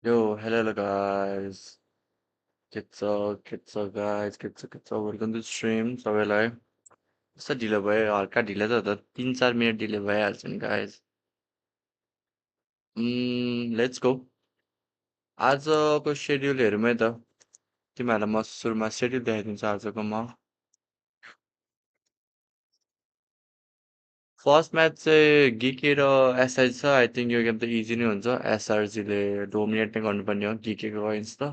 Yo, hello guys. Guys, welcome to stream. सबैलाई कस्तो ढिलो भयो हल्का ढिलो त 3-4 मिनट ढिलो भइहाल्छ नि guys. Let's go. आजको सेड्युल हेरौँ है त. तिमीहरूलाई म सुरुमा सेड्युल देखाइदिन्छु आजको म. फर्स्ट म्याच चाहिँ गिके र एसआरजी छ. आई थिङ्क यो गेम त इजी नै हुन्छ. एसआरजीले डोमिनेट नै गर्नुपर्ने हो गिकेको अगेन्स्ट त.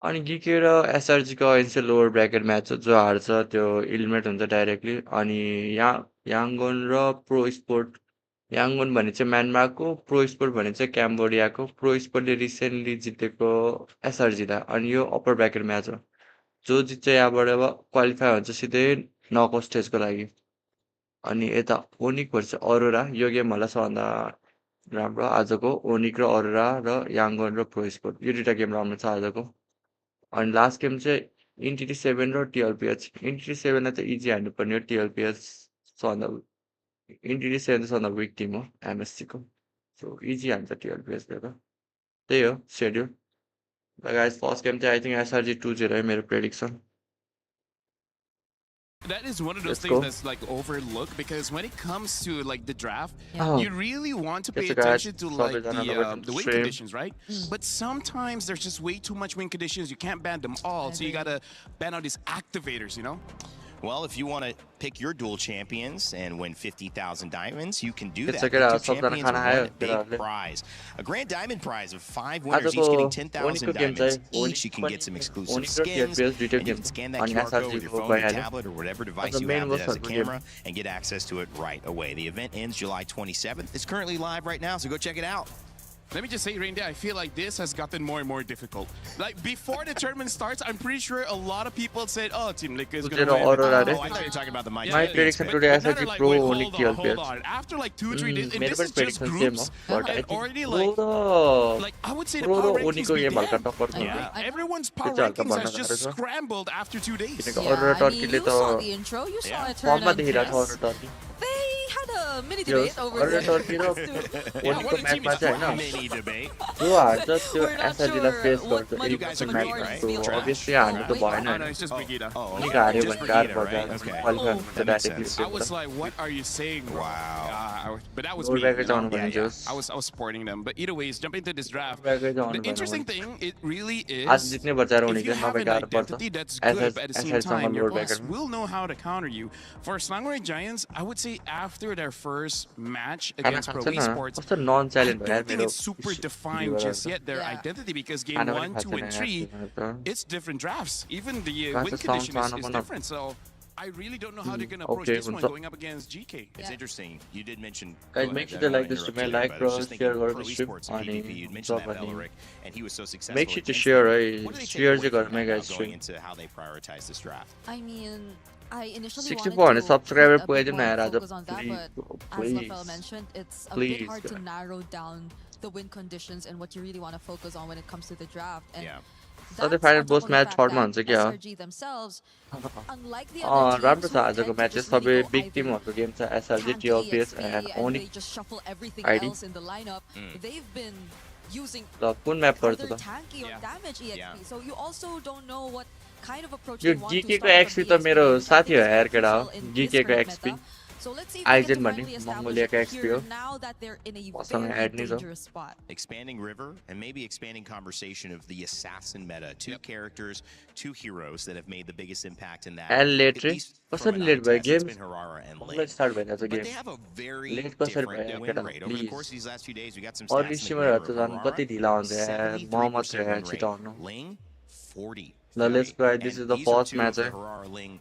अनि गिके र एसआरजीको अगेन्स्ट चाहिँ लोवर ब्राकेट म्याच हो. जो हार्छ त्यो इलिमिनेट हुन्छ डाइरेक्टली. अनि याङ्गन र प्रो स्पोर्ट. याङ्गन भने चाहिँ म्यानमारको, प्रो स्पोर्ट भने चाहिँ क्याम्बोडियाको. प्रो स्पोर्टले रिसेन्टली जितेको एसआरजीलाई. अनि यो अप्पर ब्राकेट म्याच हो. जो जित्छ यहाँबाट क्वालिफाई हुन्छ सिधै नकआउट स्टेजको लागि. अनि यता ओनिक भर्सेस अरोरा. यो गेम होला सबभन्दा राम्रो आजको. ओनिक र अरोरा र याङ्गन र प्रो स्पोर्ट. यो दुइटा गेम राम्रो छ आजको. अनि लास्ट गेम चाहिँ इन्टिटी 7 र टिएलपिएच. इन्टिटी 7लाई त इजी हान्नुपर्ने हो. टिएलपिएच सबभन्दा इन्टिटी 7 सबभन्दा विक टिम हो एमएससीको. सो इजी हान्छ टिएलपिएचले त. त्यही हो सेड्युल. ल गाइस फर्स्ट गेम चाहिँ आई थिङ्क एसआरजी 2-0 है मेरो prediction. That is one of those Let's things go. that's like overlooked because when it comes to like the draft, Oh. you really want to pay Yes, guys. attention to like Sorry, welcome to the win stream. conditions, right? But sometimes there's just way too much win conditions. You can't ban them all, so you gotta ban out these activators, you know? Well, if you want to pick your dual champions and win 50,000 diamonds, you can do Let's that. check it out. Two champions Sabdana win khana a big hai. prize. A grand diamond prize of 5 winners, each आजको getting 10,000 ओनिकको game diamonds. चाहिँ Each you can get some exclusive Onic र skins, TLPH दुइटै and you game can scan छ. that अनि QR code with SRG your को phone, your भइहाल्यो. tablet, or whatever device the you main have that has a boss-हरुको game. camera, and get access to it right away. The event ends July 27th. It's currently live right now, so go check it out. Let me just say, Reindeer, I feel like this has gotten more and more difficult. Like before the tournament starts, I'm pretty sure a lot of people said, "Oh, Team Liquid is going to win." Aurora, Oh, I thought you were talking about the My My Champions prediction pick. today But is now actually they're like, pro wait, Onic hold TLPS. on. After like 2-3 days, and मेरो this पनि is just prediction same groups, हो. But I and think already pro like, र like I would say the pro power र rankings ओनिकको game began. हल्का टक्कर छ. Yeah. Everyone's power It's hard to rankings has balance, just right? scrambled after 2 days. किनकि Yeah, Arora I mean, टर्कीले you त saw the intro, you saw Yeah. it फर्ममा turn on देखिरहेको छ yes. Aurora Turkey. They had a mini Yes, debate over Aurora there. Turkey र as to- Yeah, ओनिकको what a team म्याचमा is चाहिँ होइन Mini debate. जो हार्छ त्यो We're not एसआरजीलाई sure फेस what गर्छ. money You guys elimination agree, म्याचमा right? So Trash. अभियसली हार्नु त Wait, भएन Oh, no, होइन. it's just Vegeta. ओनिक हार्यो just भने for गाह्रो Gita, पर्छ. right? Okay. Qualify Oh. हुन्छ That makes directly sense. I was like, what are you saying, bro? Wow. But that was Lower me. bracket You know? जाउनु भने Yeah, yeah. जोस्. I was supporting them. But either ways, jumping into this draft, bracket जाउनु the भएन interesting भने thing, it really आज is, जित्नै पर्छ यार if ओनिक you चाहिँ have नभए an गाह्रो पर्छ. identity that's good, but at the same एसआरजीसँग time, your lower boss ब्राकेटमा will know how to counter you. For Slangway Giants, I would say after their first match खाना against Pro खान्छ न Esports, कस्तो none I challenge भयो यार don't think मेरो it's super defined just yet, their Yeah. identity, because game खाना पनि 1, खाएको 2, छैन and यार 3, तिमीहरू त. it's different drafts. Even the That's win a condition sound is fan, different. So I really don't know how they're going to approach Okay, this one so- going up against GK. It's Yeah. interesting. You did mention. Guys, go make ahead, sure I to don't like wanna this interrupt stream, you there, like, but I was bro, just share thinking गरेर Pro stream Esports अनि PvP. You'd mentioned that, job अनि Valoric, and he was so successful. make sure to against share them. है. What do they take Share away चाहिँ from गर्नु है that now guys going stream. into how they prioritize this draft? I mean, I initially 64 wanted hundred to subscriber put a bit पुगाइदिनु more यार आज. focus on that, Please, but as please. Lafel mentioned, it's a Please, bit hard to guys. narrow down the win conditions and what you really want to focus on when it comes to the draft. And Yeah. So the that's final on top boss of the match fact short that हुन्छ क्या. SRG themselves, unlike the other teams राम्रो who छ आजको tend to match just सबै really go big either टिमहरूको game छ. SRG camp the TLPS EXP and and ONIC. they just shuffle everything ID. else in the lineup. They've been using ल कुन map पर्छ either त? tanky or Yeah. damage EXP. Yeah. So you also don't know what kind of approach yo they want to GK को start XP from त मेरो EXP, which I साथी think हो is यार केटा हो. crucial in GK this को current XP. meta. So let's see if they eigen can भन्ने finally establish मङ्गोलियाको it XP here हो. now that they're in a मसँग very एड नि छ. dangerous spot. Expanding River and maybe expanding conversation of the assassin meta. Two characters, two heroes that have made the biggest impact in that. And late At रे. least कसरी from an late eye भयो test, it's game? been Aurora and मलाई Link. Start भइरहेको छ But game. they have a very Late कसरी different भयो win केटा rate. Over the please. course of these last few days, we got some अरू stats in the स्ट्रिमरहरू favor त of झन् Aurora. कति ढिला हुन्छ यार. मोहम्मद 73% यार win छिटो rate. आउनु. Ling, 40. ल let's go guys. This is the first match है. Aurora Ling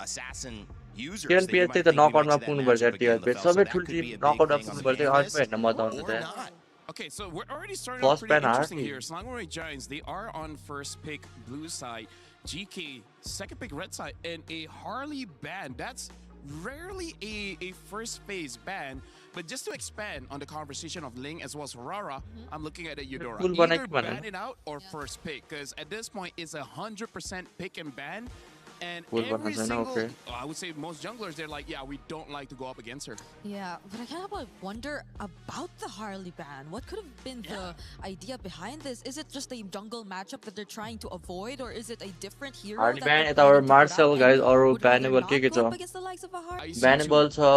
assassin users टिएलपिएस चाहिँ त नकआउटमा पुग्नुपर्छ यार टिएलपिएस. सबै ठुलो टिम नकआउटमा पुग्नुपर्छ. अनि पो हेर्न मजा आउँछ त यार. Okay, so we're already starting First off pretty ban interesting hard. here. Slangway Giants, they are on first pick blue side. GK, second pick red side. And a Harley ban. That's rarely a first phase ban. But just to expand on the conversation of Ling as well as Aurora, I'm looking at a Eudora. Full Either ban ban it out or first pick. Because at this point, it's 100% pick and ban. And Full every banana, single, okay. I would say most junglers, they're like, yeah, we don't like to go up against her. Yeah, but I kind of wonder about the Harley ban. What could have been the idea behind this? Is it just a jungle matchup that they're trying to avoid, or is it a different hero Harley that ban they're it's our planning to put out Marcel and guys or would rather bannable not के go up छ against the likes of a Harley? I see bannable two. छ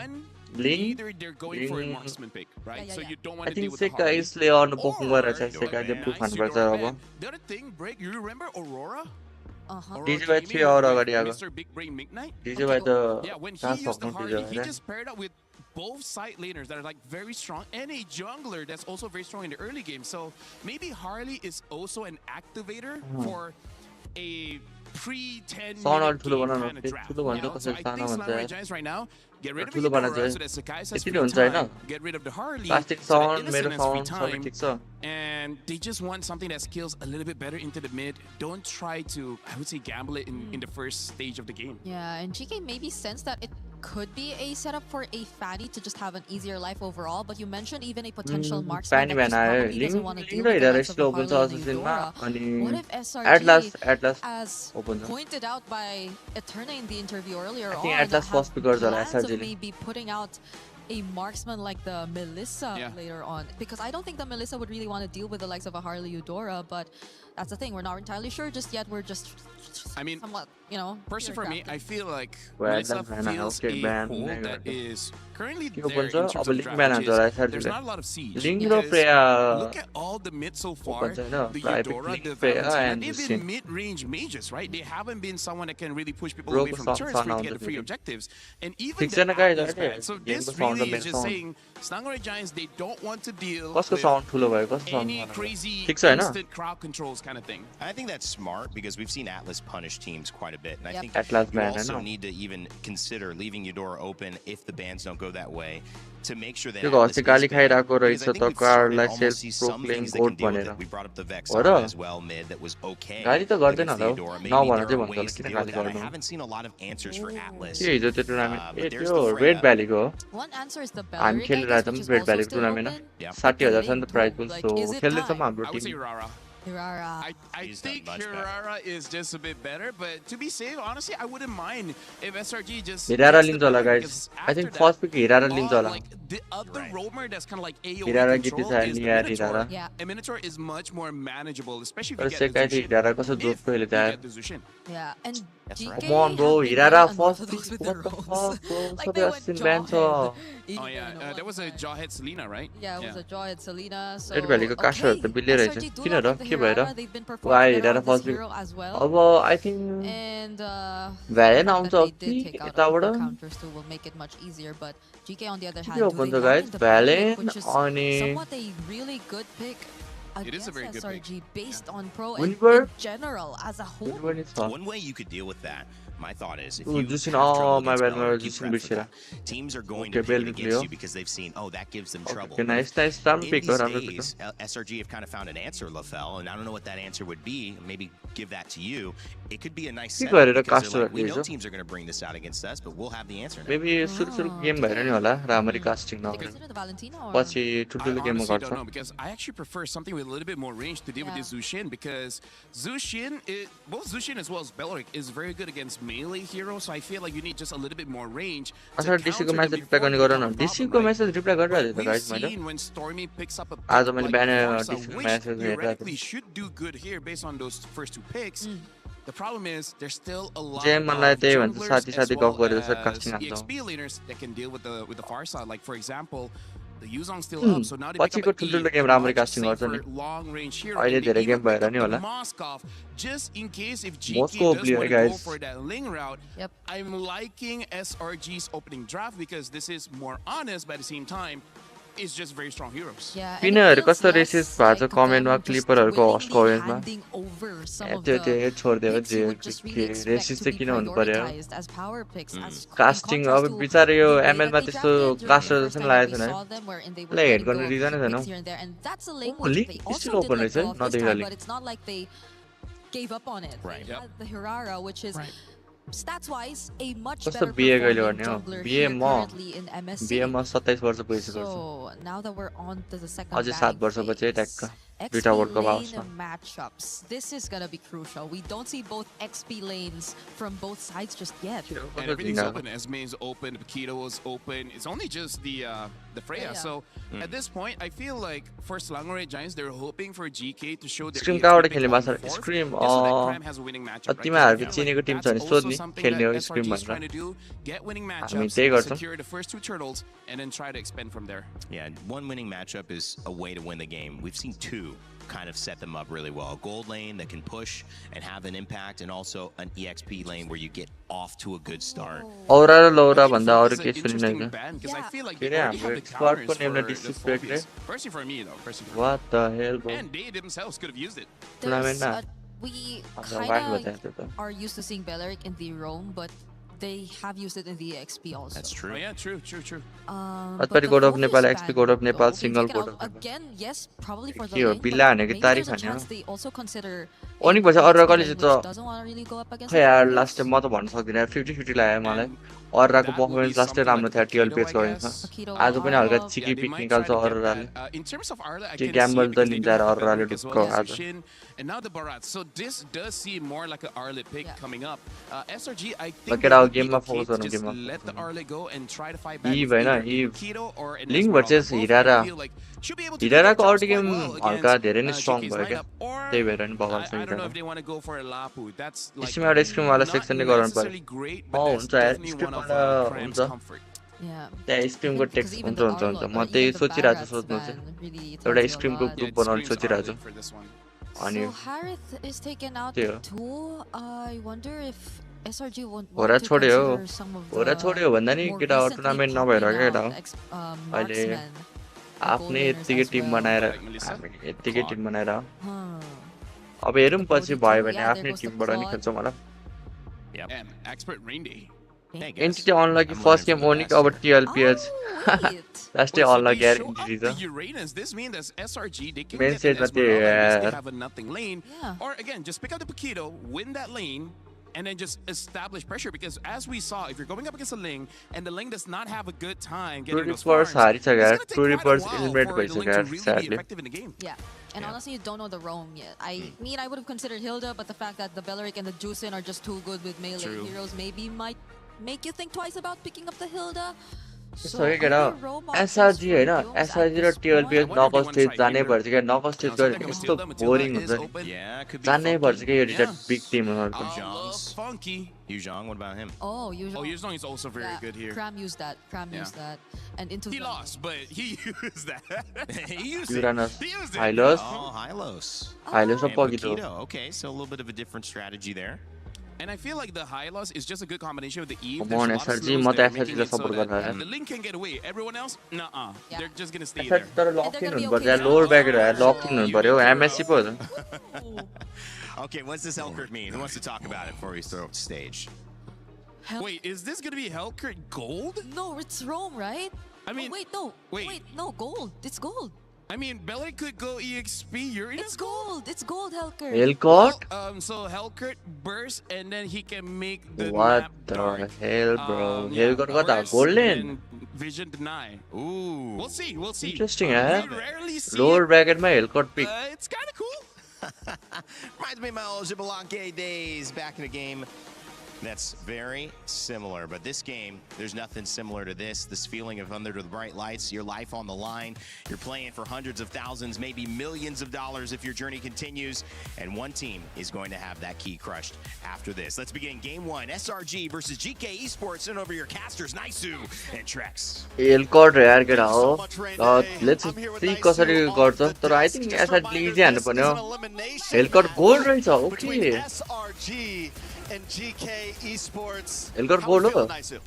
One, Blink either they're going for a Blink marksman pick, right? Yeah, So yeah. you don't I want to think deal with the Seka Harley. इसले अर्न पोख्नु Or, गरेछ Seka ban. ले push nice हान्नुपर्छ Eudora अब ban. The other thing, Break, you remember Aurora? Aurora DJ भाइ Gaming 3 our with अगाडि आएको Mr. Big Brain Midnight? DJ भाइ त Yeah, when he कहाँ used the सक्नु Harley, DJ he भाइ just paired up with both side laners that are like very strong and a jungler that's also very strong in the early game. So maybe Harley is also an activator for a pre-10 Sound minute ठुलो game बनाउनु kind of त्यो draft. ठुलो You भन्छ know? So कसरी I सानो think भन्छ Samurai Giants right now, get rid of ठुलो बना Eudora चाहिँ so that Sakai has Yati free नै हुन्छ हैन time, get rid of the Harley plastic so that sound मेरो Innocent has free साउन्ड सबै time, ठिक छ and they just want something that scales a little bit better into the mid. Don't try to, I would say, gamble it in the first stage of the game. Yeah, and GK maybe sensed that it could be a setup for a fatty to just have an easier life overall, but you mentioned even a potential marksman Fanny that just बनायो probably doesn't want to deal Ling with र the likes of slow a open छ Harley and असिसनमा Eudora. अनि What if SRG, Atlas as open छ pointed out by Eterna in the interview earlier I think on, Atlas have first pick गर्छ होला plans of SRG ले maybe putting out a marksman like the Melissa later on? Because I don't think the Melissa would really want to deal with the likes of a Harley Eudora, but that's the thing, we're not entirely sure just yet. We're just somewhat, you know, personally for me, I feel like Well, Melissa that's fine. feels Okay, a ban. hole Ban that गर्छ is currently के there open in छ terms अब of लिङ draft, ब्यान which हान्छ होला is there's SRG ले not a lot of siege. लिङ र Because Freya look at all the mid so far, open छ हैन the प्राइभेट Eudora, लिङ the Freya Valentina, end they've जुसिन been mid-range mages, right? They haven't been someone that can really push people Bro, away from ko turrets sound for to आउँछ get the free फेरि objectives. And even ठिक the छैन guys Atlas अहिले ban. So गेमको this sound raw really मेरो is just sound saying Samurai Giants, they don't want to deal कसको with sound ठुलो भयो कसको any साउन्ड crazy ठिक छ हैन instant crowd controls kind of thing. I think that's smart because we've seen Atlas punish teams quite a bit. And I think Atlas you ban also Hahn need to even consider leaving Eudora open if the bans don't go that way to make sure that त्यो Atlas घसी is गाली banned. खाइरहेको Because रहेछ I think त we've started कार्डलाई almost self see pro some playing things that गोड can deal with भनेर it. We brought up the Vex हो र as well mid that was okay गाली त गर्दैन against होला the how Eudora. Maybe नभन there चाहिँ are भन्छ होला ways to किन deal with गाली that. I गर्नु haven't seen a lot of answers for Atlas. के हिजो त्यो टुर्नामेन्ट ए there's त्यो the रेड Freya. भ्यालीको हो One answer is the हामी Belleric, I खेलिरहेको guess, थियौँ which is रेड also भ्यालीको still टुर्नामेन्ट open. Yeah. 60,000 छ नि त But prize the pool lane सो though, like, is it खेल्दैछौँ time? हाम्रो I would say team Rara. Hirara. I He's done think much better. Hirara is just a bit better, but to be safe, honestly, I wouldn't mind if SRG just हिरारा gets the लिन्छ होला better, guys because I after think that, first pick हिरारा लिन्छ होला like the other Right. roamer that's kind of like AoE हिरारा गीति control छ is the निया Minotaur. हिरारा Yeah. And Minotaur is much more manageable, especially if तर you get the सेकाइ थियो Zushin. हिरारा कसो If जोसको you अहिले त्यहाँ get the Zushin. Yeah, and That's GK right. Come on, bro. have been Hirara very first unorthodox pick. with What their the roles. fuck, bro? Like Sabi they went Austin Ban Jawhead. Oh yeah, there was a Jawhead Selena, right? Yeah, it was a Jawhead Selena. So red भ्यालीको कास्टहरू त बिल्लै रहेछ SRG do किन like raw the के भएर Hirara. They've been वाइ performing better Hirara on this first pick hero as well. अब आई थिङ्क And भ्यालेन the fact आउँछ that they कि did take out यताबाट all the counters too will make it much easier. But GK on the other hand, के do open they छ land guys into Belleric, भ्यालेन which is अनि somewhat a really good pick It is a very against good pick. SRG based on pro and Winver? in general as a whole. पनि छ One way you could deal with that, my thought is, if Ooh, you Justin, have trouble oh, my against bad, Belleric, my you Justin prep for Bishira. that. Teams are going Okay, to pivot Belleric against Leo. you because they've seen, oh, that gives them trouble. Okay, But nice राम्रो in pick हो these राम्रो pick days, SRG have kind of found an answer, LaFell, and I don't know what that answer would be. Maybe give that to you. It could be a nice के setup गरेर because they're कास्ट like, we know गरिरहेछ teams are going to bring this out against us, but we'll have the answer now. Maybe सुरु सुरु game भएर नि होला राम्ररी कास्टिङ Did they नगरेर consider the Valentina or? पछि I ठुल्ठुलो गेममा honestly गर्छ don't know because I actually prefer something with a little bit more range to deal with Yeah. this Zushin because Zushin, both Zushin as well as Belleric is very good against melee heroes, so I feel like you need just a little bit more range to अच्छा counter डिसीको them message before reply गर्ने they गर become न a डिसीको problem, right? Message reply गरिरहेको But थिएँ त we've guys मैले seen when Stormy picks up a आज pick मैले like Bihan Barca, डिसीको which message हेरिरहेको theoretically थिएँ should do good here based on those first two picks. The problem is there's still a lot J of मनलाई त्यही भन्छ junglers साथी as साथी well गफ गरेर as चाहिँ कास्टिङ हान्छ EXP laners that can deal with the far side. Like for example, the Yuzong's still up, so now they pick पछिको up ठुल्ठुलो a गेम राम्ररी much कास्टिङ गर्छ नि safer long range hero. अहिले And they धेरै even game भएर pick up नि the होला Moskov just in case if Moscow GK does player, want to go guys. for that Ling route. Yep. I'm liking SRG's opening draft because this is more honest, but at the same time, it's just very strong heroes. Yeah, Winner, कस्तो racist भएको छ कमेन्टमा क्लिपरहरुको host कमेन्टमा त्यो त्यो छोड्दियो जे के racist चाहिँ किन हुनु पर्यो कास्टिङ अब बिचारा यो एमएल मा त्यस्तो कास्टर जस्तो नि लागेको छैन है हेड गर्ने रिजनै छैन लिग स्टिल ओपन रहेछ है नदेखेर लिग gave up on it. Right. They had the Hirara, which is stats-wise a much कस्तो better बिए कहिले performing गर्ने हो jungler बिए here म currently in MSC. बिए म 27 वर्ष पुगिसकेको छु So now that we're on to the second अझै 7 batting वर्षपछि phase, ट्याक्क दुईटा XP वर्ल्ड कप lane आउँछ matchups. This is gonna be crucial. We don't see both XP lanes from both sides just yet. And everything's open. Esme is open. Keto is open. It's only just the Freya. Yeah. So at this point, I feel like for Slangore Giants, they're hoping for GK to show their Scream EXP कहाँबाट pick खेल्ने on Masarapp? fourth, Scream just so that Cram has a winning matchup, right? तिमीहरूको Because I feel चिनेको Tim like छ भने that's also सोध्ने something खेल्ने हो that scream SRG is भनेर trying to do, get winning त्यही matchups, गर्छौँ secure the first 2 turtles, and then try to expand from there. Yeah, one winning matchup is a way to win the game. We've seen two kind of set them up really well. A gold lane that can push and have an impact, and also an EXP lane where you get off to a good start. Aurora र Laura But भन्दा Q4 अरू is केही an सुनिन interesting क्या ban because I Yeah. feel like के they अरे already have हाम्रो the स्क्वाडको counters नेमलाई for the disrespect रे Phobias. Personally for me though, personally for me. What the hell bro And they themselves could have used it. Tournament न We watt kind बताए त्यो त of are used to seeing Belleric in the roam, but they have used it in the XP also. That's true. Oh yeah, true. That's But pretty the God of Phobias Nepal, XP ban, God of though, Nepal, being single taken God out of Nepal. again, yes, probably for the के हो lane, बिल्ला but हानेको maybe तारिफ there's a हान्यो chance they also consider Onic a भन्छ अरू XP college lane त which doesn't want to really go up against खै the यार Phobias. लास्ट टाइम म त भन्न सक्दिनँ 50-50 लाग्यो मलाई अरूको That will be पर्फर्मेन्स लास्टै something राम्रो like थियो टिएल Akito, पेज I गएको guess. छ Akito, आज पनि हल्का Arla, चिकी Yeah, they पिक might निकाल्छ try to get अरूले that. In terms of Arla, I के can see ग्याम्बल it त because they do लिन्छ have the अरूले Belleric as ढुक्क well as आज Zushin, and now the Barat. So this does seem more like an Arla pick Yeah. coming up. SRG, I think But they get out would be game ma okay focus to गर्नु just गेममा let the focus Arla go and try to fight back Eve with हैन either Eve Keto or an link Esmeralda. Versus Both Hirara I feel like should be able to do हिराराको their out jobs game quite well हल्का against धेरै नै strong GK's भयो क्या lineup. Or त्यही भएर नि बगाल्छ I don't know हिरारा if they want to go for a Lapu. That's like stream एउटा स्क्रिम वाला not सेक्सन नै गराउनु necessarily पर्यो great, but that's हुन्छ यार definitely स्क्रिम one of वाला Cram's हुन्छ comfort. Yeah. त्यहाँ स्क्रिमको Because टेक्स्ट even हुन्छ the हुन्छ हुन्छ Arlot म or त्यही even the सोचिरहेको छु Barat's सोध्नु चाहिँ ban really एउटा tells you a स्क्रिमको lot. Group it बनाउनु screams सोचिरहेको Arla छु for this one. अनि So Harith is taken out त्यही हो too. I wonder if SRG won't होरा want to छोड्यो consider some of होरा the छोड्यो भन्दा नि more केटा recently टुर्नामेन्ट नभएर popping क्या केटा out हो अहिले marksmen, the आफ्नै gold laners यत्तिकै as टिम well. बनाएर Like Melissa? हामी यत्तिकै Claude? टिम बनाएर Huh. अब हेरौँ The पछि Bodhi भयो too. भने Yeah, there आफ्नै goes the टिमबाट नि Claude. खेल्छौँ होला Yep. And expert rain day. Hey, guys. Entity unlucky I'm first learning game from the ओनिक best अब here. टिएलपिएच Oh, wait. लास्टै Wait, so अनलक they यार show up एन्टिटी the त Uranus. This means as SRG, they can Main get stage an ma त्यो Esmeralda because यार they have a nothing lane. Yeah. Or again, just pick up the Paquito, win that lane, and then just establish pressure. Because as we saw, if you're going up against a Ling and the Ling does not have a good time to getting those रिपर्स farms, हारिसक्यो it's यार going to to take quite a रिपर्स while eliminate for the भइसक्यो Ling to यार really be sadly effective in the game. Yeah. And Yeah. honestly, you don't know the roam yet. I mean, I would have considered Hilda, but the fact that the Belleric and the Juicin are just too good with melee True. heroes maybe might make you think twice about picking up the Hilda. So सके केटा either roam options SRG for होइन Dooms at SRG र this TLPH point. I wonder if knockout they stage wanna try जानै either. पर्छ क्या knockout stage Now, गऱ्यो something भने like यस्तो Matilda बोरिङ is हुन्छ नि open. Yeah, could be जानै funky. पर्छ क्या यो Yeah. बिग टिमहरूको I love John's. funky. Yuzhong, what about him? Oh, usually. Oh, Yuzhong is also very yeah, good here. Cram used that. Cram Yeah. used that. And into He the- lost, but he used that. He used it. Uranus He used it. Hylos Oh, Hylos. Hylos र And Paquito Paquito. Okay, so a little bit of a different strategy there. And I feel like the high loss is just a good combination with the Eve. Come There's on, a lot of SRG, slows म त there, SRG making lie it so support that गर्दा the Link can get away. Everyone else, nuh-uh. Yeah. They're just gonna stay SRG there. तर And luck they're in gonna हुनु be पर्छ okay. Lower ब्याकेट Oh, luck इन हुनु पर्यो you MSc पो हो Okay, what's this Elkert mean? Who wants to talk about it before we throw it to stage? Wait, is this gonna be Hellkurt Gold? No, it's Rome, right? I mean, oh, wait, no. wait. No, gold. It's gold. I mean, Belly could go EXP Uranus. It's gold. It's gold, Helker. हेलकट So Hellkurt burst and then he can make the What map the dark. hell, bro? Yeah, Hellkurt कता burst golden? and Vision deny. Ooh. We'll see. We'll see. Interesting, We eh? rarely see lower it. ब्याकेटमा Hellcurt pick It's kind of cool. Reminds me of my old Zibalanque days back in the game. That's very similar, but this game, there's nothing similar to this. This feeling of under the bright lights, your life on the line. You're playing for hundreds of thousands, maybe millions of dollars if your journey continues. And one team is going to have that key crushed after this. Let's begin game one. SRG versus GK Esports. And over your casters, Naisu and Trex. हेलकट यार केटा हो let's see कसरी गर्छ तर I think SRG easy हान्नु पर्ने हो हेलकट gold रहेछ okay SRG and GK Esports. Elgar How we gold feeling, ho? Naisu?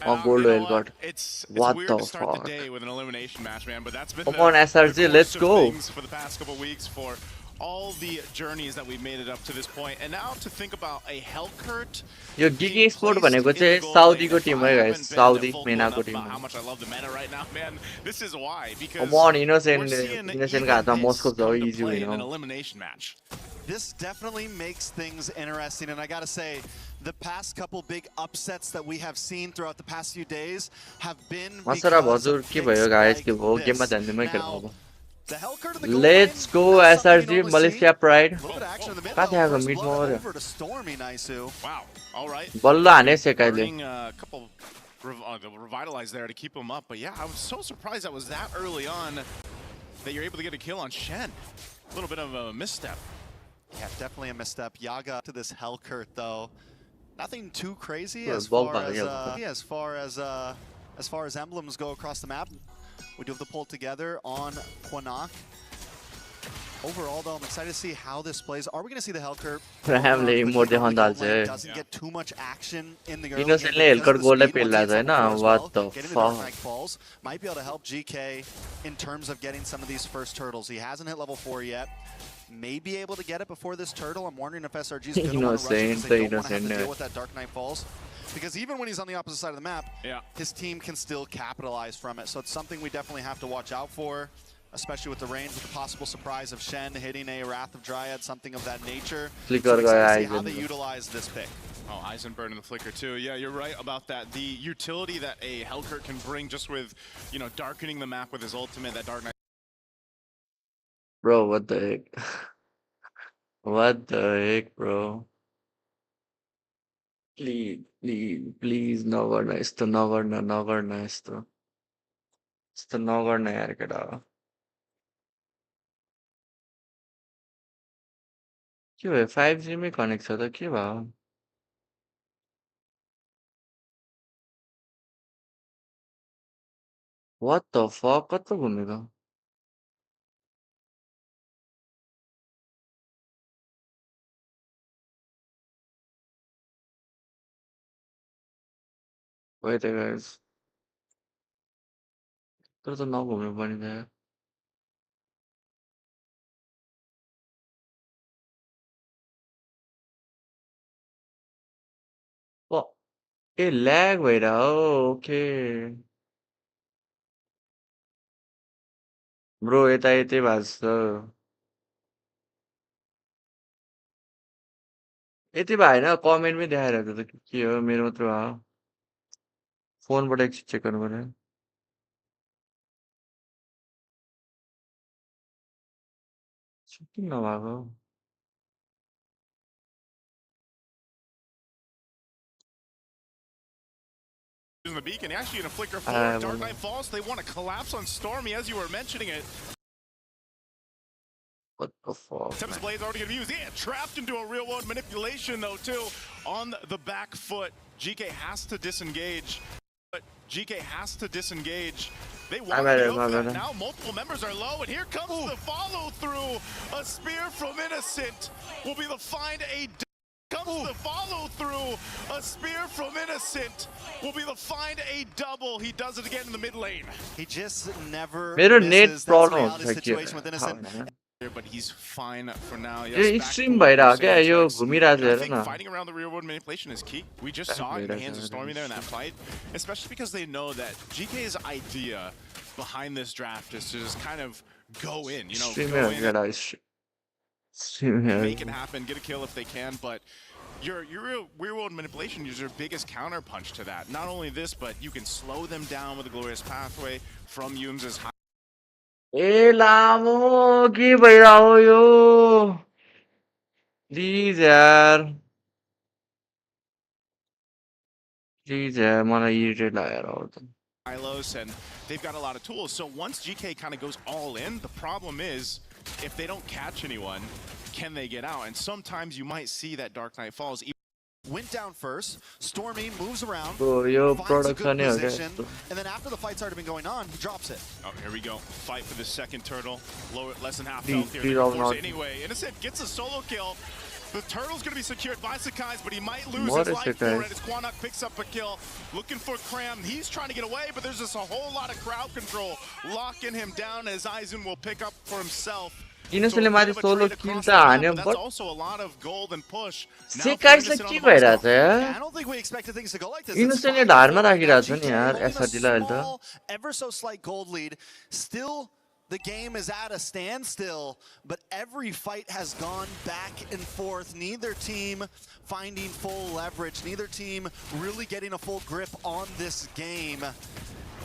Oh, gold You know Elgar. what? It's What weird the to start fuck? the day with an elimination match, man, but that's been Come the, on, SRG, the let's course of go. things for the past couple weeks for all the journeys that we've made it up to this point. And now to think about a Hellkurt यो Geekay sport भनेको चाहिँ साउदीको team हो guys Saudi मेनाको team how much I love the meta right now, man. This is why, because come on we're seeing इनोसेन्टको हातमा even Moscow this छ come to easy play in an होइन elimination match. This definitely makes things interesting, and I gotta say, the past couple big upsets that we have seen throughout the past few days have been Masarapp because हजुर of के picks भयो guys like के भयो गेममा this. ध्यान दिनुमै केटा Now, हो The Hellcurt in the gold Let's lane, go not something you SRG normally Malaysia see. Pride. A little bit of action in the mid कहाँ though. थियो First mid blood मा over to Stormy, Naisu. Wow. All right. बल्ल हाने सेकाइले Burning a couple revitalize there to keep him up. But yeah, I was so surprised that was that early on that you're able to get a kill on Shen. A little bit of a misstep. Yeah, definitely a misstep. Yaga to this Hellcurt though. Nothing too crazy Yeah, as ball far back, as yeah. as far as emblems go across the map. We do have the pull together on Quanak. Overall though, I'm excited to see how this plays. Are we going to see the Hellcurt? Ramले emote देखाउन थाल्छ Doesn't get too much action in the Innocently Hellcurt goal लाई पेल्ला छ हैन what the fuck Falls might be able to help GK in terms of getting some of these first turtles. He hasn't hit level 4 yet. May be able to get it before this turtle. I'm wondering if SRG is going to want to rush it because they don't want to have to deal with that Dark Knight Falls. Because even when he's on the opposite side of the map, his team can still capitalize from it. So it's something we definitely have to watch out for, especially with the range, with the possible surprise of Shen hitting a Wrath of Dryad, something of that nature. So excited to see how they utilize this pick. Oh, Eisenberg in the flicker too. Yeah, you're right about that. The utility that a Hellcurt can bring just with, you know, darkening the map with his ultimate, that Dark Knight. Bro, what the heck? What the heck, bro? Please नगर्न यस्तो नगर्न यस्तो नगर्न यार केटा के भयो 5G मै connect छ त के भयो What the fuck कस्तो घुमेको Wait guys तर त नघुम्नु पर्ने त यार ए ल्याग भइरा हो ओके ब्रो यता यतै भएको छ यति भए होइन कमेन्टमै देखाइरहेको छ त के हो मेरो मात्र भयो फोनबाट एकछिन चेक गर्नु पर्यो किन नभएको In the beacon, actually in a flicker for Dark Knight Falls, they want to collapse on Stormy as you were mentioning it. What the fuck? Tempest Blade's already gonna be used. Yeah, trapped into a real world manipulation though too. On the back foot, GK has to disengage. But GK has to disengage. They want to go for that. Now multiple members are low, and here comes the follow through. A spear from Innocent will be the find a. Comes the follow through. A spear from Innocent will be the find a double. He does it again in the mid lane. He just never मेरो misses. Net That's the problem reality हुन्छ situation with Innocent. But he's fine for now. Yo stream भइरहेको क्या यो घुमिरहेको I hair think न fighting around the real world manipulation is key. We just saw it in the hands of Stormy there in that fight, especially because they know that GK's idea behind this draft is to just kind of go in, you know, go in, make it happen, get a kill if they can, but your real world manipulation is your biggest counter punch to that. Not only this, but you can slow them down with a glorious pathway from Yum's high. ए लामो के भइरहेको यो please यार मलाई irritate लागेर Silos, and they've got a lot of tools. So once GK kind of goes all in, the problem is if they don't catch anyone, can they get out? And sometimes you might see that Dark Knight Falls. Went down first. Stormy moves around, yo finds a good production हो position, क्या and then after the fight's already been going on, he drops it. Oh, here we go. Fight for the second turtle. Lower, less than half Please, health here. please, They're I'll gonna force not- it anyway. Innocent gets a solo kill. The turtle's going to be secured by Sakai's, but he might lose What his is life Sakai? for it as Quanak picks up a kill. Looking for Cram. He's trying to get away, but there's just a whole lot of crowd control locking him down as Aizen will pick up for himself. इनोसेन्टले माथि solo किल त हान्यो That's also a lot of gold and push. सेकाइसलाई के भइरहेको छ यार I don't think we expected things to go like this. इनोसेन्टले धारमा राखिरहेको छ नि यार एसआरडीलाई अहिले त Ever so slight gold lead. Still, the game is at a standstill, but every fight has gone back and forth. Neither team finding full leverage. Neither team really getting a full grip on this game.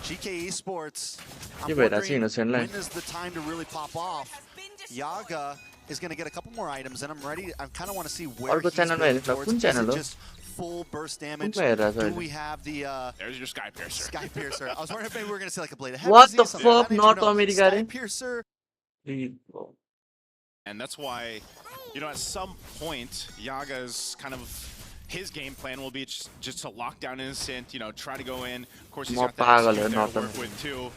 GK Esports, You I'm wait, wondering that's innocent, when is the time to really pop off? Yaga is going to get a couple more items, and I'm ready. I kind of want to see where he's building towards. Is it just full burst damage? Do we have the... There's your Sky Piercer. Sky Piercer. I was wondering if maybe we were going to see like a Blade of What Heaven, the fuck, North America? Sky Piercer. And that's why, you know, at some point, Yaga's kind of... His game plan will be just to lock down Innocent, you know, try to go in. Of course, he's got that execute there to work with too.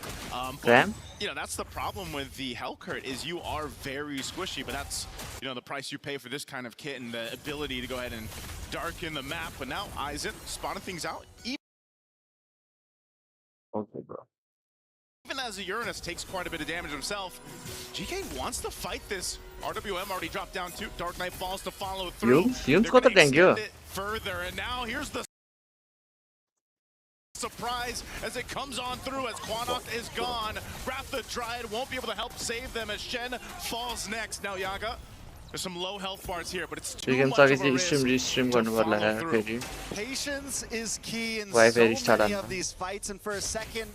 But, you know, that's the problem with the Hellcurt is you are very squishy, but that's, you know, the price you pay for this kind of kit and the ability to go ahead and darken the map. But now Aizen spotting things out. Okay, bro. Even as a Uranus takes quite a bit of damage himself, GK wants to fight this. RWM already dropped down too. Dark Knight falls to follow through. Yume's got the danger. Further, and now here's the surprise as it comes on through as Quanok is gone. Wrath the Dryad won't be able to help save them as Shen falls next. Now Yaga, there's some low health bars here, but it's too much of a risk to follow through. Patience is key in so many of these fights, and for a second,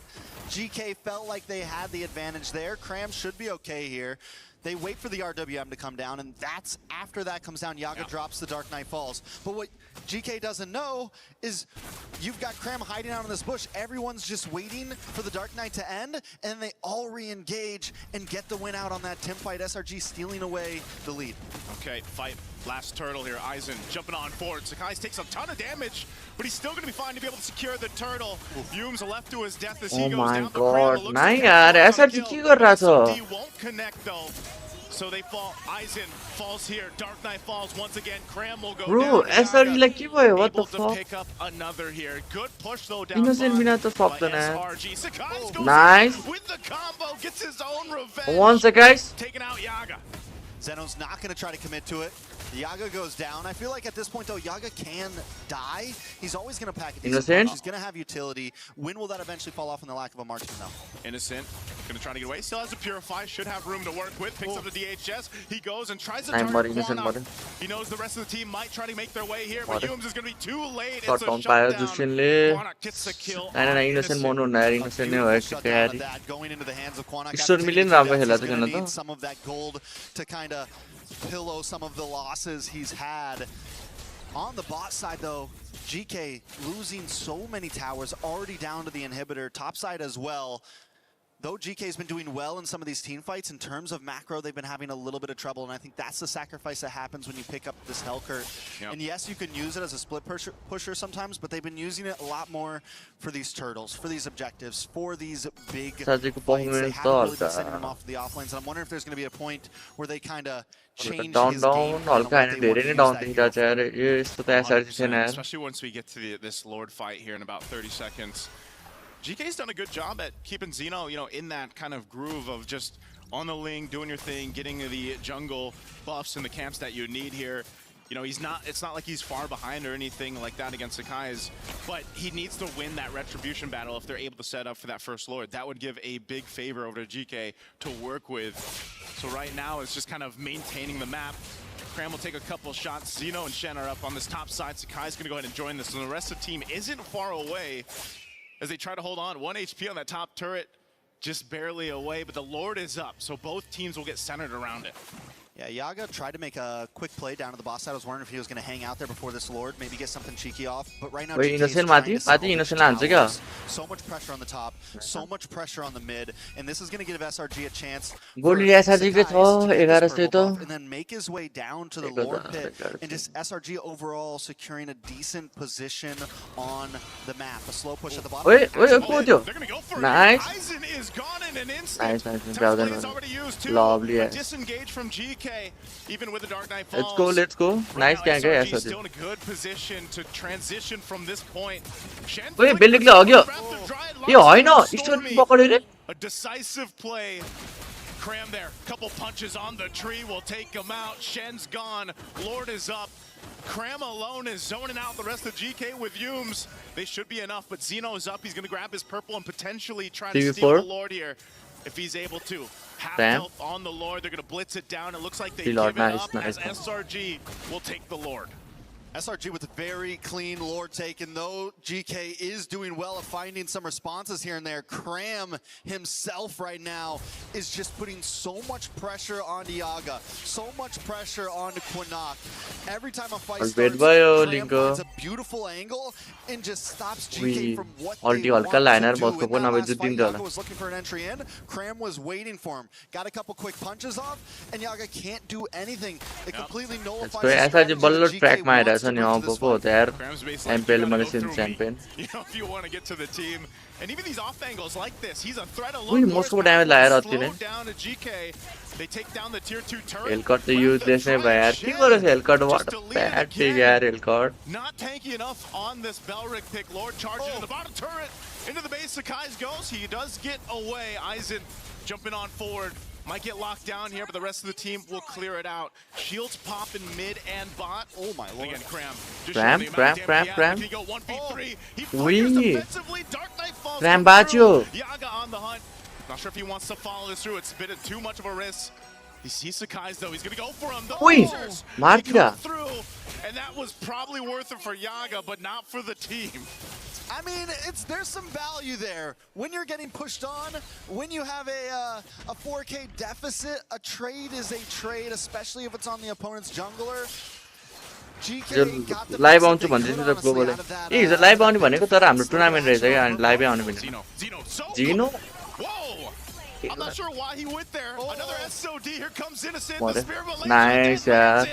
GK felt like they had the advantage there. Cram should be okay here. They wait for the RWM to come down, and that's after that comes down, Yaga drops the Dark Knight Falls. But what GK doesn't know is you've got Cram hiding out in this bush. Everyone's just waiting for the Dark Knight to end, and they all re-engage and get the win out on that Tim fight. SRG stealing away the lead. Okay, fight. Last turtle here. Aizen jumping on forward. Sakai takes a ton of damage, but he's still going to be fine to be able to secure the turtle. Yume's left to his death as he goes down. Oh my god, nahi yaar, SRG ki kar raha tha? He won't connect though. So they fall. Aizen falls here. Dark Knight falls once again. Cram will go Bro, down. SRG like ki bhayo? What the Able to fuck? pick up another here. Good push though down. Innocent bina to by सक्दैन SRG. Sakai goes Nice. with the combo, gets his own revenge. One sec, guys. Taking out Yaga. Zeno's not going to try to commit to it. Yaga goes down. I feel like at this point, though, Yaga can die. He's always going to pack a decent punch. He's going to have utility. When will that eventually fall off in the lack of a marksman, though? Innocent going to try to get away. Still has a Purify. Should have room to work with. Picks up the DHS. He goes and tries to target Quanok. He knows the rest of the team might try to make their way here, but Yumes is going to be too late. It's a shutdown. Quanok gets the kill. Innocent mono nair innocent ne bhayo tayari. Going into the hands of Quanok. Stone million राम्रो खेला थियो He's need some of that gold to kind of pillow some of the losses he's had. On the bot side, though, GK losing so many towers, already down to the inhibitor, top side as well. Though GK's been doing well in some of these team fights, in terms of macro, they've been having a little bit of trouble, and I think that's the sacrifice that happens when you pick up this Hellcurt. And yes, you can use it as a split pusher sometimes, but they've been using it a lot more for these turtles, for these objectives, for these big fights. They haven't really been sending them off the offlanes, and I'm wondering if there's going to be a point where they kind of change his game especially once we get to this Lord fight here in about 30 seconds. GK's done a good job at keeping Xeno, you know, in that kind of groove of just on the ling, doing your thing, getting the jungle buffs and the camps that you need here. You know, it's not like he's far behind or anything like that against Sakai's, but he needs to win that retribution battle if they're able to set up for that first Lord. That would give a big favor over to GK to work with. So right now it's just kind of maintaining the map. Cram will take a couple shots. Xeno and Shen are up on this top side. Sakai's gonna go ahead and join this, and the rest of the team isn't far away as they try to hold on. 1 HP on that top turret, just barely away, but the Lord is up, so both teams will get centered around it. Yeah, Yaga tried to make a quick play down to the boss side. I was wondering if he was going to hang out there before this Lord, maybe get something cheeky off. But right now, so much pressure on the top, so much pressure on the mid, and this is going to give SRG a chance and then make his way down to the Lord pit, and just SRG overall securing a decent position on the map. A slow push at the bottom. They're going to go for it. Aizen is gone in an instant. Nice. Already used too. Lovely. Disengage from GK, even with the Dark Knight Falls. Let's go. Nice gang, guys. Still in a good position to transition from this point. Wait, building a decisive play. Cram there. Couple punches on the tree will take him out. Shen's gone. Lord is up. Cram alone is zoning out the rest of GK with Yumes. They should be enough, but Xeno is up. He's going to grab his purple and potentially try to steal the Lord here if he's able to. Half health on the Lord. They're going to blitz it down. It looks like they give it up as SRG will take the Lord. SRG with a very clean lore taken, though GK is doing well at finding some responses here and there. Cram himself right now is just putting so much pressure on Yaga, so much pressure on Quinak. Every time a fight starts, Cram finds a beautiful angle and just stops GK from what they want to do. In that last fight, Yaga was looking for an entry in, Cram was waiting for him. Got a couple quick punches off, and Yaga can't do anything. It completely nullifies the strategy that GK wants. Ani before there, MPL Malaysian champion. You know, if you want to get to the team, and even these off angles like this, he's a threat alone. Most of damage लाया रहती है. Down to GK. They take down the tier 2 turret. Elcott to use this ne bhai yaar. Ki karo se Elcott what bad thing yaar Elcott. Not tanky enough on this Belric pick. Lord charges into the bottom turret. Into the base Sakai's goes. He does get away. Eisen jumping on forward. Might get locked down here, but the rest of the team will clear it out. Shields pop in mid and bot. Oh my lord. Again, Cram. He go 1v3. He fires defensively. Dark Knight falls. Cram bacho. Yaga on the hunt. Not sure if he wants to follow this through. It's a bit of too much of a risk. He sees Sakai's though. He's gonna go for him. Through, and that was probably worth it for Yaga, but not for the team. I mean, there's some value there. When you're getting pushed on, when you have a 4K deficit, a trade is a trade, especially if it's on the opponent's jungler. GK got the live on to भन्दै थियो global ए हिजो live आउने भनेको तर हाम्रो tournament रहेछ के अनि लाइभै आउने भने Zeno Whoa! I'm not sure why he went there. Another SOD. Here comes Innocent. What? The Spear Nice, yeah.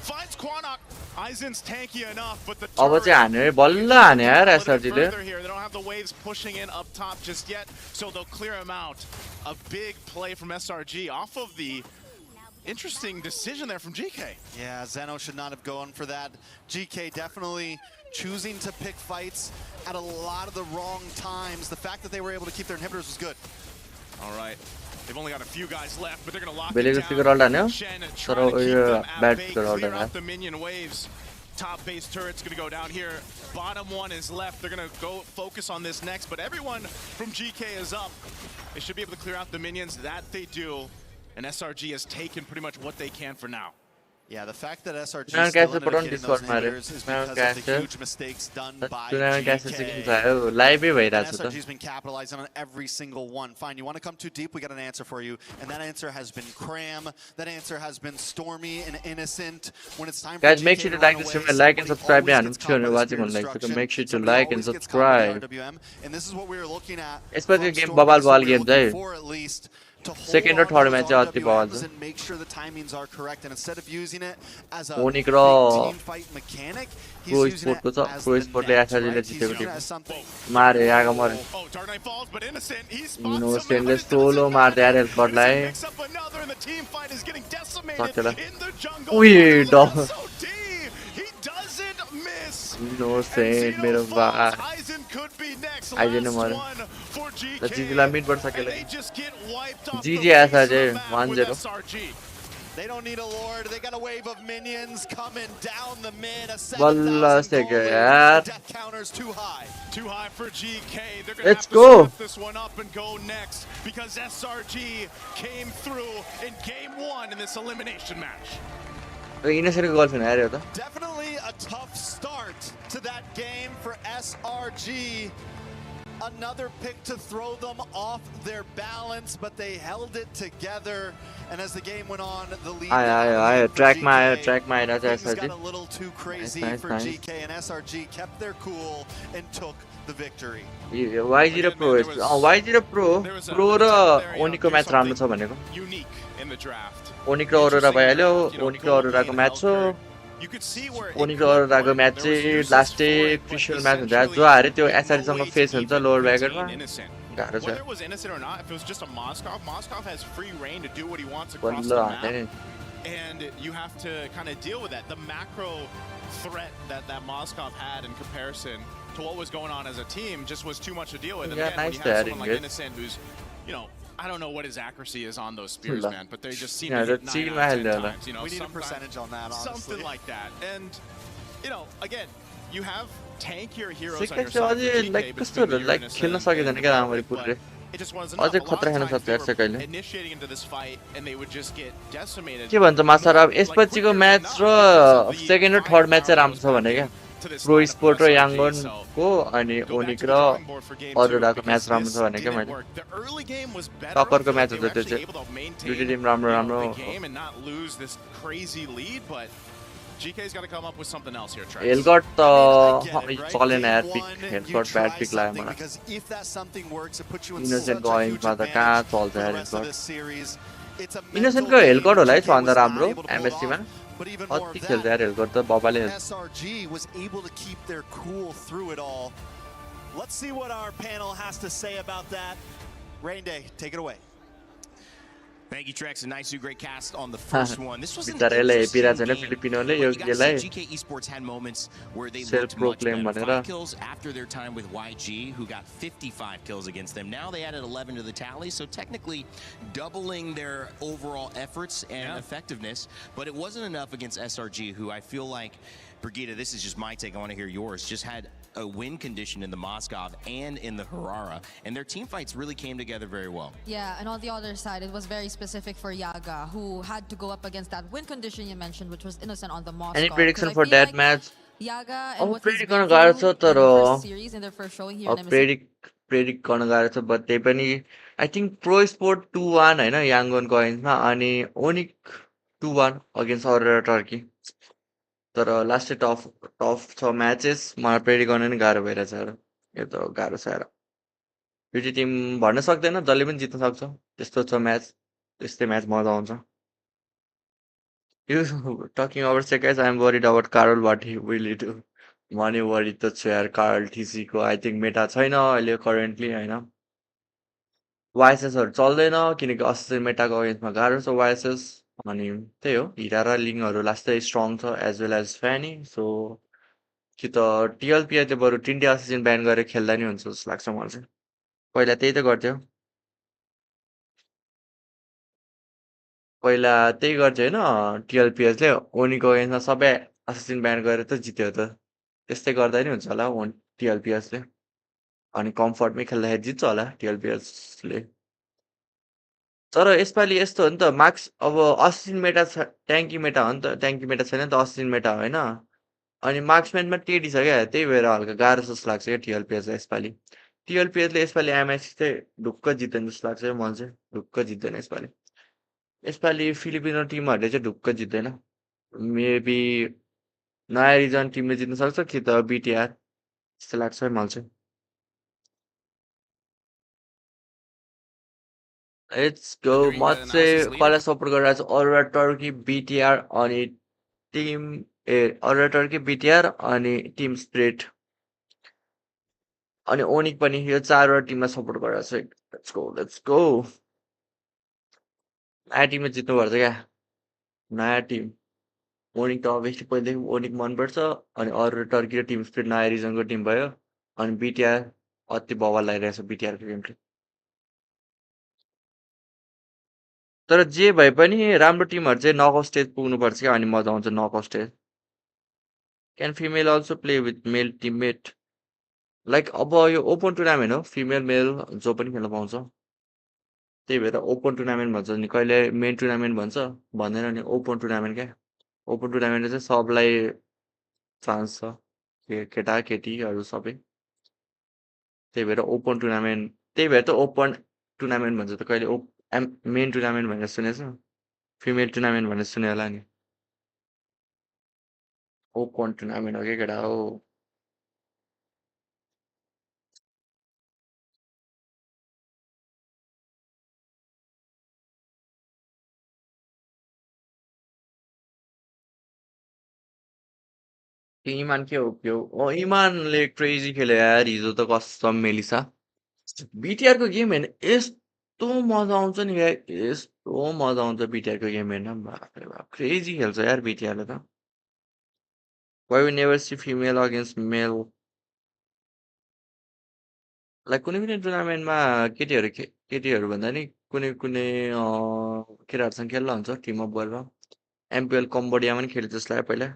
Finds Quanok. Eisen's tanky enough, but the अब चाहिँ हाने बल्ल हाने यार SRG ले. They don't have the waves pushing in up top just yet, so they'll clear him out. A big play from SRG off of the interesting decision there from GK. Yeah, Zeno should not have gone for that. GK definitely choosing to pick fights at a lot of the wrong times. The fact that they were able to keep their inhibitors was good. All right. They've only got a few guys left, but they're going to lock it down. Shen trying to keep them at bay, clear out the minion waves. Top base turret's going to go down here. Bottom one is left. They're going to go focus on this next, but everyone from GK is up. They should be able to clear out the minions. That they do, and SRG has taken pretty much what they can for now. Yeah, the fact that SRG is still ended up getting those inhibitors is because of the huge mistakes done by GK. And SRG's been capitalizing on every single one. Fine, you want to come too deep, we got an answer for you. And that answer has been Cram, that answer has been Stormy and Innocent. When it's time for guys, GK make sure to like this video, like and subscribe. Make sure to like and subscribe. And this is what we were looking at. Especially game ball game at least. Second or third match are the balls. And make sure the timings are correct, and instead of using it as a Onic team fight mechanic, he's using it as the net. He's using it as something. Oh, Dark Knight falls, but Innocent, he spots him. Picks up another, and the team fight is getting decimated in the jungle. He doesn't miss. Eisen could be next. Last one for GK. And they just get wiped off the face of the map with SRG. They don't need a lord. They got a wave of minions coming down the mid. A 7,000 death counter's too high. Too high for GK. They're gonna have to step this one up and go next because SRG came through in game 1 in this elimination match. Definitely a tough start to that game for SRG. Another pick to throw them off their balance, but they held it together. And as the game went on, the lead track my SRG got a little too crazy for GK, and SRG kept their cool and took the victory. Y0 Pro is Y0 Pro र Onic को match राम्रो छ भनेको. Unique in the draft. Onic र Aurora भइहाल्यो. Onic र Aurora को match छ. Onic र Aurora को म्याच चाहिँ लास्ट डे क्रुशियल म्याच हुन्छ. जो हारे त्यो SRG सँग फेस हुन्छ लोअर ब्याकरमा. गाह्रो छ. Whether it was Innocent or not, if it was just a Moskov has free reign to do what he wants across the map. And you have to kind of deal with that. The macro threat that Moskov had in comparison to what was going on as a team just was too much to deal with. And yeah, when you have someone like Innocent who's, you know, I don't know what his accuracy is on those spears, man, but they just seem to hit 9 out of 10 times. You know, we need a percentage on that, honestly. Something like that. And, you know, again, you have tankier heroes on your side. GK, like खेल्न सकेदैन के राम्ररी पुग्रे. it just wasn't enough. अझै A lot खतरा of खेल्न times सक्छ they यार were चाहिँ कहिले initiating into this fight and they would just get decimated. के भन्छ मासाराब यसपछिको quicker म्याच than र not because of the second र थर्ड म्याच चाहिँ firepower that राम्रो was छ भने packing क्या to this pro lineup sport of र SRG. So याङ्गनको अनि go back ONIC to the र drawing board for game 2 अरोराको म्याच because राम्रो this छ भने क्या didn't मैले work. The early game was better. I टक्करको feel like match they हुन्छ were त्यो actually चाहिँ able to दुईटै maintain, टिम राम्रो राम्रो the game and not lose this crazy lead, but GK's got to come up with something else here, Trex. हेलगट त I get it, right? चलेन यार Game pick one, you हेलगट try bad pick लाग्यो something मलाई because if that something works, it puts you in innocent such a huge गइन्समा त कहाँ advantage चल्छ for the यार rest of हेलगट this series. It's a mental इनोसेन्टको game हेलगट that होला है GK सबभन्दा was not राम्रो able to pull it एमएससीमा off, but even more कति of खेल्छ that, यार हेलगट त बबाले SRG was able to keep their cool through it all. Let's see what our panel has to say about that. Rain Day, take it away. Thank you, Trex. A nice, great cast on the first one. This was an बिचाराले interesting हेपिरहेको छैन game. फिलिपिनोले But yo you gotta गेमलाई say, GK Esports had moments where they self looked much proclaim better. भनेर 5 kills after their time with YG, who got 55 kills against them. Now they added 11 to the tally, so technically doubling their overall efforts and effectiveness. But it wasn't enough against SRG, who I feel like, Brigitte, this is just my take. I want to hear yours. Just had a win condition in the Moskov and in the Aurora, and their team fights really came together very well. Yeah, and on the other side, it was very specific for Yaga, who had to go up against that win condition you mentioned, which was Innocent on the Moscow. Any prediction for that match? Yaga and what he's predict been गर्न through गाह्रो छ in तर the first series, in their first showing here in MSC. Predict गर्न गाह्रो छ but त्यही पनि I think pro sport 2-1 होइन याङ्गनको अगेन्स्टमा अनि ओनिक 2-1 अगेन्स्ट अरोरा टर्की तर लास्टै टफ छ म्याचेस मलाई प्रेडिक्ट गर्न नि गाह्रो भइरहेछ यार यो त गाह्रो छ यार दुईटै टिम भन्न सक्दैन जसले पनि जित्न सक्छ त्यस्तो छ म्याच त्यस्तै म्याच मजा आउँछ You talking about Sekais, I'm worried about Carol, what he will do. Money worried त छु यार कार्ल टिसीको आई थिङ्क मेटा छैन अहिले करेन्टली होइन वाइएसएसहरू चल्दैन किनकि अस्ति मेटाको अगेन्स्टमा गाह्रो छ वाइएसएस अनि त्यही हो हिरा र लिङहरू लास्टै स्ट्रङ छ एज वेल एज फ्यानी सो कि त टिएलपिआईले बरु टिन्टी असिजन ब्यान गरेर खेल्दा नि हुन्छ जस्तो लाग्छ मलाई चाहिँ पहिला त्यही त गर्थ्यो पहिला त्यही गर्थ्यो होइन टिएलपिएसले ओनीको अगेन्स्टमा सबै असिस्टेन्ट ब्यान गरेर त जित्यो त त्यस्तै गर्दा नि हुन्छ होला टिएलपिएसले अनि कम्फर्टमै खेल्दाखेरि जित्छ होला टिएलपिएसले तर यसपालि यस्तो हो नि त मार्क्स अब असिस्टेन्ट मेटा छ ट्याङ्की मेटा हो नि त ट्याङ्की मेटा छैन नि त असिस्टेन्ट मेटा होइन अनि मार्क्सम्यानमा टेढी छ क्या त्यही भएर हल्का गाह्रो जस्तो लाग्छ क्या टिएलपिएसलाई यसपालि टिएलपिएसले यसपालि एमआइसी चाहिँ ढुक्क जित्दैन जस्तो लाग्छ मलाई चाहिँ ढुक्क जित्दैन यसपालि फिलिपिनो टिमहरूले चाहिँ ढुक्क जित्दैन मेबी नयाँ रिजन टिमले जित्न सक्छ कि त बिटिआर जस्तो लाग्छ है मलाई चाहिँ लेट्स गो म चाहिँ कसलाई सपोर्ट गरिरहेको छु अरोरा टर्की बिटिआर अनि टिम अरोरा टर्की बिटिआर अनि टिम स्प्रिट अनि ओनिक पनि यो चारवटा टिमलाई सपोर्ट गरिरहेको छु लेट्स गो नयाँ टिमले जित्नुपर्छ क्या नयाँ टिम ओनिक त अभियसली पहिलेदेखि ओनिक मनपर्छ अनि अरू टर्की र टिम स्प्रिट नयाँ रिजनको टिम भयो अनि बिटिआर अति बवाल लागिरहेछ बिटिआरको गेम प्ले तर जे भए पनि राम्रो टिमहरू चाहिँ नकआउट स्टेज पुग्नुपर्छ क्या अनि मजा आउँछ knockout stage can female also play with mail teammate like अब यो ओपन टुर्नामेन्ट हो फिमेल मेल जो पनि खेल्न पाउँछ त्यही भएर ओपन टुर्नामेन्ट भन्छ नि कहिले मेन टुर्नामेन्ट भन्छ भन्दैन नि ओपन टुर्नामेन्ट क्या ओपन टुर्नामेन्टले चाहिँ सबलाई चान्स छ केटा केटीहरू सबै त्यही भएर ओपन टुर्नामेन्ट त्यही भएर त ओपन टुर्नामेन्ट भन्छ त कहिले मेन टुर्नामेन्ट भनेर सुनेछ फिमेल टुर्नामेन्ट भनेर सुने होला नि ओपन टुर्नामेन्ट हो क्या केटा हो इमान के हो त्यो इमानले क्रेजी खेल्यो यार हिजो त कसम मेलिसा बिटिआरको गेम हेर्ने यस्तो मजा आउँछ नि यार यस्तो मजा आउँछ बिटिआरको गेम हेर्न बापरे बाप क्रेजी खेल्छ यार बिटिआरले त why we never see female against male like कुनै कुनै टुर्नामेन्टमा केटीहरू भन्दा नि कुनै कुनै केटाहरूसँग खेल्दा हुन्छ टिम अप गरेर एमपिएल कम्बोडियामा पनि खेल्यो जस्तो लाग्यो पहिला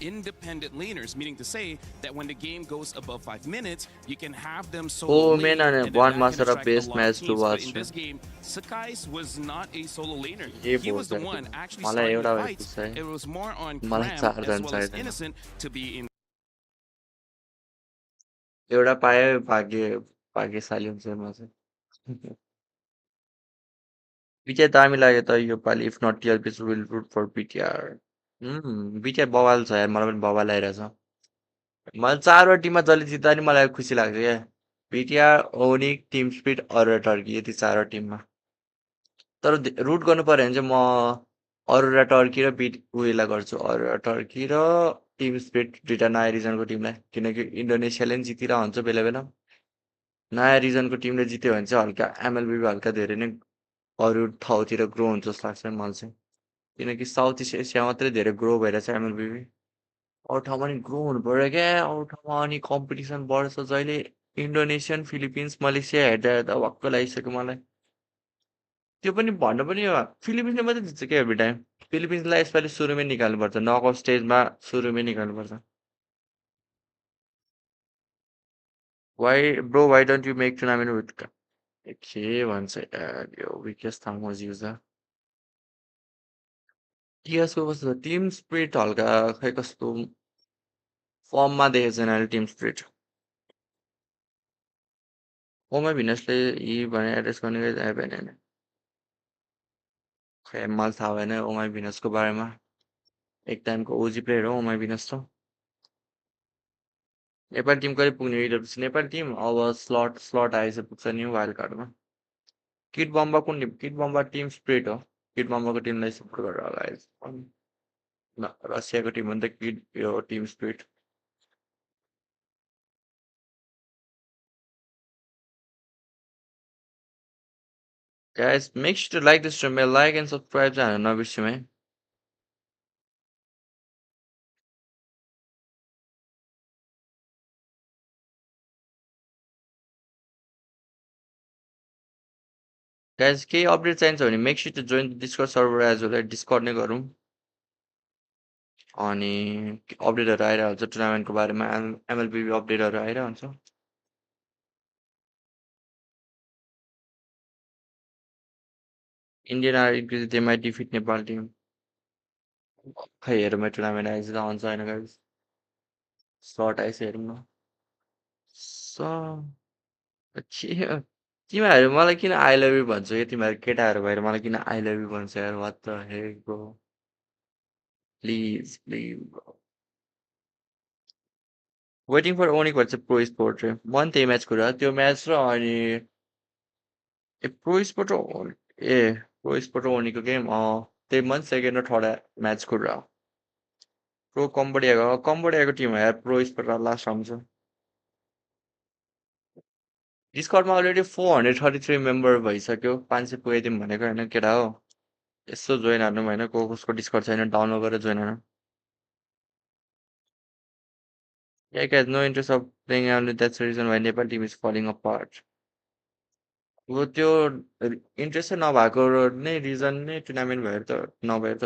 independent laners, meaning to say that when the game goes above 5 minutes, you can have them solo Oh lane, man, and and then one that can Masarapp attract a based lot of match to teams. But in watch. this game, Sakai's was not a solo laner. के He was बोल्छ the one actually मलाई starting the एउटा fights. भएको छ है It was more on मलाई Cram as चारजना well as चाहिँदैन Innocent to be in. एउटा पायो भाग्यशाली हुन्छ म चाहिँ विजय दामी लाग्यो त योपालि if not TRP will root for BTR BTR बवाल छ यार मलाई पनि बवाल आइरहेछ मलाई चारवटा टिममा जसले जित्दा नि मलाई खुसी लाग्छ क्या BTR ओनिक Tim speed Arora Turkey यति चारवटा टिममा तर रुट गर्नु पर्यो भने चाहिँ म अरोरा टर्की र उयोलाई गर्छु अरोरा टर्की र टिम स्पिड दुइटा नयाँ रिजनको टिमलाई किनकि इन्डोनेसियाले पनि जितिरहेको हुन्छ बेला बेला नयाँ रिजनको टिमले जित्यो भने चाहिँ हल्का एमएलबी हल्का धेरै नै अरू ठाउँतिर ग्रो हुन्छ जस्तो लाग्छ मलाई चाहिँ किनकि साउथ इस्ट एसिया मात्रै धेरै ग्रो भइरहेछ एमएलबी अरू ठाउँमा नि ग्रो हुनु पऱ्यो क्या अरू ठाउँमा अनि कम्पिटिसन बढ्छ जहिले इन्डोनेसियन फिलिपिन्स मलेसिया हेर्दा हेर्दा वाक्क लागिसक्यो मलाई त्यो पनि भन्नु पनि फिलिपिन्सले मात्रै जित्छ क्या एभ्री टाइम फिलिपिन्सलाई यसपालि सुरुमै निकाल्नुपर्छ नकआउट स्टेजमा सुरुमै निकाल्नुपर्छ why don't you make tournament with के भन्छ यार यो विकेस थामोज युजर टिएसको कस्तो छ टिम स्पिरिट हल्का खै कस्तो फर्ममा देखेको छैन अहिले टिम स्पिरिट ओमा भिनसले यी भने एड्रेस गर्ने आयो भने खै मलाई थाहा भएन ओमा भिनसको बारेमा एक टाइमको ओजी प्लेयर हो ओमा भिनस त नेपाली टिम कहिले पुग्ने इडब्ल्युसी नेपाली टिम अब स्लट आएछ पुग्छ न्यू वाइल्ड कार्डमा किट बम्बा कुन team Kid Bomba team Spirit हो किट बम्बाको टिमलाई सपोर्ट गरेर होला रसियाको टिम हो नि त किट यो team Spirit Guys, make sure to like this stream, like and subscribe to नबिर्सिनु है Guys, केही अपडेट चाहिन्छ भने make sure to join the Discord server as well. Discord नै गरौँ अनि अपडेटहरू आइरहेको हुन्छ टुर्नामेन्टको बारेमा एमएलबी अपडेटहरू आइरहेको हुन्छ Indian are increase they might defeat Nepal team खै हेरौँ टुर्नामेन्ट आएछ त हुन्छ होइन गाइस सर्ट आएछ हेरौँ न के तिमीहरू मलाई किन आई लभ यु भन्छ यो तिमीहरू केटाहरू भएर मलाई किन आई लभ यु भन्छ यार what the heck bro please please waiting for ONIC भन्छ प्रो स्पोर्ट रे मन त्यही म्याच कुरा त्यो म्याच र अनि प्रो स्पोर्ट प्रो स्पोर्ट ओनीको गेम त्यही मन सेकेन्ड र थर्ड म्याच कुरा प्रो कम्बोडियाको टिम हो यार प्रो स्पोर्ट लास्ट आउँछ डिस्कर्डमा अलरेडी 433 मेम्बर भइसक्यो 500 पुगाइदिउँ भनेको होइन केटा हो यसो जोइन हार्नु होइन कसको डिस्कर्ड छैन डाउनलोड गरेर join हार्नु Yeah, guys, no interest of playing only. That's the reason why Nepal team is falling apart. वो त्यो इन्ट्रेस्टै नभएको नै रिजन नै टुर्नामेन्ट भएर त नभएर त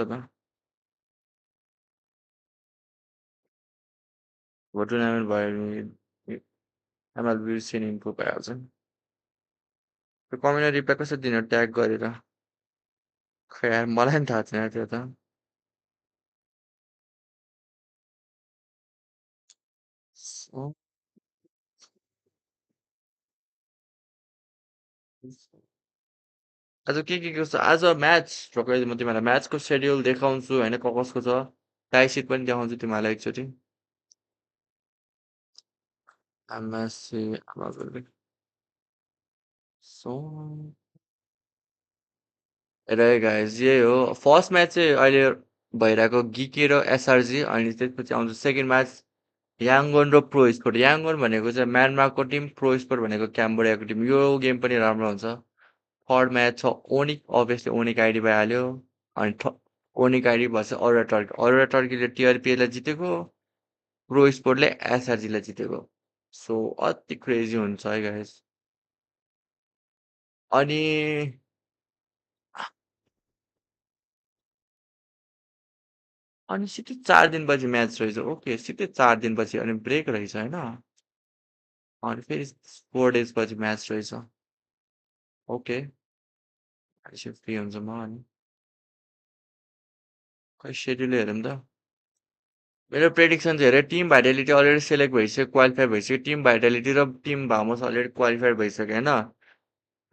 हो टुर्नामेन्ट भयो भने एमएलबी सिन इम्प्रुभ भइहाल्छ त्यो कम्युनिटी रिप्लाई कसरी दिनु ट्याग गरेर खै यार मलाई पनि थाहा छैन त्यो त आज के कस्तो आज म्याच रोकाइदिउँ म तिमीहरूलाई म्याचको सेड्युल देखाउँछु होइन कसको छ टाइसिट पनि देखाउँछु तिमीहरूलाई एकचोटि एमएससी सो र गाइज यही हो फर्स्ट म्याच चाहिँ अहिले भइरहेको गिके र एसआरजी अनि त्यसपछि आउँछ सेकेन्ड म्याच याङ्गन र प्रो स्पोर्ट याङ्गन भनेको चाहिँ म्यानमारको टिम प्रो स्पोर्ट भनेको क्याम्बोडियाको टिम यो गेम पनि राम्रो हुन्छ थर्ड म्याच छ ओनिक अभियसली ओनिक आइडी भइहाल्यो अनि ओनिक आइडी भएपछि अरोरा टर्कीले टिआरपिएलाई जितेको प्रो स्पोर्टले एसआरजीलाई जितेको सो अति क्रेजी हुन्छ है गाइज अनि अनि सिधै 4 दिनपछि म्याच रहेछ ओके सिधै 4 दिनपछि अनि ब्रेक रहेछ हैन अनि फेरि 4 डेज पछि म्याच रहेछ ओके अहिले फ्री हुन्छ म अनि खै सेड्युल हेरौँ त मेरो प्रेडिक्सन चाहिँ हेरे टिम भाइटालिटी अलरेडी सेलेक्ट भइसक्यो क्वालिफाई भइसक्यो टिम भाइटालिटी र टिम भामोस अलरेडी क्वालिफाई भइसक्यो होइन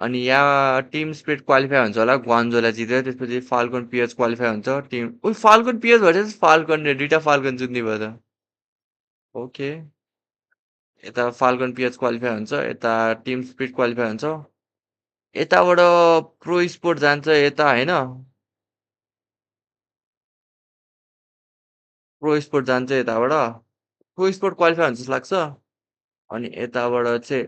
अनि यहाँ टिम स्पिड क्वालिफाई हुन्छ होला ग्वान्जोलाई जितेर त्यसपछि फाल्कन पिएच क्वालिफाई हुन्छ टिम उ फाल्कन पिएच भएपछि फाल्कन दुईटा फाल्कन जित्ने भयो त ओके यता फाल्कन पिएच क्वालिफाई हुन्छ यता टिम स्पिड क्वालिफाई हुन्छ यताबाट प्रो स्पोर्ट जान्छ यता होइन प्रो स्पोर्ट जान्छ यताबाट प्रो स्पोर्ट क्वालिफाई हुन्छ जस्तो लाग्छ अनि यताबाट चाहिँ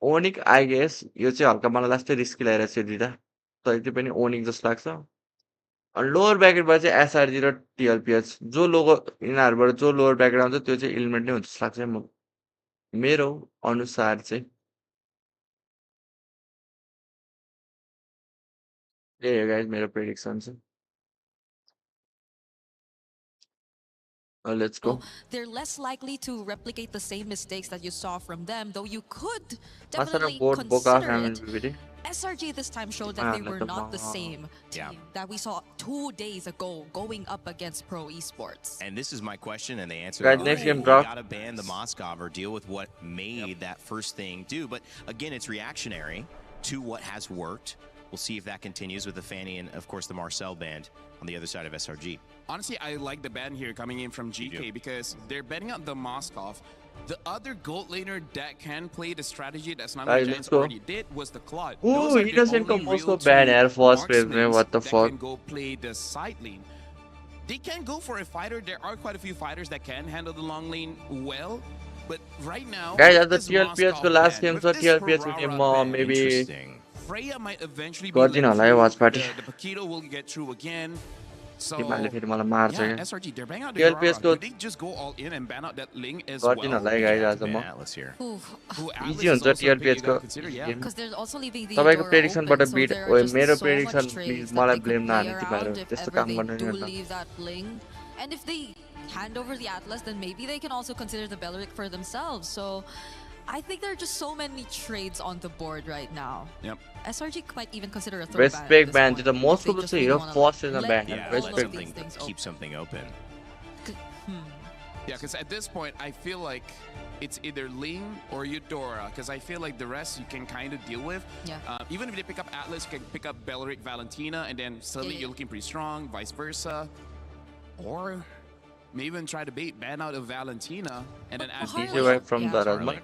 ओनिक आई गेस यो चाहिँ हल्का मलाई लास्टै रिस्की लागेको छ दुइटा तर त्यो पनि ओनिक जस्तो लाग्छ अनि लोवर ब्याकेटबाट चाहिँ एसआरजी र टिएलपिएच जो लोगो यिनीहरूबाट जो लोवर ब्याकेट आउँछ त्यो चाहिँ इलिमेन्ट नै हुन्छ जस्तो लाग्छ म मेरो अनुसार चाहिँ त्यही हो गाइस मेरो प्रेडिक्सन चाहिँ let's go. They're less likely to replicate the same mistakes that you saw from them, though you could Masarapp definitely board boca consider it. SRG this time showed that they were not the same team that we saw 2 days ago going up against Pro Esports. And this is my question, and the answer Right, is next game, you bro. gotta ban the Moskov or deal with what made that first thing do. But again, it's reactionary to what has worked. We'll see if that continues with the Fanny and, of course, the Marcel band on the other side of SRG. Honestly, I like the ban here coming in from GK because they're betting on the Moskov. The other gold laner that can play the strategy that Snuggle Giants already did was the Claude. Ooh, he doesn't come also bad Air Force wave, man. What the fuck? Can go play the side lane. They can go for a fighter. There are quite a few fighters that can handle the long lane well. But right now, guys, at the TLPS the last game, so TLPS game maybe Freya might eventually be watch party. The Paquito will get through again. So, SRG, they're banning out the Aurora. They just go all in and ban out that Ling as well. Atlas here. Easy हुन्छ TLPS को Because they're also leaving the तपाईको prediction बाट so bit there ओए are just मेरो so prediction much please trades that मलाई they blame could नहाल्नु play तिमीहरु around if त्यस्तो ever काम they गर्नु do नि leave that Bling. And if they hand over the Atlas, then maybe they can also consider the Beleric for themselves. So I think there are just so many trades on the board right now. Yep. SRG might even consider a third Respect ban to the point, most if of they the just really hero wanna, force is a let ban. Yeah, all of let these something things keep something open. Yeah, because at this point, I feel like it's either Ling or Eudora, because I feel like the rest you can kind of deal with. Yeah. Even if they pick up Atlas, you can pick up Beleric, Valentina, and then suddenly you're looking pretty strong, vice versa. Or maybe even try to ban out of Valentina and then add eSewa from the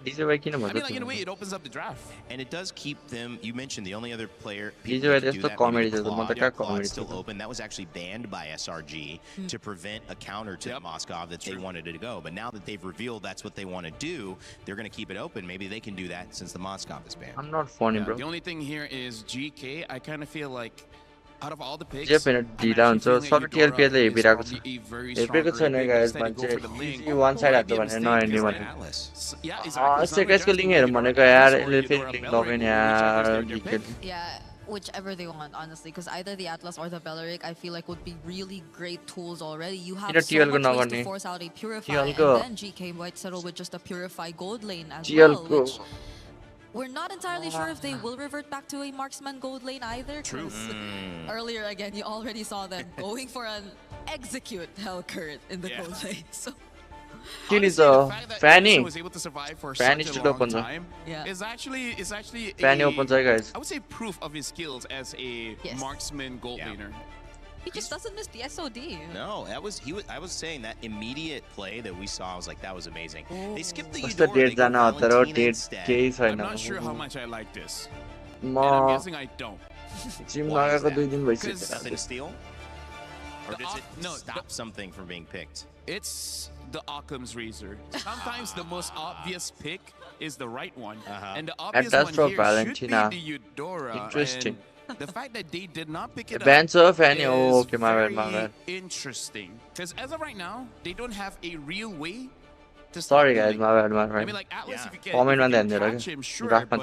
eSewa किन I mean, भन्दै like, in a way, it opens up the draft. And it does keep them, you mentioned the only other player eSewa people त्यस्तो comedy छ म त कहाँ comedy still open. That was actually banned by SRG to prevent a counter to the Moskov that they wanted it to go. But now that they've revealed that's what they want to do, they're going to keep it open. Maybe they can do that since the Moskov is banned. I'm not funny, bro. The only thing here is GK. I kind of feel like out of all the picks, ढिला हुन्छ सबै TLPS ले हेपिरहेको छ हेपेको छैन guys मान्छे easy वान side हात भने नहेर्ने भने सेकेसको लिङ हेरौँ भनेको यार यसले फेरि लिङ लगाइन यार Yeah, whichever they want, honestly, because either the Atlas or the Beleric, I feel like would be really great tools already. You have so much ways to force out a Purify, and then GK might settle with just a Purify gold lane as well, which we're not entirely sure if they will revert back to a marksman gold lane either. True. Earlier, again, you already saw them going for an execute Hellcurt in the gold lane. So. Kill is a Fanny. Was able to survive for Fanny such a should long open time. Is actually Fanny opens guys. I would say proof of his skills as a marksman gold laner. He just doesn't miss the SOD. No, I was saying that immediate play that we saw, I was like, that was amazing. They skipped the Eudora, they go Valentina instead. I'm not sure how much I like this. And I'm guessing I don't. Because nothing to steal? Or does it stop something from being picked? It's the Occam's razor. Sometimes the most obvious pick is the right one. And the obvious one here Valentina. should be the Eudora. Interesting. The fact that they did not pick it up is Fanny. Oh, okay, my bad. Interesting. Because as of right now, they don't have a real way to stop Sorry guys, my bad. I mean, like Atlas, if you can comment on that, catch him, sure, but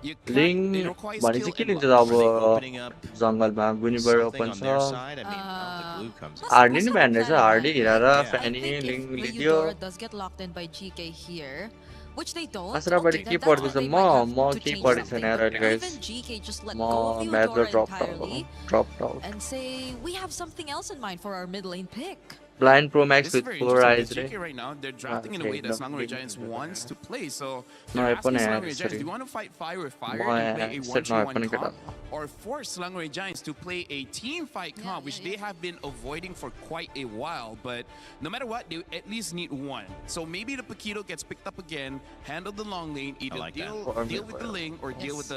Ling it requires भनेपछि skill के and लिन्छ luck. त अब Opening up जङ्गलमा गुनिबर something open on their छ side. I mean, the glue comes in. हार्डी Most नि of भ्यान them रहेछ plan हार्डी that, हिरा right? र Yeah. I Fanny think Ling if लिदियो Eudora does get locked in by GK here, which they don't, मासराबाट okay, के then that's पर्दैछ where they might have म to केही change पढेको something. छैन यार But अहिले guys even GK just let म go of match Eudora drop entirely out and say, we have something else in mind for our mid lane pick. Blind pro This Max is with very 4 interesting eyes because रे GK right now, they're drafting in a way that Slangway Giants wants to play. So they're नयाँ asking पनि आयो Slangway Giants, do यसरी you want to fight fire with म fire and play a set नयाँ 1v1 पनि केटा comp? Or force Slangway Giants to play a team fight comp, which they have been avoiding for quite a while. But no matter what, they at least need one. So maybe the Paquito gets picked up again, handle the long lane, either like deal with the Ling or deal with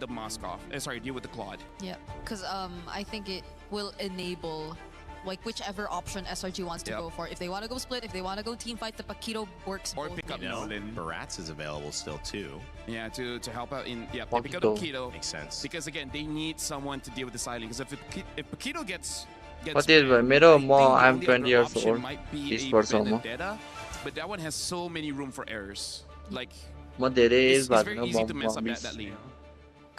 the Moskov. Sorry, deal with the Claude. Yeah, because I think it will enable like whichever option SRG wants to go for. If they want to go split, if they want to go team fight, the Paquito works Or both pick up ways. Nolan. Barats is available still too. Yeah, to help out in they pick up Paquito. Paquito. Makes sense. Because again, they need someone to deal with the silent. Because if Paquito gets कति age भयो banned, मेरो I म think the I'm only 20 other years option old might be 20 a वर्ष हो म Vendetta, but that one has so many room for errors. Like म धेरै as it's भएको very छैन easy to mess म up miss that lane.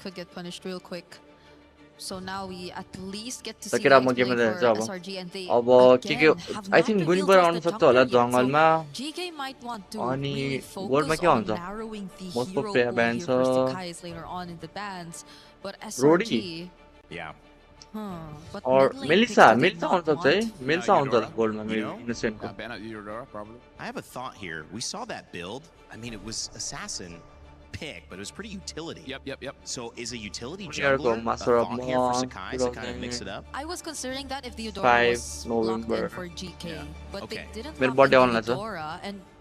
Could get punished real quick. So now we at least get to त see केटा the म play गेममा for जान्छु अब SRG and they अब के again have I not think revealed गुनिबर to us आउन the सक्छ jungle होला yet. So जङ्गलमा GK might want to अनि really गोल्डमा focus के on हुन्छ narrowing the most hero player pool ब्यान here छ for Sakai's later on in the bans. But रोडी SRG, Yeah. but और mid lane Melissa picks do they Melissa आउन not सक्छ है want? Melissa आउँछ होला Eudora? गोल्डमा You मेरो know? इनोसेन्टको Ban out Aurora probably. I have a thought here. We saw that build. I mean, it was assassin pick, but it was pretty utility. Yep. So is a utility Uनीहरूको jungler a Masarapp thought here for म Sakai to kind of mix it up? I was considering that if the Eudora 5 was locked in November. for GK, Yeah. but Okay. they didn't मेरो lock birthday in आउन the लाग्छ Eudora, and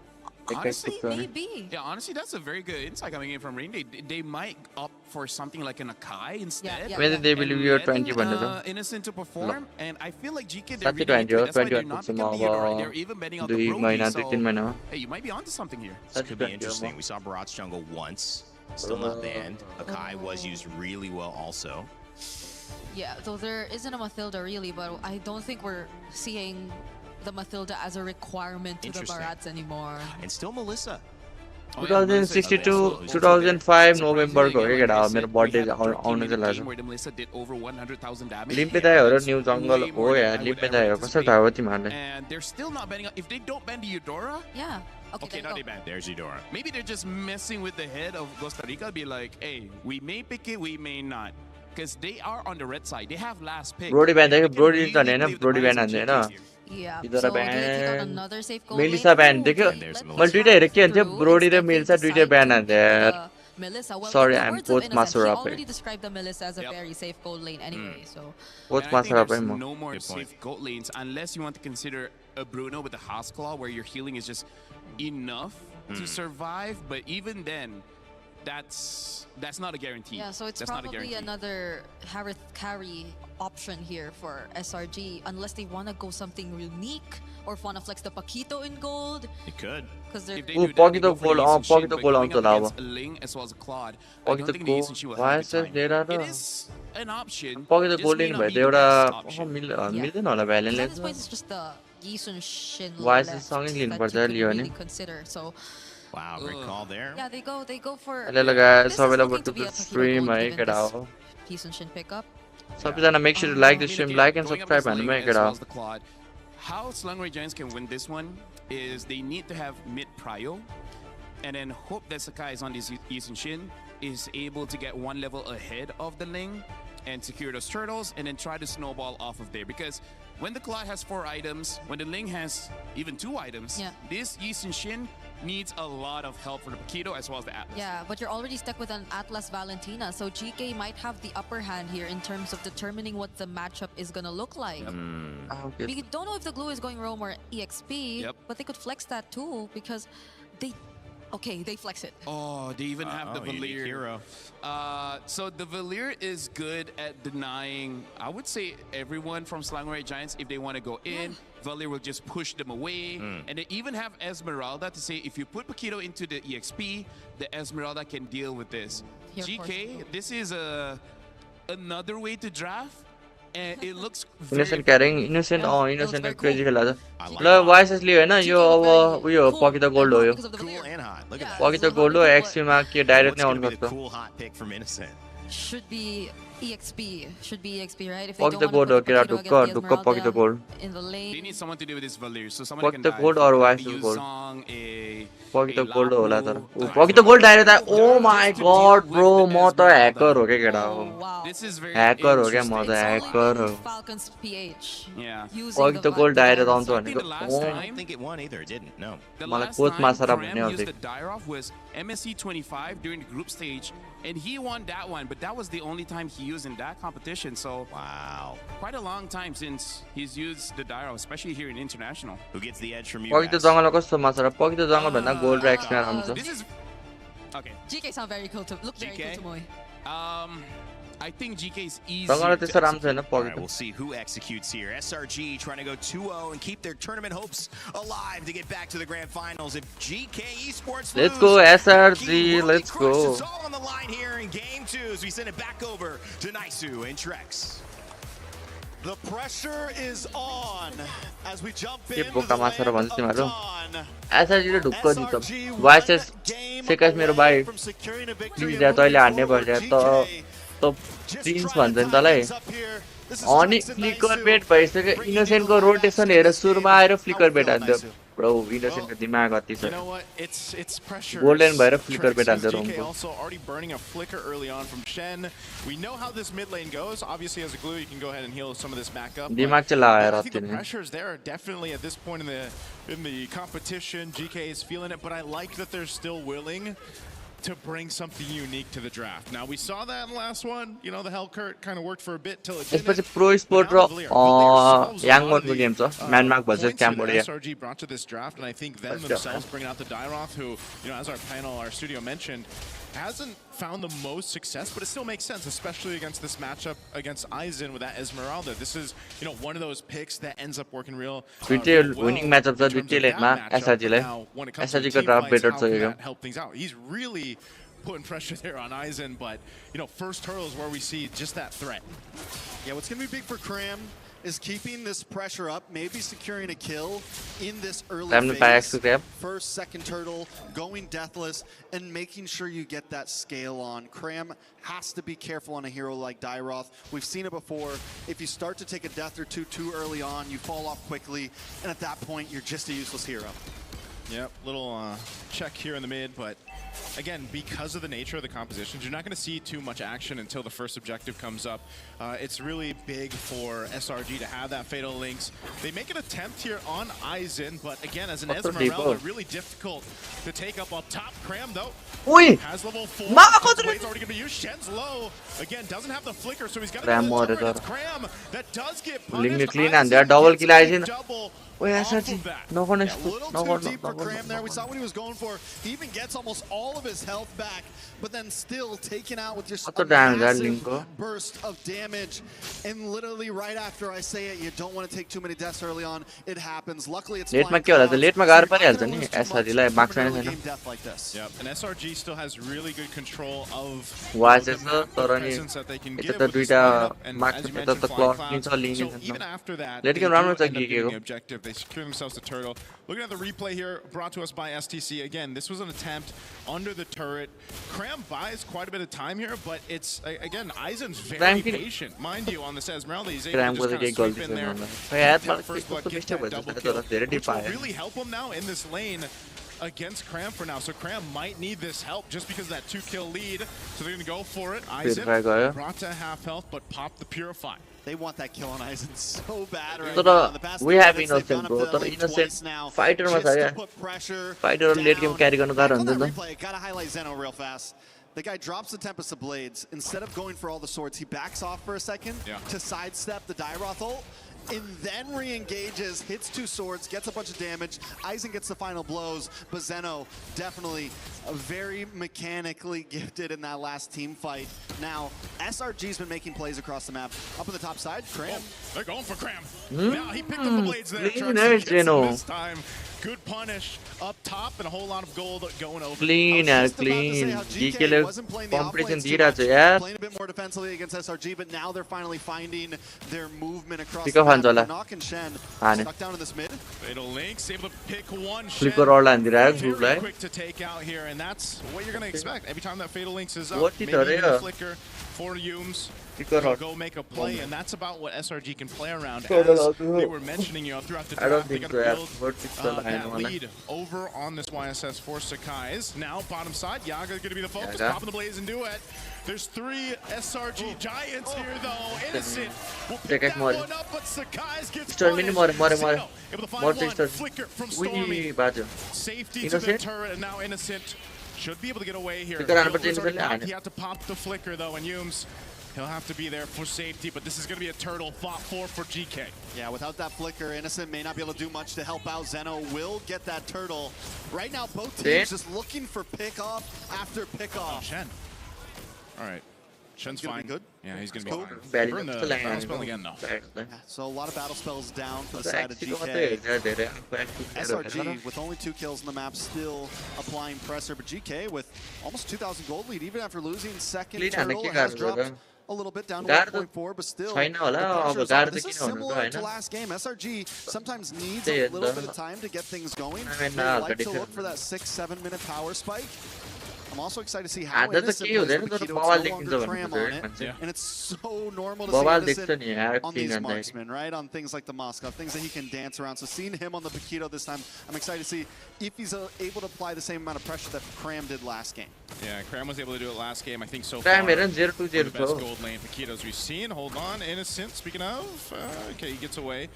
Honestly, maybe. Yeah, honestly, that's a very good insight coming in from Ring. They might opt for something like an Akai instead. Yeah. Whether they And believe you're letting, 20 भनेर Innocent to perform, and I feel like GK, they're साथी really into 20 हो it. That's why 20 they're not पुग्छु picking म up the Eudora. अब They're even betting out the 2 महिना Brody, 2-3 so महिनामा hey, you might be onto something here. This could be Sathai 20 interesting. हो We saw Barat's jungle once, still not banned. Akai was used really well also. Yeah, though there isn't a Mathilda really, but I don't think we're seeing the Mathilda as a requirement to the Interesting. Barats anymore. And still Melissa. 2062 2005 नोभेम्बरको हो केटा हो मेरो birthday आउन चाहिँ लाग्छ लिम्पेदाई हो र new जङ्गल हो यार लिम्पेदाई हो कसरी थाहा हो तिमीहरूले And they're still not banning. If they don't ban the Eudora, Yeah. okay, now there they you go. ban. There's Eudora. Maybe they're just messing with the head of Costa Rica. Be like, hey, we may pick it, we may not, because they are on the red side. They have last pick. Brodie ब्यान They देख्यो can Brodie really त हैन play with the Brodie minds ब्यान of हान्दैन GK here. Yeah. Eudora So do they take out ban. another safe goal Melissa lane? Ban Ooh, देख्यो they let मैले the Twitter हेरेको के trap भन्थ्यो through. Brody र Instead, they Melissa दुइटै decide ban to हान्थ्यो pick यार the Melissa. Well, Sorry, in the I'm words of both Innocent, she Masarapp. already described the Melissa as a Yep. very safe goal lane anyway. So coach And I think मासरा there's पनि म no more Good point. safe goat lanes unless you want to consider a Bruno with a House Claw where your healing is just enough to survive. But even then, that's not a guarantee. yeah, so it's that's not a probably guarantee. another Harith carry option here for SRG unless they want to go something unique or if want to flex the Paquito in gold It could. because they're If they Ooh, do that, they Paquito go for the goal, Lee Sin Paquito Shin, goal but आउँछ going होला up अब against a Ling as well as a Claude, I don't Paquito think the Lee Sin Shin will have a वाइस good time. लिएर It र is an option. Pocket It just goal may लिनु not भयो be त the एउटा best option. मिल्दैन होला because भ्यालेन्सले at this point it's just the Yisun Shin Wise left सँगै that you लिनुपर्छ could लियो really भने consider. So Wow, great call there. yeah, they go for hello लगाए this is सबैलाई looking बटु to be a Paquito stream gold है given केटा this हो Yisun Shin pickup. सबैजना make sure like the stream like and Going up subscribe against हान्नु Ling है as केटा well हो as the Claude. How Slangway Giants can win this one is they need to have mid prio and then hope that Sakai is on this Yisun Shin is able to get one level ahead of the Ling and secure those turtles and then try to snowball off of there. Because when the Claude has 4 items, when the Ling has even 2 items, Yeah. this Yisun Shin needs a lot of help from the Paquito as well as the Atlas. Yeah, but you're already stuck with an Atlas Valentina, so GK might have the upper hand here in terms of determining what the matchup is gonna look like. We don't know if the glue is going roam or EXP, Yep. but they could flex that too because they flex it. Oh, they even have the unique Valir. hero. So the Valir is good at denying, I would say, everyone from Slangway Giants if they want to go in. Valir will just push them away. And they even have Esmeralda to say, if you put Paquito into the EXP, the Esmeralda can deal with this. Here, GK, this is another way to draft. And it looks innocent very... carrying innocent Yeah, innocent very crazy cool. खेला छ I like ल it. वाइसएस लियो होइन यो GK अब very उयो cool पकिँदा gold हो and yo because of the Cool Valir. and hot. Look at that. Pogito gold ho XP मा के direct नै What's on gonna be the गर्छ cool hot pick from Innocent? Should be EXP. Should be EXP, right? If they Pogito don't gold want ho to के put Pogito against the ढुक्क Pogito gold Esmeralda in the They lane. need someone to do with this Valir, so someone can Pogito dive. gold or A Oasis gold Yuzong, a Pogito gold होला तर Lapu, Pogito gold direct त oh my Just to god deal bro with the म त Esmeralda. Hacker हो के केटा हो Oh, wow. This is very hacker हो के म interesting. त It's ह्याकर only हो been Falcon's PH. Yeah. Using Pogito the gold the direct diamond आउँछ I think भनेको the last I time don't think it won either. It didn't. No. The मलाई last coach time Masarapp Cram भन्ने used आउँथ्यो the Dairoff was MSC 25 during the group stage, and he won that one, but that was the only time he used in that competition. So Wow. quite a long time since he's used the Dairoff, especially here in international. Who gets the edge from you Pogito guys? जङ्गल कस्तो माछा र Pogito जङ्गल भन्दा gold र XP आउँछ This is okay. GK sound very cool to look very GK? cool to Moy. I think GK is easy. जङ्गल त्यस्तो राम्रो छैन All right, Pogito we'll see who executes here. SRG trying to go 2-0 and keep their tournament hopes alive to get back to the grand finals. If GK Esports Let's lose, go, SRG, he really let's go. crushes all on the line here in game 2 as we send it back over to Naisu and Trex. The pressure is on as we jump के into बोका the माछा र land भन्छ of तिमीहरू dawn. SRG ले ढुक्क जित्छ SRG vices one game सेकास मेरो away भाइ from securing a victory please and या तैँले moving हान्ने forward. भइदिए GK त just प्रिन्स trying to भन्छ नि tie तँलाई things up here. This is अनि Trex and flicker Naisu bet भइसक्यो bringing इनोसेन्टको in the रोटेसन last हेरेर in this सुरुमा game. आएर फ्लिकर बेट How हान्थ्यो feel, Naisu? ब्रो इनोसेन्टको दिमाग अति छ You know what? It's pressure. Golden भएर flicker bat Trex हान्थ्यो GK रोमको also already burning a flicker early on from Shen. We know how this mid lane goes. Obviously, as a glue, you can go ahead and heal some of this back up. दिमाग but चाहिँ लगाएर I think अति the नै pressures there are definitely at this point in the competition. GK is feeling it, but I like that they're still willing to bring something unique to the draft. Now, we saw that in the last one. You know, the Hellcurt kind of worked for a bit till it यसपछि didn't. Pro sport र याङमनको game छ म्यानमार्क भन्छ क्याम्पबाट या SRG brought to this draft, and I think them themselves bringing out the Dairoth, who, you know, as our panel, our studio mentioned, hasn't found the most success, but it still makes sense, especially against this matchup against Aizen with that Esmeralda. This is, you know, one of those picks that ends up working real दुईटै well winning match up छ in terms दुईटै of लेनमा that matchup. SRG lie Now, when it comes to SRG को team draft fights, better how छ can yo that help things out? He's really putting pressure there on Aizen, but, you know, first hurdle is where we see just that threat. Yeah, what's going to be big for Cram is keeping this pressure up, maybe securing a kill in this early phase. First, second turtle, going deathless, and making sure you get that scale on. Cram has to be careful on a hero like Dairoth. We've seen it before. If you start to take a death or two too early on, you fall off quickly, and at that point, you're just a useless hero. Yep, little check here in the mid, but again, because of the nature of the compositions, you're not going to see too much action until the first objective comes up. It's really big for SRG to have that Fatal Links. They make an attempt here on Aizen, but again, as an Esmeralda, really difficult to take up on top. Cram, though, has level 4. Blade's already going to be used. Shen's low. Again, doesn't have the flicker, so he's got to get the turret. It's Cram that does get punished. Clean and they're double kill Aizen. Double. Wait, SRG. No one is. A little too deep for Cram there. We saw what he was going for. He even gets almost all of his health back, but then still taken out with just a massive burst of damage. And literally right after I say it, you don't want to take too many deaths early on. It happens. Luckily, it's late. Late SRG like this. Yep, and SRG still has really good control of the presence that they can give with this lineup. And as you mentioned, Flying Cloud. So even after that, they do end up getting the objective. They secure themselves the turtle. Looking at the replay here, brought to us by STC. Again, this was an attempt under the turret. Cram buys quite a bit of time here, but it's, again, Aizen's very patient. Mind you, on this Esmeralda, he's able to just kind of sweep in there. First blood, get that double kill, which will really help him now in this lane against Cram for now. So Cram might need this help just because of that 2-kill lead. So they're going to go for it. Aizen brought to half health, but popped the Purify. They want that kill on Aizen so bad right now. We have innocent, bro. Innocent fighter ma cha ya. Fighter late game carry garnu garo hunदैन. Gotta highlight Zeno real fast. The guy drops the Tempest of Blades. Instead of going for all the swords, he backs off for a second to sidestep the Dairoth ult. And then re-engages, hits 2 swords, gets a bunch of damage. Aizen gets the final blows, but Zeno definitely very mechanically gifted in that last team fight. Now, SRG's been making plays across the map. Up on the top side, Cram. They're going for Cram. Now he picked up the blades there. This time. Good punish up top and a whole lot of gold going over. Clean. GK wasn't playing the competition playing a bit more defensively against SRG, but now they're finally finding their movement across the map. Knock and Shen stuck down in this mid. Fatal Links able to pick one. Flicker all and very quick to take out here, and that's what you're gonna expect every time that Fatal Links is up. Maybe even a flicker for Yumes. Go make a play, and that's about what SRG can play around. As they were mentioning, throughout the draft, they got to build that lead over on this YSS for Sakai's. Now, bottom side, Yaga going to be the focus, popping the blaze and duet. There's 3 SRG Giants here, though. Innocent will pick that one up, but Sakai's gets punished. Able to find one flicker from Stormy. Safety to the turret, and now Innocent should be able to get away here. He had to pop the flicker, though, and Yumes, he'll have to be there for safety, but this is going to be a turtle fought for GK. Yeah, without that flicker, Innocent may not be able to do much to help out. Zeno will get that turtle. Right now, both teams just looking for pick-off after pick-off. Shen. All right. Shen's fine. Good. Yeah, he's going to be fine. Burn the battle spell again, though. Yeah, so a lot of battle spells down for the side of GK. SRG, with only 2 kills in the map, still applying pressure, but GK with almost 2,000 gold lead, even after losing second turtle, has dropped a little bit down to 1.4, but still, this is similar to last game. SRG sometimes needs a little bit of time to get things going. They like to look for that 6-7 minute power spike. I'm also excited to see how Innocent plays the Paquito. It's no longer Cram on it, and it's so normal to see Innocent on these marksmen, right? On things like the Moscow, things that he can dance around. So seeing him on the Paquito this time, I'm excited to see if he's able to apply the same amount of pressure that Cram did last game. Yeah, Cram was able to do it last game. I think so far, one of the best gold lane Paquitos we've seen. Hold on, Innocent, speaking of, okay, he gets away.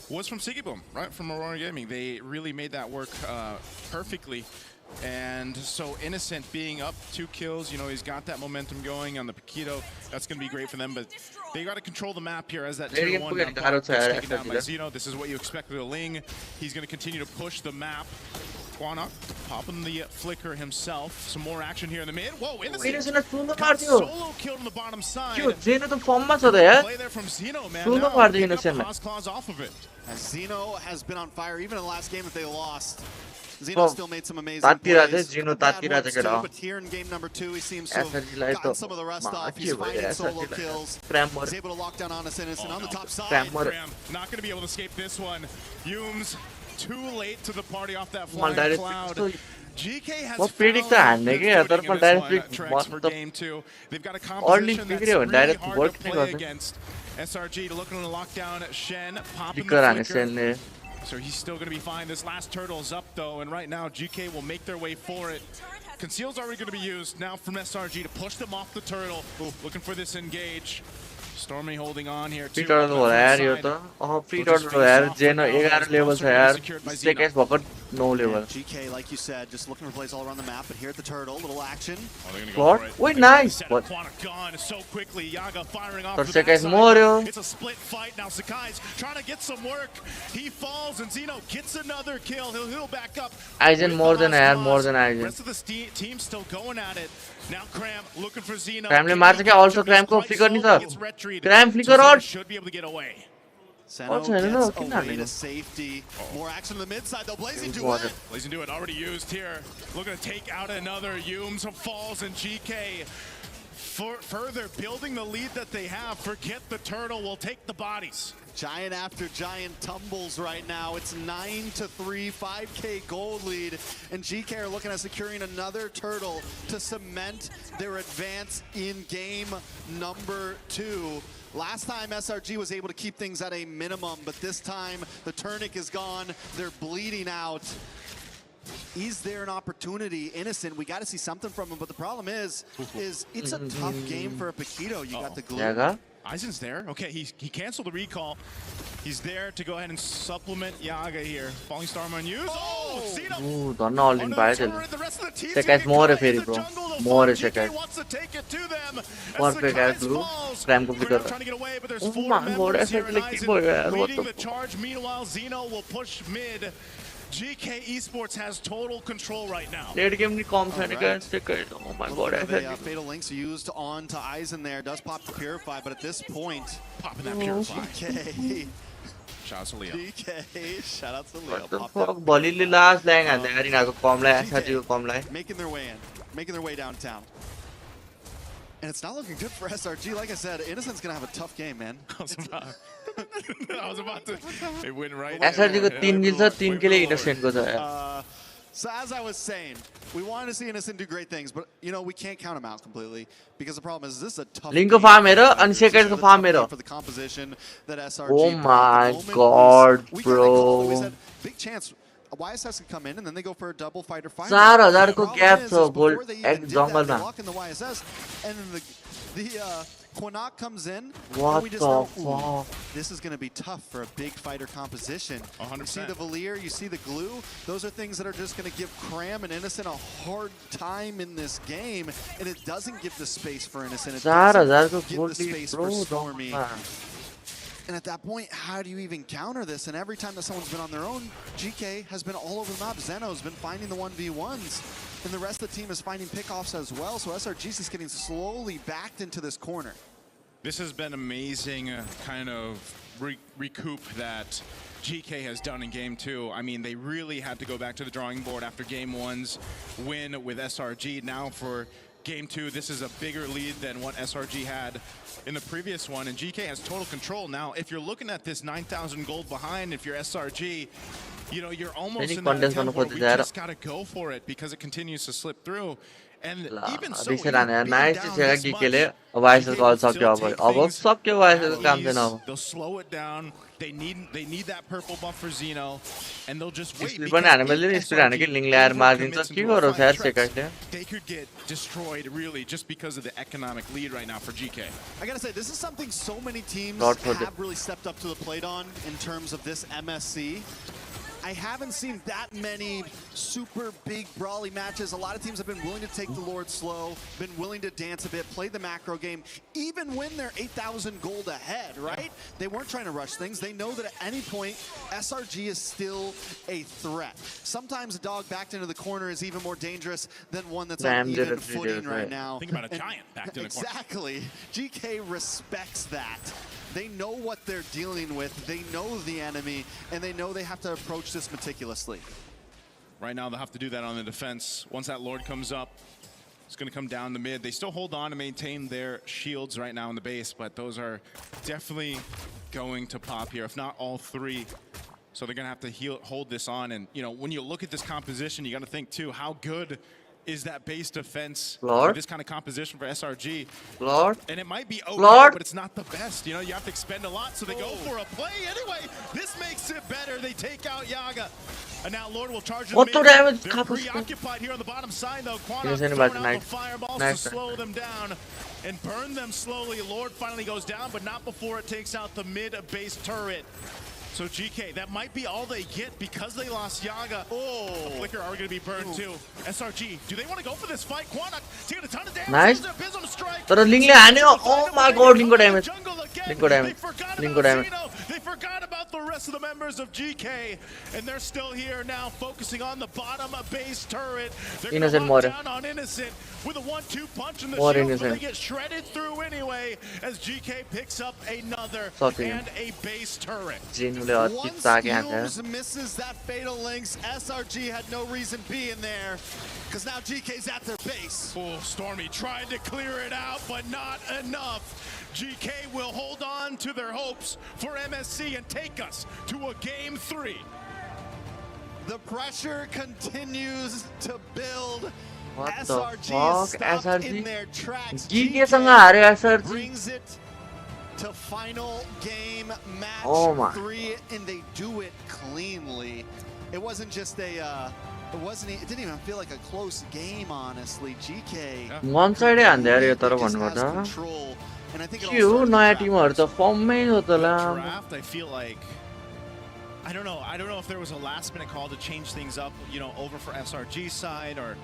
Was from Siggy Boom, right? From Aurora Gaming. They really made that work perfectly. And so Innocent being up 2 kills, he's got that momentum going on the Paquito. That's going to be great for them, but they got to control the map here as that tier 1 gets taken down by Zeno. This is what you expect with a Ling. He's going to continue to push the map. Quana popping the flicker himself. Some more action here in the mid. Whoa, Innocent got solo killed on the bottom side. Play there from Zeno, man. Now pick up the Haas Claws off of it. As Zeno has been on fire, even in the last game that they lost. Zeno still made some amazing plays. But here in game number 2, he seems to have gotten some of the rest off. He's finding solo kills. He's able to lock down Honest Innocent on the top side. Cram not going to be able to escape this one. Yumes too late to the party off that flying cloud. GK has found good footing in this one, Trex, for game 2. They've got a composition that's really hard to play against. SRG looking to lock down Shen, popping the flicker. So he's still going to be fine. This last turtle's up, though, and right now GK will make their way for it. Conceal's already going to be used now from SRG to push them off the turtle. Looking for this engage. Stormy holding on here too. Free हो यार यो त free हो यार Jeno 11 level छ यार Stick is भक्कट no level. GK, like you said, just looking for plays all around the map, but here at the turtle, little action. Plot? Wait, nice. What? So quickly, Yaga firing off. It's a split fight now. Sakai's trying to get some work. He falls, and Zeno gets another kill. He'll heal back up. Aizen more than Aizen. Rest of the team still going at it. Now Cram looking for Zeno. Cram ले मार सके also Cram को flicker नहीं था. Cram flicker और should be able to get away. Zeno gets away to safety. More action on the mid side though. Blazing Duet. Blazing Duet already used here. Looking to take out another. Yumes falls and GK further building the lead that they have. Forget the turtle. We'll take the bodies. Giant after giant tumbles right now. It's 9-3, 5K gold lead, and GK are looking at securing another turtle to cement their advance in game number 2. Last time SRG was able to keep things at a minimum, but this time the Tunic is gone. They're bleeding out. Is there an opportunity? Innocent, we got to see something from him, but the problem is it's a tough game for a Paquito. You got the glue. Aizen's there. Okay, he canceled the recall. He's there to go ahead and supplement Yaga here. Falling Star on use. Oh, Zeno! Don't all in by the Second more if it bro. More is second. More pick as blue. Cram को flicker. Oh my god, ऐसे click boy यार. Leading the charge. Meanwhile, Zeno will push mid. GK Esports has total control right now. Late game comms oh my god. Fatal Links used on to Aizen there. Does pop the Purify, but at this point, popping that Purify. GK. Shout out to Leo. GK, shout out to Leo. What the fuck? Bolly last lang and there in a com la, making their way in, making their way downtown. And it's not looking good for SRG. Like I said, Innocent's going to have a tough game, man. I was about to. It went right. SRG को 3 किल छ 3 किल Innocent को छ. So as I was saying, we wanted to see Innocent do great things, but you know we can't count him out completely because the problem is this is a tough. Link को farm हेरो अनि second को farm हेरो. For the composition that SRG. Oh my god, bro. Big chance. YSS can come in and then they go for a double fighter fight. 4000 को gap छ gold एक jungle मा. And then the Quanak comes in. What we just the know, fuck? This is going to be tough for a big fighter composition. 100%. You see the Valier, you see the glue. Those are things that are just going to give Cram and Innocent a hard time in this game. And it doesn't give the space for Innocent. It doesn't give the space for Stormy. And at that point, how do you even counter this? And every time that someone's been on their own, GK has been all over the map. Zeno's been finding the 1v1s. And the rest of the team is finding pickoffs as well. So SRG's is getting slowly backed into this corner. This has been amazing kind of recoup that GK has done in Game 2. I mean, they really had to go back to the drawing board after Game 1's win with SRG. Now for Game 2, this is a bigger lead than what SRG had in the previous one, and GK has total control. Now, if you're looking at this 9,000 gold behind, if you're SRG, you know, you're almost in that attempt where we just gotta go for it because it continues to slip through. And even so, nice GK YSS call सक्यो अब सक्यो YSS काम छैन अब. They'll slow it down. They need that purple buff for Xeno, and they'll just wait. Speed पनि हाने मैले speed हाने कि लिङ ल्याएर मार्दिन्छ के गरोस् यार सेकन्डले. They could get destroyed really just because of the economic lead right now for GK. I gotta say, this is something so many teams have really stepped up to the plate on in terms of this MSC. I haven't seen that many super big brawly matches. A lot of teams have been willing to take the Lord slow, been willing to dance a bit, play the macro game, even when they're 8,000 gold ahead, right? They weren't trying to rush things. They know that at any point, SRG is still a threat. Sometimes a dog backed into the corner is even more dangerous than one that's on even footing right now. Think about a giant backed in the corner. Exactly. GK respects that. They know what they're dealing with, they know the enemy, and they know they have to approach this meticulously. Right now they'll have to do that on the defense. Once that Lord comes up, it's going to come down the mid. They still hold on to maintain their shields right now in the base, but those are definitely going to pop here, if not all three. So they're going to have to hold this on. And, you know, when you look at this composition, you got to think, too, how good is that base defense for this kind of composition for SRG? And it might be okay, but it's not the best. You know, you have to expend a lot, so they go for a play anyway. This makes it better. They take out Yaga. And now Lord will charge them in. They're preoccupied here on the bottom side, though. Quantum throwing out the fireballs to slow them down and burn them slowly. Lord finally goes down, but not before it takes out the mid-base turret. So GK, that might be all they get because they lost Yaga. Oh, Flicker are going to be burned too. SRG, do they want to go for this fight? Quantum taking a ton of damage. Nice. Strike. Oh my god, Linko damage. Linko damage. Linko damage. They forgot about the rest of the members of GK, and they're still here now, focusing on the bottom base turret. They're Innocent more down on Innocent with a 1-2 punch in the shield, but they get shredded through anyway as GK picks up another and a base turret. Once Steels misses that fatal links, SRG had no reason being there because now GK's at their base. Oh, Stormy tried to clear it out, but not enough. GK will hold on to their hopes for MSC and take us to a Game 3. The pressure continues to build. What SRG the is fuck? stopped in their tracks. GK brings it to final game match 3, and they do it cleanly. It wasn't just a it didn't even feel like a close game, honestly. GK one side and there you thought control, and I think नयाँ टिमहरु त फर्ममै हो त ला. Draft, I feel like I don't know if there was a last minute call to change things up, you know, over for SRG side or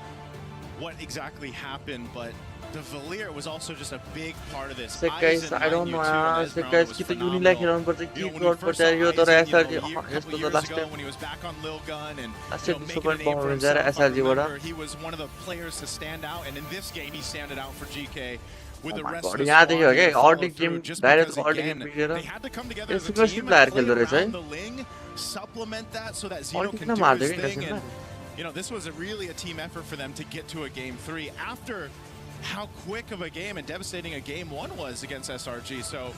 what exactly happened, but the Valier was also just a big part of this. Guys, I don't know. Guys, kita Unila खेलाउनु पर्छ कि road पर्छ यो तर SRG यस्तो त last time when he was back on Lil Gun and super performance jar SRG बाट. He was one of the players to stand out, and in this game he standed out for GK with the rest of the the squad. यहाँ देखियो के Onic game direct game बिगेर. They had to come together as a super team player and play खेल्दो रहेछ है. around the Ling, supplement that so that Xeno can किन do मार्दै his के thing, Innocent. and you know, this was really a team effort for them to get to a Game 3 after how quick of a game and devastating a game one was against SRG. So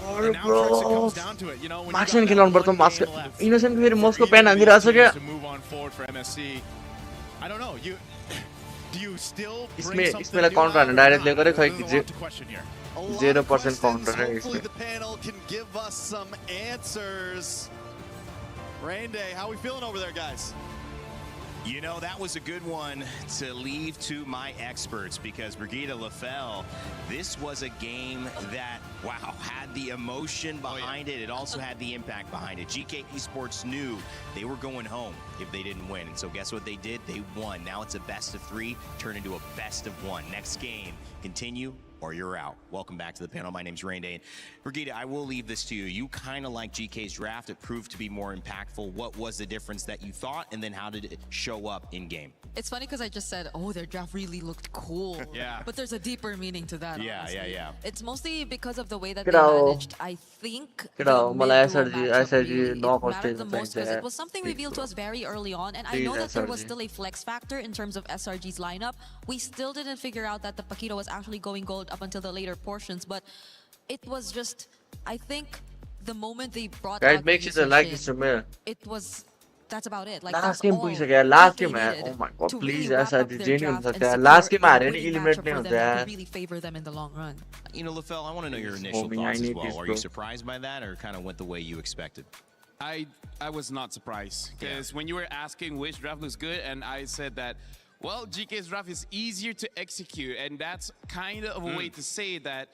अरे now bro, Trix, it comes down to it. You know, when Maxman you got खेलाउनु that पर्छ one mask game left, innocent फेरि for Moscow either pan of हानिरहेको these छ क्या teams to move on forward for MSC, I don't know. Do you still bring इसमें something इसमें new counter out हान्न or direct not? लेकर खै There's a lot to question here. A lot of 0% questions. counter है Hopefully इसमें the panel can give us some answers. Rain Day, how we feeling over there, guys? You know, that was a good one to leave to my experts because Brigitte Lefel, this was a game that, wow, had the emotion behind it. It also had the impact behind it. GK Esports knew they were going home if they didn't win. And so guess what they did? They won. Now it's a best of 3, turn into a best of 1. Next game, continue or you're out. Welcome back to the panel. My name's Rain Day. And Brigitte, I will leave this to you. You kind of like GK's draft. It proved to be more impactful. What was the difference that you thought, and then how did it show up in game? It's funny because I just said, oh, their draft really looked cool. Yeah. But there's a deeper meaning to that. Yeah, honestly. yeah. It's mostly because of the way that they Kiddo. managed, I think, Kiddo, the मलाई mid-duo SRG matchup really, knockout it mattered stage the most because चाहिन्छ it was something Please, revealed to bro. us very early on. And I Please, know that there was SRG. still a flex factor in terms of SRG's lineup. We still didn't figure out that the Paquito was actually going gold up until the later portions. But it was just, I think, the moment they brought Guys, out make the sure to like Yushin, this stream. it was, that's about it. Like, Last that's game all पुगिसक्यो last GK game यार. needed Oh my god, to please really wrap up SRG their genuine draft हुन्छ and यार. secure Last game a हार्यो भने winning eliminate matchup नै for हुन्छ them that यार. could really favor them in the long run. You know, Lefel, I want to know your Please, initial homie, I thoughts as need well. this, Are bro. you surprised by that or kind of went the way you expected? I was not surprised because when you were asking which draft looks good, and I said that, well, GK's draft is easier to execute, and that's kind of a way to say that.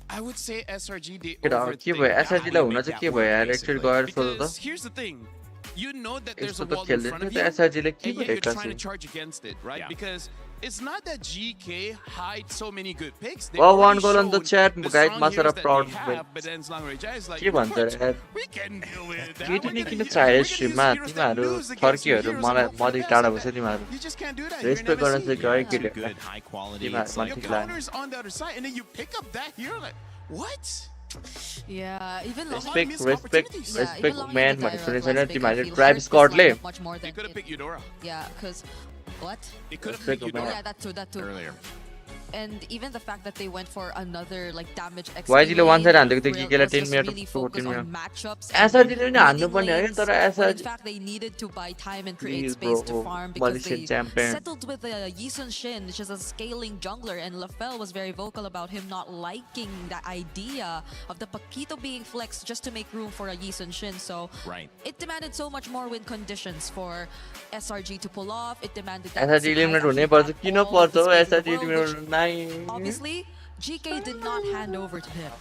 I would say SRG did overthink के भयो that. SRG लाई हुन चाहिँ के भयो यार एकचोटि गएर सोध्नु त. Because here's the thing, you know that there's a यस्तो त wall in front खेल्दैन of नि you, त SRG लाई के and yet भयो you're trying to एक्कासी. charge against it, right? Yeah. Because it's not that GK hides so many good picks. They Well, already one goal on the showed chat, the guys, strong Masarapp heroes that proud they with. have, but then Slangreja is like, के भन्छ "What? यार. We can deal with that. Katie We're नै gonna किन use- चाहियो we're gonna use स्ट्रिममा heroes that तिमीहरू lose against फर्कीहरू heroes and मलाई hope for the मदेखि best. टाढा Like बस्यो तिमीहरू. You just can't do that. You're in respect गर्न MSC. चाहिँ गयो Two Katie. good, high quality. Team It's like, Your Team line. counter's on the other side, and then you pick up that hero. Like, what? Yeah, even Respect, missed respect, opportunities. respect even man Lonnie भनेर Dyer सुनेको was छैन big, I तिमीहरूले feel, tribe hurt this स्कटले lineup much more They than could have it- picked Eudora. Yeah, because what? They could have Respect picked man. Eudora Yeah, that too, that too. earlier. And even the fact that they went for another like damage XP YG ले one side lane, हान्दिएको थियो, where GK lie it was 10 just minute really 14 focused on minute. matchups SRG and ले पनि हान्नु winning पर्ने हो lanes, तर when in SRG fact they needed to buy time and create Please, space bro. to farm because Malaysian they champion. settled with Yisun Shin, which is a scaling jungler, and Lefel was very vocal about him not liking the idea of the Paquito being flexed just to make room for a Yisun Shin. So Right. it demanded so much more win conditions for SRG to pull off. It demanded that SRG Sakai eliminate actually हुनै पर्छ have किन all of पर्छ the हो space in the SRG world, eliminate which नै. obviously GK did not hand over to him.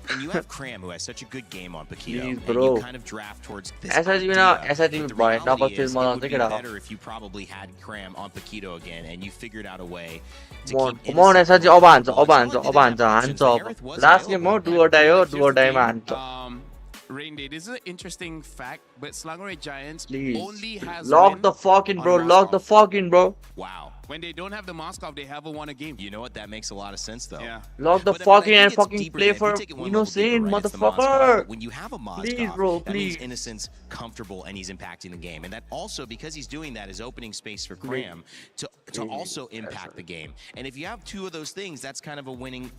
And you have Cram, who has such a good game on Paquito, Please, and bro. you kind of draft towards this SRG idea. बिना SRG But the भयो reality knockout is, stage it मा would be जान्छ केटा. better if you probably had Cram on Paquito again, and you figured out a way to Come on, keep come on innocent SRG from अब हान्छ the अब ball. हान्छ It's not अब like हान्छ they didn't have हान्छ options. अब. Aerith was last game हो available. Do or die हो Here's डु अर the डाईमा thing, हान्छ. Rain Day, this is an interesting fact, but Slangray Giants Please. only has Lock win the fuck in bro, on lock the Moskov. fuck in bro. Wow. When they don't have the Moskov, they haven't won a game. You know what? That makes a lot of sense, though. Yeah. Lock the But I fuck in think and it's fucking deeper play than- if you for take it one level innocent deeper, right, it's the Moskov. motherfucker. But when you have a Moskov, Please, bro, that means please. Innocent's comfortable and he's impacting the game. And that also, because he's doing that, is opening space for Cram to also impact the game. And if you have two of those things, that's kind of a winning,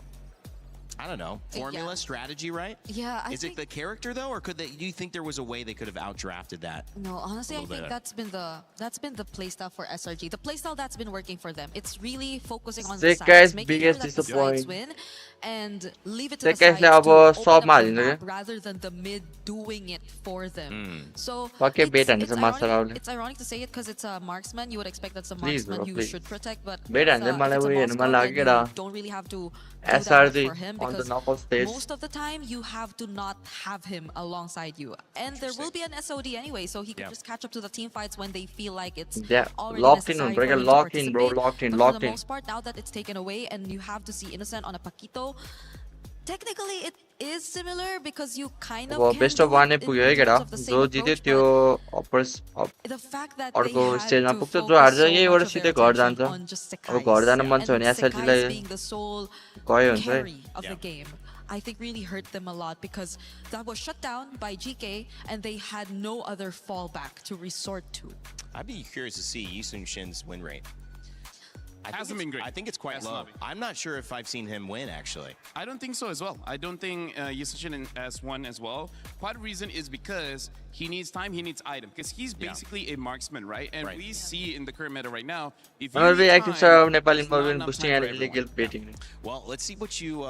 I don't know, formula, Yeah. strategy, right? Yeah, I Is it think- the character, though, or do you think there was a way they could have outdrafted that? No, honestly, I little think bit. that's been the playstyle for SRG. The playstyle that's been working for them. It's really focusing on Sick the guys, sides, making biggest sure that the sides disappoint. win, and leave it to Sick the guys sides ले to अब open सब up the हालिन्छ map क्या? rather than the mid doing it for them. So Fucking bait हानिन्छ it's Masarapp ironic, ले. it's ironic to say it because it's a marksman. You would expect that's a Please, marksman bro, you please. should protect, but Bait if, हान्छ if मलाई it's a उयो हेर्नु मन Moskov, लाग्यो then केटा. you don't really have to do that much SRG for him on the because knockout stage. most of the time you have to not have him alongside you, and there will be an SOD anyway, so he can Yeah. just catch up to the team fights when they feel like it's Yeah, already locked in, necessary bro. for him to Locked in, bro. participate. Locked in, But locked for the in. most part, now that it's taken away and you have to see Innocent on a Paquito, technically it is similar because you kind of अब can best do of one नै it in पुग्यो है terms केटा. of the जो same जित्यो approach, त्यो uppers but the fact that अर्को they had स्टेजमा to पुग्छ जो focus हार्छ so यहीबाट much of सिधै their घर attention जान्छ. on just अब घर Sekai's, जान मन छ भने and SRG Sekai's lie being the sole गयो हुन्छ है. carry of Yeah. the game, I think really hurt them a lot because that was shut down by GK and they had no other fallback to resort to. I'd be curious to see Yisun Shin's win rate. Hasn't been great. I think it's quite low. I'm not sure if I've seen him win, actually. I don't think so as well. I don't think Yusichin has won as well. Part of the reason is because he needs time, he needs item. Because he's basically a marksman, right? And we see in the current meta right now, if you need time, Nepal it's not in enough boosting time and for illegal everyone. baiting. Well, let's see what you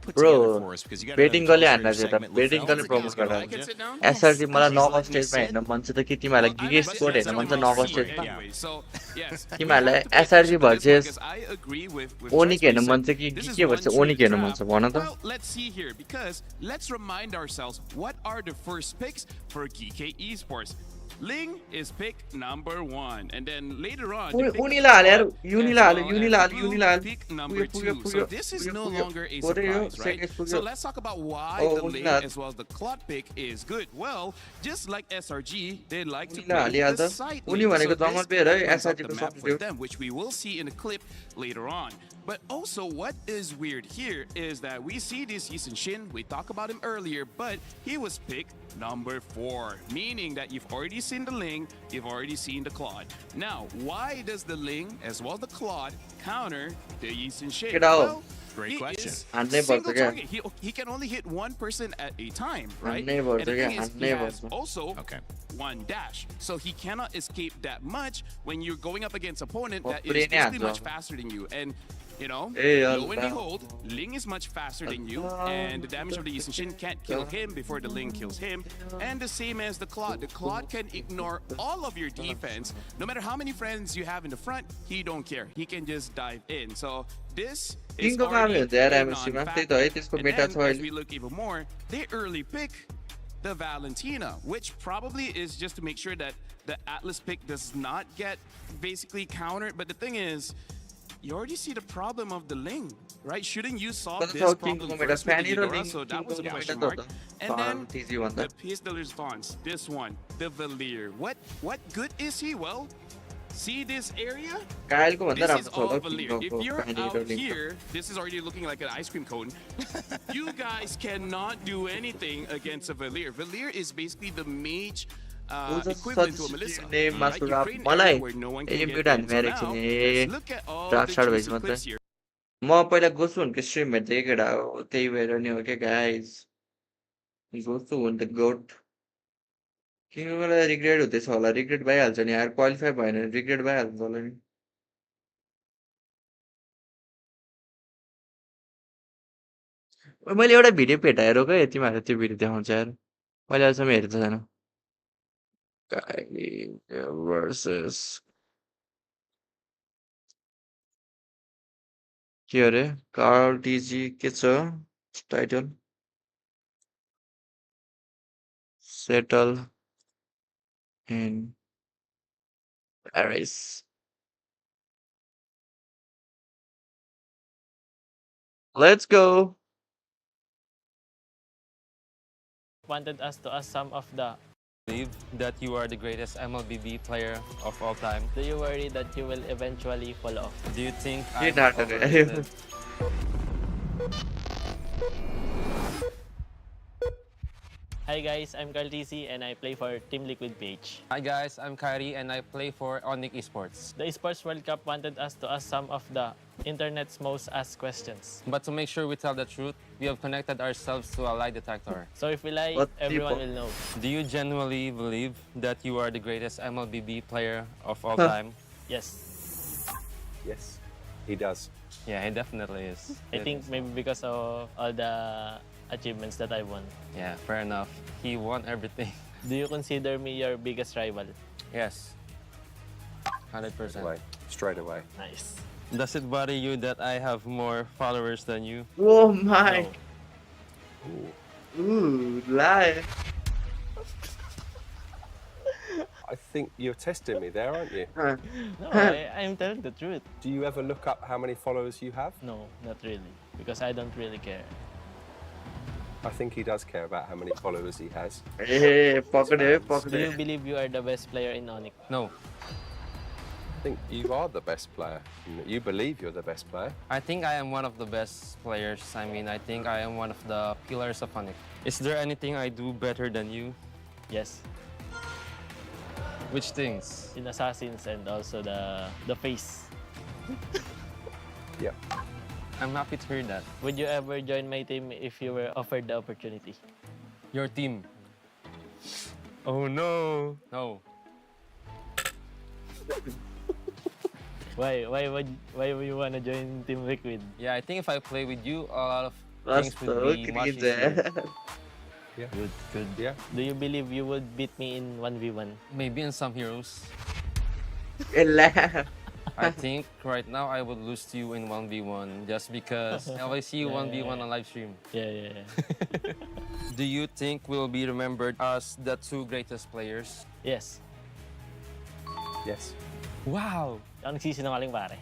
put together for us, because you got Baiting another gale closer हान्न segment. baiting Lefel, गर्ने is promote gonna गर्दा I can sit down? SRG मलाई She's नक letting me स्टेजमा sit. हेर्न मन छ त कि तिमीहरूलाई गिगे स्पोर्ट हेर्न मन छ नक स्टेजमा Anyway, so, yes, we तिमीहरूलाई have to pay SRG attention to this versus because I agree with ओनिक Chess हेर्न मन Basic. छ कि This is Gige one versus true ओनिक हेर्न मन trap. छ भन त Well, let's see here, because let's remind ourselves what are the first picks for GK Esports. Ling is pick number 1, and then later on, they pick उनीलाई हाल यार as युनीलाई hall well युनीलाई hall as युनीलाई hall Blue pick number 2. So this is no longer a पुग्यो surprise, right? Second So पुग्यो let's talk about why Oh, the Ling Unilal. as well as the Clot pick is good. Well, just like SRG, they like to Unilal play हालिहाल्छ the side उनी lane. भनेको So जङ्गल this pair है opens up SRG the को map for सक्दियो them, which we will see in a clip later on. But also, what is weird here is that we see this Yisun Shin. We talked about him earlier, but he was picked number 4, meaning that you've already seen the Ling, you've already seen the Claude. Now, why does the Ling as well the Claude counter the Yisun Shin? Get out. Well, Great he question. is Handle single पर्छ क्या? target. He can only hit one person at a time, right? Handle पर्छ And the क्या? thing is, he Handle has पर्छ also one dash, so he cannot escape that much when you're going up against opponent that is Brain basically hands much off. faster than you. And you know, Hey, lo and Allah. behold, Ling is much faster than you, and the damage of the Yisun Shin can't kill him before the Ling kills him. And the same as the Claude. The Claude can ignore all of your defense. No matter how many friends you have in the front, he don't care. He can just dive in. So this is किङको काम already हुन्छ यार a एमएससीमा non-factor. त्यही त है त्यसको And Meta then, छ as अहिले we look even more, they early pick the Valentina, which probably is just to make sure that the Atlas pick does not get basically countered. But the thing is, you already see the problem of the Ling, right? Shouldn't you solve तर this छ problem किङको meta first with the Fanny र Eudora? Ling So that was a किङको question meta mark. त And then TG भन्दा the piece de response, this one, the Valir. What good is he? Well, see this area? कायलको भन्दा This is राम्रो छ all होला Valir. किङको If you're फ्यानी out र लिङ here, this is already looking like an ice cream cone. You guys cannot do anything against a Valir. Valir is basically the mage equivalent to a Melissa. name Right? You Masarapp create an मलाई area where no one can एम get पिटा in. So हान्ने now, एकछिन let's look at all रात the 8:30 juicy बजीमा clips त here. म पहिला गोसु हुन्को stream हेर्दै केटा हो त्यही भएर नि हो क्या गाइज गोसु हुन द गोट किङको मलाई रिग्रेट हुँदैछ होला रिग्रेट भइहाल्छ नि यार क्वालिफाई भएन भने रिग्रेट भइहाल्छ होला नि मैले एउटा भिडियो भेटाएर क्या तिमीहरू त्यो भिडियो देखाउँछ यार मैले अहिलेसम्म हेरेको छैन भर्सेस के अरे कार्ल टिजी के छ title settle in Paris let's go wanted us to ask some of the believe that you are the greatest MLBB player of all time. Do you worry that you will eventually fall off? Do you think के I'm नाटक है overrated? Hi guys, I'm Carl TC and I play for Team Liquid PH. Hi guys, I'm Kyrie and I play for Onic Esports. The Esports World Cup wanted us to ask some of the internet's most asked questions. But to make sure we tell the truth, we have connected ourselves to a lie detector. So if we lie, What everyone people? will know. Do you genuinely believe that you are the greatest MLBB player of all time? Yes. Yes, he does. Yeah, he definitely is. I think maybe because of all the achievements that I won. Yeah, fair enough. He won everything. Do you consider me your biggest rival? Yes. 100%. Straight away. Nice. Does it bother you that I have more followers than you? Oh my No. ooh lie I think you're testing me there, aren't you? No, I'm telling the truth. Do you ever look up how many followers you have? No, not really. Because I don't really care. I think he does care about how many followers he has. A पक्रे Do you believe you are the best player in Onic? No. I think you are the best player. You believe you're the best player. I think I am one of the best players. I mean, I think I am one of the pillars of Onic. Is there anything I do better than you? Yes. Which things? In Assassins and also the face. Yeah. I'm happy to hear that. Would you ever join my team if you were offered the opportunity? Your team. Oh no. No. Why would you wanna join Team Liquid? Yeah, I think if I play with you, a lot of That's things would so be much cringe. easier. Yeah. Good. Yeah. Do you believe you would beat me in 1v1? Maybe in some heroes. Laugh. I think right now I would lose to you in 1v1 just because I always see you 1v1 on live stream. Yeah. Do you think we'll be remembered as the two greatest players? Yes. Yes. Wow! Ang nagsisinungaling pare.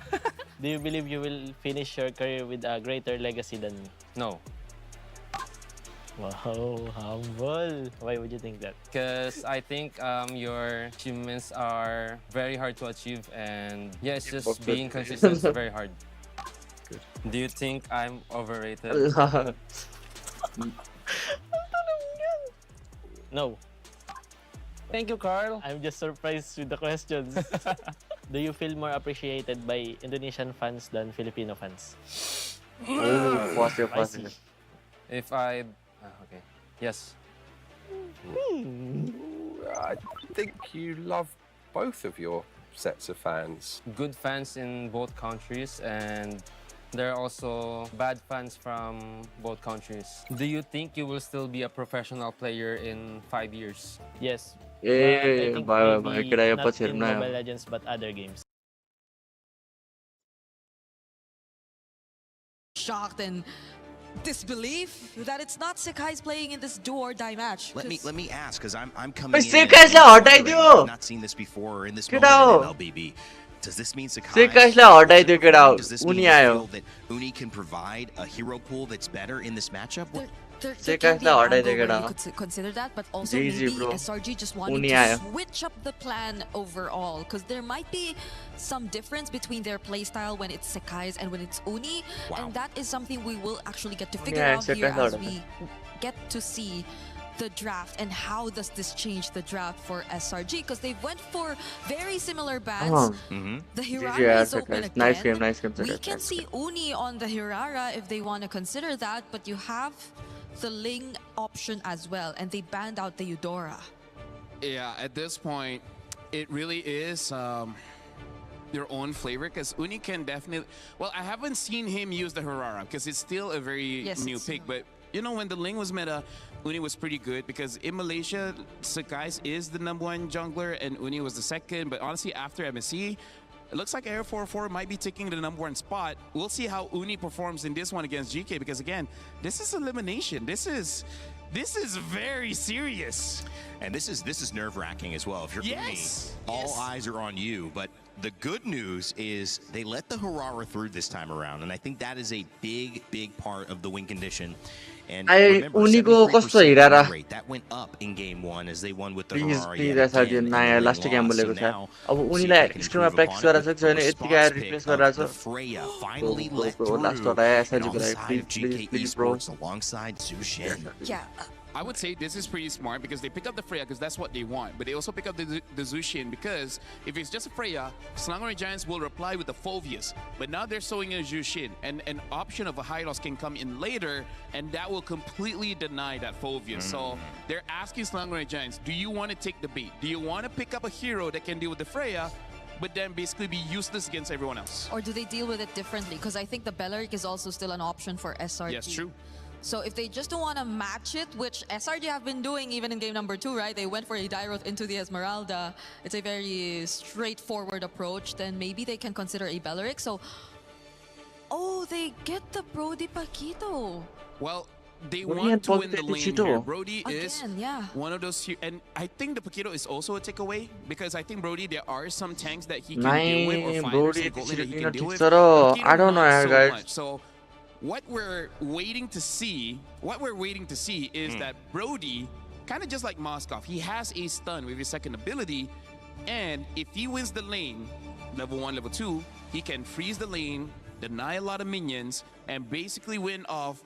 Do you believe you will finish your career with a greater legacy than me? No. Wow, humble. Why would you think that? Because I think your achievements are very hard to achieve, and yeah, it's just being consistent is very hard. Good. Do you think I'm overrated? No. Thank you, Carl. I'm just surprised with the questions. Do you feel more appreciated by Indonesian fans than Filipino fans? Oh, positive. If I... okay. Yes. I think you love both of your sets of fans. Good fans in both countries, and there are also bad fans from both countries. Do you think you will still be a professional player in 5 years? Yes. Eh, I think bye. maybe Kaya not pa in Mobile Legends but other games. Shocked and disbelief that it's not Sekai's playing in this do or die match. Let me ask, because I'm coming But in. Sekai's la hटाइदियो. I've not seen this before in this Get moment out. in LBB. Does this mean Sakai? Sekai's la हटाइदियो, get out. Does this mean Uni you आयो. feel that Uni can provide a hero pool that's better in this matchup? What? There Sekai's can be la an हटाइदियो, angle get where you out. could consider that, but also GG, maybe bro. SRG just wanted Uni to आयो. switch up the plan overall, because there might be some difference between their playstyle when it's Sekai's and when it's Uni, and that is something we will actually get to figure out here Sekai's as la we get to see the draft and how does this change the draft for SRG, because they went for very similar bans. The Hirara is open again. Nice game, We can see Uni on the Hirara if they want to consider that, but you have the Ling option as well, and they banned out the Eudora. Yeah, at this point, it really is their own flavor, because Uni can definitely... Well, I haven't seen him use the Harara because it's still a very new pick, but you know, when the Ling was meta, Uni was pretty good, because in Malaysia, Sekai's is the #1 jungler and Uni was the second, but honestly, after MSC, it looks like Air 44 might be taking the #1 spot. We'll see how Uni performs in this one against GK, because again, this is elimination. This is very serious. And this is nerve-wracking as well. If you're Uni, all eyes are on you. But the good news is they let the Harara through this time around, and I think that is a big part of the win condition. And remember, Uni ko 73% कस्तो हिरा win rate, that went up in game 1 as they won with the Please, Harara. please, yet SRG again, and नयाँ the last Ling game lost. बोलेको So छ now, अब see if उनीलाई they can एक्सट्रिममा improve practice upon it. गराएको छ भने The यतिकै response replace pick गरिरहेको of छ the Freya finally let bro, through, last one, SRG and on को the लागि, side of please, GK please, bro. Esports alongside Zushin. Yeah. I would say this is pretty smart, because they pick up the Freya because that's what they want, but they also pick up the Zushin, because if it's just a Freya, Selangor Giants will reply with the Phoveus, but now they're showing a Zushin, and an option of a Hylos can come in later, and that will completely deny that Phoveus. So they're asking Selangor Giants, do you want to take the bait? Do you want to pick up a hero that can deal with the Freya, but then basically be useless against everyone else? Or do they deal with it differently? Because I think the Belleric is also still an option for SRG. Yes, true. So if they just don't want to match it, which SRG have been doing even in game number 2, right? They went for a Dairoth into the Esmeralda. It's a very straightforward approach. Then maybe they can consider a Belleric. So, oh, they get the Brody Paquito. Well, they Brody want and to win the Paquito lane Chito. here. Brody is Again, yeah. one of those, and I think the Paquito is also a takeaway, because I think Brody, there are some tanks that he can deal with, or Nine, fighters Brody, and gold lane that he can deal with. so Paquito I don't know, not so guys. much. So what we're waiting to see is that Brody, kind of just like Moskov, he has a stun with his second ability, and if he wins the lane, level 1, level 2, he can freeze the lane, deny a lot of minions, and basically win off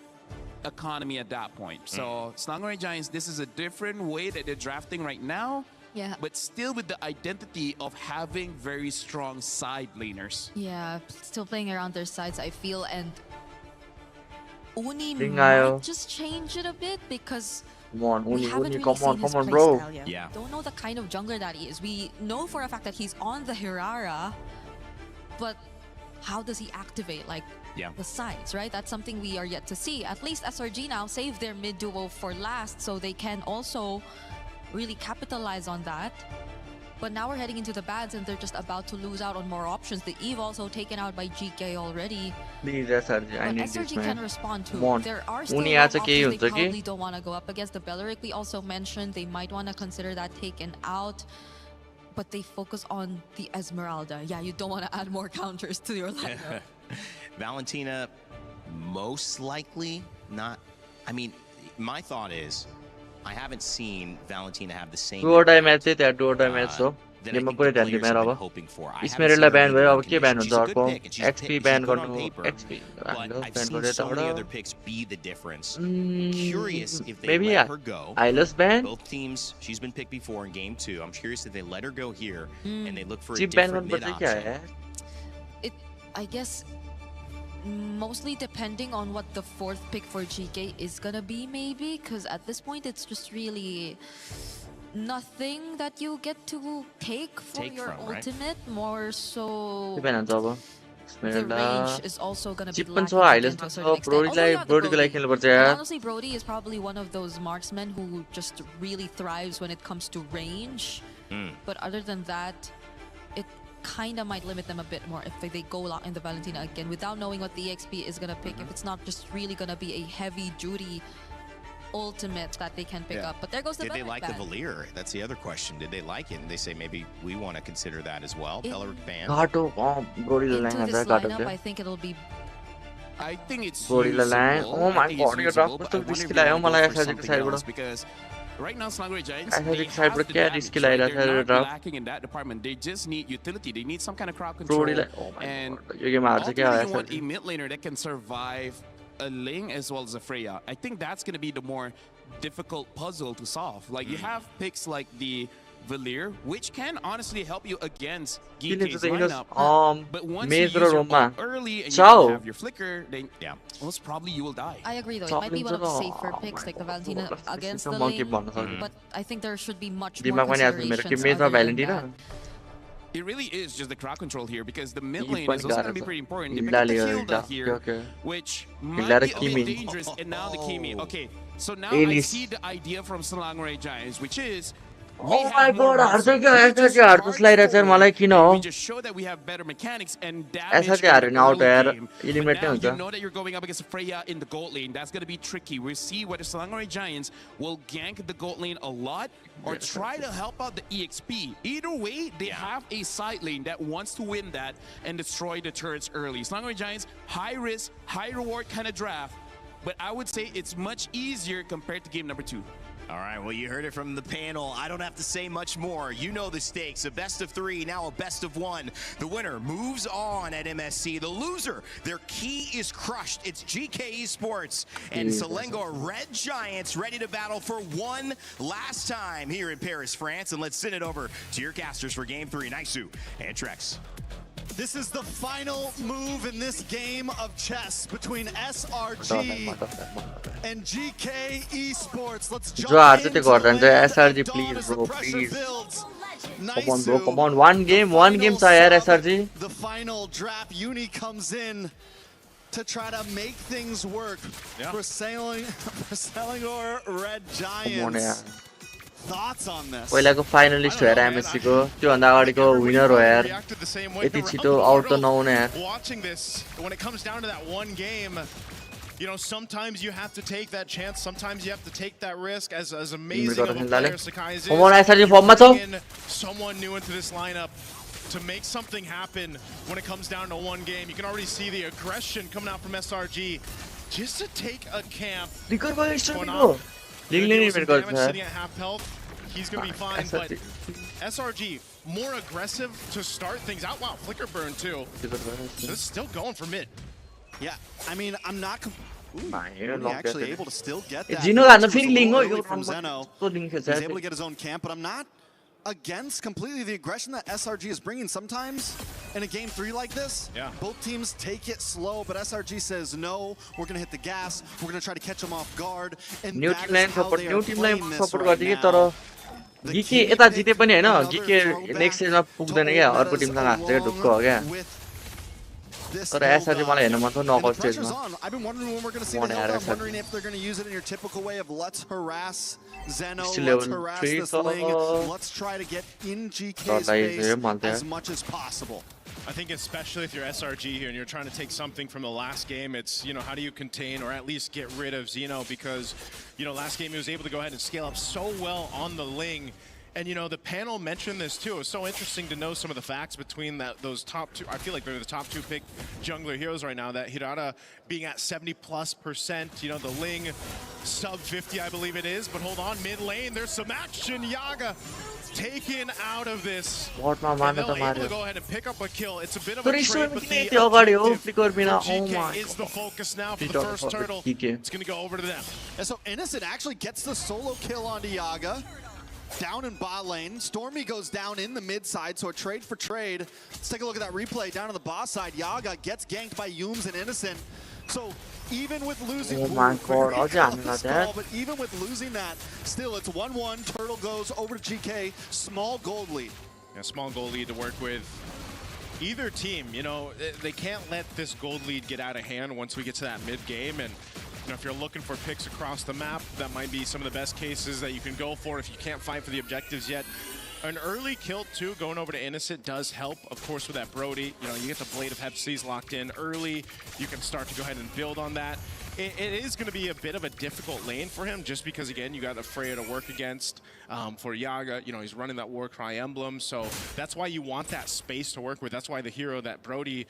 economy at that point. So Selangor Giants, this is a different way that they're drafting right now. Yeah. but still with the identity of having very strong side laners. Yeah, still playing around their sides, I feel, and Uni Ringayo. might just change it a bit because Come on, we Uni, haven't Uni, really come seen on, his come on, play bro. style yet. Yeah. Don't know the kind of jungler that he is. We know for a fact that he's on the Hirara, but how does he activate the sides, right? That's something we are yet to see. At least SRG now saved their mid duo for last, so they can also really capitalize on that. But now we're heading into the bads and they're just about to lose out on more options. The Eve also taken out by GK already. Please, SRG, I But need SRG this, can man. respond to. Come on. There are still Uni roam acha kehi options they huncha ki? probably don't want to go up against. The Belleric we also mentioned, they might want to consider that taken out. But they focus on the Esmeralda. Yeah, you don't want to add more counters to your lineup. Valentina, most likely not. I mean, my thought is, I haven't seen Valentina have the same. Do or die match है Do or die match हो that ये I मैं think पूरे the ध्यान players दिमाग have been अब hoping for. I इस haven't मेरे seen ला her ban lead भयो one अब के ban condition. हुन्छ She's a good अर्को pick, and she's a XP pick- ban she's good on गर्नु paper, XP but I've seen so many other picks be the difference. Curious if they maybe let her go. Eyeless ban Both teams, she's been picked before in game 2. I'm curious if they let her go here and they look for a chip ban different mid गर्नुपर्छ क्या option. यार I guess mostly depending on what the fourth pick for GK is gonna be, maybe, because at this point it's just really nothing that you get to take for your from, right? ultimate. More so, के ban हुन्छ अब the range is also gonna be chip पनि छ lacking Eyeless again to a पनि certain छ extent. Although, Brodyलाई yeah, the Brodyको लागि Brody. खेल्नुपर्छ And यार honestly, Brody is probably one of those marksmen who just really thrives when it comes to range. But other than that, it kind of might limit them a bit more if they go out in the Valentina again without knowing what the EXP is going to pick. If it's not just really going to be a heavy duty ultimate that they can pick up. But there goes the Did they Belleric like the ban. Valier? That's the other question. Did they like it? And they say maybe we want to consider that as well. Belleric ban. घाटो Brodyलाई Into Lyang this घाटो lineup, क्या I think it'll be I think it's Brodyलाई Lyang usable. oh I my think it's god yo usable, ड्रफ but कस्तो I wonder if risky they लाग्यो wanna go मलाई for एसआरजीको something else साइडबाट because right now Sluggery Giants, SRG they को have साइडबाट the क्या damage, risky right? लागिरहेको छ They're yo not ड्रफ lacking in that department. They just need utility. They need some kind of crowd control. Brodyलाई oh my And god यो game हार्छ क्या ultimately, you want SRG a mid laner that can survive a Ling as well as a Freya. I think that's going to be the more difficult puzzle to solve. Like, you have picks like the Valier, which can honestly help you against GK's lineup. But once you use your ult early and you don't have your flicker, then most probably you will die. I agree though. It might be one of the safer picks, like the Valentina against the Ling. But I think there should be much more considerations other than that. It really is just the crowd control here because the mid lane is also going to be pretty important. They picked up the Hilda here, which might be a bit dangerous, and now the Kimi. Okay, so now I see the idea from Sluggery Giants, which is oh my god हार्छ क्या SRG हार्छ लागिरहेछ यार मलाई किन हो we just show that we have better mechanics and damage. SRG हार्यो नि out यार But eliminate now नै हुन्छ you know that you're going up against Freya in the gold lane. That's going to be tricky. We'll see whether Sluggery Giants will gank the gold lane a lot or try to help out the EXP. Either way, they have a side lane that wants to win that and destroy the turrets early. Sluggery Giants, high risk, high reward kind of draft, but I would say it's much easier compared to game number 2. All right, well, you heard it from the panel. I don't have to say much more. You know the stakes. A best of 3, now a best of 1. The winner moves on at MSC. The loser, their key is crushed. It's GK Esports and Selangor Red Giants ready to battle for one last time here in Paris, France. And let's send it over to your casters for Game 3, Naisu and Trex. This is the final move in this game of chess between SRG and GK Esports. Let's jump into SRG please bro please come on bro come on one game cha yaar SRG the final draft. Uni comes in to try to make things work for Selangor Red Giants. Thoughts on this? पहिलाको finalist हो यार MSc को त्यो भन्दा अगाडिको winner हो यार यति छिटो आउट त नहुने यार watching this when it comes down to that one game, you know, sometimes you have to take that chance, sometimes you have to take that risk. As amazing of a player Sakai is, come on SRG फर्ममा छ someone new into this lineup to make something happen when it comes down to one game. You can already see the aggression coming out from SRG just to take a camp. Recover भयो स्टोरीको लिङले नि Damage sitting at half health. He's going to be fine, but SRG more aggressive to start things out. Wow, flicker burn too. So it's still going for mid. Yeah, I mean, I'm not actually able to still get that. Gino got the feeling from Zeno. He's able to get his own camp, but I'm not against completely the aggression that SRG is bringing. Sometimes in a game 3 like this, both teams take it slow, but SRG says no, we're going to hit the gas, we're going to try to catch them off guard, and new that team is how they are playing this right now. Geeky यता जिते पनि हैन Geeky next स्टेजमा पुग्दैन क्या अर्को टिमसँग हान्छ ढुक्क हो क्या तर SRG मलाई हेर्न मन छ नकआउट स्टेजमा I've been wondering when we're going to see the hill. I'm wondering if they're going to use it in your typical way of let's harass Zeno, let's harass this Ling, let's try to get in GK's face as much as possible. I think especially if you're SRG here and you're trying to take something from the last game, it's, you know, how do you contain or at least get rid of Zeno, because, you know, last game he was able to go ahead and scale up so well on the Ling. And, you know, the panel mentioned this too. It was so interesting to know some of the facts between those top two. I feel like they're the top 2 pick jungler heroes right now. That Hirata being at 70+%, you know, the Ling sub 50, I believe it is. But hold on, mid lane, there's some action. Yaga taken out of this. And they'll able to go ahead and pick up a kill. It's a bit of a trade, but the objective for GK is the focus now for the first turtle. It's going to go over to them. And so Innocent actually gets the solo kill onto Yaga. Down in bot lane, Stormy goes down in the mid side, so a trade for trade. Let's take a look at that replay down on the boss side. Yaga gets ganked by Yums and Innocent. So even with losing, but even with losing that, still it's 1-1. Turtle goes over to GK. Small gold lead. Yeah, small gold lead to work with either team. You know, they can't let this gold lead get out of hand once we get to that mid game. And you know, if you're looking for picks across the map, that might be some of the best cases that you can go for if you can't fight for the objectives yet. An early kill too, going over to Innocent does help, of course, with that Brody. You know, you get the Blade of Hepsies locked in early. You can start to go ahead and build on that. It is going to be a bit of a difficult lane for him, just because, again, you got the Freya to work against. For Yaga, you know, he's running that Warcry emblem, so that's why you want that space to work with. That's why the hero that Brody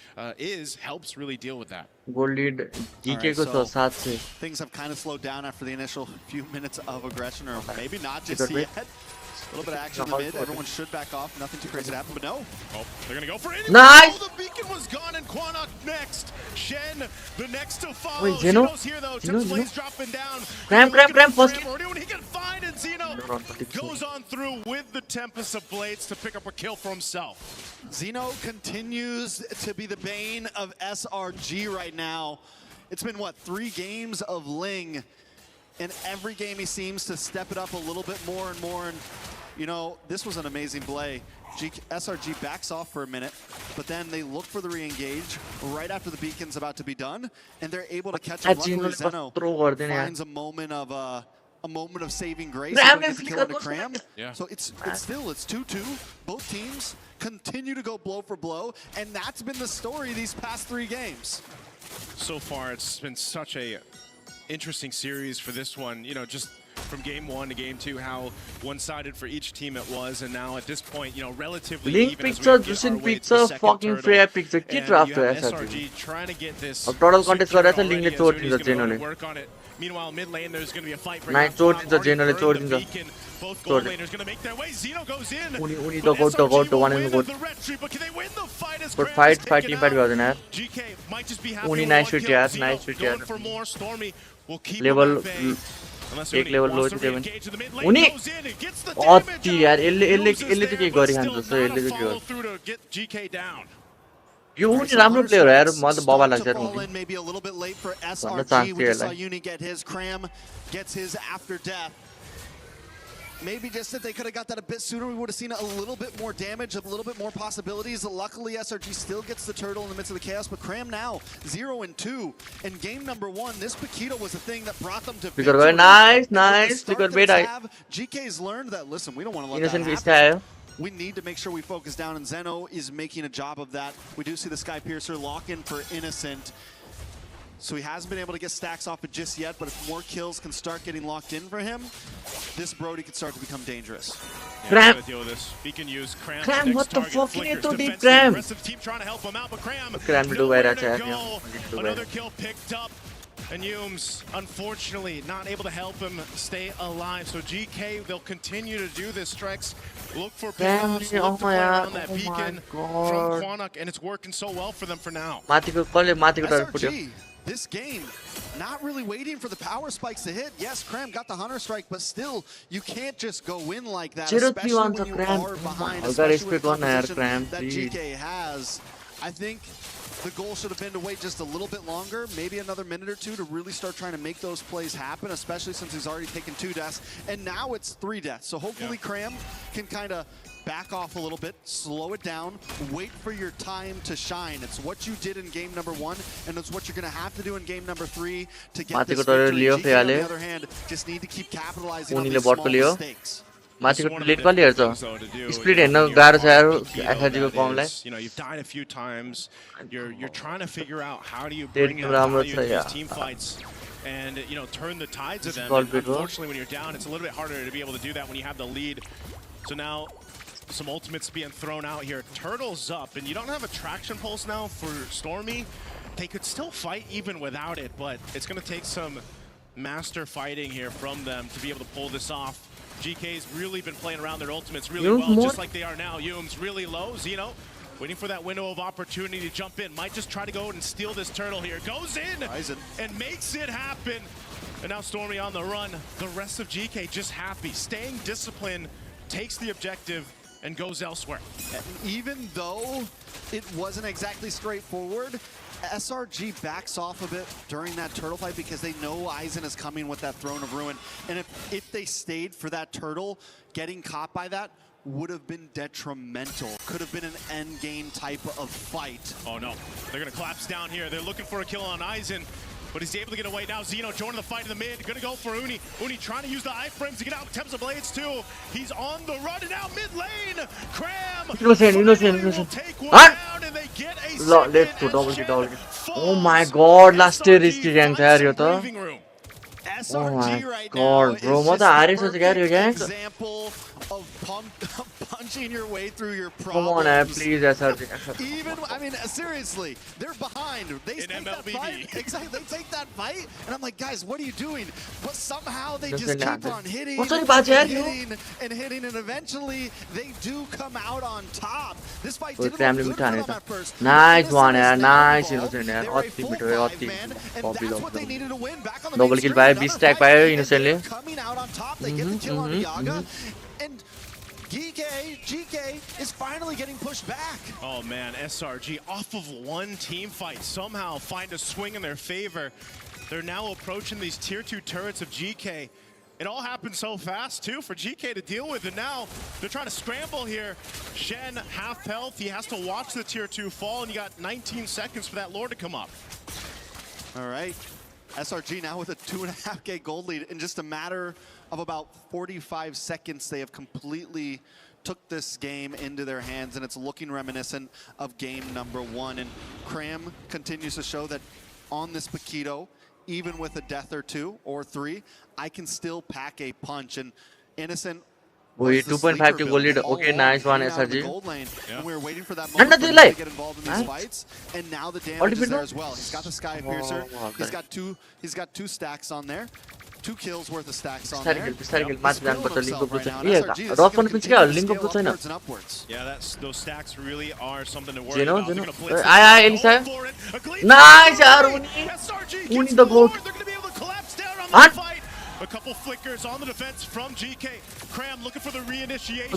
helps really deal with that. Gold lead GK को तो साथ से things have kind of slowed down after the initial few minutes of aggression, or maybe not just yet. A little bit of action in the mid. Everyone should back off. Nothing too crazy to happen, but no. Oh, they're going to go for it. Nice! Oh, the beacon was gone, and Quanok next. Shen, the next to follow. Wait, Zeno? Zeno's here, though. Blaze dropping down. Cram, first. He can find it. Zeno goes on through with the Tempest of Blades to pick up a kill for himself. Zeno continues to be the bane of SRG right now. It's been, what, 3 games of Ling, and every game he seems to step it up a little bit more and more. And you know, this was an amazing play. SRG backs off for a minute, but then they look for the re-engage right after the beacon's about to be done, and they're able to catch him. Luckily, Zeno finds a moment of saving grace. Gets the kill into Cram. Yeah. So it's 2-2. Both teams continue to go blow for blow, and that's been the story these past 3 games. So far, it's been such a interesting series for this one. You know, just from game 1 to game 2, how one-sided for each team it was, and now at this point, you know, relatively Link even picture, Justin picture, fucking Freya picture. Ke draft ho SRG trying to get this. अब total contest गरेछ लिङ्कले चोर्दिन्छ जेनोले. Meanwhile, mid lane, there's going to be a fight for Nice चोर्दिन्छ जेनोले चोर्दिन्छ. Both gold laners going to make their way. Zeno goes in. Uni the one in the gold. But can they win the fight as But fight team fight गर्दैन यार. GK might just be happy. Uni nice shoot यार, nice shoot यार. For more, Stormy will keep level एक level लो थियो भने उनी अति यार यसले चाहिँ के गरिहाल्छ जस्तो यसले चाहिँ के गर्छ यो उनी राम्रो प्लेयर हो यार म त बबा लाग्छ यार उनी maybe a little bit late for भन्न SRG. चाहन्छु We just saw यसलाई Uni get his, Cram gets his after death. Maybe just if they could have got that a bit sooner, we would have seen a little bit more damage, a little bit more possibilities. Luckily, SRG still gets the turtle in the midst of the chaos, but Cram now 0-2. In game number 1, this Paquito was the thing that brought them to victory. Nice. GK's learned that, listen, we don't want to let that happen. We need to make sure we focus down, and Zeno is making a job of that. We do see the Sky Piercer lock in for Innocent. So he hasn't been able to get stacks off it just yet, but if more kills can start getting locked in for him, this Brody could start to become dangerous. Cram! Cram, what the fuck? You need to deep Cram! Cram do better, another kill picked up. And Yums, unfortunately, not able to help him stay alive. So GK, they'll continue to do this. Strex, look for pickups, look to play around that beacon from Quanok, and it's working so well for them for now. SRG, this game, not really waiting for the power spikes to hit. Yes, Cram got the Hunter Strike, but still, you can't just go in like that, especially when you are behind, especially with the composition that GK has. I think the goal should have been to wait just a little bit longer, maybe another minute or two to really start trying to make those plays happen, especially since he's already taken 2 deaths, and now it's 3 deaths. So hopefully Cram can kind of back off a little bit, slow it down, wait for your time to shine. It's what you did in game number 1, and it's what you're going to have to do in game number 3 to get this victory. GK, on the other hand, just need to keep capitalizing on these small mistakes. माथिको late पनि हेर्छ split हेर्न गाह्रो छ यार SRG को कमलाई you know, you've died a few times, you're trying to figure out how do you bring in value to these team fights and you know turn the tides of them. Unfortunately, when you're down, it's a little bit harder to be able to do that when you have the lead. So now some ultimates being thrown out here. Turtle's up, and you don't have a traction pulse now for Stormy. They could still fight even without it, but it's going to take some master fighting here from them to be able to pull this off. GK's really been playing around their ultimates really well, just like they are now. Yum's really low. Zeno waiting for that window of opportunity to jump in. Might just try to go and steal this turtle here. Goes in and makes it happen. And now Stormy on the run. The rest of GK just happy, staying disciplined, takes the objective, and goes elsewhere. Even though it wasn't exactly straightforward, SRG backs off a bit during that turtle fight because they know Aizen is coming with that Throne of Ruin. And if they stayed for that turtle, getting caught by that would have been detrimental. Could have been an end game type of fight. Oh no, they're gonna collapse down here. They're looking for a kill on Aizen, but he's able to get away. Now Zeno joining the fight in the mid, gonna go for Uni. Uni trying to use the iframes to get out Temps of Blades too. He's on the run and now mid lane. Cram innocent. take one down and they get a let's go double kill. Oh my god, last year risky rank tha yo ta. Oh my god, bro, म त हारेछु त यार यो gang. Example of punching your way through your problems. Come on, please, SRG. Even, I mean, seriously, they're behind. They take that fight. Exactly, they take that fight, and I'm like, guys, what are you doing? But somehow they just keep on hitting and hitting, and eventually they do come out on top. This fight didn't look good for them at first. Nice one, nice. Innocent, and that's what they needed to win. Back on the double kill by stack by innocently. Coming out on top, they get the kill on Yaga, and GK is finally getting pushed back. Oh man, SRG off of one team fight somehow find a swing in their favor. They're now approaching these tier 2 turrets of GK. It all happened so fast too for GK to deal with, and now they're trying to scramble here. Shen half health, he has to watch the tier 2 fall, and you got 19 seconds for that lord to come up. All right. SRG now with a 2.5K gold lead. In just a matter of about 45 seconds, they have completely took this game into their hands, and it's looking reminiscent of game number 1. And Cram continues to show that on this Paquito, even with a death or 2 or 3, I can still pack a punch. And Innocent, we 2.5 gold lead. Okay, nice one, SRG. And we were waiting for that moment to get involved in these fights, and now the damage is there as well. He's got the Sky Piercer. He's got 2 stacks on there. 2 kills worth of stacks on there. Yeah, those stacks really are something to worry Zeno, about. Elisa. Nice, Uni the goat. They're going to be able to collapse down on the fight. A couple flickers on the defense from GK. Cram looking for the reinitiation.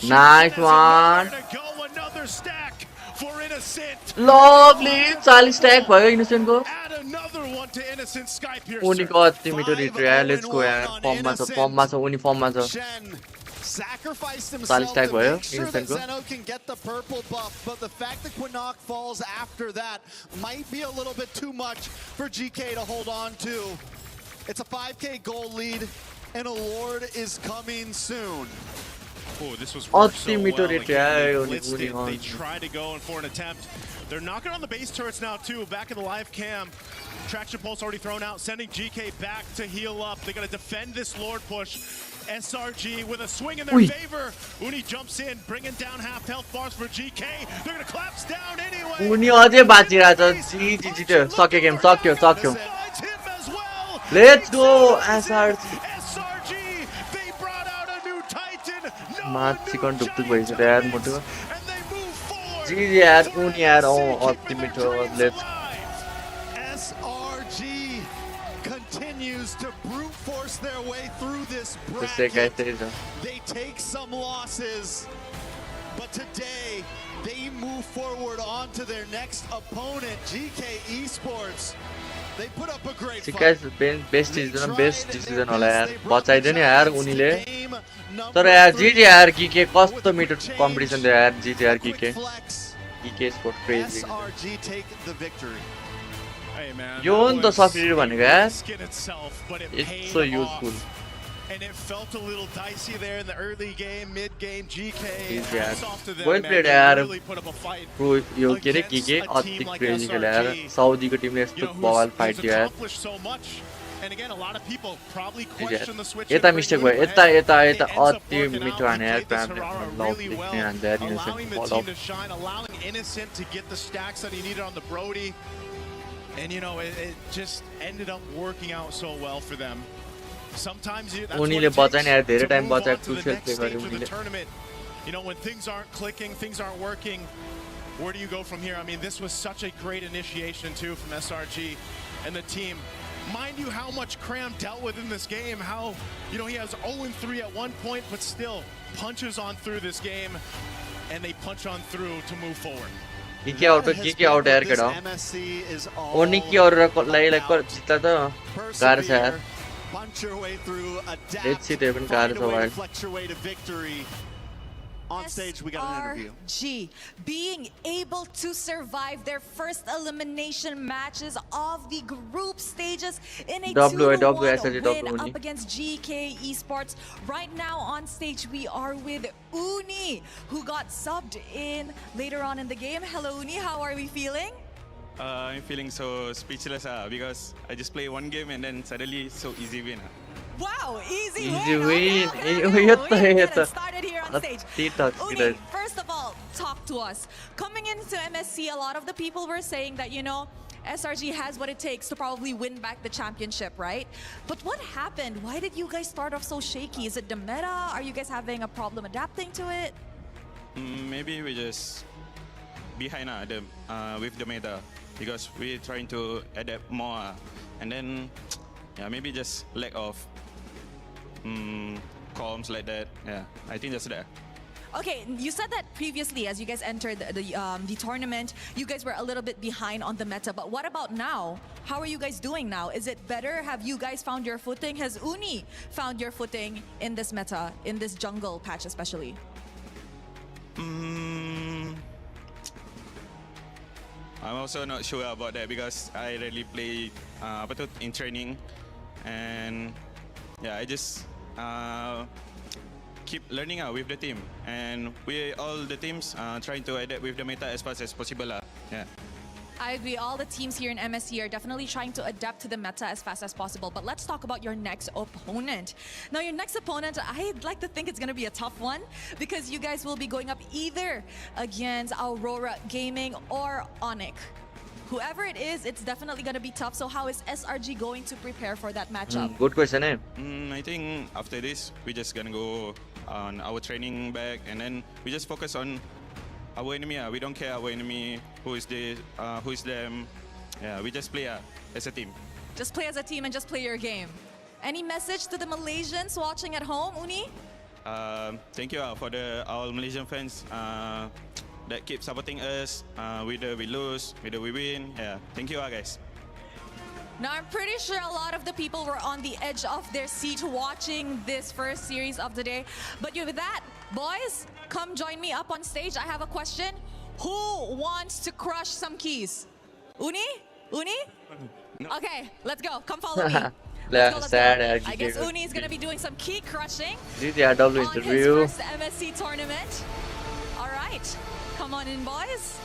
Nice one. Go another stack for Innocent. Lovely. 40 stack भयो Innocent को. Add another one to Innocent. Sky Piercer. Uni को ultimate retry. Let's go यार. Form मा छ uni form मा छ. Sacrificed himself to make sure that Zeno can get the purple buff, but the fact that Quinnock falls after that might be a little bit too much for GK to hold on to. It's a 5K gold lead, and a Lord is coming soon. Oh, this was worked so well. They tried to go in for an attempt. They're knocking on the base turrets now too. Back in the live cam, traction pulse already thrown out, sending GK back to heal up. They're gonna defend this Lord push. SRG with a swing in their favor. Uni jumps in, bringing down half health bars for GK. They're gonna collapse down anyway. Uni अझै बाँचिरहेछ. जित्यो. सक्यो game, सक्यो. Let's go, SRG. They brought out a new Titan. माथि कन ढुकढुक भइसक्यो यार मोटो. GG यार, Uni यार, ultimate. Let's. SRG managed to brute force their way through this bracket. They take some losses, but today they move forward on to their next opponent, GK Esports. They put up a great fight. best decision होला यार बचाइदियो नि यार उनीले तर यार जीजे यार GK कस्तो मिठो कम्पिटिसन थियो यार जीजे यार GK स्पोर्ट क्रेजी यो हो नि त सफ्टवेयर भनेको यार it's so useful And it felt a little dicey there in the early game, mid-game. GK यार off to them, well man. played They यार really put up a fight. Pro यो के रे against GK a अति team like crazy खेल्यो SRG. यार साउदीको टिमले यस्तो बवाल फाइट दियो यार accomplished so much. And again, a lot of people probably जीजे question the switch. यता मिस्टेक भयो यता यता It यता ends up अति working out. मिठो हाने यार They played this cram Aurora लभ really देख्ने well, हान्दा यार allowing the innocent team to shine, allowing Innocent to get the stacks that he needed on the Brody. And you know, it just ended up working out so well for them. Sometimes that's what उनीले it बचाएन यार takes धेरै to time move on बचाए to the crucial next play stage गर्यो of the उनीले tournament. You know, when things aren't clicking, things aren't working, where do you go from here? I mean, this was such a great initiation too from SRG and the team. Mind you how much Cram dealt with in this game, how, you know, he has 0-3 at one point, but still punches on through this game, and they punch on through to move forward. GK out यार केटा Onic की और लाई जितना तो car से यार punch your way through, adapt, Let's see, Devin, find car a way to is flex your way to victory. On stage, we got an interview. SRG being able to survive their first elimination matches of the group stages in a 2-1 win up against GK Esports. Right now on stage, we are with Uni, who got subbed in later on in the game. Hello, Uni. How are we feeling? I'm feeling so speechless because I just play one game and then suddenly so easy win. Wow, easy win. Okay, started here on stage. Uni, first of all, talk to us. Coming into MSC, a lot of the people were saying that, you know, SRG has what it takes to probably win back the championship, right? But what happened? Why did you guys start off so shaky? Is it the meta? Are you guys having a problem adapting to it? Maybe we just behind with the meta because we're trying to adapt more and then yeah, maybe just lack of comms like that. Yeah, I think that's that. Okay, you said that previously as you guys entered the tournament, you guys were a little bit behind on the meta, but what about now? How are you guys doing now? Is it better? Have you guys found your footing? Has Uni found your footing in this meta, in this jungle patch especially? I'm also not sure about that because I rarely play in training, and yeah, I just keep learning with the team, and we all the teams trying to adapt with the meta as fast as possible. Yeah. I agree. All the teams here in MSC are definitely trying to adapt to the meta as fast as possible. But let's talk about your next opponent. Now, your next opponent, I'd like to think it's going to be a tough one because you guys will be going up either against Aurora Gaming or Onic. Whoever it is, it's definitely going to be tough. So how is SRG going to prepare for that matchup? Good question, eh? I think after this, we're just going to go on our training back and then we just focus on our enemy. We don't care our enemy, who is them. Yeah, we just play as a team. Just play as a team and just play your game. Any message to the Malaysians watching at home, Uni? Thank you for our Malaysian fans that keep supporting us. Whether we lose, whether we win. Yeah, thank you guys. Now, I'm pretty sure a lot of the people were on the edge of their seat watching this first series of the day. But with that, boys, come join me up on stage. I have a question. Who wants to crush some keys? Uni? Uni? No. Okay, let's go. Come follow me. Let's go. I guess Uni is going to be doing some key crushing on interview. his first MSC tournament. All right, come on in, boys.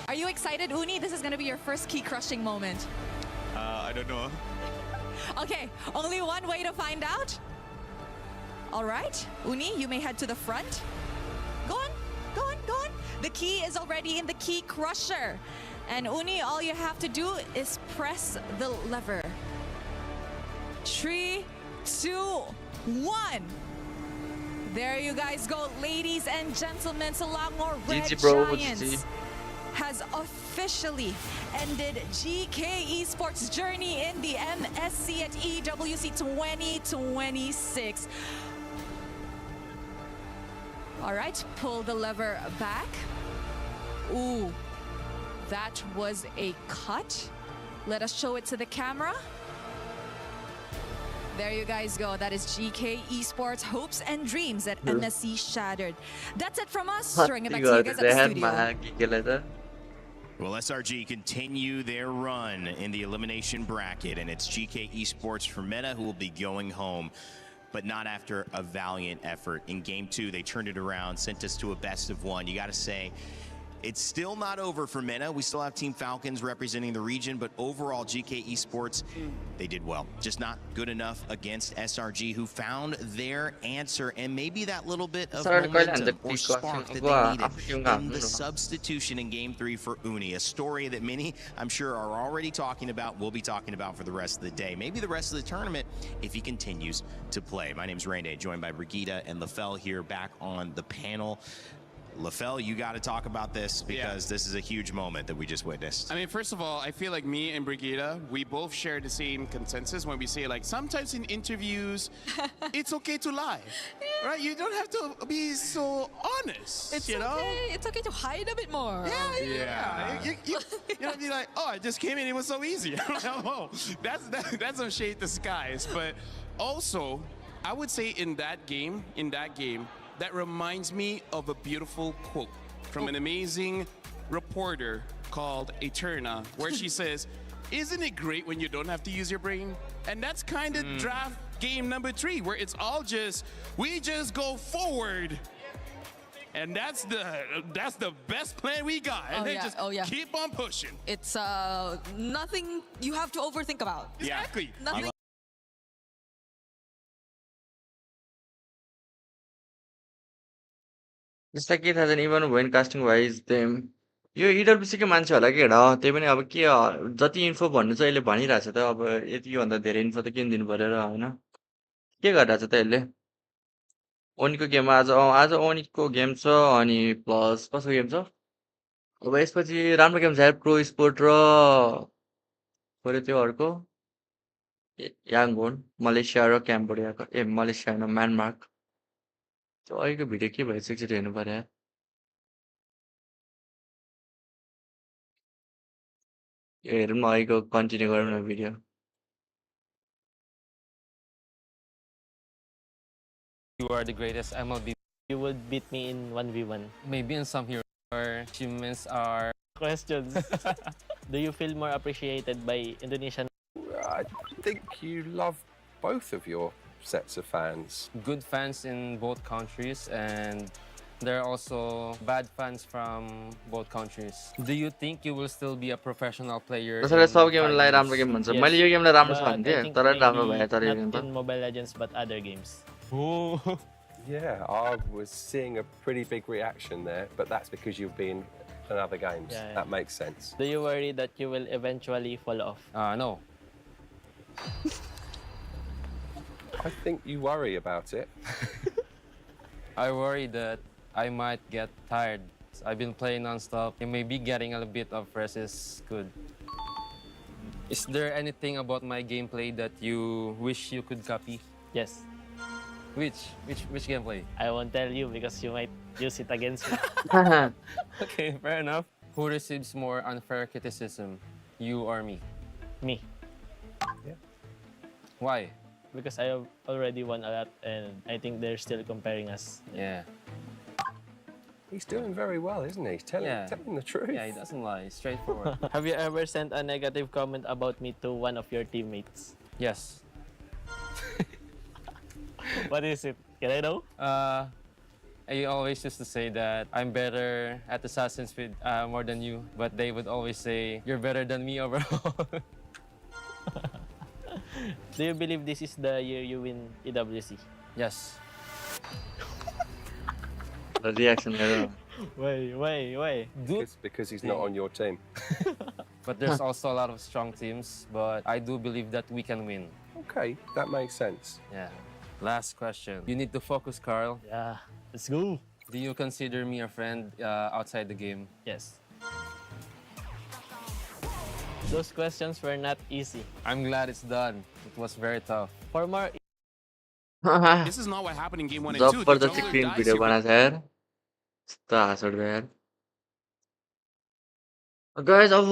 Are you excited, Uni? This is going to be your first key crushing moment. I don't know. Okay, only one way to find out. All right, Uni, you may head to the front. Go on, go on, go on. The key is already in the key crusher. And Uni, all you have to do is press the lever. 3, 2, 1. There you guys go, ladies and gentlemen. Selangor Red Giants has officially ended GK Esports' journey in the MSC at EWC 2026. All right, pull the lever back. Ooh, that was a cut. Let us show it to the camera. There you guys go. That is GK Esports hopes and dreams at MSC shattered. That's it from us. Throwing it back to you guys at the studio. Well, SRG continue their run in the elimination bracket, and it's GK Esports for Meta who will be going home, but not after a valiant effort. In Game 2, they turned it around, sent us to a best of 1. You got to say, it's still not over for Meta. We still have Team Falcons representing the region, but overall, GK Esports, they did well. Just not good enough against SRG, who found their answer, and maybe that little bit of momentum or spark that they needed in the substitution in Game 3 for Uni. A story that many, I'm sure, are already talking about, will be talking about for the rest of the day. Maybe the rest of the tournament, if he continues to play. My name's Rainday, joined by Brigitte and Lafell here back on the panel. Lafell, you got to talk about this because this is a huge moment that we just witnessed. I mean, first of all, I feel like me and Brigitte, we both share the same consensus when we say, like, sometimes in interviews, it's okay to lie, right? You don't have to be so honest, It's you know? okay. It's okay to hide a bit more. Yeah. You know, be like, oh, I just came in, it was so easy. Oh, that's some shade disguise. But also, I would say in that game, that reminds me of a beautiful quote from an amazing reporter called Eterna, where she says, isn't it great when you don't have to use your brain? And that's kind of draft game number 3, where it's all just, we just go forward. And that's the best plan we got. And then just keep on pushing. It's nothing you have to overthink about. Exactly. Nothing. Just like it has an even when casting wise them yo EWC के मान्छे होला के हेर त्यही पनि अब के जति info भन्नु चाहिँ यसले भनिरहेछ त अब यति भन्दा धेरै इन्फो त किन दिनु पर्यो र हैन के गरिरहेछ त यसले ओनीको गेम आज ओनीको गेम छ अनि प्लस कसको गेम छ अब यसपछि राम्रो गेम छ यार प्रो स्पोर्ट र परे त्यो अर्को याङगोन मलेसिया र क्याम्बोडियाको मलेसिया हैन म्यानमार्क त्यो अहिलेको भिडियो के भइसक्यो एकचोटि हेर्नु पर्यो यार यो हेरौँ न अहिलेको कन्टिन्यू गरौँ न video You are the greatest MLB. You would beat me in 1v1. Maybe in some hero achievements are questions. Do you feel more appreciated by Indonesian? I think you love both of your sets of fans. Good fans in both countries, and there are also bad fans from both countries. Do you think you will still be a professional player? त्यसैले सब गेमलाई राम्रो game भन्छ मैले यो गेमलाई राम्रो छ भन्थे तर राम्रो भयो तर यो game Not in Mobile Legends, but other games. Oh. Yeah, I was seeing a pretty big reaction there, but that's because you've been in other games. Yeah. That makes sense. Do you worry that you will eventually fall off? No. I think you worry about it. I worry that I might get tired. I've been playing non-stop. Maybe getting a bit of rest is good. Is there anything about my gameplay that you wish you could copy? Yes. Which gameplay? I won't tell you because you might use it against me. Okay, fair enough. Who receives more unfair criticism, you or me? Me. Yeah. Why? Because I have already won a lot and I think they're still comparing us. Yeah. He's doing very well, isn't he? He's telling the truth. Yeah, he doesn't lie. Straightforward. Have you ever sent a negative comment about me to one of your teammates? Yes. What is it? Can I know? I always used to say that I'm better at Assassin's Creed more than you, but they would always say, you're better than me overall. Do you believe this is the year you win EWC? Yes. The reaction here. Why? Because he's not on your team. But there's also a lot of strong teams, but I do believe that we can win. Okay, that makes sense. Yeah. Last question. You need to focus, Carl. Yeah, let's go. Do you consider me a friend outside the game? Yes. Those questions were not easy. I'm glad it's done. It was very tough. For more This is not what happened in game 1 and 2. The जबरदस्त jungler screen dies video here. बनाएको छ यार यस्तो हाँस उठ्यो यार guys अब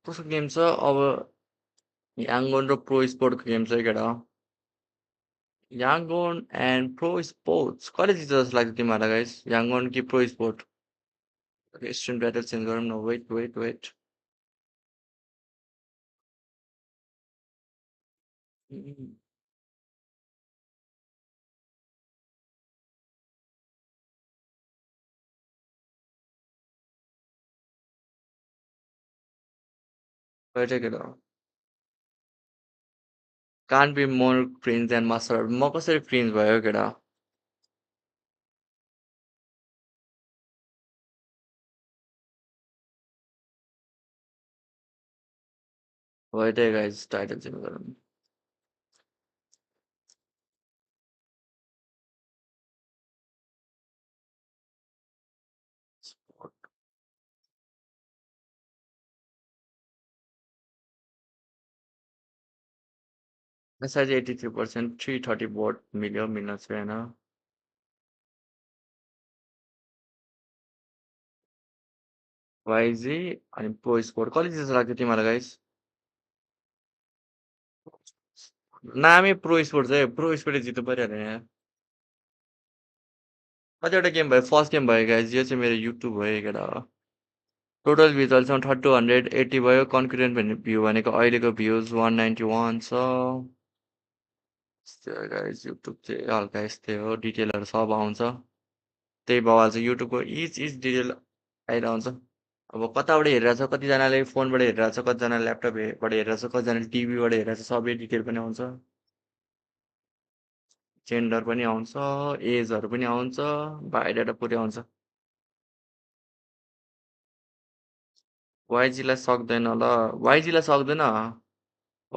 कस्तो गेम छ अब याङ्गोन र प्रो स्पोर्टको गेम छ केटा याङ्गोन एन्ड प्रो स्पोर्ट्स कहिले जित्छ जस्तो लाग्छ तिमीहरूलाई गाइज याङ्गोन कि pro sport stream battle change गरौँ न वेट वेट केटा Can't be more cringe than Masarapp. म कसरी cringe भयो केटा Wait है guys title change गरौँ Message 83% 330 vote मिल्यो मिल्न छैन YG अनि प्रो स्पोर्ट कहिले जस्तो लाग्छ तिमीहरूलाई गाइस नामै प्रो स्पोर्ट चाहिँ प्रो स्पोर्ट जित्नु पर्यो अरे यहाँ कतिवटा गेम भयो फर्स्ट गेम भयो गाइस यो चाहिँ मेरो युट्युब भयो केटा टोटल भ्युज अहिलेसम्म 3280 भयो कन्क्युरेन्ट भन्ने भ्यू भनेको अहिलेको भ्युज 191 छ यस्तै गाइस युट्युब चाहिँ हल्का यस्तै हो डिटेलहरू सब आउँछ त्यही बवाल चाहिँ युट्युबको इच डिटेल आइरहन्छ अब कताबाट हेरिरहेछ कतिजनाले फोनबाट हेरिरहेछ कतिजनाले ल्यापटपबाट हेरिरहेछ कतिजनाले टिभीबाट हेरिरहेछ सबै डिटेल पनि आउँछ जेन्डर पनि आउँछ एजहरू पनि आउँछ बायोडाटा पुरै आउँछ वाइजीलाई सक्दैन ल वाइजीलाई सक्दैन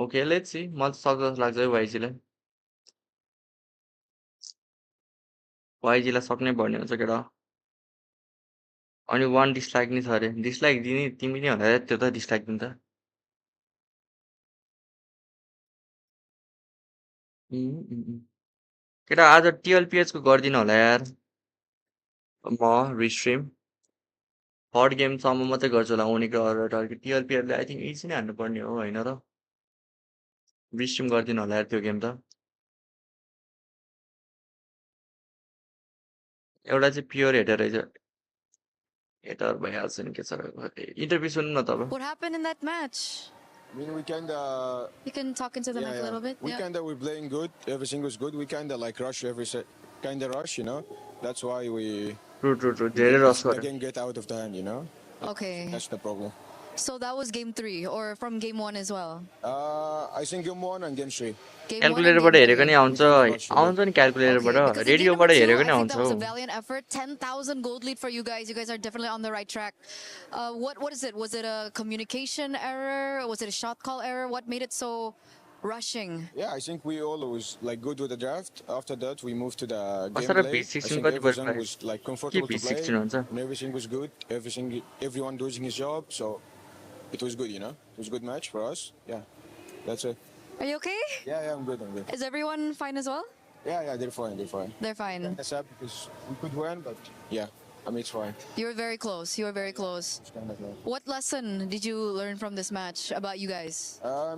ओके लेट्स सी मलाई त सक्छ जस्तो लाग्छ है वाइजीलाई वाइजीलाई सक्नै पर्ने हुन्छ केटा अनि 1 डिसलाइक नि छ अरे डिसलाइक दिने तिमी नै होला त्यो त डिसलाइक दिन्छ केटा आज TLPH को गर्दिन होला यार म रिस्ट्रिम थर्ड गेमसम्म मात्रै गर्छु होला Onic र Aurora TLPH ले आई थिंक इजी नै हान्नुपर्ने हो होइन र रिस्ट्रिम गर्दिन होला यार त्यो गेम त एउटा चाहिँ प्योर हेटर रहेछ हेटर भइहाल्छ नि के छ इन्टरभ्यू सुन्नु न तपाईँ What happened in that match? I mean, we kinda. You can talk into the mic a little bit. We kinda we're playing good. Everything was good. We kinda like rush every set. Kinda rush, you know. That's why we. True. धेरै रस We gऱ्यो. Again, get out of the hand, you know. Okay. That's the problem. So that was game 3 or from game 1 as well? I think game 1 and game 3. क्याल्कुलेटरबाट हेरेको नि आउँछ नि क्याल्कुलेटरबाट रेडियोबाट हेरेको नि आउँछ That was a valiant effort. 10,000 gold lead for you guys. You guys are definitely on the right track. What is it? Was it a communication error? Was it a shot call error? What made it so rushing? Yeah, I think we all was like good with the draft. After that, we moved to the game Masarapp play. B16 I think कति everything पर्छ was like comfortable to play, B16 हुन्छ and everything was good. Everyone doing his job, so it was good, you know. It was a good match for us. Yeah, that's it. Are you okay? Yeah, I'm good. Is everyone fine as well? Yeah, they're fine. They're fine. That's sad because we could win, but yeah, I mean it's fine. You were very close. It's kind of like, What lesson did you learn from this match about you guys? I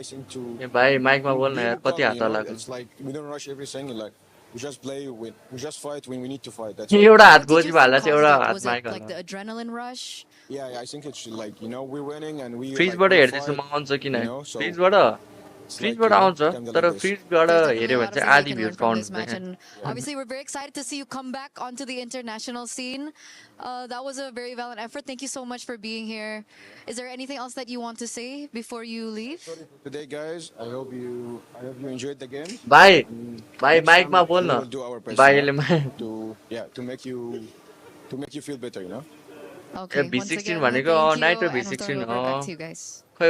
think to. ए भाइ माइकमा बोल्न यार be कति calm, हात you know, लाग्यो it's like we don't rush everything. Like we just play. We just fight when we need to fight. That's एउटा हात What did you गोजीमा हाल्दा think चाहिँ एउटा caused it? हात Was it माइक like the adrenaline rush? Yeah, I think it's like you know we're winning and we. फ्रिजबाट like, we हेर्दैछु fight, म आउँछ किन you know, so it's like, फ्रिजबाट you know, आउँछ kinda तर like this. फ्रिजबाट There's definitely हेऱ्यो a भने lot of चाहिँ things आधी we can views learn from this पाउनु match, and obviously we're very excited to see you come back onto the international scene. That was a very valiant effort. Thank you so much for being here. Is there anything else that you want to say before you leave? Today, guys, I hope you enjoyed the game. भाइ Next माइकमा time, बोल्न we will do our best, भाइले you know, to make you feel better, you know. Okay. B16 भनेको nitro and we'll throw it B16 over back to you guys. खै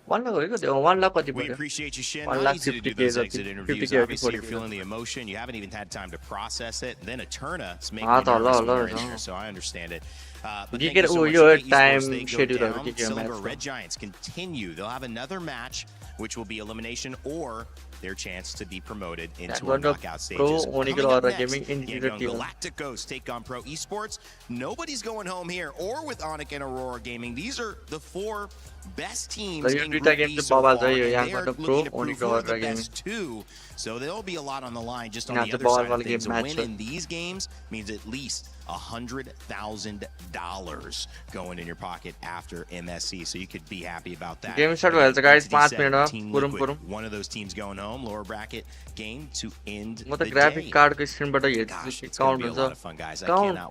1 लाख हो त्यो 1 लाख कति We पर्यो appreciate you, Shin. 1 Not lakh easy to 50 do के those जति exit 50 interviews. के Obviously, 40 you're feeling the emotion. You haven't even had time to process it. Then a Turna is making हाँ you त nervous when ल you're in ल there, so I understand it. But thank Geeker you so much. Yo GK time Esports, they go शेड्युलहरु down. के के Silver match Red Giants continue. They'll have another match, which will be elimination or their chance to be promoted into our knockout stages. Onic Coming up Aurora next, Gaming in yeah, going Galacticos take on Pro Esports. Nobody's going home here, or with Onic and Aurora Gaming. These are the 4 best teams in Group B so far, and they are looking to prove who are the best 2. So there'll be a lot on the line just on the other side of things. A win in these games means at least $100,000 going in your pocket after MSC, so you could be happy about that. Game start भएछ guys 5 minute पुरुम पुरुम One of those teams going home, lower bracket game to end म the त graphic day. कार्डको स्क्रिनबाट हेर्छु कि count हुन्छ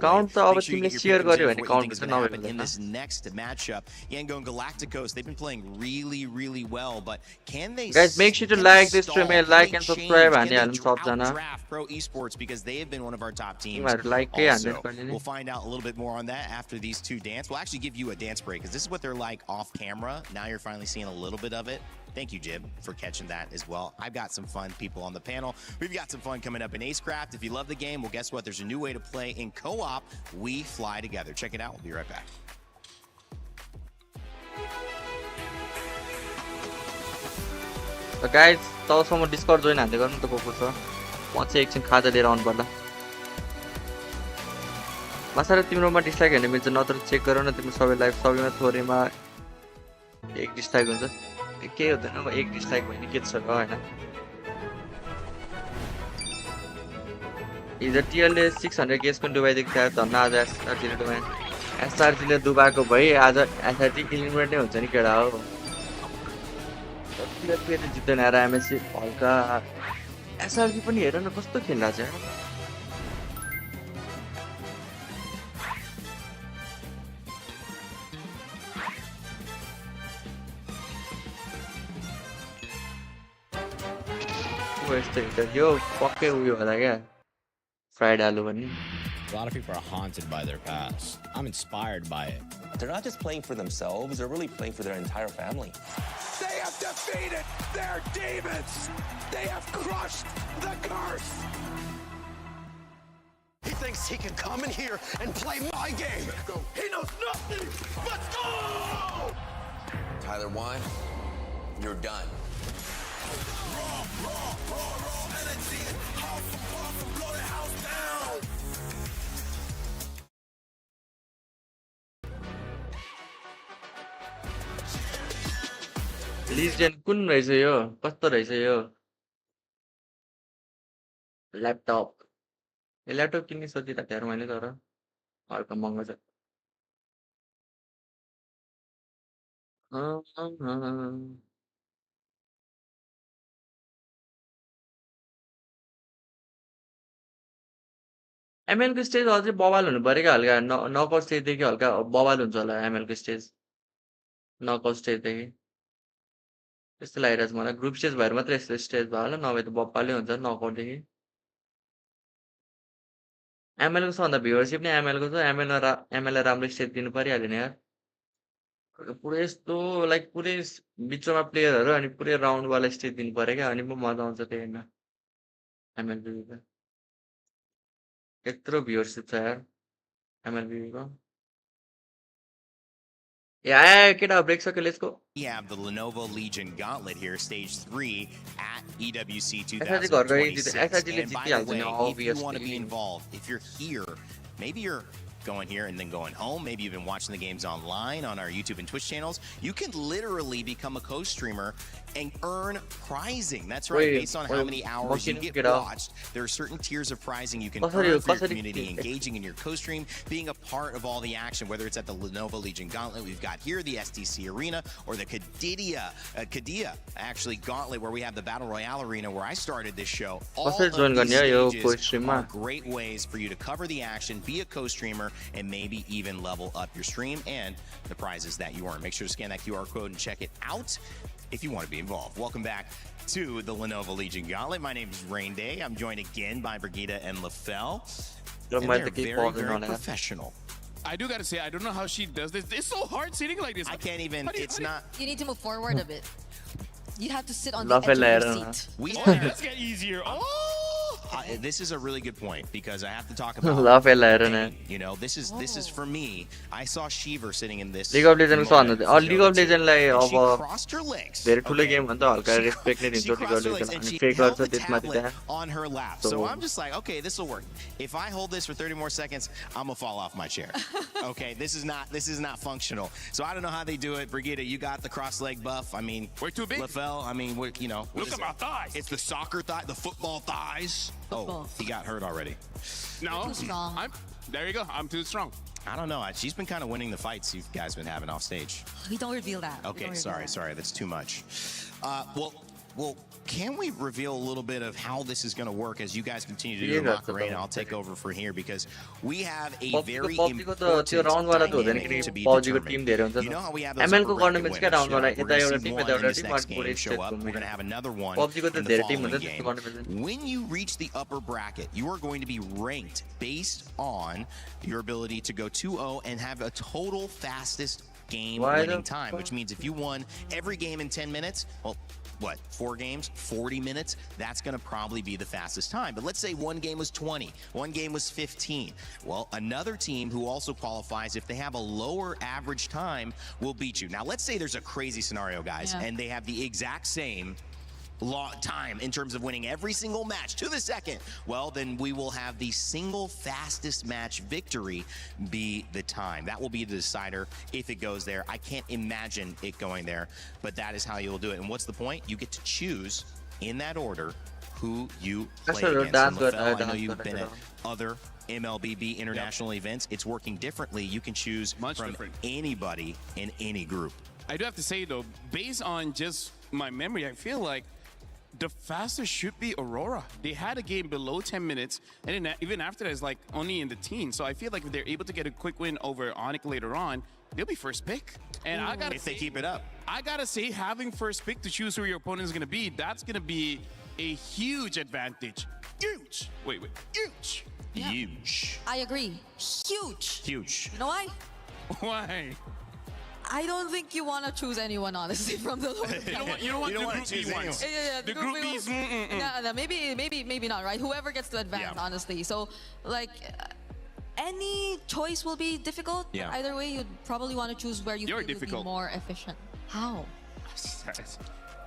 count त अब तिमीले शेयर गर्यो भने काउन्ट हुन्छ नभए in this next matchup. Yangon Galacticos, they've been playing really well, but can they guys make sure to like this stream, like and subscribe हानिहाल्नु सबजना draft Pro Esports because they have been one of our top teams. तिमीहरु like के हान्दै Also, we'll find out a little bit more on that after these 2 dance. We'll actually give you a dance break because this is what they're like off camera. Now you're finally seeing a little bit of it. Thank you, Jib, for catching that as well. I've got some fun people on the panel. We've got some fun coming up in Acecraft. If you love the game, well, guess what? There's a new way to play in co-op. We fly together. Check it out. We'll be right back. So guys, तबसम्म discard join हान्दै गर्नु त को छ म चाहिँ एकछिन खाजा लिएर आउनु पर्ला मासारा तिम्रोमा डिसलाइक हेर्ने मिल्छ नत्र चेक गर न तिम्रो सबै लाइभ सबैमा थोरैमा एक डिसलाइक हुन्छ के हुँदैन अब एक डिसलाइक भयो नि के छ हैन हिजो टिएलले 600 केस पनि डुबाइदिएको थियो धन्न आज एसआरजीले डुबाए एसआरजीले डुबाएको भए आज एसआरजी इलिमिनेट नै हुन्छ नि केडा हो फेरि जित्दैन यार एमएससी हल्का एसआरजी पनि हेर न कस्तो खेल्ला छ यो पक्कै उयो होला क्या फ्राइड आलु भन्ने A lot of people are haunted by their past. I'm inspired by it. They're not just playing for themselves, they're really playing for their entire family. They have defeated their demons! They have crushed the curse! He thinks he can come in here and play my game! He knows nothing! Let's go! Tyler 1, you're done. Legend कुन रहेछ यो कस्तो रहेछ यो laptop यो laptop किन्ने सोचिरहेको थिएँ मैले तर हल्का महँगो छ एमएलको स्टेज अझै बवाल हुनु पर्यो क्या हल्का नकआउट स्टेजदेखि हल्का बवाल हुन्छ होला एमएलको स्टेज नकआउट स्टेजदेखि त्यस्तो लागिरहेको छ मलाई ग्रुप स्टेज भएर मात्रै यस्तो स्टेज भयो होला नभए त बप्पाले हुन्छ नकआउटदेखि एमएलको सबभन्दा भ्युवरसिप नै एमएलको छ एमएललाई राम्रो स्टेज दिनु परिहाल्यो नि यार पुरै यस्तो लाइक पुरै बिचमा प्लेयरहरू अनि पुरै राउन्डवाला स्टेज दिनु पर्यो क्या अनि पो मजा आउँछ त्यो हेर्न एमएलबीको यत्रो भ्युवरसिप छ यार एमएलबीको Yeah, get up, break circle, let's go. We have the Lenovo Legion Gauntlet here, Stage 3 at EWC SRG 2026. and by the way, if you want to be involved, if you're here, maybe you're going here and then going home, maybe you've been watching the games online on our YouTube and Twitch channels, you can literally become a co-streamer and earn prizing. That's right, based on how many hours you get watched. There are certain tiers of prizing you can earn for your community, engaging in your co-stream, being a part of all the action, whether it's at the Lenovo Legion Gauntlet we've got here, the STC Arena, or the Kadia actually Gauntlet, where we have the Battle Royale Arena where I started this show. All of these stages are great ways for you to cover the action, be a co-streamer, and maybe even level up your stream and the prizes that you earn. Make sure to scan that QR code and check it out if you want to be involved. Welcome back to the Lenovo Legion Gauntlet. My name is Rain Day. I'm joined again by Brigida and LaFell. And they're very, very professional. I do gotta say, I don't know how she does this. It's so hard sitting like this. I can't even. It's not. You need to move forward a bit. You have to sit on Love the edge of it, your seat. Let's get easier. This is a really good point because I have to talk about. Love it, you know, this is for me. I saw Shiver sitting in this. League of Legends moment, भन्नु थियो League of Legends lie and she अब crossed her legs. धेरै ठुलो game भन्दा हल्का She respect नै दिन्छ League of crossed her legs Legends and अनि she फेक held गर्छ the त्यसमाथि tablet त्यहाँ on her lap. So I'm just like, okay, this will work. If I hold this for 30 more seconds, I'm gonna fall off my chair. Okay, this is not functional. So I don't know how they do it. Brigitte, you got the cross leg buff. I mean, we're too big. LaFell, I mean, we're, you know, Look at my thighs. It's the soccer thigh, the football thighs. Football. Oh, he got hurt already. No, Too strong. There you go. I'm too strong. I don't know. She's been kind of winning the fights you guys been having off stage. We don't reveal that. Okay, sorry. That's too much. Well, can we reveal a little bit of how this is going to work as you guys continue to do the mock arena? I'll take over from here because we have a very important dynamic to be determined. You know how we have those upper bracket winners? We're going to see one in this next game show up. We're going to have another one in the following game. When you reach the upper bracket, you are going to be ranked based on your ability to go 2-0 and have a total fastest game winning time, which means if you won every game in 10 minutes, well, what, 4 games, 40 minutes? That's going to probably be the fastest time. But let's say one game was 20, one game was 15. Well, another team who also qualifies, if they have a lower average time, will beat you. Now, let's say there's a crazy scenario, guys, and they have the exact same time in terms of winning every single match to the second. Well, then we will have the single fastest match victory be the time. That will be the decider if it goes there. I can't imagine it going there, but that is how you'll do it. And what's the point? You get to choose in that order who you play against. And LaFell, I know you've been at other MLBB international events. It's working differently. You can choose from anybody in any group. I do have to say, though, based on just my memory, I feel like the fastest should be Aurora. They had a game below 10 minutes, and then even after that, it's like only in the teens. So I feel like if they're able to get a quick win over Onic later on, they'll be first pick. And I gotta say, they keep it up. I gotta say, having first pick to choose who your opponent is gonna be, that's gonna be a huge advantage. Huge. Wait. Huge. Yeah. Huge. I agree. Huge. Huge. You know why? Why? I don't think you want to choose anyone, honestly, from the lower you don't want the Group B ones. Yeah, the Group B's. No, maybe not, right? Whoever gets to advance, honestly. So, like, any choice will be difficult. Yeah. Either way, you'd probably want to choose where you feel you'd be more efficient. How?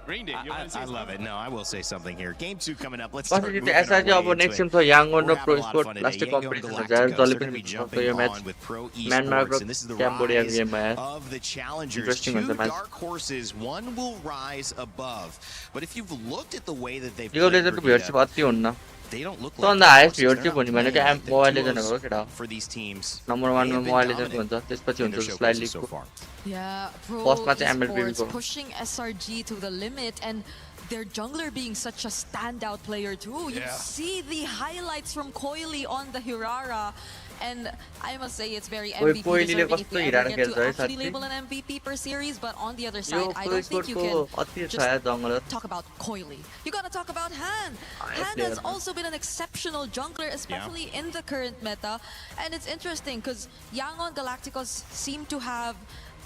Rain Day, I love it. No, I will say something here. Game 2 coming up. Let's पछि start चाहिँ moving our SRG way अब into next it. Tim छ याङ्गन र We're pro having a lot of sport fun last today. Competition Yangon हुन्छ Galacticos, जसले they're पनि gonna be जित्छ jumping yo match on with Pro Myanmar Esports, and this is the क्याम्बोडियाको rise गेममा यार of the challengers. Interesting 2 हुन्छ match dark horses, one will rise above. But if you've looked at the way that they've league of played लेजेन्डको Brigitte, भ्युअरशिप अति हुन्न they don't look like सबभन्दा dark highest horses. भ्युअरशिप They're हुने not भनेको playing like mobile the लेजेन्डको हो duos केटा for these teams. Number 1 मा They have mobile been लेजेन्डको हुन्छ dominant त्यसपछि in their हुन्छ slide showcases so लिगको far. Yeah, Pro फर्स्टमा चाहिँ Esports एमएलबीको pushing SRG to the limit, and their jungler being such a standout player too. You see the highlights from Coily on the Hirara, and I must say it's very MVP deserving if we ever get to actually label an MVP per series. But on the other side, I don't think you can just talk about Coily. You gotta talk about Han. Han has also been an exceptional jungler, especially in the current meta, and it's interesting because Yangon Galacticos seem to have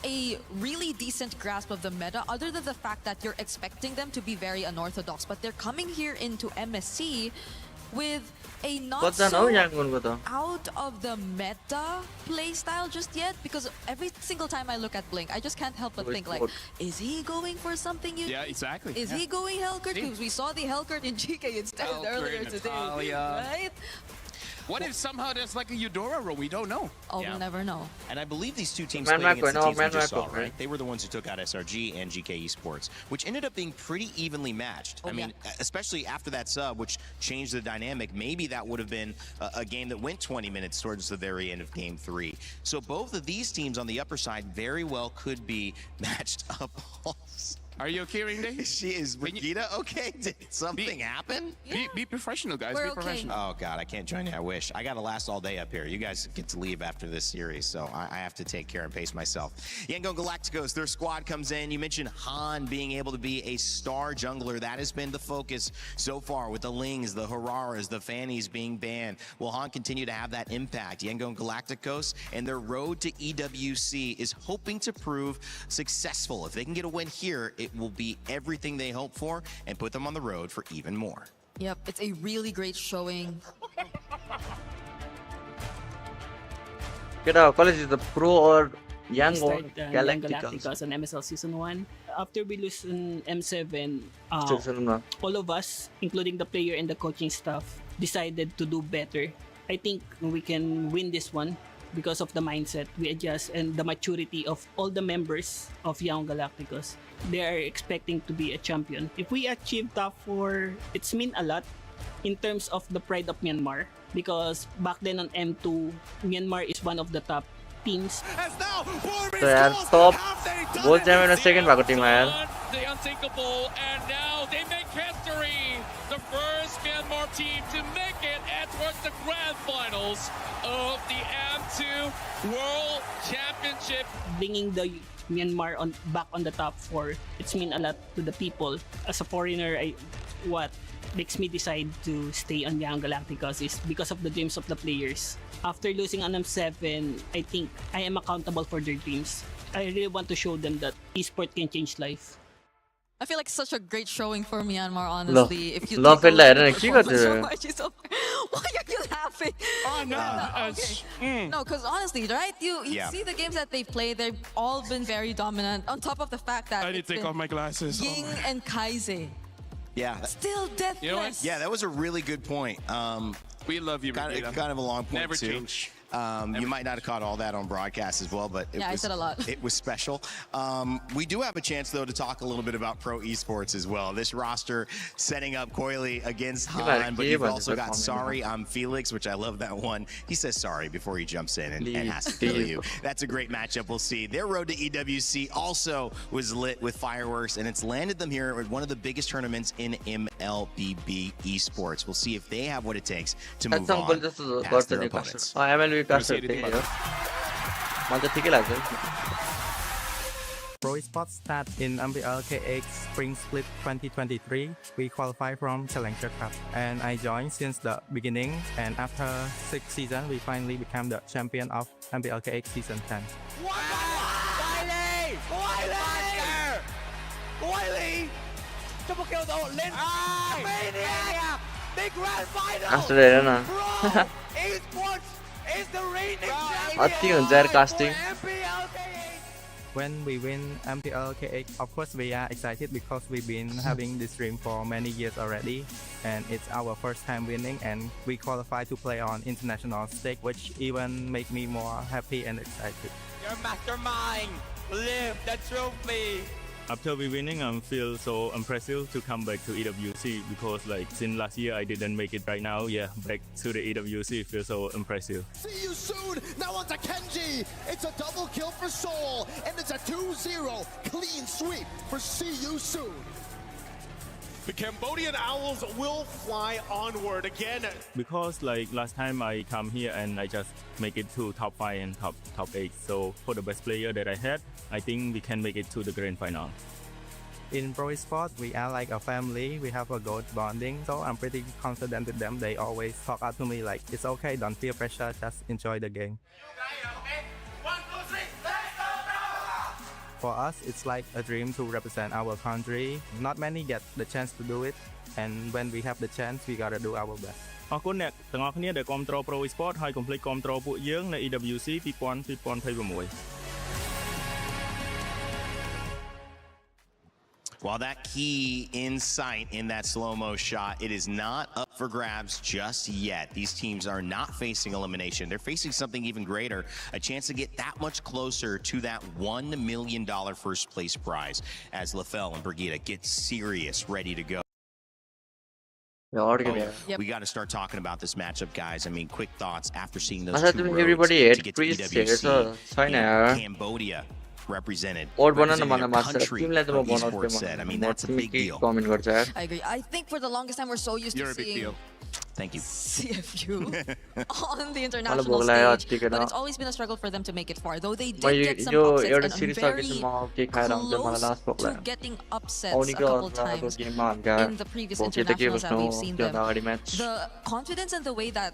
a really decent grasp of the meta, other than the fact that you're expecting them to be very unorthodox, but they're coming here into MSC with a not so out of the meta playstyle just yet, because every single time I look at Blink, I just can't help but think like, is he going for something unique? Yeah, exactly. Is he going Hellcurt? Because we saw the Hellcurt in GK instead earlier today, right? What if somehow there's like a Eudora row? We don't know. Oh, we'll never know. And I believe these two teams played against the teams we just saw, right? They were the ones who took out SRG and GK Esports, which ended up being pretty evenly matched. I mean, especially after that sub, which changed the dynamic, maybe that would have been a game that went 20 minutes towards the very end of Game 3. So both of these teams on the upper side very well could be matched up also. Are you okay, Ring Day? She is Brigitte okay? Did something happen? Be professional, guys. We're be okay. professional. Oh God, I can't join you. I wish. I gotta last all day up here. You guys get to leave after this series, so I have to take care and pace myself. Yangon Galacticos, their squad comes in. You mentioned Han being able to be a star jungler. That has been the focus so far with the Lings, the Auroras, the Fannies being banned. Will Han continue to have that impact? Yangon Galacticos and their road to EWC is hoping to prove successful. If they can get a win here, it will be everything they hope for and put them on the road for even more. Yep, it's a really great showing. College is the pro or Yangon Young Galacticos. Galacticos on MSL Season 1. After we lose in M7, Season all of us, including the player and the coaching staff, decided to do better. I think we can win this one because of the mindset we adjust and the maturity of all the members of Young Galacticos. They are expecting to be a champion. If we achieve top 4, it's mean a lot in terms of the pride of Myanmar, because back then on M2, Myanmar is one of the top teams. So यार top world champion second भएको Tim यार. The unthinkable, and now they make history. The first Myanmar team to make it towards the grand finals of the M2 World Championship. Bringing the Myanmar back on the top 4, it's mean a lot to the people. As a foreigner, what makes me decide to stay on Young Galacticos is because of the dreams of the players. After losing on M7, I think I am accountable for their dreams. I really want to show them that esport can change life. I feel like such a great showing for Myanmar, honestly. If you love take it, a like, look at the I why are you laughing? Oh no! Okay. No, because honestly, right? You see the games that they play, they've all been very dominant. On top of the fact that I need to take off my glasses. Ying and Kaise. Yeah. Still deathless. You know what? Yeah, that was a really good point. We love you, kind of a long point Never too. change. You might not have caught all that on broadcast as well, but I said a lot. It was special. We do have a chance, though, to talk a little bit about pro esports as well. This roster setting up Coily against Han, but you've also got Sorry, I'm Felix, which I love that one. He says sorry before he jumps in and has to kill you. That's a great matchup we'll see. Their road to EWC also was lit with fireworks, and it's landed them here at one of the biggest tournaments in MLBB esports. We'll see if they have what it takes to move on past their opponents. Pro Esports start in MPL KX Spring Split 2023. We qualify from Challenger Cup, and I joined since the beginning. And after 6 seasons, we finally became the champion of MPL KX Season 10. Coily! Triple kill though, Lin! Maniac! The grand final! Australia Pro Esports is the reigning champion casting. When we win MPL KX, of course we are excited because we've been having this dream for many years already, and it's our first time winning, and we qualify to play on international stage, which even make me more happy and excited. Your mastermind! Live the trophy! After we winning, I feel so impressive to come back to EWC because like since last year I didn't make it. Right now, yeah, back to the EWC feels so impressive. See you soon. Now on to Kenji. It's a double kill for Seoul, and it's a 2-0 clean sweep for See You Soon. The Cambodian Owls will fly onward again. Because like last time I come here and I just make it to top 5 and top 8. So for the best player that I had, I think we can make it to the grand final. In Pro Esports, we are like a family. We have a good bonding, so I'm pretty confident with them. They always talk out to me like, it's okay, don't feel pressure, just enjoy the game. For us, it's like a dream to represent our country. Not many get the chance to do it, and when we have the chance, we gotta do our best. អរគុណអ្នកទាំងអស់គ្នាដែលគាំទ្រ Pro Esports ហើយកុំភ្លេចគាំទ្រពួកយើងនៅ EWC 2026 While that key in sight in that slow-mo shot, it is not up for grabs just yet. These teams are not facing elimination. They're facing something even greater, a chance to get that much closer to that $1 million first place prize as LaFell and Brigitte get serious, ready to go. We got to start talking about this matchup, guys. I mean, quick thoughts after seeing those two roads everybody to get to EWC. Cambodia represented. Or Representing banana their Masarapp. country Team like from the esports set. I mean, that's a big deal. Comment garcha yaar. I agree. I think for the longest time we're so used to seeing Thank you. CFU on the मलाई international भोक लाग्यो stage, अतिकै but न it's always been a struggle for them to make it far. Though they म did get some यो upsets एउटा and series very सकेपछि म के खाएर आउँछ मलाई close लास्ट भोक to लाग्यो getting upsets a Onic couple Aurora को times गेममा हाल्का in the previous भोके त के internationals that we've बस्नु seen त्यो them. अगाडि match The confidence and the way that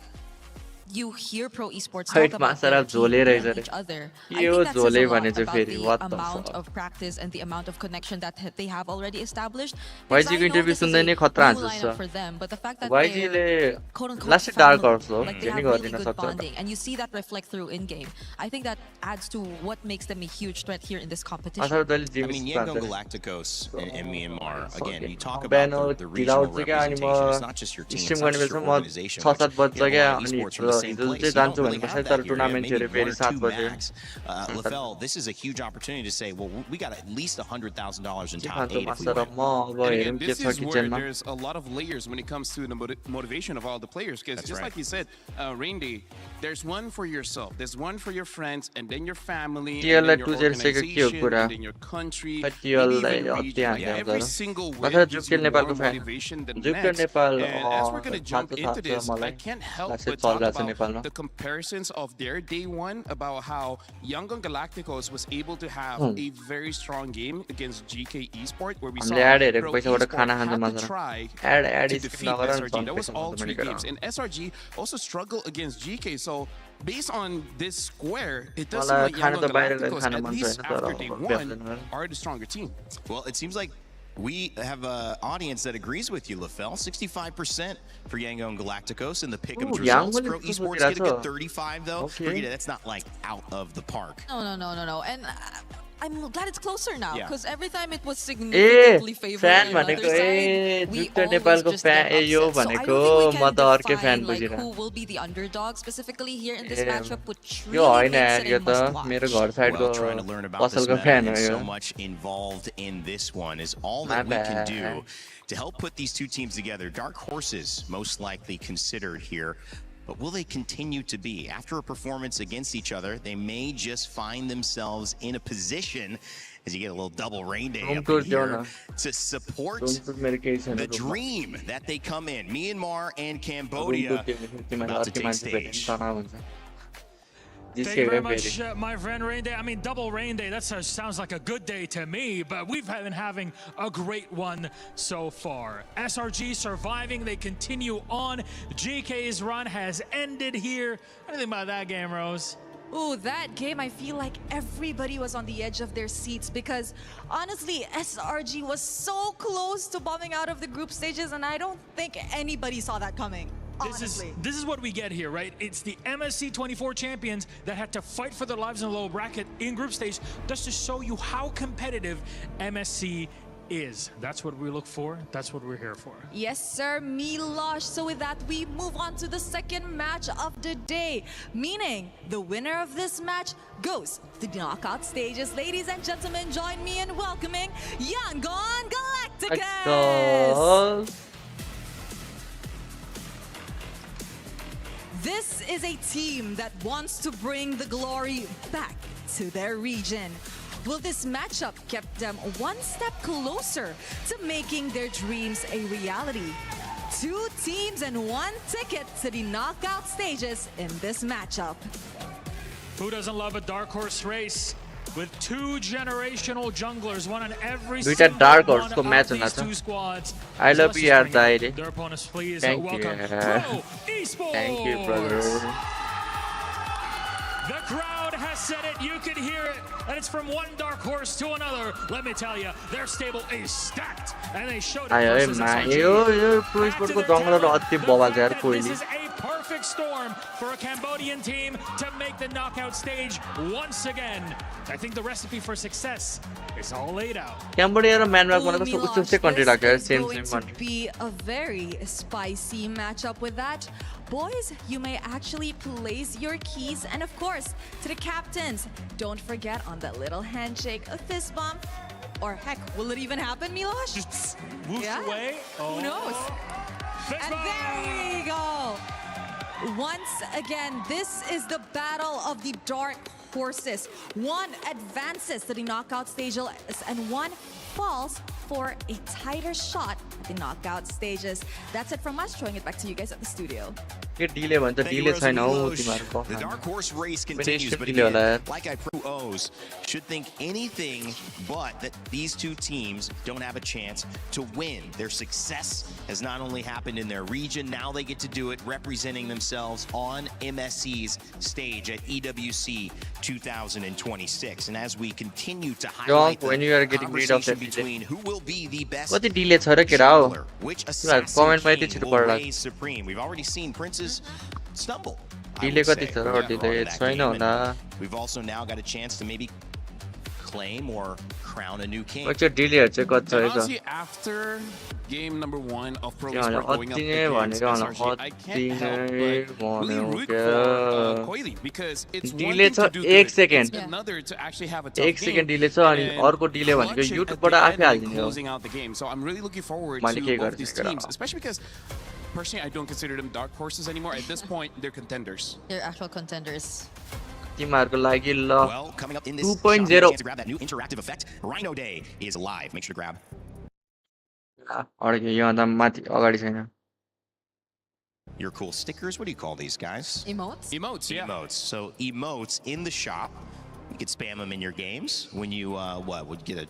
you hear pro esports Height talk about their Masarapp team झोले and रहेछ रे each other. I yo think that says झोले a lot भने चाहिँ about फेरि the what the amount fuck of practice and the amount of connection that they have already established. YG को interview सुन्दै नै खतरा new हान्छ lineup for them, but the fact that YG ले they're quote-unquote last dark family, हर्स हो like they के नि have really गरिदिन good सक्छ bonding, and you see that reflect through in game. I think that adds to what makes them a huge threat here in this competition. I mean, Yangon Galacticos in Myanmar, again, you talk about the regional representation. It's not just your team, it's not just your organization. Which, a lot of esports from the same place. You don't really have that here. Maybe one or two max. LaFell, this is a huge opportunity to say, well, we got at least $100,000 in top 8 if we win. And again, this is where there's a lot of layers when it comes to the motivation of all the players. Because just like you said, Rain Day, there's one for yourself, there's one for your friends, and then your family, and then your organization, and then your country, maybe even region. Every single win gives you more motivation than next. And as we're going to jump into this, I can't help but talk about the comparisons of their day one, about how Yangon Galacticos was able to have a very strong game against GK Esport, where we saw Pro Esport had to try to defeat SRG. That was all 3 games. And SRG also struggled against GK. So based on this square, it does seem like Yangon Galacticos, at least after day one, are the stronger team. Well, it seems like we have an audience that agrees with you, LaFell. 65% for Yangon Galacticos in the Pick'em's results. Pro Esports get a good 35, though. Brigitte, that's not like out of the park. No. And I'm glad it's closer now, Yeah. because every time it was significantly favored fan on another भनेको side, we जुक्टर always नेपालको just fan get yo upset. So I भनेको don't think we म त can अर्कै fan define like बुझिन who will be the underdog specifically here in this A matchup, which yo really होइन makes यार it yo a त must-watch. मेरो घर साइडको Well, trying to learn about this पसलको meta fan and हो यो so much involved in this one is all that we can do to help put these two teams together. Dark horses most likely considered here. But will they continue to be? After a performance against each other, they may just find themselves in a position, as you get a little double Rain Day up in here, to support the dream that they come in. Myanmar and Cambodia about to take stage. Thank you very much, my friend Rain Day. I mean, double Rain Day, that sounds like a good day to me, but we've been having a great one so far. SRG surviving, they continue on. GK's run has ended here. What do you think about that game, Rose? Ooh, that game, I feel like everybody was on the edge of their seats, because honestly, SRG was so close to bombing out of the group stages, and I don't think anybody saw that coming. This is what we get here, right? It's the MSC 24 champions that had to fight for their lives in the lower bracket in group stage, just to show you how competitive MSC is. That's what we look for. That's what we're here for. Yes, sir, Milosh. So with that, we move on to the second match of the day, meaning the winner of this match goes to the knockout stages. Ladies and gentlemen, join me in welcoming Yangon Galacticos. This is a team that wants to bring the glory back to their region. Will this matchup keep them one step closer to making their dreams a reality? 2 teams and 1 ticket to the knockout stages in this matchup. Who doesn't love a dark horse race? With 2 generational junglers, one on every दुईटा single dark one हर्सको of match हुन these छ 2 squads. I love you यार दाइले Their opponents, please Thank welcome you. Pro Esports. Thank you, brother. The crowd has said it, you can hear it, and it's from one dark horse to another. Let me tell you, their stable is stacked, and they showed it आयो versus मा SRG. यो pro स्पोर्टको जंगलहरु अति बवाल छ यार This कोइली is a perfect storm for a Cambodian team to make the knockout stage once again. I think the recipe for success is all laid out. Cambodia र Myanmar भनेको Milosh, उस्तै उस्तै country लाग्यो this is same going same to be a very spicy matchup with that. Boys, you may actually place your keys, and of course, to the captains, don't forget on that little handshake, a fist bump, or heck, will it even happen, Milosh? Just whoosh away. Who knows? And there we go. Once again, this is the battle of the dark courses. One advances to the knockout stages and one falls for a tighter shot at the knockout stages. That's it from us. Throwing it back to you guys at the studio. delay भन्छ delay छैन हौ तिमीहरुको The dark horse race continues, but delay होला again, यार like I O's should think anything but that these two teams don't have a chance to win. Their success has not only happened in their region, now they get to do it representing themselves on MSC's stage at EWC 2026. And as we continue to highlight when you are getting rid of that between who will be the best कति delay छ र केटा हो which तिमीहरु comment मा यति छिटो will पढ्ला reign supreme. We've already seen Prince's stumble. I delay would कति say, छ र delay that छैन game. होला And we've also now got a chance to maybe claim or crown a new king. त्यो delay हरु चाहिँ कति छ है Honestly, after game number 1 of Pro Esports going up अति नै against भनेको SRG, I अति can't नै help but really root भन्यो for Coily because it's one delay thing to छ do 1 good, second it's another to actually have a tough 1 second game delay छ अनि and अर्को delay भनेको clutching YouTube at बाट the आफै end and हाल्दिने हो closing out the game. So I'm really looking forward मैले to के both गर्ने these केटा teams, especially because personally I don't consider them dark horses anymore. At this point, they're contenders. They're actual contenders. तिमीहरुको लागि ल Well, coming up in this 2.0 shot, we have a chance to grab that new interactive effect. Rhino Day is live. Make sure to grab. अड्के यो भन्दा माथि अगाडि छैन Your cool stickers. What do you call these guys? Emotes? Emotes, yeah. Emotes. So emotes in the shop. You could spam them in your games when you would get a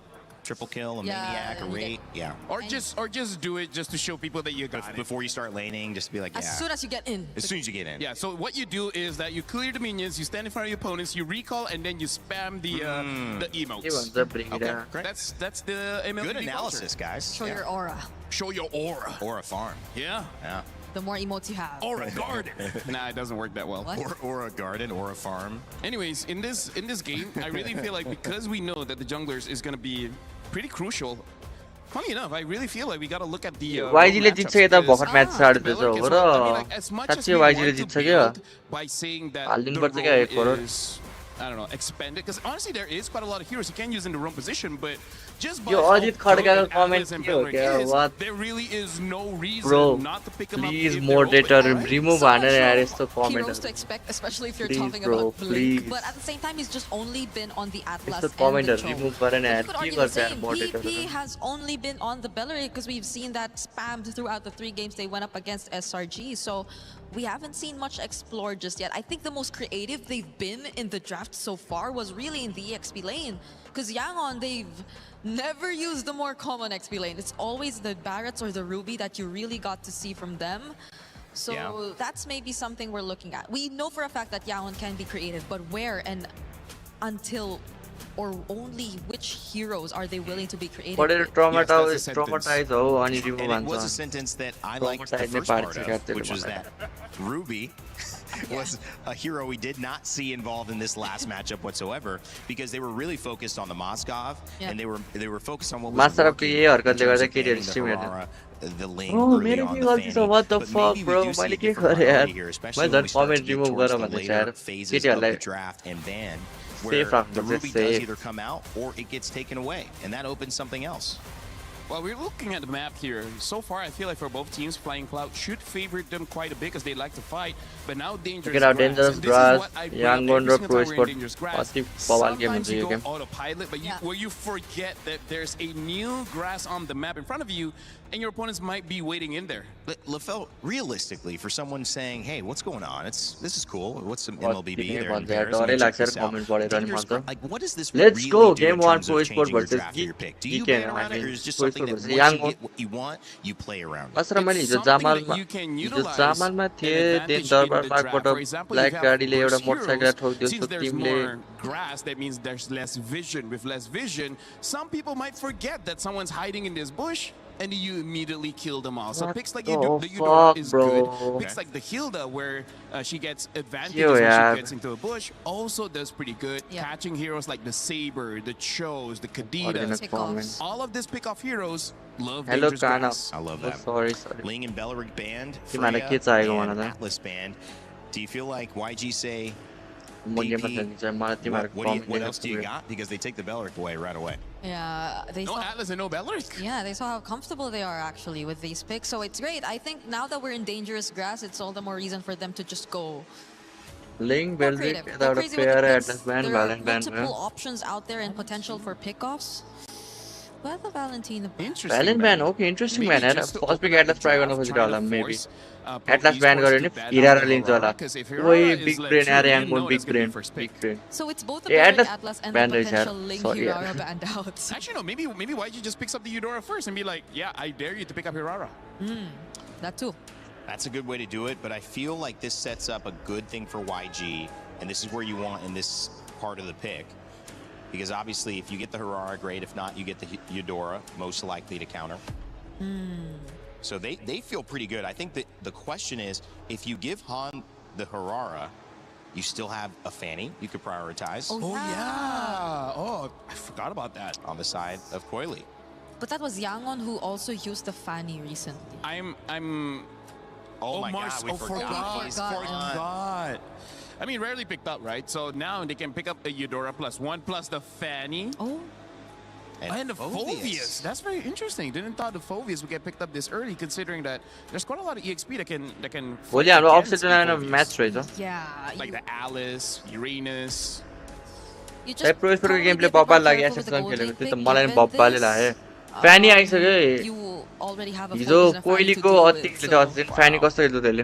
triple kill, a maniac, a raid, Or just do it just to show people that you got it. Before you start laning, just to be like, As soon as you get in. As soon as you get in. Yeah, so what you do is that you clear the minions, you stand in front of your opponents, you recall, and then you spam the emotes. Okay, great. That's the MLB Good analysis, guys. Show your aura. Show your aura. Aura farm. Yeah. Yeah. The more emotes you have. Aura garden. Nah, it doesn't work that well. What? Or a garden, or a farm. Anyways, in this game, I really feel like because we know that the junglers is going to be pretty crucial. Funny enough, I really feel like we got to look at the YG ले जित्छ यता भर्खर match साड्दैछ हो र साच्चै YG ले जित्छ क्या by saying that हाल्दिनु the पर्छ क्या एक role crore is, I don't know, expanded. Because honestly, there is quite a lot of heroes you can use in the wrong position, but just by यो how Ajit good खड्काको Atlas comment and के हो Belric क्या is, what there really is no reason Bro, not to pick them up. please if they're moderator open. remove So भनेर much यार of यस्तो heroes comment to expect, especially if you're Please, talking bro, about Blink. please. But at the same time, he's just only been on the Atlas यस्तो and the कमेन्टहरु Chong. Remove गरेन यार You could के argue the गर्छ यार same. Moderator PP has only been on the Bellery because we've seen that spammed throughout the 3 games they went up against SRG. So we haven't seen much explored just yet. I think the most creative they've been in the draft so far was really in the EXP lane. Because Yangon, they've never used the more common XP lane. It's always the Barretts or the Ruby that you really got to see from them. So that's maybe something we're looking at. We know for a fact that Yangon can be creative, but where and until or only which heroes are they willing to be creative पढेर with? Traumatise हो अनि remove And it was a भन्छ sentence that I liked the first part of, which was that Ruby was a hero we did not see involved in this last matchup whatsoever because they were really focused on the Moskov and they were focused on what was Masarapp working यही हरकतले in terms गर्दा of केटीहरु getting the stream हेर्दैन Aurora, the lane Oh, early मेरो on के the गल्ती छ Fanny. what the But fuck maybe we bro do see मैले a के different गरे यार variety here, especially मैले when झन् we start to comment get remove towards गर the भन्दैछ later यार phases of the केटीहरुलाई draft and ban Safe where राख्नु the चाहिँ Ruby does safe. either come out or it gets taken away, and that opens something else. Well, we're looking at the map here. So far, I feel like for both teams, Flying Cloud should favor them quite a bit because they like to fight. But now Dangerous Look at our Grass. Dangerous And this is Grass, what I bring Young up every Wonder single Pro time we're in Sport. Dangerous Grass. Asti bawal game Sometimes हुन्छ you yo go game autopilot, but where you forget that there's a new grass on the map in front of you, and your opponents might be waiting in there. But LaFell, realistically, for someone saying, "Hey, what's going on? This is cool. What's some MLBB there in Paris? Let me check this out." Dangerous, like, what does this Let's really go do game in 1 terms of Pro Sport changing your versus draft or your pick? Do you Geek ban around it, or is it just Pro something Sport that versus once you Young get what you want, you play around it? मात्र मैले हिजो जामालमा थिएँ त्यही दरबार पार्कबाट black गाडीले एउटा motorcycle ठोकिदियो सो टिमले Grass, that means there's less vision. With less vision, some people might forget that someone's hiding in this bush, and you immediately kill them all. So What picks like the the fuck, Eudora is bro? good. Picks like the Hilda, where she gets advantages Yo, when yeah. she gets into a bush, also does pretty good. Catching heroes like the Saber, the Chos, the Kadidas. All of these pick-off heroes love Hello, Dangerous Kana. Grass. I love that. Sorry. Ling and Belleric band, तिमीलाई Freya के चाहिएको and भन त Atlas band. Do you feel like YG say म गेममा खेल्नु चाहिँ मलाई तिमीहरूको what else do you got? Because they take the Belleric away right away. Yeah, they No saw, Atlas and no Belleric. yeah, they saw how comfortable they are actually with these picks. So it's great. I think now that we're in Dangerous Grass, it's all the more reason for them to just go Link, More Belric, creative. Go without a crazy with the pair, picks. Atlas Band, There are Valent Band. multiple options out there and potential for pickoffs. But the Valentina Valent Band, okay, interesting Maybe man. just to First pick open up the Atlas try draft, गर्न trying to खोजिरहला maybe. force Pro Atlas Band Esports गर्यो to भने bet Hirara out लिन्छ Aurora, होला. because if Oi, Hirara is big let brain, through, अरे you I'm know going big that's gonna be brain. first Big pick. brain. So it's both the Yeah, Berric Atlas Atlas and Band the is potential here. Link Sorry, Hirara yeah. band out. Actually, no. Maybe YG just picks up the Eudora first and be like, yeah, I dare you to pick up Hirara. That too. That's a good way to do it, but I feel like this sets up a good thing for YG, and this is where you want in this part of the pick. Because obviously, if you get the Hirara, great. If not, you get the Eudora, most likely to counter. So they feel pretty good. I think that the question is, if you give Han the Hirara, you still have a Fanny you could prioritize. Oh yeah. Oh, I forgot about that. On the side of Coily. But that was Yangon who also used the Fanny recently. Oh my Mars. God, we forgot. forgot. I mean, rarely picked up, right? So now they can pick up a Eudora +1 plus the Fanny. Oh. And the Phoveus. That's very interesting. Didn't thought the Phoveus would get picked up this early, considering that there's quite a lot of EXP that can. Well, yeah, opposite line of match right? Yeah. Like the Alice, Uranus. You just Pro Esports gameplay बब्बा लाग्यो SSN खेलेको थियो त मलाई पनि बब्बाले लाग्यो फ्यानी आइसक्यो हिजो कोइलीको अति खेल्छ असिन फ्यानी कस्तो खेल्छ त्यसले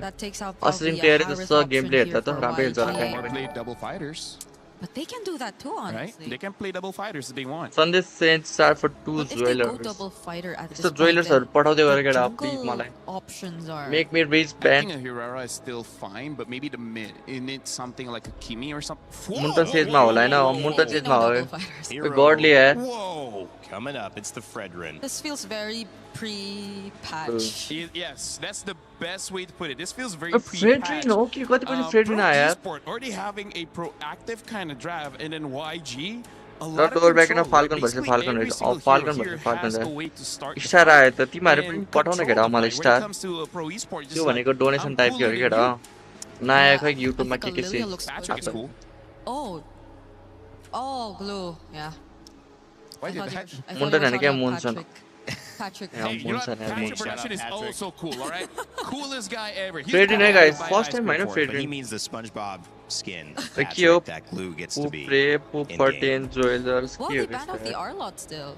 असिन प्लेयर जस्तो गेमप्ले हेर्दा त राम्रै खेल्छ होला फ्यानी Double fighters. But they can do that too, honestly. Right? They can play double fighters if they want. Sunday Saints start for 2 Dwellers. Double fighter at this So Dwellers are पठाउँदै गरे केटा please मलाई options are make me reach I band. think a Hirara is still fine, but maybe the mid. You need something like a Kimi or something. मुन्टन स्टेजमा होला हैन मुन्टन स्टेजमा हो godly है Whoa, coming up, it's the Fredrin. This feels very pre-patch. Yes, that's the best way to put it. This feels very Fredrin okay कति पनि Fredrin आयो Esport already having a proactive kind of draft, and then YG. A र lot of डोर ब्याक न control. Falcon भन्छ Basically, Falcon every रहेछ single Falcon hero भन्छ here Falcon has a way to start the star आयो त fight तिमीहरु पनि and पठाउन केटा control मलाई the fight. When it star comes to pro esport, just त्यो like, भनेको डोनेसन I'm टाइपको हो cooler केटा than you. नयाँ खै युट्युबमा के Lilia looks Patrick is good. cool. Oh, glue. Yeah. Why did I that? thought you मुन्टन were हैन क्या talking about मुन्सन Patrick. Hey, you know what? Munson, Patrick Munson. production is also cool, all right? Coolest guy ever. He's Fredrin है got guys by first ice time cream हैन for it. But he Fredrin means the SpongeBob skin. के Patrick, हो that glue gets to be पुप्रे पुपर्टेन ज्वेलर्स Well, के they हो banned out the R-Lot still.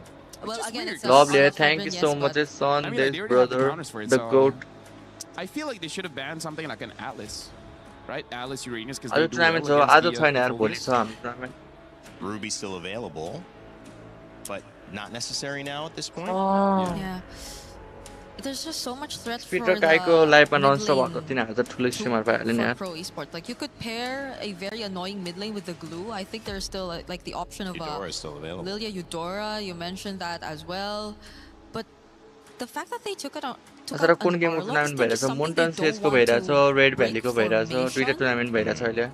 Well, again, it's Lovely, R-Lot thank you Fredrin, so yes, much, but- son, I mean, this they already have the brother, counters for it, the so goat. I feel like they should have banned something like an Atlas, right? Atlas Uranus, because आज they do tournament well छ आज against छैन the यार भोलि Phoveus. छ हाम्रो tournament Ruby's still available, but not necessary now at this point. Yeah. There's just so much threat for Peter the Kaiko लाइभमा mid nonstop lane भएको तिनीहरु त ठुलो स्ट्रिमर भइहाल्यो नि for यार pro esports. Like you could pair a very annoying mid lane with the glue. I think there's still like the option of Eudora is still available. Lilia Eudora. You mentioned that as well, but the fact that they took it out. तर कुन गेमको tournament भइरहेछ मुन्टन सेजको भइरहेछ red भ्यालीको भइरहेछ दुईटा tournament भइरहेछ अहिले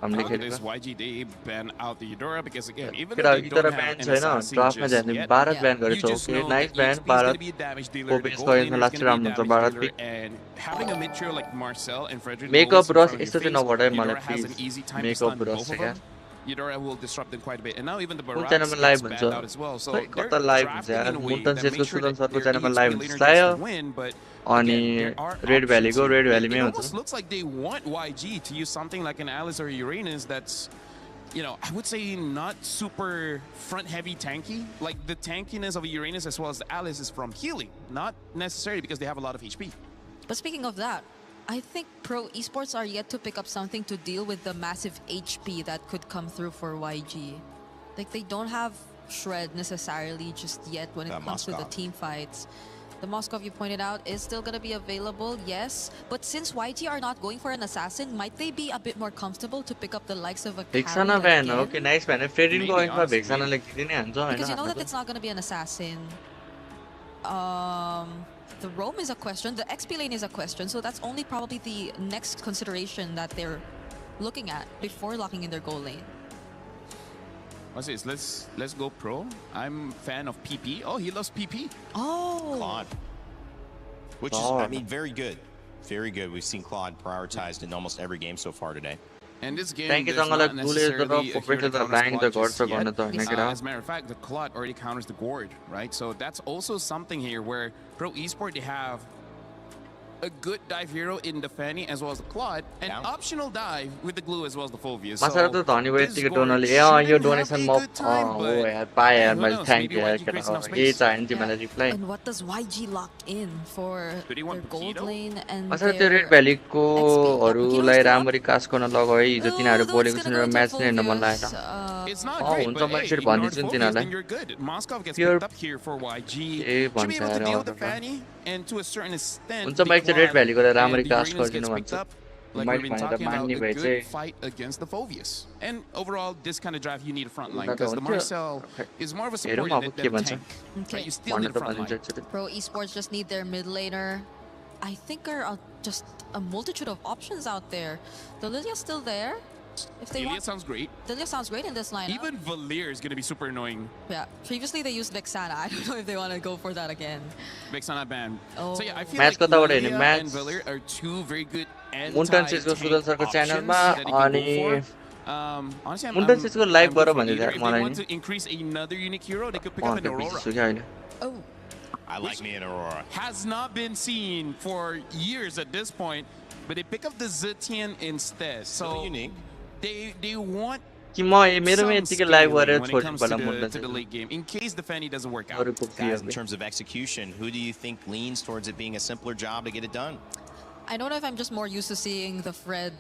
हामीले Look at this खेलेको YG, they ban out the Eudora because again, even केटा though they तर don't ब्यान have an छैन assassin ड्राफ्टमा just जाने yet, 12 ब्यान गरेछ you just okay know nice that ब्यान EXP is going 12 to be a damage dealer, the ओपेस gold को laner is last going to be a राम्रो हुन्छ damage 12 dealer, pick and having a mid-tier like Marcel and Frederick makeup Knowles रस in front of यस्तो your चाहिँ नभटाइ face, मलाई Eudora has an please easy time to makeup stun रस both of चाहिँ क्या them. Eudora will disrupt them quite a bit, and now even the कुन Barats च्यानलमा gets लाइभ banned हुन्छ out as well. So खै they're कता live हुन्छ drafting यार in a way मुन्टन that सेजको makes sure Sudan that सरको their च्यानलमा EXP live laner हुन्छ gets प्राय the win, but अनि again, there are red options भ्यालीको here. Red It भ्यालीमै हुन्छ almost looks like they want YG to use something like an Alice or a Uranus that's, you know, I would say not super front-heavy tanky. Like the tankiness of a Uranus as well as the Alice is from healing, not necessarily because they have a lot of HP. But speaking of that, I think pro esports are yet to pick up something to deal with the massive HP that could come through for YG. Like they don't have shred necessarily just yet when it comes to the team fights. The Moskov you pointed out is still going to be available, yes. But since YG are not going for an assassin, might they be a bit more comfortable to pick up the likes of a भेक्साना carry भएन again? Okay nice भएन फ्रेडिनको अगाडिमा भेक्सानाले किदिनै हान्छ हैन Because you know that it's not going to be an assassin. The roam is a question, the XP lane is a question, so that's only probably the next consideration that they're looking at before locking in their goal lane. What's this? Let's go pro. I'm fan of PP. Oh, he loves PP. Oh. Claude. Which is, I mean, very good. Very good. We've seen Claude prioritized in almost every game so far today. And this game, Thank you, there's Tangala. not Gule is the necessarily top a hero for that the counters line, the Claude gods just are gonna yet. do it, As a matter of fact, the Claude already counters the gourd, right? So that's also something here where pro esport, they have a good dive hero in the Fanny as well as the Claude, and optional dive with the glue as well as the Fulvius. Masarapp त धनी भयो यतिकै डोनरले यो donation म हो यार पाएँ यार मैले थ्याङ्क यू यार केटा यही चाहियो नि तिमीलाई reply And what does YG lock in for their gold lane and Masarapp त्यो रेड भ्यालीको हरूलाई राम्ररी कास गर्न लगायो है हिजो तिनीहरू बोलेको सुनेर म्याच नै हेर्न मन लागेन हुन्छ म एकचोटि भनिदिन्छु नि तिनीहरूलाई प्योर ए भन्छ यार and to a certain extent, हुन्छ म एकचोटि रेड भ्यालीको राम्ररी कास गरिदिनु भन्छ मैले भने त मान्ने भए चाहिँ fight against the Fulvius. And overall, this kind of draft, you need a front line because the Marcel is more of a support than a tank. Okay. You still need a front line. Pro Esports just need their mid laner. I think there are just a multitude of options out there. The Lilia still there. If they Lilia sounds great. Lilia sounds great in this lineup. Even Valir is going to be super annoying. Yeah. Previously they used Vexana. I don't know if they want to go for that again. Vexana ban. Oh. So yeah, I feel Match like कताबाट Lilia हेर्ने and Valir are two very good मुन्टन सिजको Soudal सरको च्यानलमा अनि honestly, मुन्टन सिजको live गर भन्दै if थियो they मलाई want नि to increase another unique hero, they could pick up an Aurora. Oh. I like me an Aurora. Has not been seen for years at this point, but they pick up the Zetian instead. So unique. They want कि म मेरोमा यतिकै live गरेर when it छोड्नु comes पर्ला to मुन्टन the late game in case the Fanny doesn't work out. Guys, in terms of execution, who do you think leans towards it being a simpler job to get it done? I don't know if I'm just more used to seeing the Fred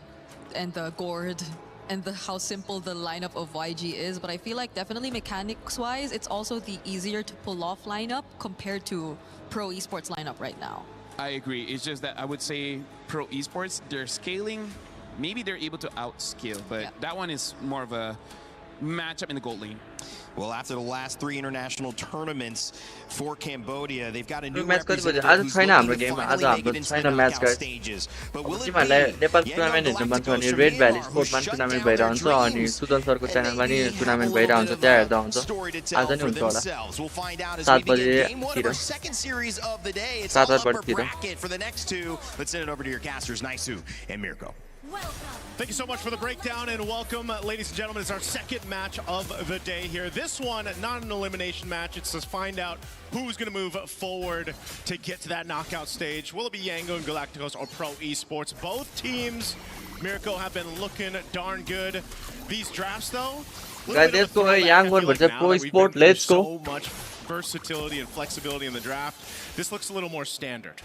and the Gord and how simple the lineup of YG is, but I feel like definitely mechanics-wise, it's also the easier to pull off lineup compared to Pro Esports lineup right now. I agree. It's just that I would say Pro Esports, they're scaling. Maybe they're able to outscale, but that one is more of a matchup in the gold lane. Well, after the last 3 international tournaments for Cambodia, they've got a new match कति बजे representative आज who's छैन looking हाम्रो to game आज finally make हाम्रो it into छैन the match knockout guys stages. But will it तिमीहरूलाई be Nepal tournament हेर्नु मन छ भने रेड भ्याली स्पोर्टमा टुर्नामेन्ट भइरहन्छ अनि सुदन सरको च्यानलमा नि टुर्नामेन्ट भइरहन्छ त्यहाँ हेर्दा हुन्छ आज नै हुन्छ होला 7 बजेतिर 7-8 बजेतिर for the next two. Let's send it over to your casters, Naisu and Mirko. Thank you so much for the breakdown and welcome, ladies and gentlemen. It's our second match of the day here. This one, not an elimination match. It's to find out who's going to move forward to get to that knockout stage. Will it be Yango and Galacticos or Pro Esports? Both teams, Mirko, have been looking darn good. These drafts, though, guys, let's go Yango versus Pro Esports. Let's go. So much versatility and flexibility in the draft. This looks a little more standard.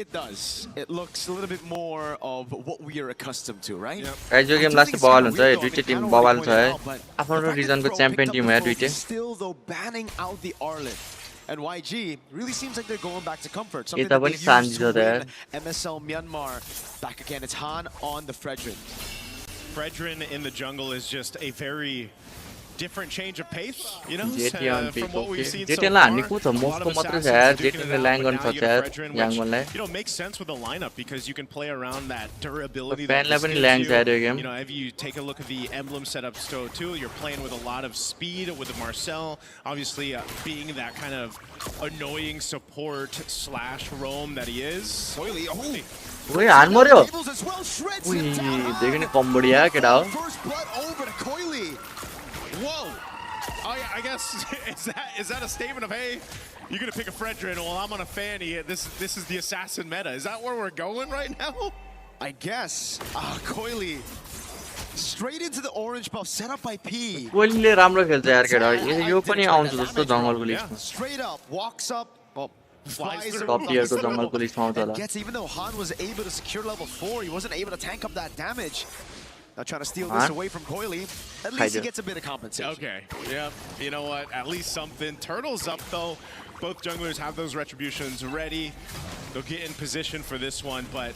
It does. It looks a little bit more of what we are accustomed to, right? Guys yo game last बवाल हुन्छ है दुईटै Tim बवाल छ है आफ्नो रिजनको champion Tim है दुईटै Still though banning out the Arlen. And YG really seems like they're going back to comfort. Something that they used to win MSL Myanmar. Back again, it's Han on the Fredrin. Fredrin in the jungle is just a very different change of pace, you know, from what we've seen so far. You know, makes sense with the lineup because you can play around that durability. You know, if you take a look at the emblem setup too, you're playing with a lot of speed with the Marcel, obviously being that kind of annoying support / roam that he is. Wait, 안 머려. Ui, they're gonna Cambodia, get out. First blood over to Coily. Whoa! Oh yeah, I guess is that a statement of, hey, you're gonna pick a Fredrin, well I'm on a Fanny. This is the assassin meta. Is that where we're going right now? I guess. Coily straight into the orange buff set up by P. कोइलीले राम्रो खेल्छ यार केटा यो पनि आउँछ जस्तो जंगलको लिस्टमा. Straight up walks up. Flies top tier को जंगलको लिस्टमा आउँछ होला. Gets even though Han was able to secure level 4, he wasn't able to tank up that damage. Now trying to steal this away from Coily. At least he gets a bit of compensation. Okay, yeah, you know what? At least something. Turtle's up though. Both junglers have those retributions ready. They'll get in position for this one, but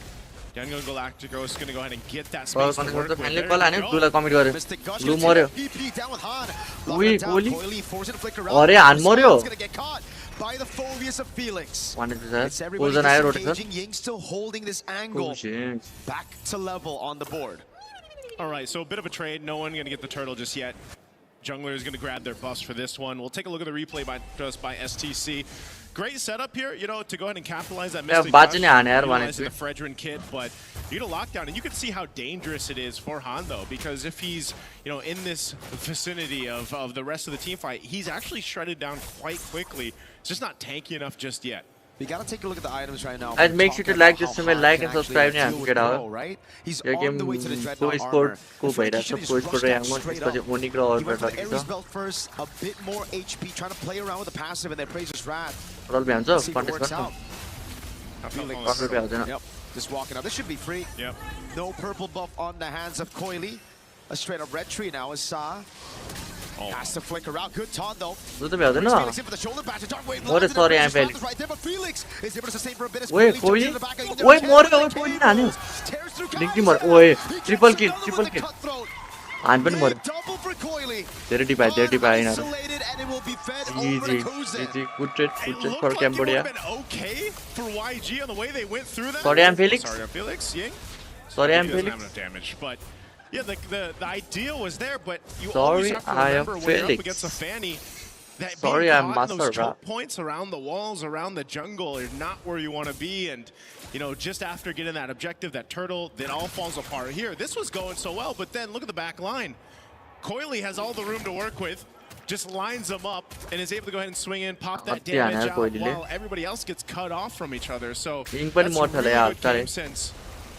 Yango Galacticos is going to go ahead and get that space to work with. There Mystic Gush Blue मर्यो. PP down with Han. Ui, Coily forcing to flick around. अरे हान मर्यो. He's going to get caught by the Fulvius of Felix. It's everybody disengaging. Ying still holding this angle. Back to level on the board. All right, so a bit of a trade. No one going to get the turtle just yet. Jungler is going to grab their buffs for this one. We'll take a look at the replay by STC. Great setup here, you know, to go ahead and capitalize that Mystic Gush, utilizing the Fredrin kit, but you get a lockdown, and you can see how dangerous it is for Han, though, because if he's, you know, in this vicinity of the rest of the team fight, he's actually shredded down quite quickly. It's just not tanky enough just yet. We gotta take a look at the items right now. And make sure to like this channel, like and subscribe and get out. Right? He's Your on game the way to the co Dreadnought score armor. को भइरहेछ को score rank मा त्यसपछि Onic र He went Aurora for the Ares belt first, a bit more HP, trying to play around with the passive and then Praiser's Wrath. रोल भ्यान्छ See if it contest works गर्नु out. Control भ्याउँदैन Yep, just walking out. This should be free. Yep. No purple buff on the hands of Coily. A straight up red tree now is Sa. Has to flicker out. Good taunt though. त्यो त भ्याउँदैन ओरे सरी आइ fail ओए कोइली ओए मर्यो ओए कोइली हान्यो लिङ्की मर्यो ओए ट्रिपल किल हान पनि मर्यो धेरै डिपाइ यिनीहरू इजी गुड ट्रेड फर क्याम्बोडिया सरी आइ फेलिक्स सरी आइ Felix Yeah, the idea was there, but you Sorry, always have to I am remember when you're up Felix. against a Fanny that Sorry, being I'm caught in those Masarapp. choke points around the walls, around the jungle, are not where you want to be. And you know, just after getting that objective, that turtle, then all falls apart here. This was going so well, but then look at the back line. Coily has all the room to work with. Just lines them up and is able to go ahead and swing in, pop that damage out while everybody else gets cut off from each other. So that's a really good game sense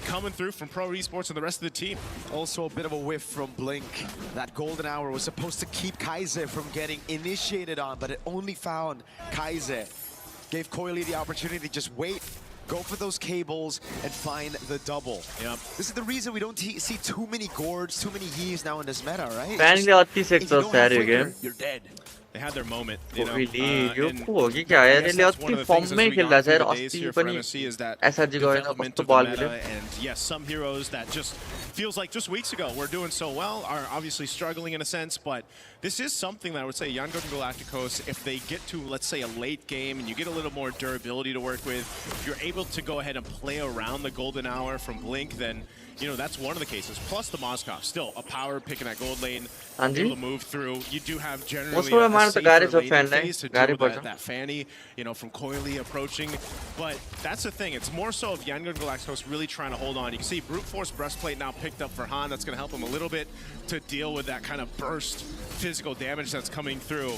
coming through from Pro Esports and the rest of the team. Also a bit of a whiff from Blink. That golden hour was supposed to keep Kaiser from getting initiated on, but it only found Kaiser. Gave Coily the opportunity to just wait, go for those cables, and find the double. Yep. This is the reason we don't see too many gourds, too many heaves now in this meta, right? Fanny अति sex सारे game You're dead. They had their moment, you know. यो को हो कि क्या यार यसले अति फर्ममै खेल्दा छ यार अस्ति पनि एसआरजी गएर कस्तो बल खेल्यो and yes, some heroes that just feels like just weeks ago were doing so well are obviously struggling in a sense, but this is something that I would say Yangon and Galacticos, if they get to, let's say, a late game and you get a little more durability to work with, if you're able to go ahead and play around the golden hour from Blink, then you know, that's one of the cases. Plus the Moskov, still a power pick in that gold lane, able to move through. You do have generally a safer lane phase to deal with that Fanny, you know, from Coily approaching. But that's the thing. It's more so of Yangon Galacticos really trying to hold on. You can see Brute Force Breastplate now picked up for Han. That's going to help him a little bit to deal with that kind of burst physical damage that's coming through.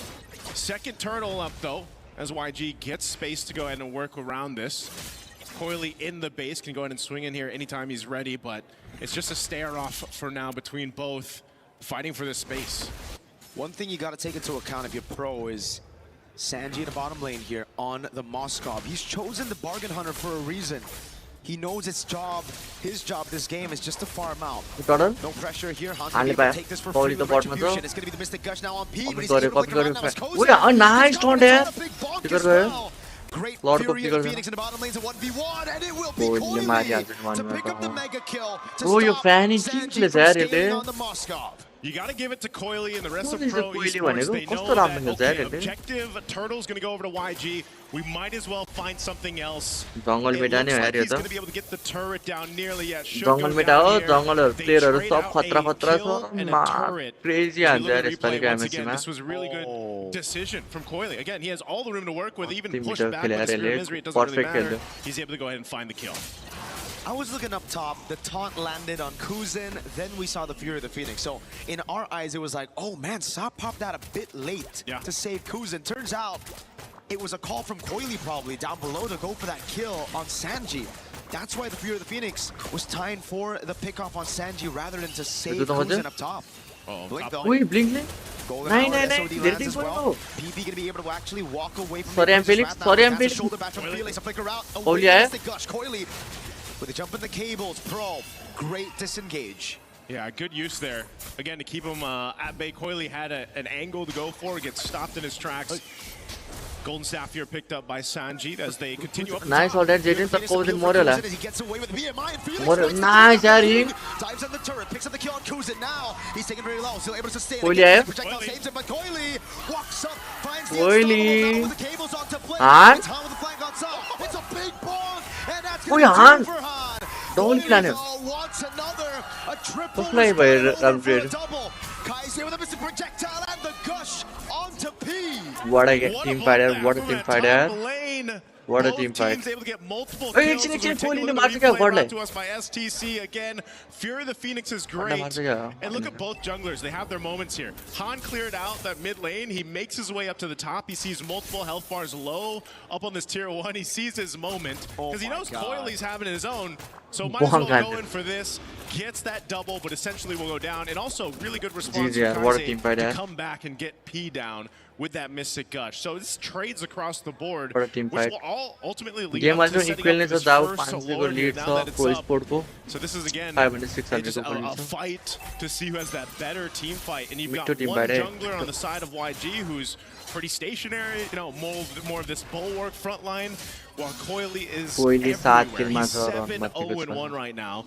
Second turtle up, though, as YG gets space to go ahead and work around this. Coily in the base can go ahead and swing in here anytime he's ready, but it's just a stare-off for now between both fighting for this space. One thing you got to take into account if you're pro is Sanji in the bottom lane here on the Moskov. He's chosen the Bargain Hunter for a reason. He knows his job this game is just to farm out. No pressure here. Han's going to take this for free with Retribution. It's going to be the Mystic Gush now on P, but he's able to flicker around now. It's Kozen. Nice taunt there. Great Fury and Phoenix in the bottom lanes at 1v1, and it will be Coily to pick up the mega kill to stop Sanji from scaling on the Moskov. You got to give it to Coily and the rest of Pro Esports. They know that, okay, objective Turtle's going to go over to YG. We might as well find something else. It looks like he's going to be able to get the turret down nearly yet. Jungle में डालो, jungle player सब खतरा छ, मार crazy है यार इस बार के MSC में. This was a really good decision from Coily. Again, he has all the room to work with, even push back with the Spirit of Misery. It doesn't really matter. He's able to go ahead and find the kill. I was looking up top, the taunt landed on Kuzin, then we saw the Fury of the Phoenix. So in our eyes, it was like, oh man, Sa popped that a bit late to save Kuzin. Turns out it was a call from Coily probably down below to go for that kill on Sanji. That's why the Fury of the Phoenix was tying for the pickoff on Sanji rather than to save Kuzin up top. Blink though. Wait, Blink. Golden hour, SOD lands as well. PP gonna be able to actually walk away from Sorry, I'm Felix. Sorry, I'm Felix. Shoulder back from Felix, a flicker out. Oh yeah. Coily with a jump in the cables, Pro. Great disengage. Yeah, good use there. Again, to keep him at bay. Coily had an angle to go for, gets stopped in his tracks. Golden Staff here picked up by Sanji as they continue up. Nice all that Jaden तक Kuzin मर्यो ला. He gets away with BMI and Felix. मर्यो nice यार ये. Dives on the turret, picks up the kill on Kuzin now. He's taken very low, still able to sustain. Coily आया. Projectile saves him, but Coily walks up, finds the Coily. with the cables onto play. Han. Tom with the flank on top. It's a big ball, and that's Oi, going to Han. do for Han. Don't kill him. Wants another, a triple Play by upgrade. double. Kaiser with a missing projectile and the gush onto P. What a team fighter! What a team fighter! What a team fight. Teams able to get multiple Hey, kills. it's As we take a Kohli look ne at the maara replay kya brought to us by STC again. Fury the Phoenix is great. And look at both junglers. They have their moments here. Han cleared out that mid lane. He makes his way up to the top. He sees multiple health bars low up on this tier 1. He sees his moment because he knows Coily's having his own. So might as well go in for this. Gets that double, but essentially will go down. And also really good response from Kaise to come back and get P down with that Mystic Gush. So this trades across the board, which will all ultimately lead up to setting up this first Lord here now that it's up. So this is again just a fight to see who has that better team fight. And you've got one jungler on the side of YG who's pretty stationary, you know, more of this bulwark front line, while Coily is everywhere. He's 7-0-1 right now.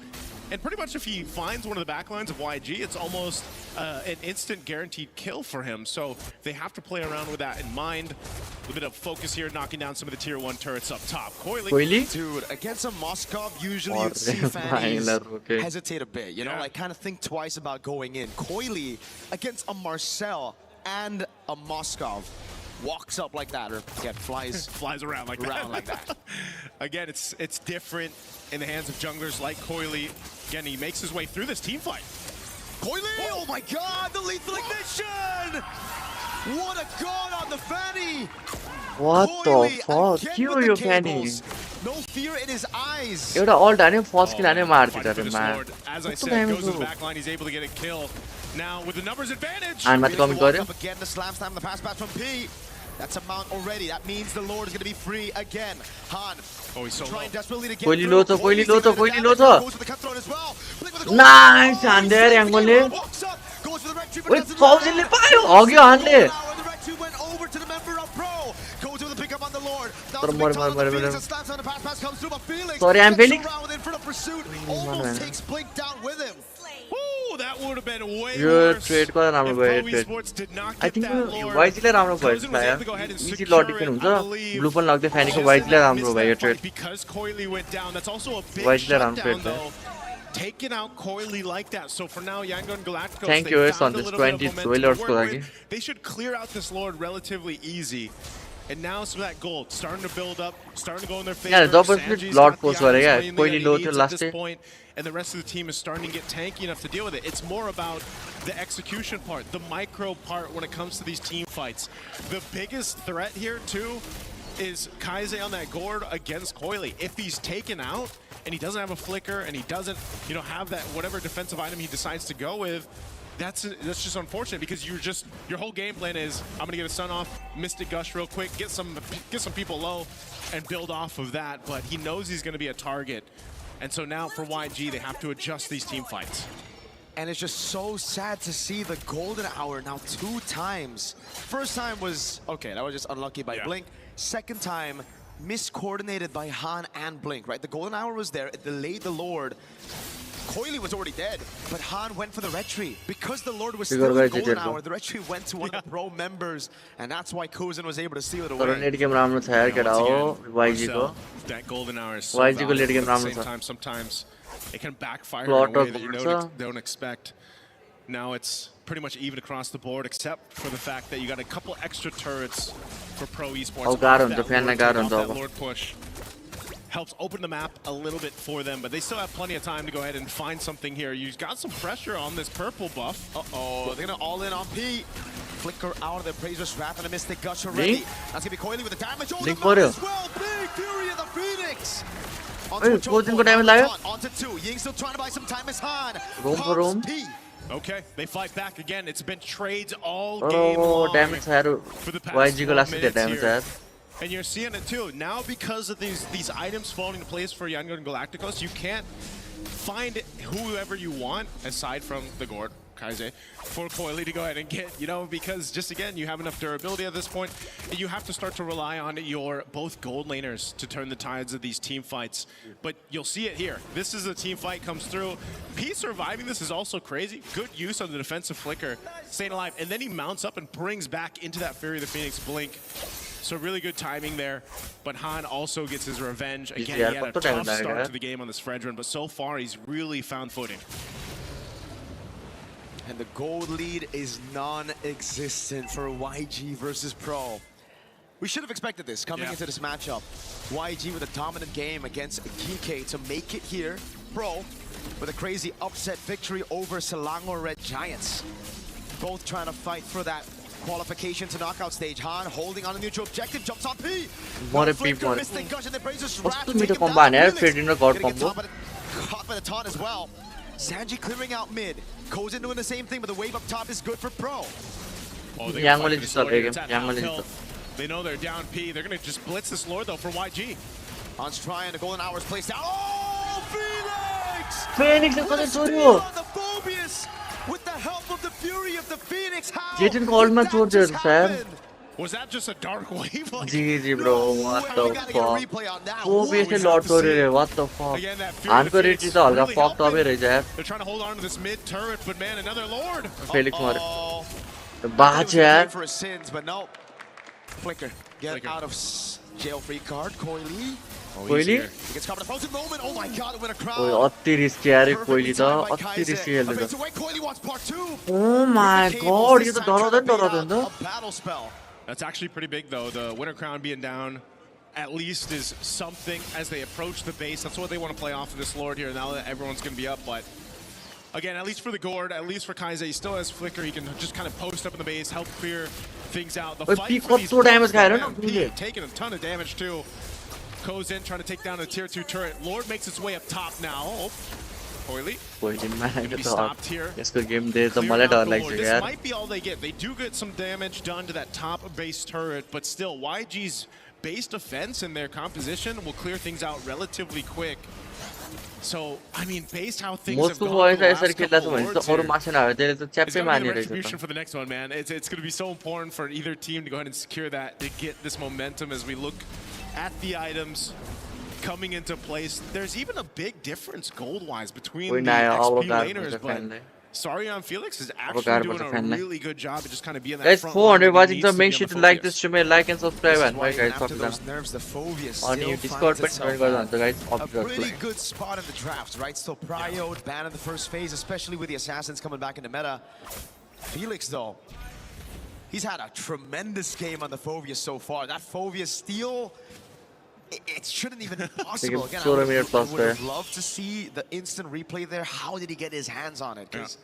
And pretty much if he finds one of the backlines of YG, it's almost an instant guaranteed kill for him. So they have to play around with that in mind. A little bit of focus here, knocking down some of the tier 1 turrets up top. Coily? Dude, against a Moskov, usually you'd see Fannies hesitate a bit, you know, like kind of think twice about going in. Coily against a Marcel and a Moskov walks up like that, or flies around like that. Again, it's different in the hands of junglers like Coily. Again, he makes his way through this team fight. Coily! Oh my god, the lethal ignition! What a god on the Fanny! What the fuck? क्यों यो Fanny? No fear in his eyes. एउटा all done first kill आने मार दिया था मैं. As I said, goes to the back line, he's able to get a kill. Now with the numbers advantage. And मत comment करो. Again, the slam slam, the pass back from P. That's a mount already. That means the Lord is going to be free again. Han. Oh, he's so trying desperately to get Kohli through. low to, Kohli low to, Kohli low to. Nice, and there angle le. Wait, thousand le पायो. आ गया Han le. Sorry, I'm Felix. Almost takes Blink down with him. Ooh, that would have been way worse. Trade को राम्रो भयो trade. I think YG ले राम्रो भयो यार. Easy lot can हुन्छ. Blue पण लाग्दै Fanny को YG ले राम्रो भयो trade. Because Coily went down, that's also a big YG ले राम्रो shutdown trade though. Taking out Coily like that. So for now, Yangon Galacticos, Thank you on this 20 spoilers को लागि. They should clear out this Lord relatively easy. And now some of that gold starting to build up, starting to go in their favor. Yeah, double Lord force varia. Coily low to last day. And the rest of the team is starting to get tanky enough to deal with it. It's more about the execution part, the micro part when it comes to these team fights. The biggest threat here too is Kaise on that gourd against Coily. If he's taken out and he doesn't have a flicker and he doesn't, you know, have that whatever defensive item he decides to go with, that's just unfortunate because your whole game plan is I'm gonna get a stun off, Mystic Gush real quick, get some people low, and build off of that. But he knows he's gonna be a target, and so now for YG they have to adjust these team fights. And it's just so sad to see the golden hour now 2 times. First time was okay, that was just unlucky by Blink. Second time, miscoordinated by Han and Blink. Right, the golden hour was there, it delayed the Lord. Coily was already dead, but Han went for the retry. Because the Lord was still in the golden hour, the retry went to one of the pro members, and that's why Kuzen was able to steal it away. Late game राम्रो छ यार केटा हो YG को. That golden hour is so YG को late game valuable. राम्रो छ. Sometimes it can backfire in a way that you don't expect. Now it's pretty much even across the board, except for the fact that you got a couple extra turrets for pro esports. Oh, got him. That Lord push helps open the map a little bit for them, but they still have plenty of time to go ahead and find something here. You've got some pressure on this purple buff. Uh-oh, they're gonna all in on P. Flicker out of the Appraiser's Wrath and a Mystic Gush already. That's gonna be Coily with the damage. Oh, the map as well. Big Fury of the Phoenix. Onto 2. Ying still trying to buy some time as Han. Roam. P. Okay, they fight back again. It's been trades all game long. Damage for the past YG को last day damage है. And you're seeing it too. Now because of these items falling into place for Yangon Galacticos, you can't find whoever you want, aside from the Gord, Kaise, for Coily to go ahead and get, you know, because just again, you have enough durability at this point, and you have to start to rely on your both gold laners to turn the tides of these team fights. But you'll see it here. This is a team fight comes through. P surviving this is also crazy. Good use of the defensive flicker, staying alive, and then he mounts up and brings back into that Fury of the Phoenix blink. So really good timing there, but Han also gets his revenge. Again, he had a tough start to the game on this Fredrin, but so far he's really found footing. And the gold lead is non-existent for YG versus Pro. We should have expected this coming into this matchup. YG with a dominant game against GK to make it here. Pro with a crazy upset victory over Selangor Red Giants. Both trying to fight for that qualification to knockout stage. Han holding on a neutral objective, jumps on P. More P, more. What's the meter combo? Fade in a god combo. Caught by the taunt as well. Sanji clearing out mid. Kozen doing the same thing, but the wave up top is good for Pro. They know they're down P. They're going to just blitz this Lord, though, for YG. Han's trying. The golden hour is placed down. Oh, Phoenix! Phoenix is going to do the Phobius with the help of the Fury of the Phoenix. How didn't call me to there, sir. Was that just a dark wave? GG, bro. What the fuck? Phobius Lord Story. What the fuck? I'm going to do all the fuck up here. They're trying to hold on to this mid turret, but man, another Lord. Felix Mare. The Baja. For his sins, but no. Flicker, get out of jail free card. Coily. Coily? He gets caught in a frozen moment. Oh my god, it went a crowd. Oh, atti risky yaar Coily ta. Atti risky खेल रहा था. Oh my god, ये तो डरा था. Battle spell. That's actually pretty big though. The Winter Crown being down at least is something as they approach the base. That's what they want to play off of this Lord here now that everyone's going to be up. But again, at least for the Gord, at least for Kaiser, he still has Flicker. He can just kind of post up in the base, help clear things out. The fight for these damage taking a ton of damage too. Goes in, trying to take down the tier 2 turret. Lord makes its way up top now. Oh, Coily. Coily stopped here. इसको game दे तो मले डर लग This might be all they get. They do get some damage done to that top base turret, but still, YG's base defense and their composition will clear things out relatively quick. So, I mean, based how things have gone the last couple Lords here, it's going to be the retribution for the next one, man. It's going to be so important for either team to go ahead and secure that, to get this momentum as we look at the items coming into place. There's even a big difference gold-wise between the XP laners, but Sarion Felix is actually doing a really good job of just kind of being that guys, front 400 line watching, so make sure to like this stream, like and subscribe, and bye guys. After those nerves, the Phobius on your Discord, but guys, a pretty good spot in the draft, right? Still prioed, banned in the first phase, especially with the assassins coming back into meta. Felix, though, he's had a tremendous game on the Phobius so far. That Phobius steal, it shouldn't even be possible. Again, I would have loved to see the instant replay there. How did he get his hands on it? Because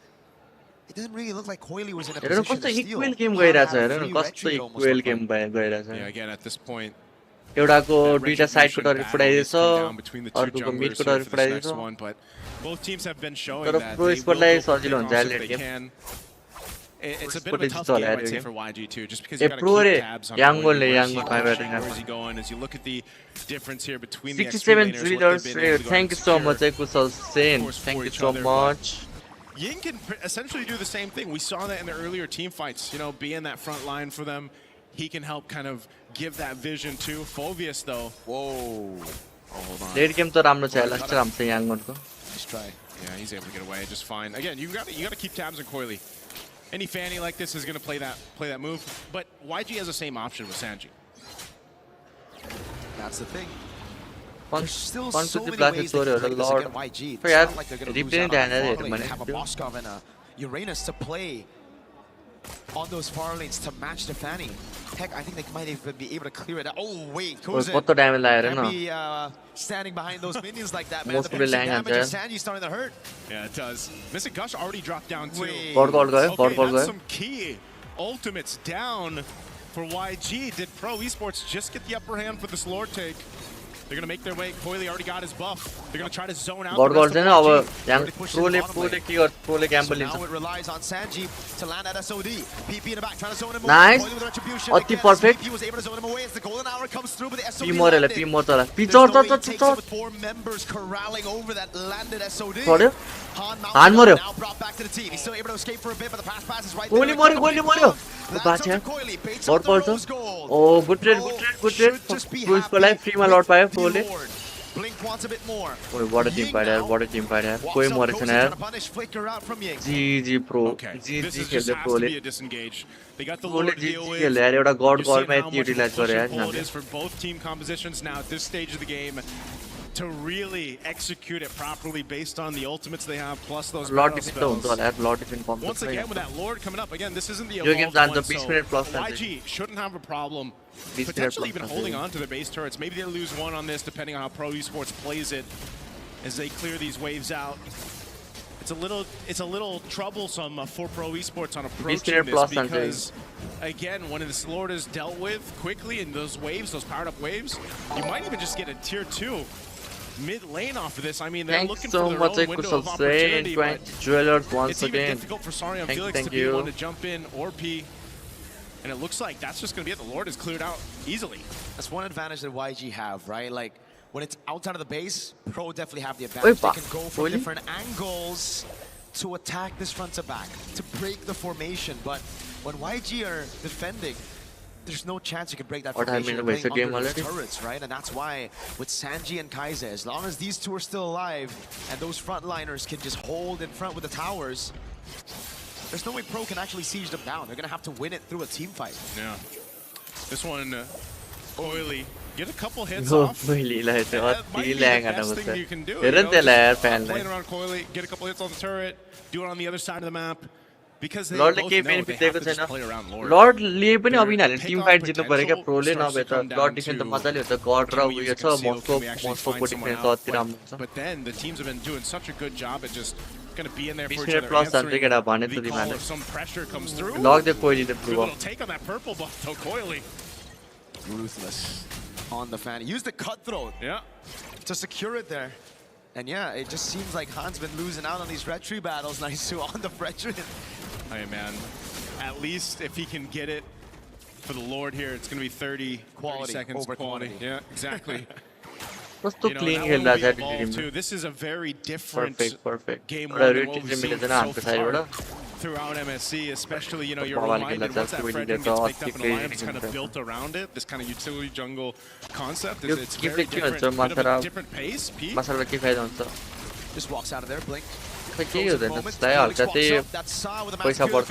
it doesn't really look like Coily was in a position to steal. Yeah, again, at this point, एउटाको दुईटा साइडको डर फुटाइदिएछ अर्कोको मिडको डर फुटाइदिएछ but both teams have been showing तर pro स्पोर्टलाई सजिलो हुन्छ late game It's a bit of a tough game, I'd say, for YG too, just because you got to keep tabs on where he's going. As you look at the difference here between the 67 drillers. Thank you so much, Kusal Sen. Thank you so much. Ying can essentially do the same thing. We saw that in the earlier team fights. You know, being that front line for them, he can help kind of give that vision too. Phobius though. Whoa. Oh, hold on. Late game to राम्रो छ last राम्रो छ Yang को. Nice try. Yeah, he's able to get away just fine. Again, you got to keep tabs on Coily. Any Fanny like this is going to play that move, but YG has the same option with Sanji. That's the thing. There's still so many ways they can play this against YG. It's not like they're going to lose out on the far lane. They have a Moskov and a Uranus to play on those far lanes to match the Fanny. Heck, I think they might even be able to clear it out. Oh, wait, Kozen can't be standing behind those minions like that, man. The damage of Sanji starting to hurt. Yeah, it does. Mr. Gush already dropped down too. Okay, that's some key ultimates down for YG. Did Pro Esports just get the upper hand for this Lord take? They're going to make their way. Coily already got his buff. They're going to try to zone out the rest of YG. So now it relies on Sanji to land at SOD. PP in the back, trying to zone him nice. Ötti perfect. He was able to zone him away as the golden hour comes through, but the SOD P with 4 members corralling over that landed SOD. Han Mario. Now brought back to the team. He's still able to escape for a bit, but the pass is right there. Mario. Oh, good trade. Cruise for life, free my Lord Fire. Blink wants a bit more. Oh, what a team fight here. Koi more is here. GG Pro. GG खेलते Pro ले. They got the Lord to deal with. एउटा God call में how इतनी much utilize करे यार push and pull it is for both team compositions now at this stage of the game. to really execute it properly based on the ultimates they have, plus those lot battle different spells. lot different Once again, with that Lord coming up, again, this isn't the Your game's evolved the one, beast so minute plus YG shouldn't have a problem potentially even holding on to their base turrets. Maybe they lose one on this, depending on how Pro Esports plays it, as they clear these waves out. It's a little troublesome for Pro Esports on approaching this because, again, when this Lord is dealt with quickly in those waves, those powered up waves, you might even just get a tier 2 mid lane off of this. I mean, they're looking for their own window of opportunity, but it's even difficult for Sorry on Felix to be able to jump in or P. And it looks like that's just going to be it. The Lord is cleared out easily. That's one advantage that YG have, right? Like, when it's outside of the base, Pro definitely have the advantage. They can go from different angles to attack this front to back, to break the formation. But when YG are defending, there's no chance you can break that formation under those turrets, right? And that's why with Sanji and Kaize, as long as these two are still alive and those frontliners can just hold in front with the towers, there's no way Pro can actually siege them down. They're going to have to win it through a team fight. Yeah. This one, Oily, get a couple hits off. That might be the best thing you can do. You know, playing around Coily, get a couple hits on the turret, do it on the other side of the map. Because they both know they have to just play around Lord. Lord ले पनि अब यिनीहरूले Tim fight जित्नु पर्यो क्या प्रोले नभए त lord defence त मजाले हुन्छ गड र उयो छ मोस्को डिफेन्स अति राम्रो हुन्छ But then the teams have been doing such a good job at just going to be in there for 20 each other, plus answering केटा भने त the call तिमीहरूले if some pressure comes through. लग दे कोइलीले Good pro little take on that purple buff though, Coily. Ruthless on the fan. Use the cutthroat to secure it there. And yeah, it just seems like Han's been losing out on these Restream battles. Nice to on the Restream. Hey man, at least if he can get it for the Lord here, it's going to be 30 seconds over quality. Yeah, exactly. कस्तो clean खेल्दा छ Tim This is a very different game एउटा than what we've routine seen मिलेदैन so हाम्रो साइडबाट far throughout MSC, especially, you know, you're reminded once that Fredrin gets picked up and Alliance kind of built around it, this kind of utility jungle concept, it's very different, bit of a different pace. Masarapp के फाइदा हुन्छ Just walks out of there, blink. खै के हुँदैन त्यस्तै हाल्छ त्यही पैसा पर्छ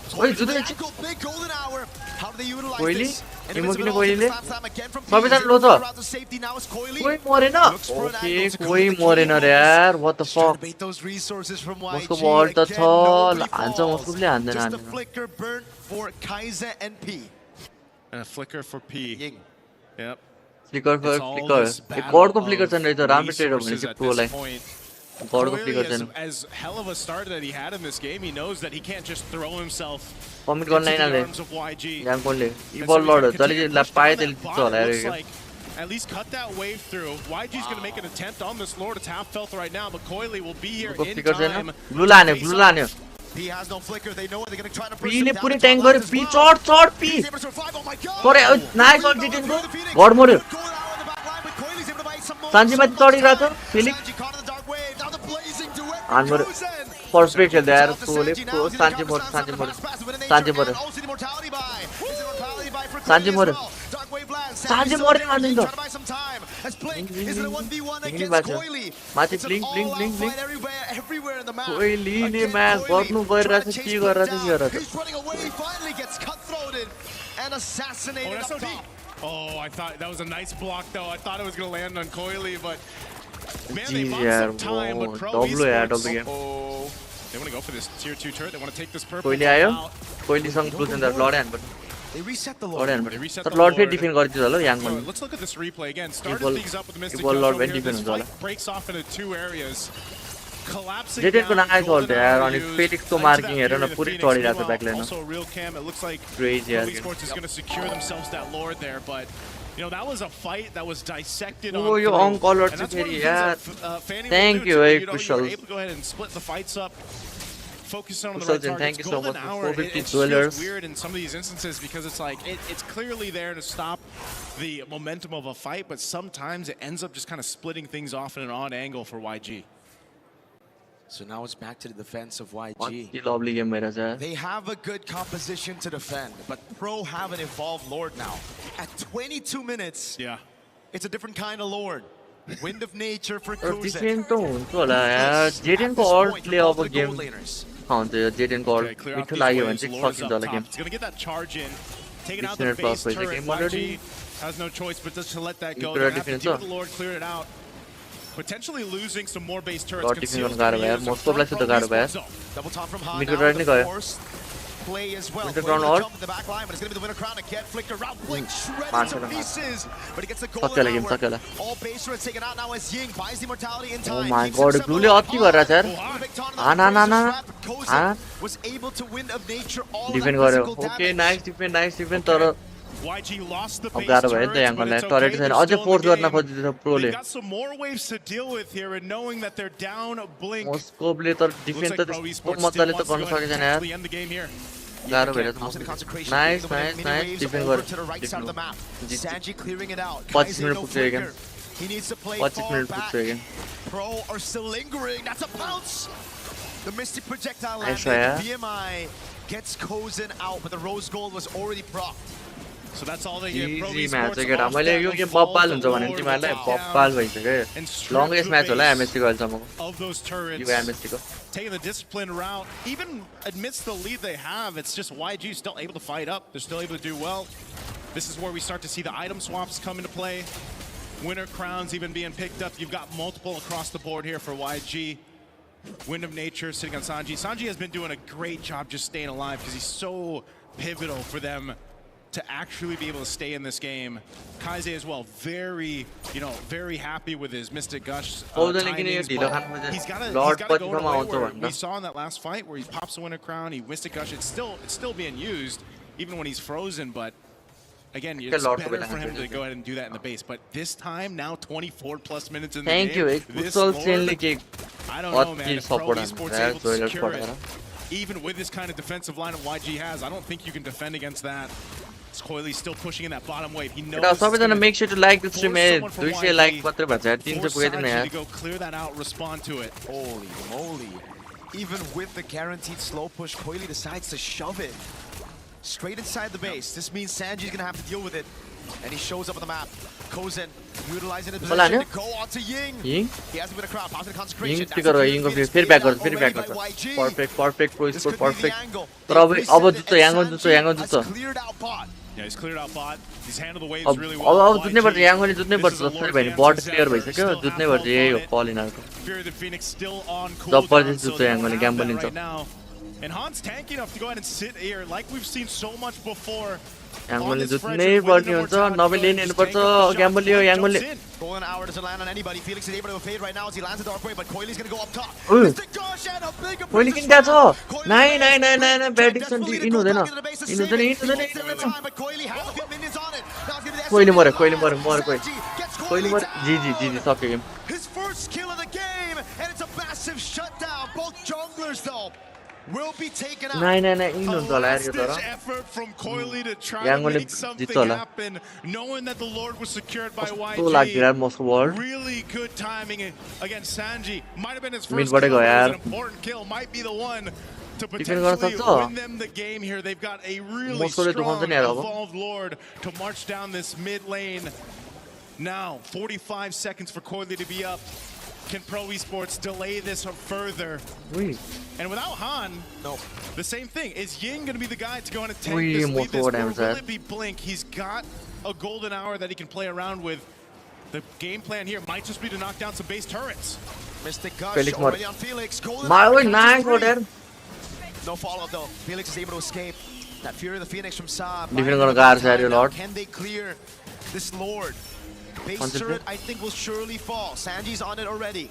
उसलाई ओइ जुदै big golden hour. How do they utilize कोइली this? इमो किन कोइलीले सबैजना लो छ कोही मरेन ओके कोही मरेन रे यार व्हाट द फक उसको बल त छ हान्छ उसले हान्दैन Just a flicker burnt for Kaize and P. And a flicker for P. Yep. Flicker ए गडको फ्लिकर छैन रहेछ राम्रो ट्रेड हो भने चाहिँ प्रोलाई Clearly, as hell of a start that he had in this game, he knows that he can't just throw himself into the arms of YG. At least cut that wave through. YG's going to make an attempt on this Lord. It's half felt right now, but Coily will be here in time. Blue P has no flicker. They know it. They're going to try to push P him ले down. पूरे tank गरे P चोट P करे nice और जितिन को गड मर्यो Sanji माथि चढिरहेछ फिलिक्स आनमर पर्फेक्ट खेल्दै यार प्रोले प्रो सान्जी मर्यो मान्दैन त माथि ब्लिङ कोइलीले म्याच गर्नु गइरहेछ के गरिरहेछ Oh, I thought that was a nice block, though. I thought it was going to land on Coily, but man, they bought some time. But Pro Esports, they want to go for this tier 2 turret. They want to take this purple out. They reset the Lord. Let's look at this replay again. Started things up with the Mystic Jungle here. This fight breaks off into 2 areas. Collapsing down. Also a real cam. It looks like Pro Esports is going to secure themselves that Lord there, but you know, that was a fight that was dissected on through. And that's one of the things that Fanny will do too. You know, you're able to go ahead and split the fights up. Focus on the right targets. Thank you so much for It feels weird in some of these instances because it's like it's clearly there to stop the momentum of a fight, but sometimes it ends up just kind of splitting things off in an odd angle for YG. So now it's back to the defense of YG. Lovely game, they have a good composition to defend, but Pro have an evolved Lord now. At 22 minutes, it's a different kind of Lord. Wind of Nature for Kuzen. It's gonna get that charge in. Taking out the base turret. YG has no choice but just to let that go. They have to deal with the Lord, clear it out. potentially losing some more base turrets. Lord defense गर्न गाह्रो भयो Moscow plus त गाह्रो भयो Double taunt from Han. Mid right नै गयो Play as well. Winter Crown or the back line, but it's going to be the winner crown again. Flicked around, Blink shredded Marshall to pieces, but he gets the goal. Sakela. All base turrets taken out now as Ying buys the immortality in Oh time. my god, blue le अति गरिरहेछ यार आना was able to win of nature all defend गर्यो okay nice defend तर YG lost the base गाह्रो भयो नि त याङलाई टरेट छैन अझै फोर्स गर्न खोजिदिन्छ प्रोले got some more waves to deal with here and knowing that they're down Blink. मोस्कोले त डिफेन्स त त्यस्तो मजाले त गर्न सकेछैन यार गाह्रो भइरहेछ नाइस डिफेन्ड गर्यो Sanji clearing it out. 25 minute पुग्छ एकन He needs to play 25 minute पुग्छ एकन Pro are still lingering. That's a pounce. The Mystic projectile Nice, landed. BMI gets Kozen out, but the Rose Gold was already procced. So that's all they get. Pro easy match esports केटा मैले यो game बब्बाल हुन्छ भने तिमीहरुलाई बब्बाल भइसक्यो longest match होला MSc को अहिलेसम्मको of those turrets. Yo MSc को Taking the discipline route, even amidst the lead they have, it's just YG still able to fight up. They're still able to do well. This is where we start to see the item swaps come into play. Winner crowns even being picked up. You've got multiple across the board here for YG. Wind of Nature sitting on Sanji. Sanji has been doing a great job just staying alive because he's so pivotal for them to actually be able to stay in this game. Kaise as well, very happy with his Mystic Gush timings, but he's got to go in a way where we saw in that last fight where he pops the Winter Crown, he Mystic Gush, it's still being used even when he's frozen, but again, it's better for him to go ahead and do that in the base. But this time, now 24 plus minutes in the game. Thank you. This Lord, I don't know, man. If Pro esports able to secure it, even with this kind of defensive line that YG has, I don't think you can defend against that. Coily's still pushing in that bottom wave. He knows. सबैजना make sure to like the stream. 200 like मात्र भन्छ यार 300 पुगेदिन यार. Go clear that out, respond to it. Holy moly! Even with the guaranteed slow push, Coily decides to shove it straight inside the base. This means Sanji's gonna have to deal with it, and he shows up on the map. Kozen utilizing the position to go on to Ying. He has a bit of crowd, pops in concentration. Ying sticker Ying को फिर back गर्छ. Perfect pro score perfect. तर अब जुत्तो याङ्गो जुत्तो. Yeah, he's cleared out bot. He's handled the waves really well. अब जुत्नै पर्छ याङ्गोले जुत्नै पर्छ जसरी भयो नि बट क्लियर भइसक्यो जुत्नै पर्छ यही हो पलिनाको. Fear the Phoenix still on cooldown. जबरजस्त जुत्तो याङ्गोले ग्याम्बल लिन्छ. And Han's tanky enough to go ahead and sit here like we've seen so much before. याङ्गोले जुत्नै पर्ने हुन्छ नभए लेन हेर्नुपर्छ ग्याम्बल लियो याङ्गोले. Golden hour doesn't land on anybody. Felix is able to evade right now as he lands the dark way, but Coily's gonna go up top. Coily किन गएको छ? नाइ ब्याटिक्सन इन हुँदैन. कोइली मर्यो कोइली मर्यो जी सक्यो game. His first kill of the game and it's a massive shutdown. Both junglers though will be taken out. इन हुन्छ होला यार यो तर. Effort from Coily to try to make something happen, knowing that the Lord was secured by YG. तो लाग्यो यार Moscow world. Really good timing against Sanji. Might have been his first kill. It was an important kill. Might be the one to potentially win them the game here. They've got a really strong evolved Lord to march down this mid lane. Now, 45 seconds for Coily to be up. Can Pro Esports delay this further? And without Han, the same thing. Is Ying going to be the guy to go in and take this lead? Or will it be Blink? He's got a golden hour that he can play around with. The game plan here might just be to knock down some base turrets. Mystic Gush already on Felix. No follow-up though. Felix is able to escape. That Fury of the Phoenix from Saab. Can they clear this Lord? Base turret, I think, will surely fall. Sanji's on it already.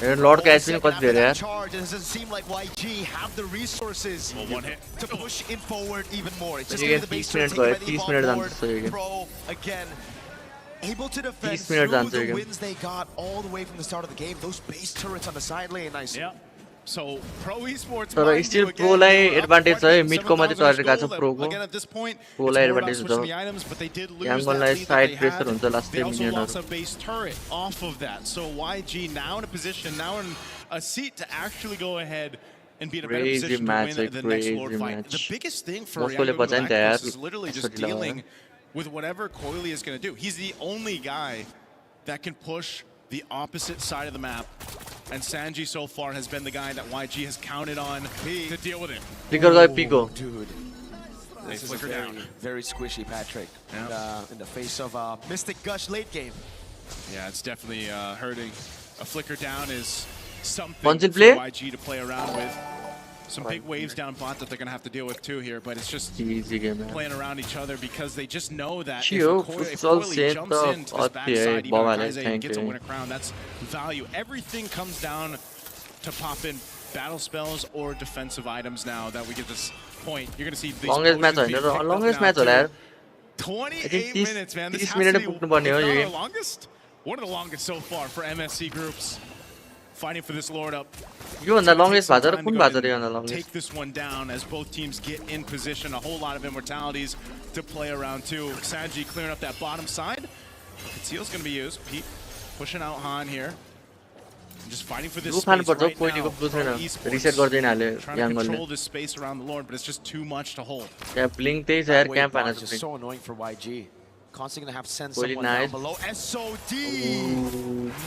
Lord का ऐसे कुछ दे रहा है. Charge. It doesn't seem like YG have the resources to push in forward even more. It's just the base turret taking the Pro again. Able to defend through the wins they got all the way from the start of the game. Those base turrets on the side lane, nice. Yeah. So Pro Esports. तर still Pro लाई advantage है. Mid को मात्र torch का छ Pro को. Pro लाई advantage हुन्छ. याङ्गोल लाई side pressure हुन्छ last 10 minutes. Also base turret off of that. So YG now in a position, now in a seat to actually go ahead and be in a better position to win the next Lord fight. The biggest thing for Yangon is literally just dealing with whatever Coily is going to do. He's the only guy that can push the opposite side of the map. And Sanji so far has been the guy that YG has counted on to deal with it. Pico. Dude. This is very squishy, Patrick. In the face of Mystic Gush late game. Yeah, it's definitely hurting A flicker down is something Bunch for play? YG to play around with. Some big waves down bot that they're going to have to deal with too here, but it's just easy game, man. playing around each other because they just know that Chio, if futsal Coily jumps set into this up backside, even Bobale, Kaize thank gets a you. winner crown, that's value. Everything comes down to pop in battle spells or defensive items now that we get this point. You're going to see these Longest match potions being picked up longest now match too. होला 28 minutes, man. This 30 has minute to be पुग्नुपर्ने हो if yo not game. our longest. One of the longest so far for MSC groups. Fighting for this Lord up. यो भन्दा longest भएको र कुन भएको यो भन्दा longest? Take this one down as both teams get in position. A whole lot of immortalities to play around too. Sanji clearing up that bottom side. Conceal's going to be used. Pete pushing out Han here. Just fighting for this space right now. Pro esports trying to control this space around the Lord, but it's just too much to hold. Yeah, blink this air camp is just so annoying for YG. Constantly gonna have to send someone nice. down below. SOD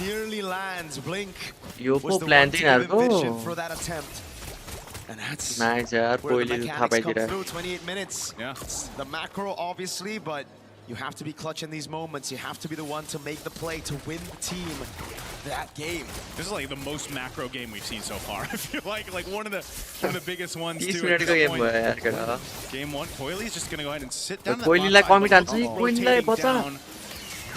nearly lands. Blink Yo was the one to envision for that attempt. And that's nice, yeah. where the mechanics come through. 28 minutes. Yeah. It's the macro, obviously, but you have to be clutch in these moments. You have to be the one to make the play to win the team that game. This is like the most macro game we've seen so far. I feel like one of the biggest ones too. Game one, Coily's just gonna go ahead and sit down. Coily like commit down.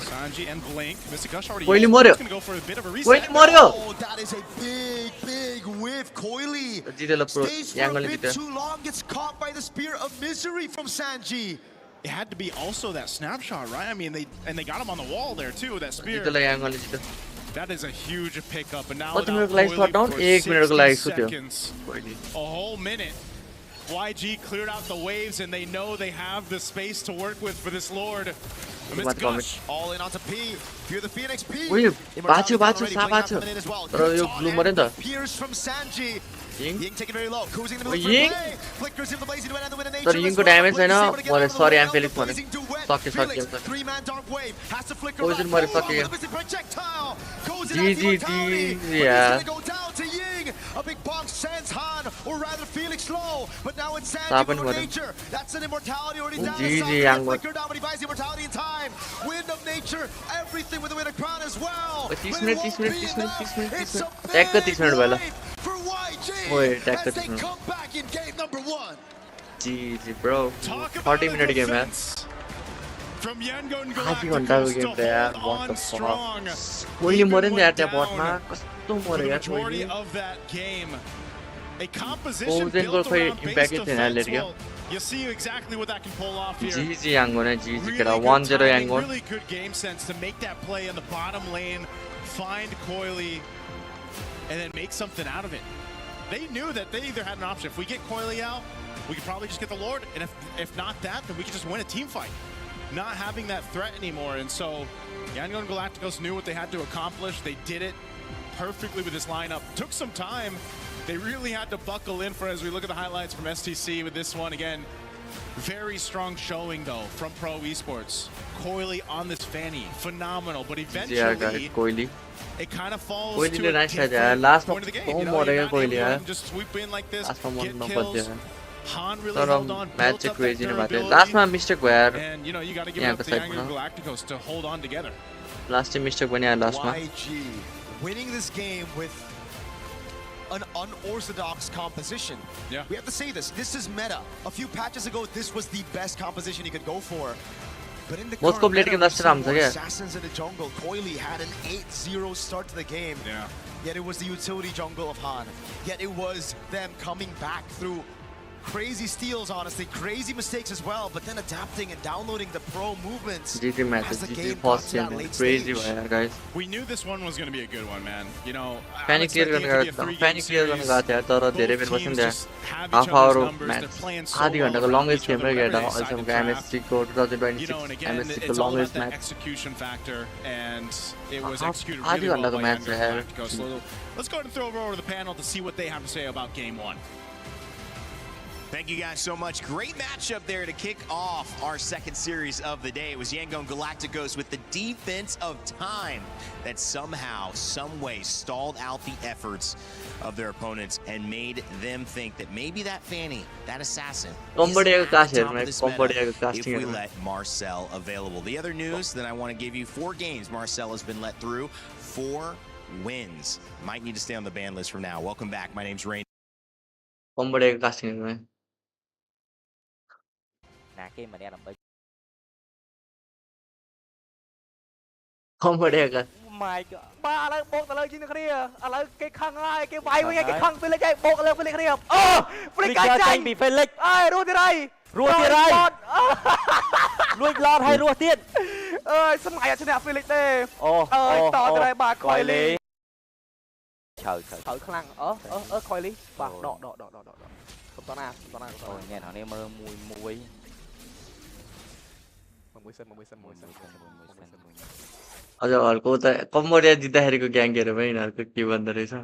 Sanji and Blink. Mr. Gush already gonna go for a bit of a reset. Oh, that is a big whiff. Coily stays for a bit too long. Gets caught by the Spear of Misery from Sanji. It had to be also that snapshot, right? I mean, they got him on the wall there too. That spear. That is a huge pickup, and now without Coily for 60 seconds, a whole minute. YG cleared out the waves, and they know they have the space to work with for this Lord. All in onto P. Fear the Phoenix P. Bachu, Pierce from Sanji. Ying taking very low. Cruising the middle Ying? play. Flickers in the blazing duet and the win in nature. Sorry, Yingको damage छैन. Sorry, I'm Felix भने. सक्यो. Three-man dark wave has to flicker Poison मरे सक्यो. projectile. Goes GG, yeah. go down to Ying. A big box sends Han, or rather Felix low. But now it's Sanji with nature. That's an immortality already down. GG, Flicker down, but he buys the immortality in time. Wind of nature, everything with the winner crown as well. 30 minutes. Tag the 30 minutes वाला. For YG as they come back in game number 1. GG, bro. 40 minute game, man. From Yangon आधी घन्टाको game त यार, what the fuck. कोइली मर्यो नि यार त्यहाँ बटमा, कस्तो मर्यो यार कोइली. Of that game, a composition Poison built खै around impact base थिएन defense. यार. Well, you see exactly what that can pull off here. GG Yangon, GG Really केटा, good 1-0 timing, Yangon. really good game sense to make that play in the bottom lane, find Coily, and then make something out of it. They knew that they either had an option. If we get Coily out, we could probably just get the Lord, and if not that, then we could just win a team fight. Not having that threat anymore, and so Yangon Galacticos knew what they had to accomplish. They did it perfectly with this lineup. Took some time. They really had to buckle in for as we look at the highlights from STC with this one. Again, very strong showing though from Pro Esports. Coily on this Fanny, phenomenal, but eventually Coily. it kind of falls Coily to a nice different last point of the game. one You know, more you're not Coily, able yeah. to just sweep in like this, Last one get no kills. पत्यो. Han really तर held on, match built up that crazy नै भएको थियो. durability. लास्टमा mistake भयो यार. And you know, you got to give Yeah, it up to the Yangon second, Galacticos to hold on together. Last time mistake पनि आयो लास्टमा. YG winning this game with an unorthodox composition. Yeah. We have to say this. This is meta. A few patches ago, this was the best composition you could go for. But in the Most current complete meta, game we see राम्रो more छ क्या. assassins in the jungle. Coily had an 8-0 start to the game. Yeah. Yet it was the utility jungle of Han. Yet it was them coming back through crazy steals, honestly, crazy mistakes as well, but then adapting and downloading the pro movements GG match, as the GG game got first to that game. late Crazy stage. भयो यार guys. We knew this one was going to be a good one, man. You know, Panic clear गर्न गएको थियो. Panic clear गर्न गएको थियो तर धेरै बेर बस्नु त्यहाँ. Half hour match. आधी घण्टाको longest game रह्यो केटा. अहिलेसम्मको MSC को 2026 MSC को longest match. Execution factor, and it was executed आधी really well घण्टाको by match Yangon यार. Galacticos. So let's go ahead and throw over to the panel to see what they have to say about game one. Thank you guys so much. Great matchup there to kick off our second series of the day. It was Yangon Galacticos with the defense of time that somehow, some way stalled out the efforts of their opponents and made them think that maybe that Fanny, that assassin, is at the top of this meta if we let Marcel available. The other news that I want to give you, 4 games Marcel has been let through, 4 wins. Might need to stay on the ban list for now. Welcome back. My name's Rain. Combo casting में combo का My god បាទឥឡូវបូកទៅលើជាងគ្នាឥឡូវគេខឹងហើយគេវាយវិញគេខឹង Felix ហើយបូកលើ Felix គ្នាអូ Felix កាចាញ់ពី Felix អើយរស់ទៀតហើយរស់ទៀតហើយលួចឡតហើយរស់ទៀតអើយស្មៃអត់ឈ្នះ Felix ទេអូអើយតទៅហើយបាទ Coily ឆើខ្លាំងCoily បាទដកកុំតណាអូញ៉ែនេះមើលមួយअझ अर्को त Cambodia जित्दाखेरिको gang हेरेर यिनीहरूको के भन्दो रहेछ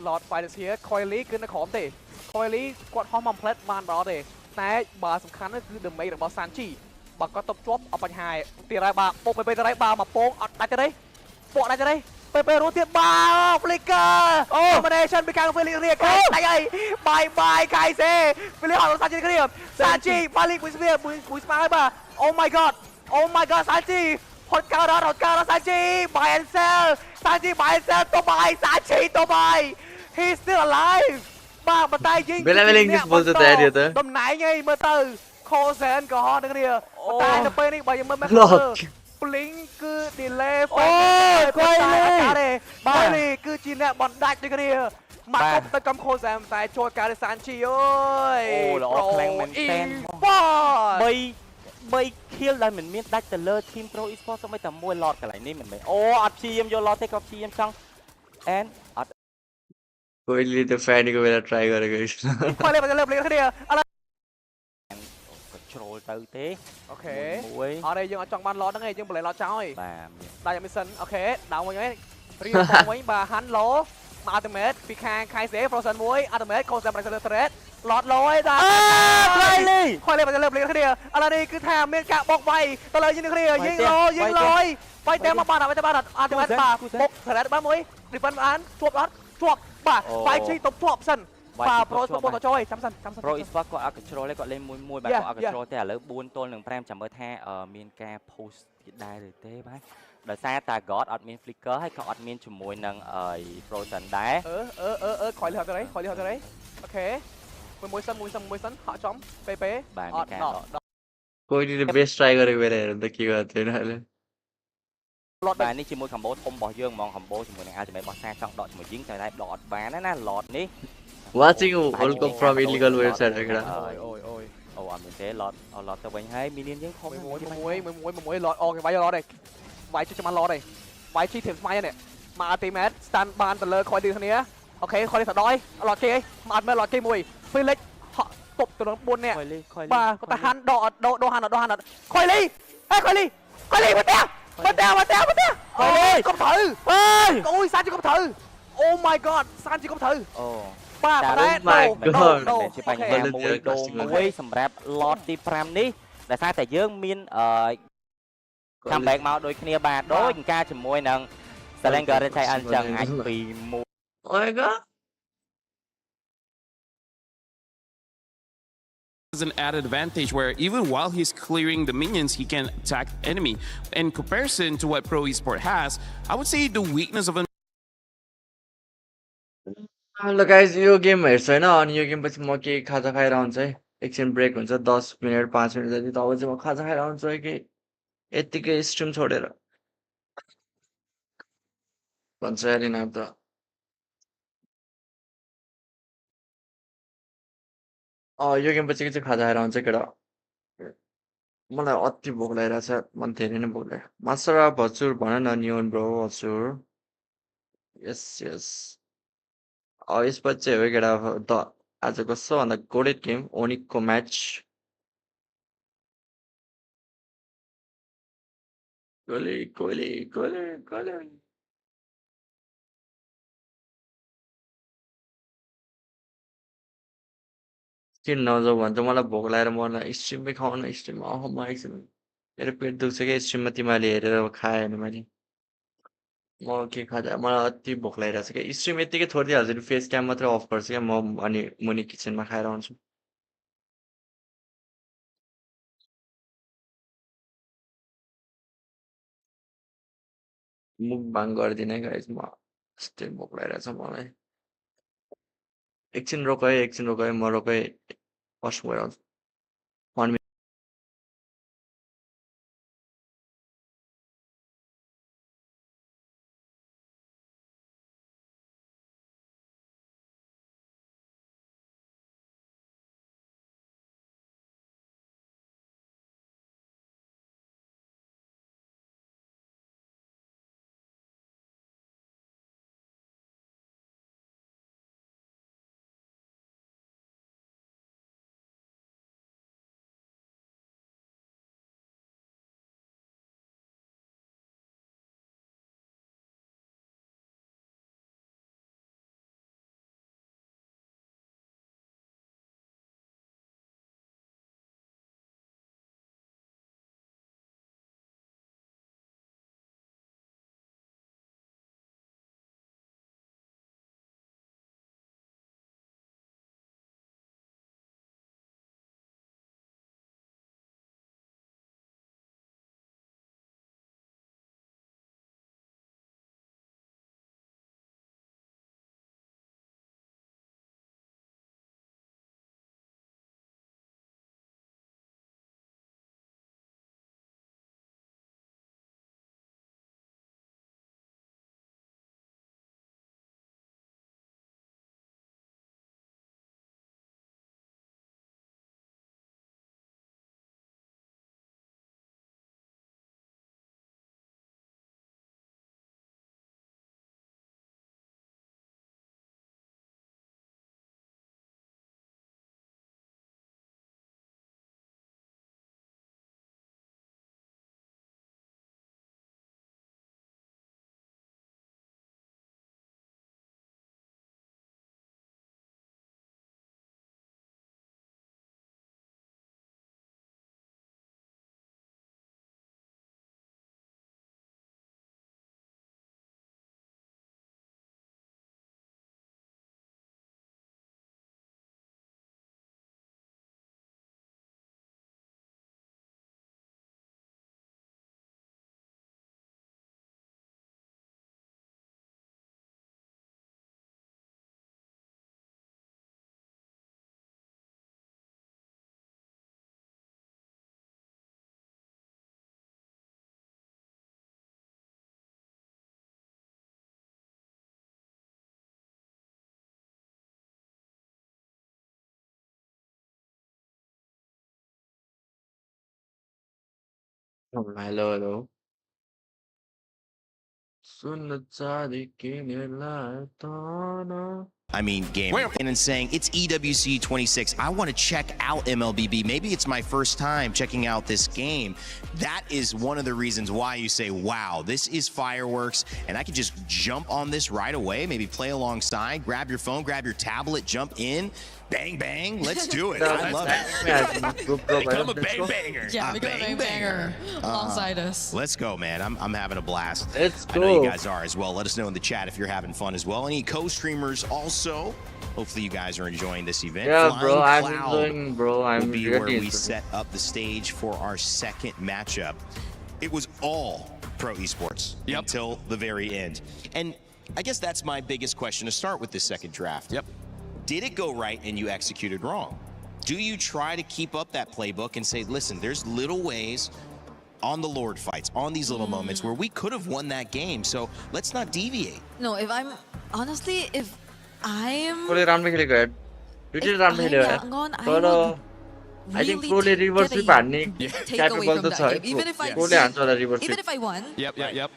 Lord Fighters here Coily គឺនៅក្រោមទេ Coily គាត់ហោះមក plate បានដល់ទេតែបើសំខាន់គឺ damage របស់ Sanchi បើគាត់តបជាប់អត់បញ្ហាទៀតហើយបាទពុកទៅហើយបាទមកពងអត់ដាច់ទេពកដាច់ទេពេលរស់ទៀតបាទ Flicker combination ពីខាង Felix រៀបកាយដាច់ហើយបាយកាយសេ Felix អត់ Sanchi គ្នា Sanchi បាលីមួយស្មាហើយបាទ Oh my god Sanchi ហត់ការដល់ Sanchi buy and sell Sanchi buy and sell ទៅបាយ Sanchi ទៅបាយ He's still alive បាទបតែយើងតំណែងឯងមើលទៅ Cozen ក៏ហត់នឹងគ្នាតែទៅពេលនេះបើយើងមើល Blink គឺ delay អូយគាត់បាទនេះគឺជាអ្នកបណ្ដាច់ដូចគ្នាមកគប់ទៅកំ Cozen តែចូលការ Sanchi អើយអូល្អខ្លាំងមែនតើ3 kill ដែលមិនមានដាច់ទៅលើ team Pro Esports សូម្បីតែមួយ lot កន្លែងនេះមិនមែនអូអត់ព្យាយាមយក lot ទេក៏ព្យាយាមចង់ and អត់ कोहीले त्यो फ्यानीको बेला try गरेको रहेछ खोलेបើលើភ្លេងគ្នាឥឡូវ control ទៅទេអូខេអត់ទេយើងអត់ចង់បាន lot ហ្នឹងទេយើងបន្លែ lot ចោលហើយបាទដាក់ mission អូខេដល់វិញហើយរៀបផងវិញបាទ Hanlo មក ultimate ពីខាង Kaise Frozen 1 ultimate Cozen Pressure Threat ឡតលយតាខលលើភ្លេងគ្នាឥឡូវនេះគឺថាមានការបោកវាយទៅលើយើងគ្នាยิงលយវាយតែមកបានអត់អត់បាទបុកស្រែបានមួយ defend បានជាប់អត់ជាប់បាទវាយជីតប់ជាប់សិនបាទ Pro Sport ទៅចូលចាំសិន Pro Sport គាត់អត់ control ទេគាត់លេងមួយបាទគាត់អត់ control ទេឥឡូវ4ទល់នឹង5ចាំមើលថាមានការ post ទៀតដែរឬទេបាទដោយសារតា God អត់មាន flicker ហើយក៏អត់មានជាមួយនឹង Frozen ដែរខលហត់ទៅអូខេមួយសិនហក់ចំពេអត់कोहीले best try गरेको बेला हेर्नु त के गर्थ्यो हैन ឡតបាទនេះជាមួយ combo ធំរបស់យើងហ្មង combo ជាមួយនឹង ultimate របស់សាចង់ដកជាមួយយើងតែដកអត់បានណា lot នេះ watching World Cup from illegal website ហ្នឹងអូអត់មានទេ lot ទៅវិញហើយ minion យើងធំមួយ lot អូគេវាយ lot ទេវាយជួយចាំ lot ទេវាយជីធៀបស្មៃនេះមក ultimate stand បានទៅលើ Coily គ្នាអូខេ Coily ទៅដល់ lot គេមកមើល lot គេមួយ Felix ហក់ទប់ទៅនឹង4នាក់បាទគាត់តែហាន់ដកហាន់Coily អេ Coily មកទេអូយកុំត្រូវអូយសាជីកុំត្រូវ Oh my god សាជីកុំត្រូវអូបាទតែដូជាបញ្ហាមួយសម្រាប់ lot ទី5នេះដែលថាតែយើងមាន comeback មកដូចគ្នាបាទដូចការជាមួយនឹង Salinger តែអញ្ចឹងអាចពី1 Oh my god an added advantage where even while he's clearing the minions, he can attack enemy. In comparison to what Pro Esport has, I would say the weakness of ल guys यो game हेर्छु हैन अनि यो game पछि म के खाजा खाएर आउँछु है एकछिन ब्रेक हुन्छ 10 मिनेट 5 मिनेट जति तब चाहिँ म खाजा खाएर आउँछु है कि यतिकै स्ट्रिम छोडेर भन्छ यार यिनीहरू त यो गेम पछि चाहिँ खाजा खाएर आउँछ केटा मलाई अति भोक लागिरहेछ मन धेरै नै भोक लाग्यो Masarapp हजुर भन न नियोन ब्रो हजुर यस यसपछि चाहिँ हो केटा त आजको सबभन्दा गोडेड गेम ओनिकको म्याच गोले किन नजाऊ भन्छ मलाई भोक लागेर मलाई स्ट्रिममै खाउन स्ट्रिममा म एकछिन मेरो पेट दुख्छ क्या स्ट्रिममा तिमीले हेरेर खाएँ भने मैले म के खाजा मलाई अति भोक लागिरहेछ क्या स्ट्रिम यतिकै छोडिदिइहाल्छु नि फेस क्याम मात्रै अफ गर्छु क्या म अनि मुनि किचनमा खाएर आउँछु मुखबाङ गरिदिने गाइज म यस्तै भोक लागिरहेछ मलाई एकछिन रोक है म रोक है वासरुम गएर आउँछु 1 minute hello सुन चाँदी किनेलाई तन I mean, gamer. And saying it's EWC 26. I want to check out MLBB. Maybe it's my first time checking out this game. That is one of the reasons why you say, wow, this is fireworks. And I can just jump on this right away, maybe play alongside, grab your phone, grab your tablet, jump in, bang, bang. Let's do it. I love it. Become a bang banger. Yeah, become a bang banger alongside us. Let's go, man. I'm having a blast. Let's go. I know you guys are as well. Let us know in the chat if you're having fun as well. Any co-streamers also. Hopefully you guys are enjoying this event. Yeah, Flying bro, I'm Cloud enjoying, bro. I'm will be really where we enjoying. set up the stage for our second matchup. It was all pro esports until the very end. And I guess that's my biggest question to start with this second draft. Did it go right and you executed wrong? Do you try to keep up that playbook and say, listen, there's little ways on the Lord fights, on these little moments where we could have won that game, so let's not deviate. No, if I'm honestly, if I'm Pro राम्रो खेलेको यार दुईटै राम्रो खेल्यो यार तर I think Proले reverse sweep हान्ने capable त छ है Proले हान्छ होला reverse sweep Even if I won,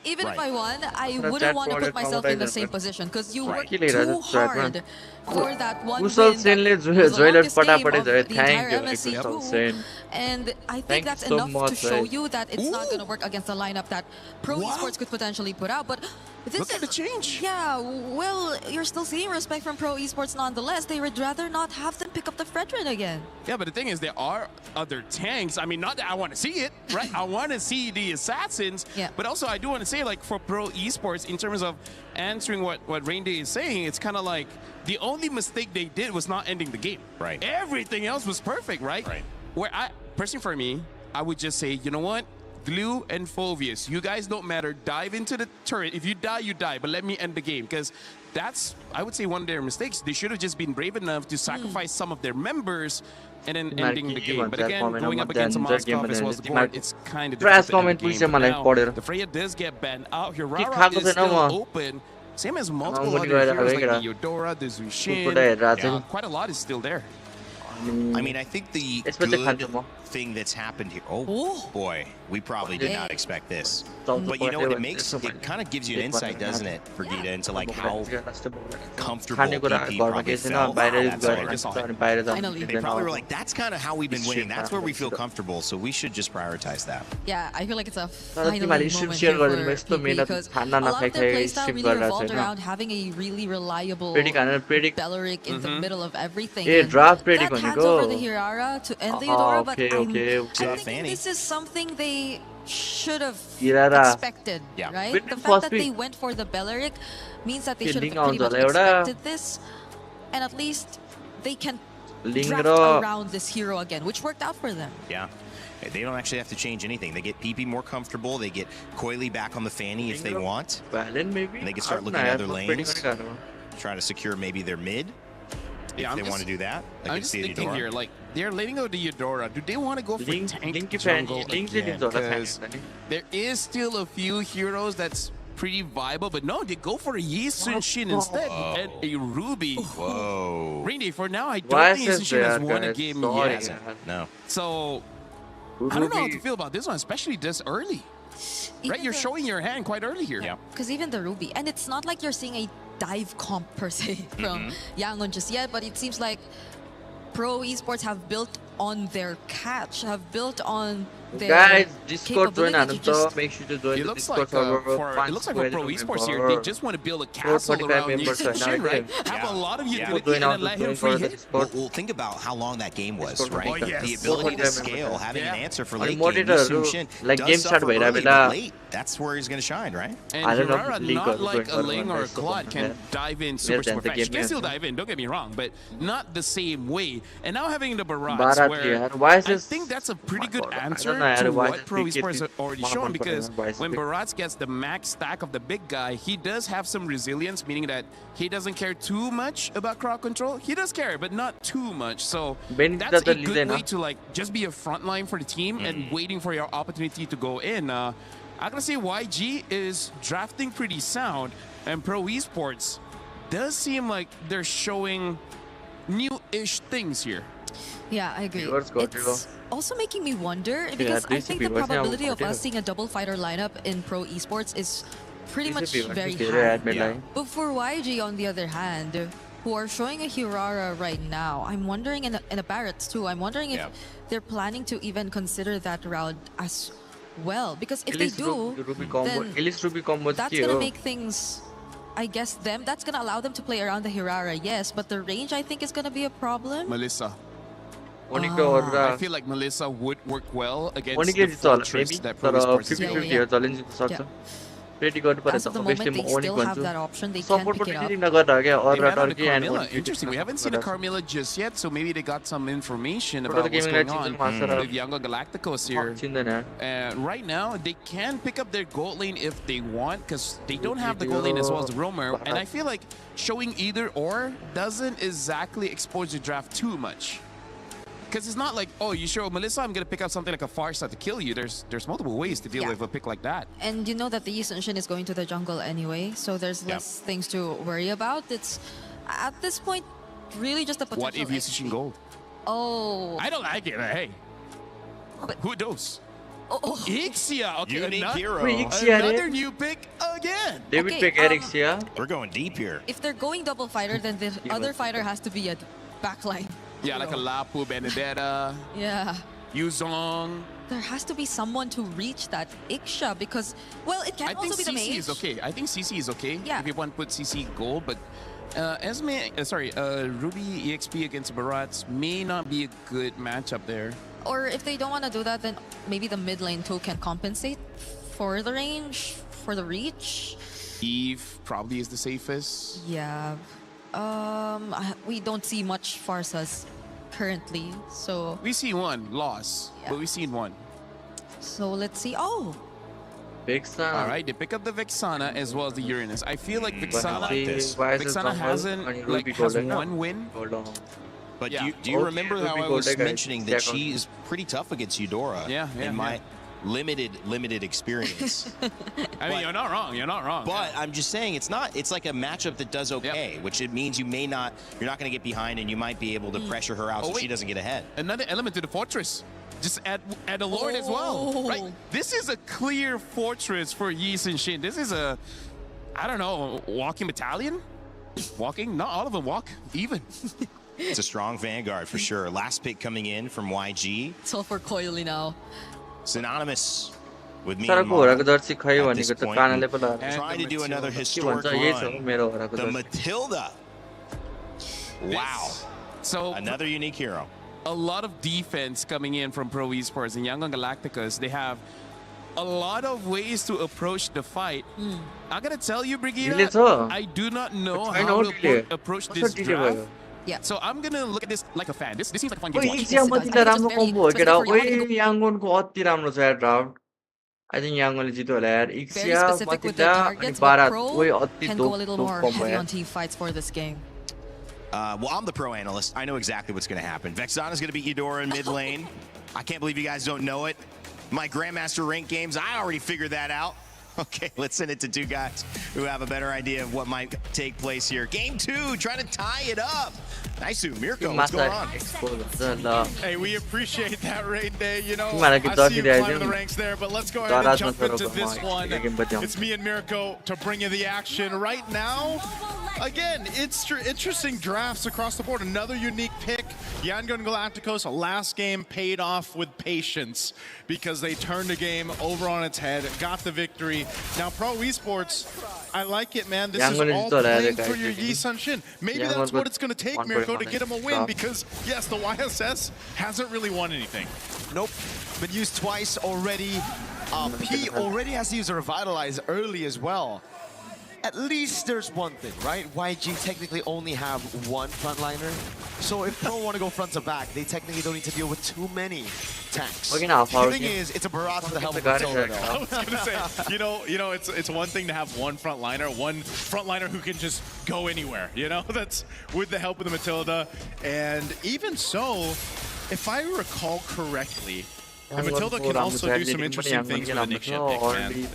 even if I won, I But wouldn't that want to Pro put myself in the traumatized same her. position because you worked Kill it, too hard for that one Usal win. Senle That was the Zoilet longest game फटाफट of गयो the thank entire you MSC Usal too. Sen And I think Thank that's you so enough to much, show right? you that it's not going to work against the lineup that Pro Esports could potentially put out. But this Look at the change. Yeah, well, you're still seeing respect from Pro Esports nonetheless. They would rather not have them pick up the Fredrin again. Yeah, but the thing is, there are other tanks. I mean, not that I want to see it, right? I want to see the assassins. Yeah. But also, I do want to say, like, for Pro Esports, in terms of answering what Rainday is saying, it's kind of like the only mistake they did was not ending the game. Right. Everything else was perfect, right? Right. Where personally for me, I would just say, you know what? Glue and Phoveus, you guys don't matter. Dive into the turret. If you die, you die. But let me end the game, because that's, I would say, one of their mistakes. They should have just been brave enough to sacrifice some of their members and then ending the game. But again, going up against a Moskov as well as the board, it's kind of difficult to end the game. But now, the Freya does get banned out. Aurora is still open. Same as multiple other heroes like the Eudora, the Zushin. Quite a lot is still there. I mean, I think the good thing that's happened here. Oh boy, we probably did not expect this. But you know what? It kind of gives you an insight, doesn't it, for Gita, into like how comfortable PP probably felt. They probably were like, that's kind of how we've been winning. That's where we feel comfortable. So we should just prioritize that. Yeah, I feel like it's a final moment here for PP because a lot of their playstyle really revolved around having a really reliable Belleric in the middle of everything. Draft that hands over the Hirara to end the Eudora, but I think this is something they should have expected, right? The fact that they went for the Belleric means that they should have pretty much expected this, and at least they can draft around this hero again, which worked out for them. Yeah. They don't actually have to change anything. They get PP more comfortable. They get Coily back on the Fanny if they want. And they can start looking at other lanes. Try to secure maybe their mid. If they want to do that. I'm just thinking here, like, they're letting go the Eudora. Do they want to go for tank jungle again? Because there is still a few heroes that's pretty viable, but no, they go for a Yi-Sun-Shin instead and a Ruby. Whoa. Really, for now, I don't think Yi-Sun-Shin has won a game yet. No. So, I don't know how to feel about this one, especially this early. Right, you're showing your hand quite early here. Yeah. Because even the Ruby, and it's not like you're seeing a dive comp per se from Yangon just yet, but it seems like pro esports have built on their catch, have built on their Discord join just make sure to join it the looks Discord like it looks like for pro esports here, they just want to build a castle around Yi-Sun-Shin, right? Have a lot of utility and then let him free hit. Well, think about how long that game was, right? Oh, yes. The ability to scale, having an answer for late game. Yi-Sun-Shin does suffer early, but late. That's where he's going to shine, right? And Aurora, not like a Ling or a Claude, can dive in super fast. She can still dive in, don't get me wrong, but not the same way. And now having the Barats, where I think that's a pretty good answer to what pro esports have already shown, because when Barats gets the max stack of the big guy, he does have some resilience, meaning that he doesn't care too much about crowd control. He does care, but not too much. So that's a good way to like just be a front line for the team and waiting for your opportunity to go in. I gotta say YG is drafting pretty sound, and pro esports does seem like they're showing new-ish things here. Yeah, I agree. It's also making me wonder, because I think the probability of us seeing a double fighter lineup in pro esports is pretty much very high. But for YG, on the other hand, who are showing a Hirara right now, I'm wondering, and a Barrett too, I'm wondering if they're planning to even consider that route as well. Because if they do, then that's going to make things... I guess that's going to allow them to play around the Hirara, yes, but the range I think is going to be a problem. Melissa. I feel like Melissa would work well against the fortress that pro esports is building. As of the moment, they still have that option. They can pick it up. Interesting. We haven't seen a Carmilla just yet, so maybe they got some information about what's going on with Yango Galacticos here. Right now, they can pick up their gold lane if they want, because they don't have the gold lane as well as the roamer. And I feel like showing either or doesn't exactly expose the draft too much. Because it's not like, oh, you show Melissa, I'm going to pick up something like a Farsight to kill you. There's multiple ways to deal with a pick like that. And you know that the Yi-Sun-Shin is going to the jungle anyway, so there's less things to worry about. It's, at this point, really just a potential... What if Yi-Sun-Shin gold? Oh... I don't like it, hey. But who knows? Ixia, okay, unique hero. Another new pick again. They would pick Ixia. We're going deep here. If they're going double fighter, then the other fighter has to be a backline. Yeah, like a Lapu, Benedetta. Yeah. Yuzong. There has to be someone to reach that Ixia because, well, it can also be the mage. I think CC is okay. I think CC is okay. Yeah. If you want to put CC gold, but Ruby EXP against Barats may not be a good matchup there. Or if they don't want to do that, then maybe the mid lane too can compensate for the range, for the reach. Eve probably is the safest. Yeah. We don't see much Farsas currently, so... We see one loss, but we've seen one. So So let's see. Oh, Vixana. All right, they pick up the Vixana as well as the Uranus. I feel like Vixana, Vixana has one win. But Yeah. do you remember how I was Golden mentioning that she is pretty tough against Eudora? In my limited experience. I mean, you're not wrong. You're not wrong. But I'm just saying it's like a matchup that does okay, which it means you're not going to get behind and you might be able to pressure her out so she doesn't get ahead. Another element to the fortress. Just add a Lord as well, right? This is a clear fortress for Yi Sun-shin. This is a, I don't know, walking battalion? Walking? Not all of them walk even. It's a strong vanguard for sure. Last pick coming in from YG. it's all for Coily now. Synonymous with me तर and घोडाको Mara Jersey खै at this भनेको त point. कानाले पो लगाएर Trying to do another के historic भन्छ यही छ run. मेरो घोडाको The Jersey Matilda. Wow. So another unique hero. A lot of defense coming in from Pro Esports and Yangon Galacticos. They have a lot of ways to approach the fight. I gotta tell you, Brigida, I do not know how to approach this draft. Yeah. So I'm gonna look at this like a fan. This seems like a fun game ओइ to watch. इक्सिया मतिला राम्रो combo हो केटा ओइ याङ्गोनको अति राम्रो छ यार draft I think याङ्गोनले जित्यो होला यार Very इक्सिया specific with the मतिला अनि targets, but बारा Pro ओइ अति can go a little दोप more combo heavy यार on team fights for this game. Well, I'm the pro analyst. I know exactly what's going to happen. Vexana's going to beat Eudora in mid lane. I can't believe you guys don't know it. My Grandmaster rank games, I already figured that out. Okay, let's send it to two guys who have a better idea of what might take place here. Game 2, trying to tie it up. Nice, Mirko. What's going on? Hey, we appreciate that raid day. You know, Timara I see you climbing the ranks there, but let's go ahead and jump into this one. It's It's me and Mirko to bring you the action right now. Again, it's interesting drafts across the board. Another unique pick. Yangon Galacticos, last game paid off with patience because they turned the game over on its head, got the victory. Now, Pro Esports, I like it, man. This is all playing for your Yi Sun-shin. Maybe that's what it's going to take, Mirko, to get him a win because, yes, the YSS hasn't really won anything. Nope. Been used twice already. P already has to use a Revitalize early as well. At least there's one thing, right? YG technically only have one frontliner. So if Pro want to go front to back, they technically don't need to deal with too many tanks. The thing is, it's a barrage for the help of Matilda, though. I was going to say, you know, it's one thing to have one frontliner who can just go anywhere, you know? That's with the help of the Matilda. And even so, if I recall correctly, the Matilda can also do some interesting things with a Nick Ship pick, man. You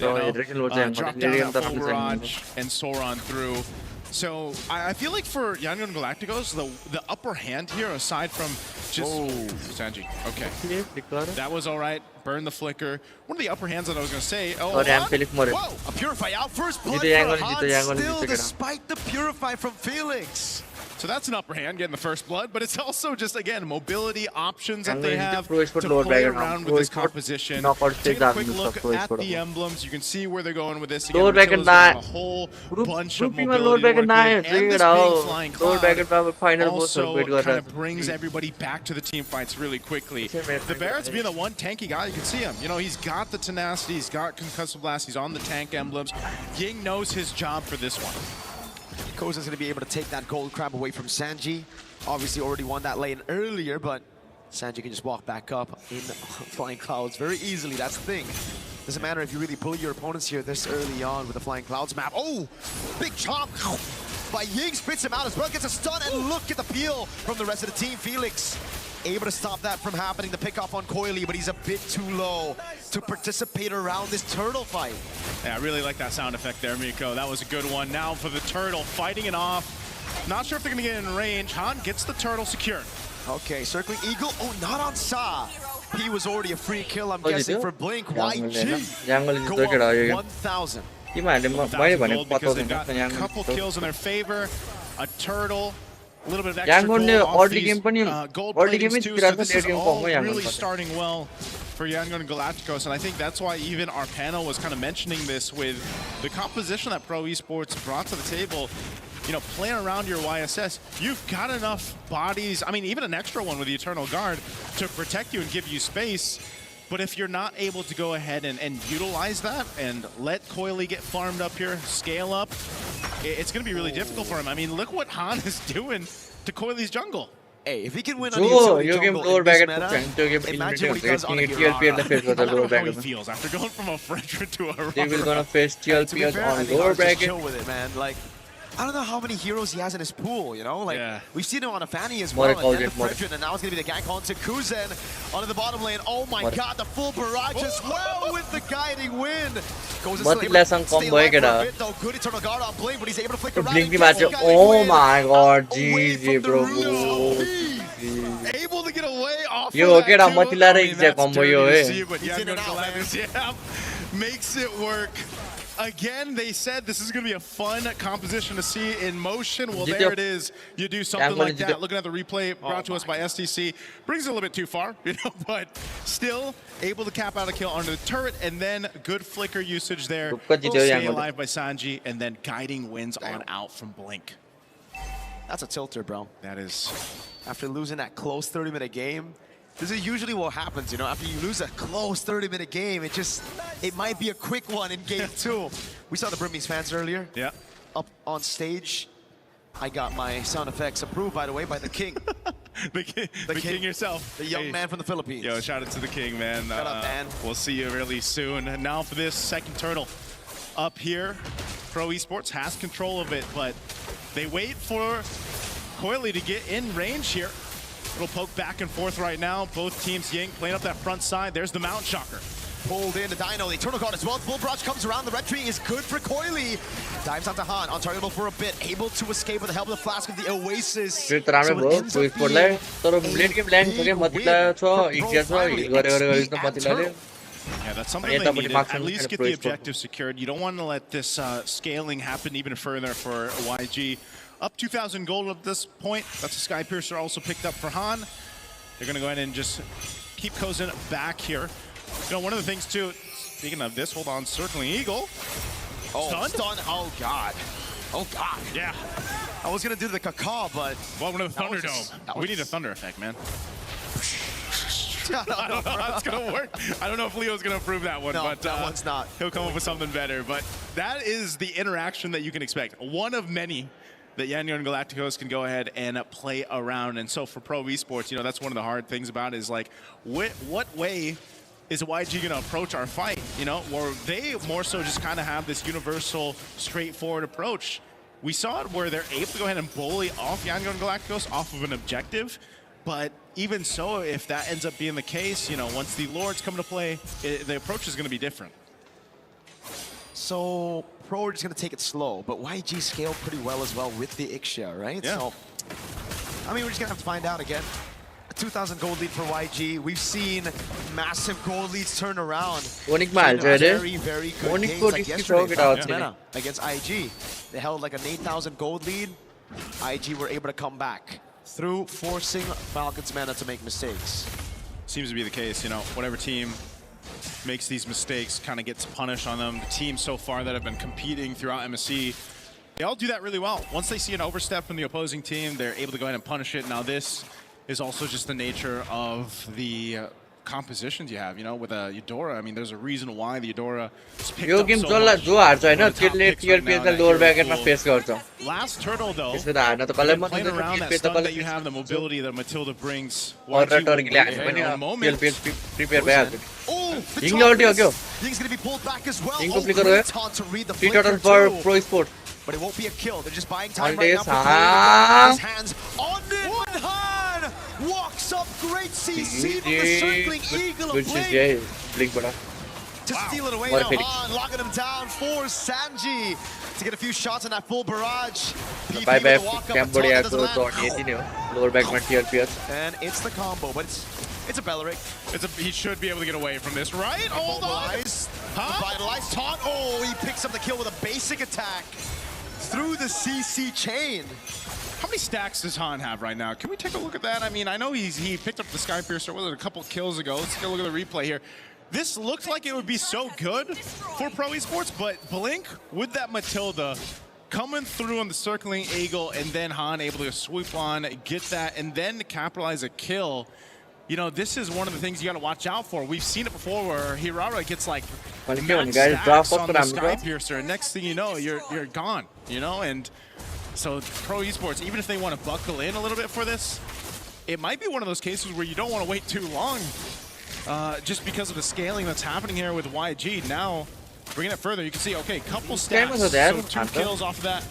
know, drop down that full barrage and Sauron through. So I feel like for Yangon Galacticos, the upper hand here, aside from just Sanji, okay, that was all right. Burn the flicker. One of the upper hands that I was going to say. Oh, whoa! A Purify out first blood for Han still, despite the Purify from Felix. So that's an upper hand, getting the first blood, but it's also just, again, mobility options that they have to play around with this composition. Take a quick look at the emblems. You can see where they're going with this. Again, Matilda's got a whole bunch of mobility to work with, and this being Flying Cloud also kind of brings everybody back to the team fights really quickly. The Barrett's being the one tanky guy, you can see him. You know, he's got the tenacity, he's got concussive blast, he's on the tank emblems. Ying knows his job for this one. Koza's going to be able to take that gold crab away from Sanji. Obviously already won that lane earlier, but Sanji can just walk back up in Flying Clouds very easily. That's the thing. Doesn't matter if you really bully your opponents here this early on with the Flying Clouds map. Oh, big chomp by Ying, spits him out as well, gets a stun, and look at the peel from the rest of the team. Felix able to stop that from happening, the pick off on Coily, but he's a bit too low to participate around this turtle fight. Yeah, I really like that sound effect there, Miko. That was a good one. Now for the turtle, fighting it off. Not sure if they're going to get in range. Han gets the turtle secured. Okay, circling Eagle. Oh, not on Sa. He was already a free kill, I'm guessing, for Blink. YG go up 1,000. Because they've got a couple kills in their favor. A turtle. A little bit of extra gold off these gold platings too, so this is all really starting well for Yangon and Galacticos, and I think that's why even our panel was kind of mentioning this with the composition that Pro Esports brought to the table. You know, playing around your YSS, you've got enough bodies, I mean, even an extra one with the Eternal Guard to protect you and give you space. But if you're not able to go ahead and utilize that and let Coily get farmed up here, scale up, it's going to be really difficult for him. I mean, look what Han is doing to Coily's jungle. Hey, if he can win on जो utility yo game jungle lower in this bracket meta, पुग्छ त्यो game imagine what he does on a टीएलपीएल Aurora. ले face गर्छ I lower don't know how he ब्रैकेटमा feels after going from a Frederick to a They will gonna face To be TLPS fair, I on think lower I'll just bracket. chill with it, man. Like, I don't know how many heroes he has in his pool, you know? Like, we've seen him on a Fanny as well, and then the Frederick, and now it's going to be the gank onto Kuzen onto the bottom lane. Oh my god, the full barrage as well with the guiding wind. Goes to stay alive for a bit, though. Good Eternal Guard on Blink, but he's able to flick around and get the guiding Oh wind. my god, GG bro. Able to get away off Yo, of get that a too. Matila I mean, that's combo dirty yo, to eh. see, but Young Guns Galacticos, yeah, makes it work. Again, they said this is going to be a fun composition to see in motion. Well, there it is. You do something like that. Looking at the replay brought to us by STC. Brings it a little bit too far, you know, but still able to cap out a kill onto the turret, and then good flicker usage there. Stay alive by Sanji, and then guiding wins on out from Blink. That's a tilter, bro. That is. After losing that close 30-minute game, this is usually what happens, you know? After you lose a close 30-minute game, it might be a quick one in game 2. We saw the Burmese fans earlier. Yeah. Up on stage. I got my sound effects approved, by the way, by the king. the king yourself. The young man from the Philippines. Yo, shout out to the king, man. Shut up, man. We'll see you really soon. And now for this second turtle up here. Pro Esports has control of it, but they wait for Coily to get in range here. Little poke back and forth right now. Both teams Ying playing up that front side. There's the Mount Shocker. Pulled into Dino, the Eternal Guard as well. Bull Barrage comes around, the red tree is good for Coily. Dives onto Han, untargetable for a bit, able to escape with the help of the Flask of the Oasis. So it ends up being a big win. Yeah, that's something they needed. At least get the objective secured. You don't want to let this scaling happen even further for YG. Up 2,000 gold at this point. That's a Sky Piercer also picked up for Han. They're going to go ahead and just keep Kozen back here. You know, one of the things too, speaking of this, hold on, Circling Eagle. Oh, stun. Oh, God. Oh, God. Yeah. I was going to do the caca, but... Well, one of the Thunderdome. We need a Thunder effect, man. I don't know how it's going to work. I don't know if Leo's going to approve that one, but that one's not. He'll come up with something better. But that is the interaction that you can expect. One of many that Yangon Galacticos can go ahead and play around. And so for Pro Esports, you know, that's one of the hard things about it is like, what way is YG going to approach our fight? You know, or they more so just kind of have this universal, straightforward approach. We saw it where they're able to go ahead and bully off Yangon Galacticos off of an objective. But even so, if that ends up being the case, you know, once the Lords come to play, the approach is going to be different. So Pro are just going to take it slow, but YG scaled pretty well as well with the Ixia, right? Yeah. So, I mean, we're just going to have to find out again. A 2,000 gold lead for YG. We've seen massive gold leads turn around. Onic very, very good Onic games like yesterday against IG. They held like an 8,000 gold lead. IG were able to come back through forcing Falcon's mana to make mistakes. Seems to be the case, you know, whatever team makes these mistakes kind of gets punished on them. The teams so far that have been competing throughout MSC, they all do that really well. Once they see an overstep from the opposing team, they're able to go ahead and punish it. Now this is also just the nature of the compositions you have, you know, with a Eudora. I mean, there's a reason why the Eudora is picked up so much. Last turtle though, playing around that stun that you have, the mobility that Matilda brings. Oh, Ying's gonna be pulled back as well. Oh, to read the flicker too. But it won't be a kill. They're just buying time right now for his hands on it. Han walks up, great CC from the Circling Eagle of Blink. To steal it away now, Han locking him down for Sanji to get a few shots on that full barrage. Bye bye, Cambodia to 18 lower back TLPS. And it's the combo, but it's a Belleric. He should be able to get away from this, right? Hold on. Revitalize taunt. Oh, he picks up the kill with a basic attack through the CC chain. How many stacks does Han have right now? Can we take a look at that? I mean, I know he picked up the Sky Piercer, was it a couple kills ago? Let's take a look at the replay here. This looked like it would be so good for Pro Esports, but Blink with that Matilda coming through on the Circling Eagle, and then Han able to swoop on, get that, and then capitalize a kill. You know, this is one of the things you got to watch out for. We've seen it before where Aurora gets like stacks on the Sky Piercer, and next thing you know, you're gone, you know? And so Pro Esports, even if they want to buckle in a little bit for this, it might be one of those cases where you don't want to wait too long just because of the scaling that's happening here with YG. Now, bringing it further, you can see, okay, couple stats, so 2 kills off of that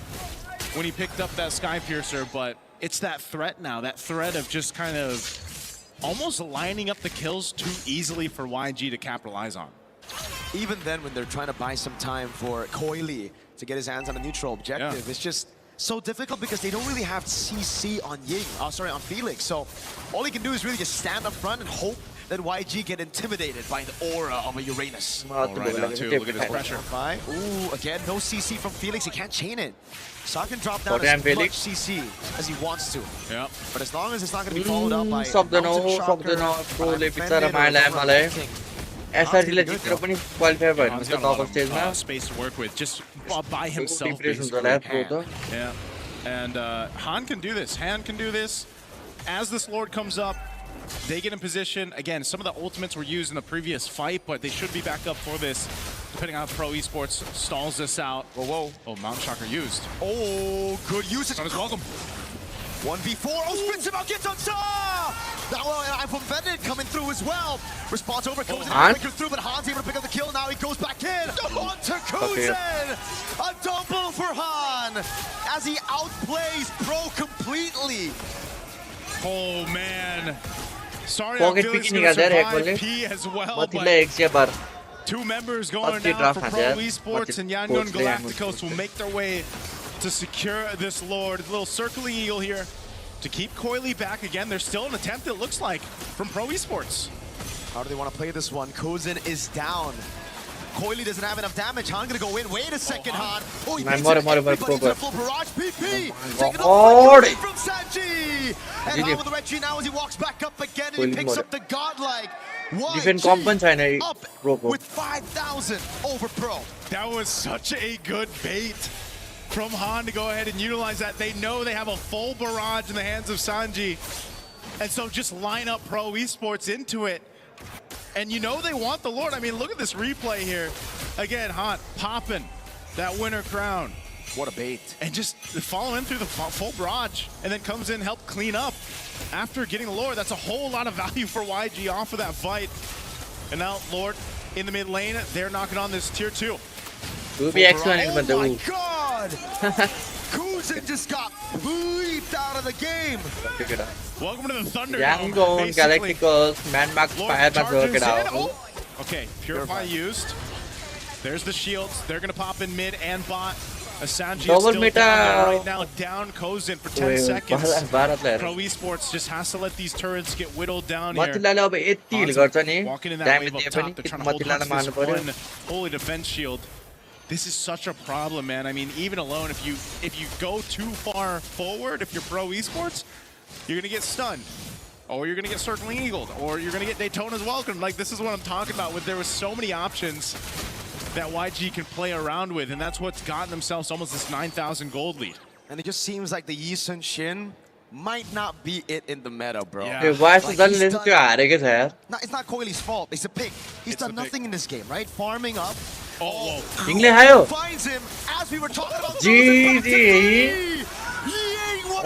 when he picked up that Sky Piercer, but it's that threat now, that threat of just kind of almost lining up the kills too easily for YG to capitalize on. Even then, when they're trying to buy some time for Coily to get his hands on a neutral objective, it's just so difficult because they don't really have CC on on Felix. So all he can do is really just stand up front and hope that YG get intimidated by the aura of a Uranus. Right now too, look at this pressure. Ooh, again, no CC from Felix. He can't chain it. So I can drop down as much CC as he wants to. Yeah. But as long as it's not going to be followed up by SRG ले जितेर पनि qualify भएन जस्तो नक स्टेजमा space to work with just by himself. Yeah. And Han can do this. Han can do this. As this Lord comes up, they get in position. Again, some of the ultimates were used in the previous fight, but they should be back up for this, depending on how Pro Esports stalls this out. Whoa. Oh, Mount Shocker used. Oh, good usage. Not as welcome. 1v4. Oh, spins him out, gets on Saw! Now, I'm from Vendit coming through as well. Response over, comes in through, but Han's able to pick up the kill. Now he goes back in. On to Kuzen! A double for Han as he outplays Pro completely. Oh, man. Sorry, I'm feeling he's going to survive P as well, but 2 members going down for Pro Esports, and Yangon Galacticos will make their way to secure this Lord. A little circling eagle here to keep Coily back again. There's still an attempt, it looks like, from Pro Esports. How do they want to play this one? Kuzen is down. Coily doesn't have enough damage. Han gonna go in. Wait a second, Han. Oh, he makes everybody to the full barrage. PP taking away from Sanji. And Han with the red tree now as he walks back up again and he picks up the godlike. YG up with 5,000 over Pro. That was such a good bait from Han to go ahead and utilize that. They know they have a full barrage in the hands of Sanji. And so just line up Pro Esports into it. And you know they want the Lord. I mean, look at this replay here. Again, Han popping that winner crown. What a bait. And just follow in through the full barrage and then comes in, help clean up after getting the Lord. That's a whole lot of value for YG off of that fight. And now Lord in the mid lane, they're knocking on this tier 2. Oh my God! Kuzen just got bleeped out of the game. Welcome to the Thunder. Yangon Galacticos, Man Max Fire work it out. Okay, Purify used. There's the shields. They're gonna pop in mid and bot. Asanji is still down right now, down Kuzen for 10 seconds. Pro Esports just has to let these turrets get whittled down here. Walking in that wave up top, they're trying to hold on to this one holy defense shield. This is such a problem, man. I mean, even alone, if you go too far forward, if you're Pro Esports, you're gonna get stunned, or you're gonna get circling eagled, or you're gonna get Daytona's welcome. Like, this is what I'm talking about. There was so many options that YG can play around with, and that's what's gotten themselves almost this 9,000 gold lead. And it just seems like the Yi Sun Shin might not be it in the meta, bro. Yeah. Why is it it's not Coily's fault. He's a pick. He's done nothing in this game, right? Farming up. Oh, finds him as we were talking about. GG.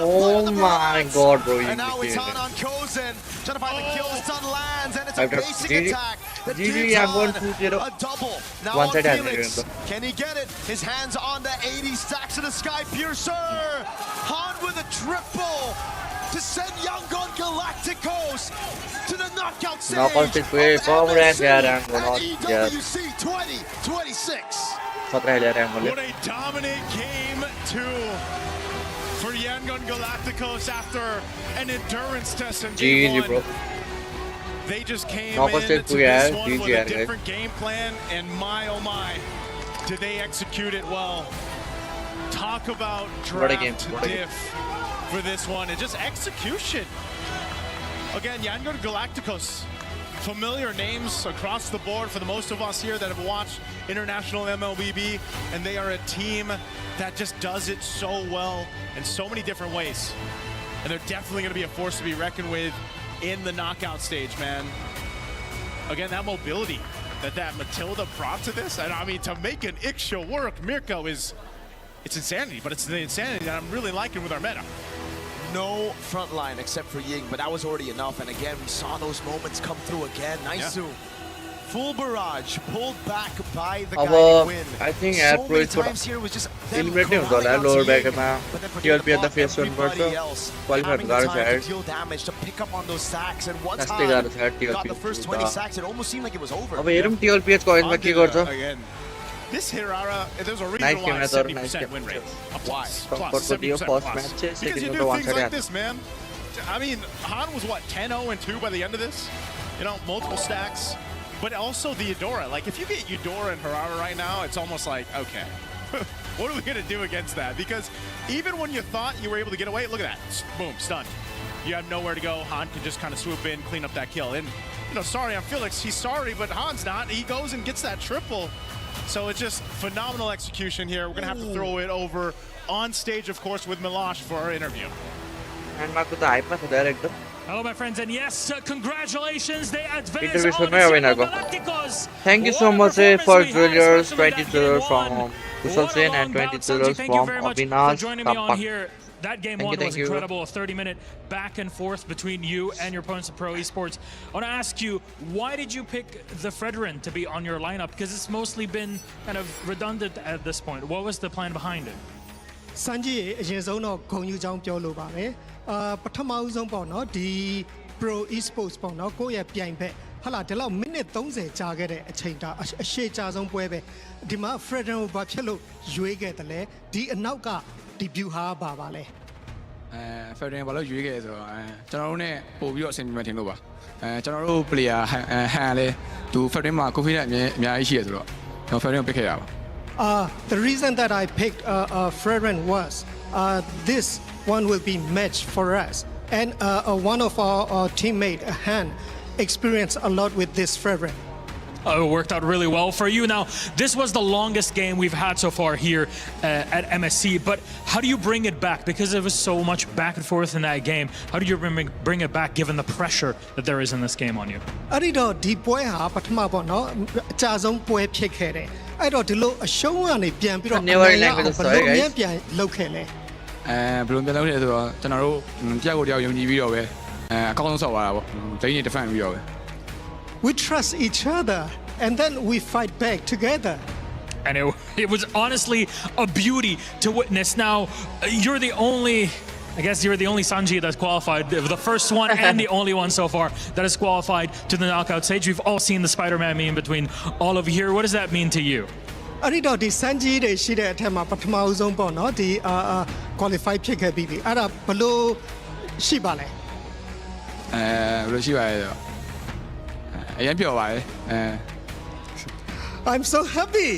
Oh my God, bro! And now it's on Kuzen, trying to find the kill. Stun lands, and it's a basic attack that gives a double. Now on Felix, can he get it? His hands on the 80 stacks of the Sky Piercer. Han with a triple to send Yangon Galacticos to the knockout stage of EWC 2026. What a dominant game 2 for Yangon Galacticos after an endurance test in game 1. They just came into this one with a different game plan, and my oh my, did they execute it well. Talk about draft diff for this one, and just execution. Again, Yangon Galacticos, familiar names across the board for the most of us here that have watched international MLBB, and they are a team that just does it so well in so many different ways. And they're definitely going to be a force to be reckoned with in the knockout stage, man. Again, that mobility that Matilda brought to this, and I mean, to make an Ixia work, Mirko it's insanity, but it's the insanity that I'm really liking with our meta. no front line except for Ying, but that was already enough. And again, we saw those moments come through again. Nice zoom. Full barrage pulled back by the guy win. I think so many times here was just them eliminating crying out lower to bracket Ying, but then forget TLP at the about face one everybody person. else Qualified having the to time to deal damage, to pick up on those sacks. And once That's Han the TLP got the first 20 sacks, it almost seemed like it was over. अब हेरौँ TLP coins मा के गर्छ Again, this Hirara, there's a reason Nice why game, 70% win rate. Why? Plus, 70% plus. Because you do things like this, man. I mean, Han was what, 10-0-2 by the end of this? You know, multiple stacks. But also the Eudora. Like, if you get Eudora and Hirara right now, it's almost like, okay, what are we going to do against that? Because even when you thought you were able to get away, look at that. Boom, stunned. You have nowhere to go. Han can just kind of swoop in, clean up that kill. And, you know, sorry, I'm Felix. He's sorry, but Han's not. He goes and gets that triple. So it's just phenomenal execution here. We're going to have to throw it over on stage, of course, with Milosh for our interview. And Marco the hype मा छ Hello, my friends, and yes, congratulations, they advance Interview on सुन्नु होइन to को Galacticos. Thank you so much for Julius, 20 dollars from Kushal Sen and 20 dollars Thank you from very much for Avinash joining me on Kapak. here. That game Thank one you, was thank you. incredible, a 30-minute back and forth between you and your opponents at Pro Esports. I want to ask you, why did you pick the Fredrin to be on your lineup? Because it's mostly been kind of redundant at this point. What was the plan behind it? Sanji အရင်ဆုံးတော့ဂုဏ်ယူကြောင်းပြောလိုပါတယ်ပထမဦးဆုံးပေါ့နော်ဒီ Pro Esports ပေါ့နော်ကိုယ့်ရဲ့ပြိုင်ဘက်ဟာလာဒီလောက်မိနစ်30ကြာခဲ့တဲ့အချိန်တာအရှိကြာဆုံးပွဲပဲဒီမှာ Fredrin ကိုဘာဖြစ်လို့ရွေးခဲ့တယ်လဲဒီအနောက်က debut ဟာပါလဲFredrin ဘာလို့ရွေးခဲ့ဆိုတော့ကျွန်တော်တို့ ਨੇ ပို့ပြီးတော့အဆင်ပြေမှထင်လို့ပါကျွန်တော်တို့ player ဟန်လဲသူ Fredrin မှာ confidence အများကြီးရှိရဆိုတော့ကျွန်တော် Fredrin ကို pick ခဲ့ရပါ The reason that I picked Fredrin was this one will be match for us and one of our teammate Han experienced a lot with this Fredrin. It worked out really well for you. Now, this was the longest game we've had so far here at MSC, but how do you bring it back? Because there was so much back and forth in that game. How do you bring it back given the pressure that there is in this game on you? အဲ့ဒီတော့ဒီပွဲဟာပထမပေါ့နော်အကြဆုံးပွဲဖြစ်ခဲ့တယ်အဲ့တော့ဒီလိုအရှုံးကနေပြန်ပြီးတော့ဘယ်လိုပြန်လုပ်ခဲ့လဲဘယ်လိုပြန်လုပ်လဲဆိုတော့ကျွန်တော်တို့တယောက်ကိုတယောက်ယုံကြည်ပြီးတော့ပဲအကောင်းဆုံးဆောက်သွားတာပေါ့ဒိန်းနေ defend ပြီးတော့ပဲ We trust each other and then we fight back together. And it was honestly a beauty to witness. Now, you're the only, I guess you're the only Sanji that's qualified, the first one and the only one so far that has qualified to the knockout stage. We've all seen the Spider-Man meme between all of you here. What does that mean to you? အဲ့ဒီတော့ဒီ Sanji တွေရှိတဲ့အထက်မှာပထမအဆုံးပေါ့နော်ဒီqualify ဖြစ်ခဲ့ပြီးပြီအဲ့ဒါဘလို့ရှိပါလဲဘလို့ရှိပါလဲအရင်ပြောပါလေ I'm so happy.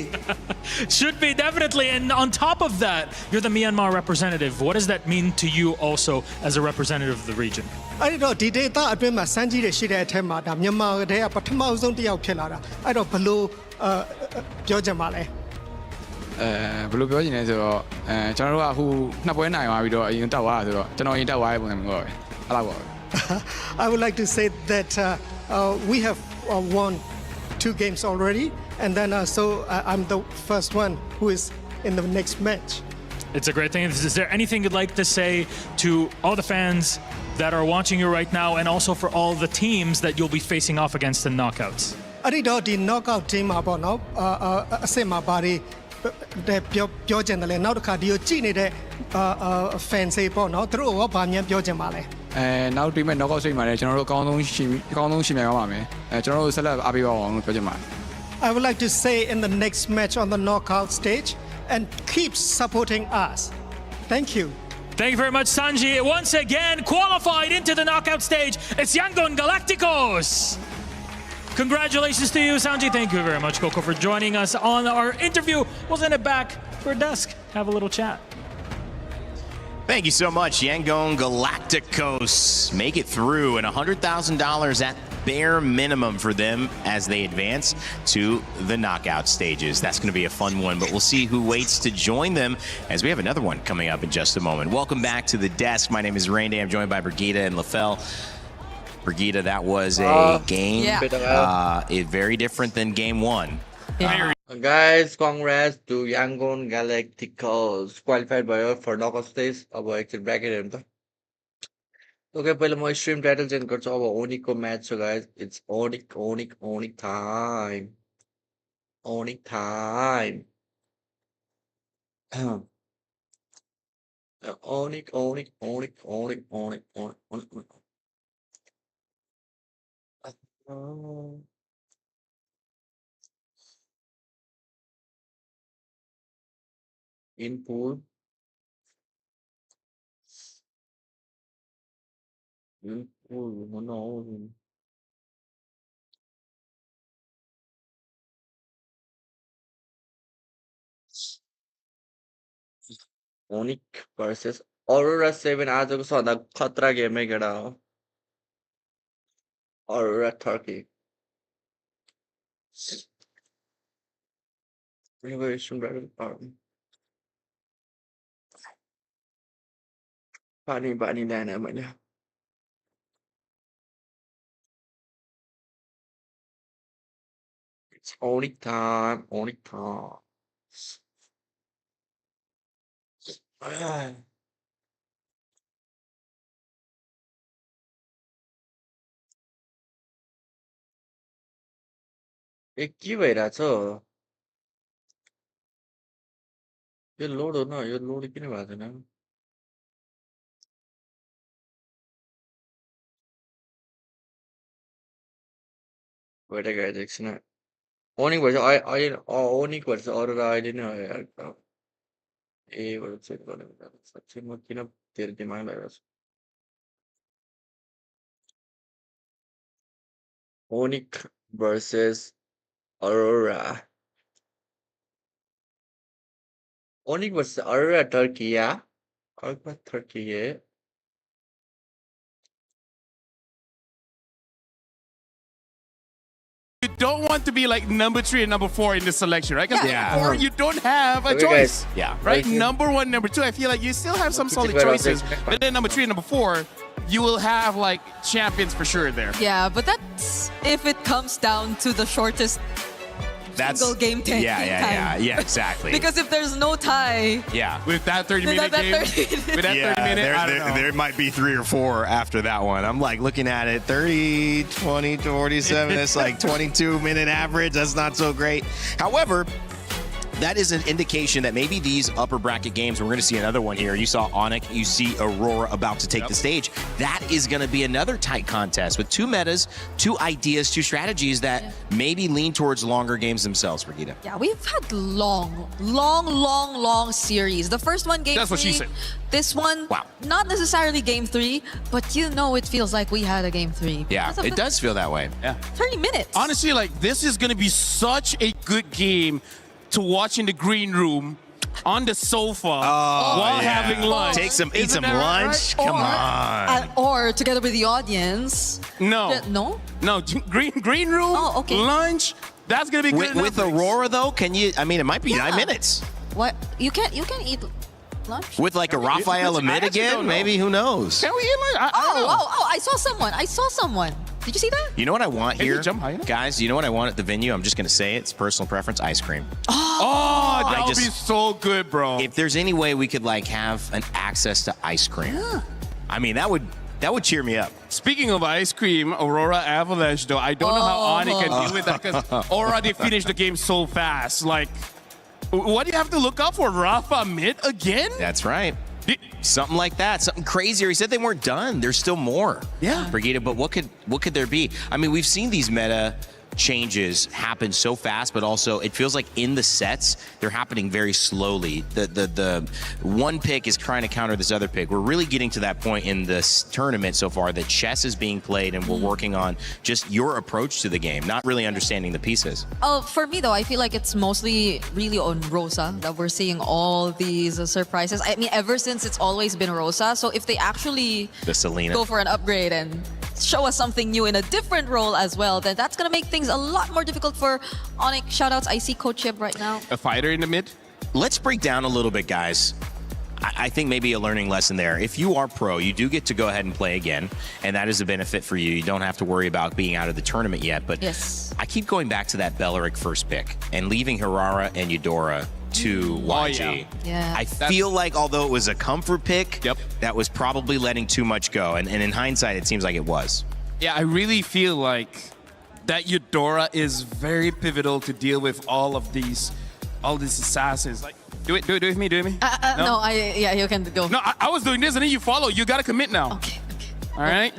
Should be, definitely. And on top of that, you're the Myanmar representative. What does that mean to you also as a representative of the region? အဲ့တော့ဒီ data အတွင်းမှာ Sanji တွေရှိတဲ့အထက်မှာဒါမြန်မာတည်းကပထမဆုံးတစ်ယောက်ဖြစ်လာတာအဲ့တော့ဘလို့ပြောချင်ပါလဲဘလို့ပြောချင်လဲဆိုတော့ကျွန်တော်တို့ကအခုနှစ်ပွဲနိုင်သွားပြီးတော့အရင်တက်သွားတာဆိုတော့ကျွန်တော်ရင်တက်သွားတဲ့ပုံစံမျိုးပဲအဲ့လောက်ပါပဲ I would like to say that we have won 2 games already and then so I'm the first one who is in the next match. It's a great thing. Is there anything you'd like to say to all the fans that are watching you right now and also for all the teams that you'll be facing off against in knockouts? အဲ့ဒီတော့ဒီ knockout team မှာပေါ့နော်အစစ်မှာဘာတွေပြောချင်တယ်လဲနောက်တစ်ခါဒီကိုကြည့်နေတဲ့ fans တွေပေါ့နော်သူတို့ကဘာများပြောချင်ပါလဲနောက်တွေ့မဲ့ knockout stage မှာလည်းကျွန်တော်တို့အကောင်းဆုံးရှင်ပြိုင်ရပါမယ်ကျွန်တော်တို့ဆက်လက်အားပေးပါအောင်လို့ပြောချင်ပါတယ် I would like to say in the next match on the knockout stage and keep supporting us. Thank you. Thank you very much, Sanji. Once again, qualified into the knockout stage, it's Yangon Galacticos. Congratulations to you, Sanji. Thank you very much, Coco, for joining us on our interview. We'll send it back for desk. Have a little chat. Thank you so much, Yangon Galacticos. Make it through, and $100,000 at bare minimum for them as they advance to the knockout stages. That's going to be a fun one, but we'll see who waits to join them as we have another one coming up in just a moment. Welcome back to the desk. My name is Randy. I'm joined by Brigitte and Lafell. Brigitte, that was a game very different than game one. Guys, congrats to Yangon Galacticos. Qualified by for knockout stage. अब एकचोटि bracket हेरौँ त Okay, पहिला म stream title change गर्छु अब ओनिकको match छ guys it's ओनिक time ओनिक time ओनिक in pool no. Onic versus Aurora 7 आजको सबभन्दा खतरा गेमै केटा हो Aurora Turkey पानी ल्याएन मैले It's Onic time ए के भइरहेछ यो लोड हो न यो लोड किन भएको छैन Wait guys एकछिन ओनिक भएछ अहिले ओनिक भएछ Aurora अहिले नै हो यार ए बाट चेक गर्ने साच्चै म किन धेरै दिमाग लगाइरहेको छु Onic versus Aurora Onic versus Aurora Turkey yeah Aurora Turkey yeah You don't want to be like number 3 and number 4 in this selection, right? Because Yeah. or you don't have a Okay, choice. guys. Yeah. Right? Number 1, number 2, I feel like you still have some solid choices. But then number 3 and number 4, you will have like champions for sure there. Yeah, but that's if it comes down to the shortest single game time. Yeah, exactly. Because if there's no tie, yeah. With that 30-minute game, with that 30-minute, I don't know. There might be 3 or 4 after that one. I'm like looking at it, 30, 20, 47. That's like 22-minute average. That's not so great. However, that is an indication that maybe these upper bracket games, we're going to see another one here. You saw Onic, you see Aurora about to take the stage. That is going to be another tight contest with 2 metas, 2 ideas, 2 strategies that maybe lean towards longer games themselves, Brigitte. yeah, we've had long series. The first one, game 3. That's what she said. This one, not necessarily game 3, but you know it feels like we had a game 3. Yeah, it does feel that way. Yeah. 30 minutes. Honestly, like this is going to be such a good game to watch in the green room on the sofa while having lunch. Eat some Isn't that lunch. right? Come on. Or together with the audience. No. No? Green room, lunch. That's going to be good With Aurora, though, can you, I mean, it might be 9 minutes. What? You can eat lunch? With like a Raphael Amid again? Maybe, who knows? Can we eat lunch? I don't know. I saw someone. Did you see that? You know what I want Can here? you jump high enough? Guys, you know what I want at the venue? I'm just going to say it. It's personal preference, ice cream. Oh, that would be so good, bro. If there's any way we could like have an access to ice cream. I mean, that would cheer me up. Speaking of ice cream, Aurora Avalanche, though, I don't know how Onic can deal with that because Aurora, they finished the game so fast. Like, what do you have to look out for? Rafa mid again? That's right. Something like that, something crazier. He said they weren't done. There's still more. Yeah. Brigitte, but what could there be? I mean, we've seen these meta changes happen so fast, but also it feels like in the sets they're happening very slowly. The one pick is trying to counter this other pick. We're really getting to that point in this tournament so far that chess is being played and we're working on just your approach to the game, not really understanding the pieces. For me though, I feel like it's mostly really on Rosa that we're seeing all these surprises. I mean, ever since it's always been Rosa. So if they actually The Selena. go for an upgrade and show us something new in a different role as well, then that's gonna make things a lot more difficult for Onic. Shoutouts, I see Coach Yeb right now. A fighter in the mid? Let's break down a little bit, guys. I think maybe a learning lesson there. If you are pro, you do get to go ahead and play again, and that is a benefit for you. You don't have to worry about being out of the tournament yet, but yes. I keep going back to that Beleric first pick and leaving Harara and Eudora to YG. Yeah. I feel like although it was a comfort pick, that was probably letting too much go. And in hindsight, it seems like it was. Yeah, I really feel like that Eudora is very pivotal to deal with all these assassins. Like, do it with me, No, yeah, you can go. No, I was doing this and then you follow. You gotta commit now. Okay. All right.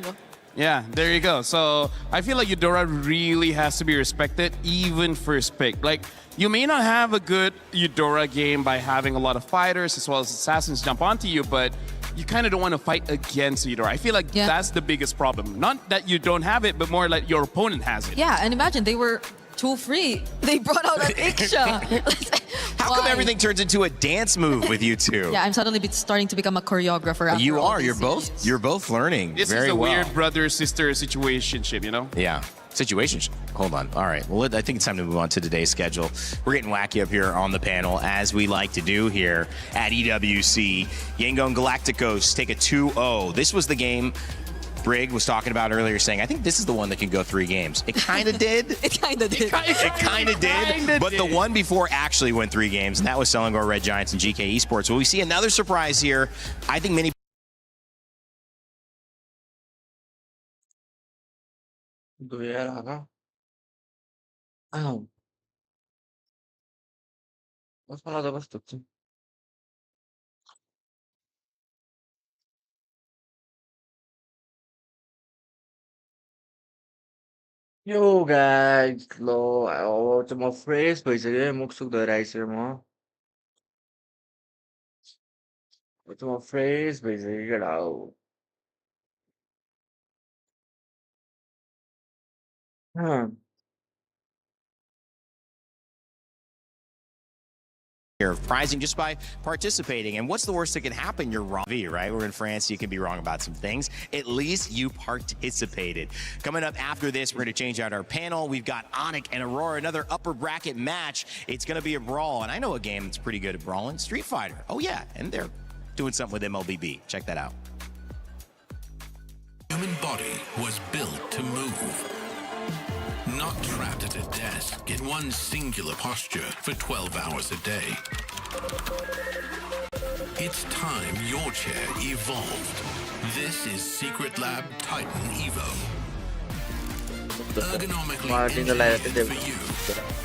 Yeah, there you go. So I feel like Eudora really has to be respected, even first pick. Like, you may not have a good Eudora game by having a lot of fighters as well as assassins jump onto you, but you kind of don't want to fight against Eudora. I feel like that's the biggest problem. Not that you don't have it, but more like your opponent has it. Yeah, and imagine they were too free. They brought out an Iksha. How come everything turns into a dance move with you two? Yeah, I'm suddenly starting to become a choreographer. After You all are. these You're both learning This very is a well. weird brother-sister situationship, you know? Yeah. Situationship. Hold on. All right. Well, I think it's time to move on to today's schedule. We're getting wacky up here on the panel, as we like to do here at EWC. Yangon Galacticos take a 2-0. This was the game Brig was talking about earlier, saying, I think this is the one that can go 3 games. It kind of did. It kind of did. It kind of did. But the one before actually went 3 games, and that was Selangor Red Giants and GK Esports. Will we see another surprise here? I think many. Yo guys, lo to mo phrase भइसक्यो मुख सुक्दै आइसक्यो म to mo phrase भइसक्यो केटा हो Of prizing just by participating. And what's the worst that can happen? You're wrong, right? We're in France. You can be wrong about some things. At least you participated. Coming up after this, we're going to change out our panel. We've got Onic and Aurora, another upper bracket match. It's going to be a brawl. And I know a game that's pretty good at brawling, Street Fighter. Oh, yeah. And they're doing something with MLBB. Check that out. Human body was built to move. Not trapped at a desk in one singular posture for 12 hours a day. It's time your chair evolved. This is Secret Lab Titan Evo. Ergonomically engineered for you,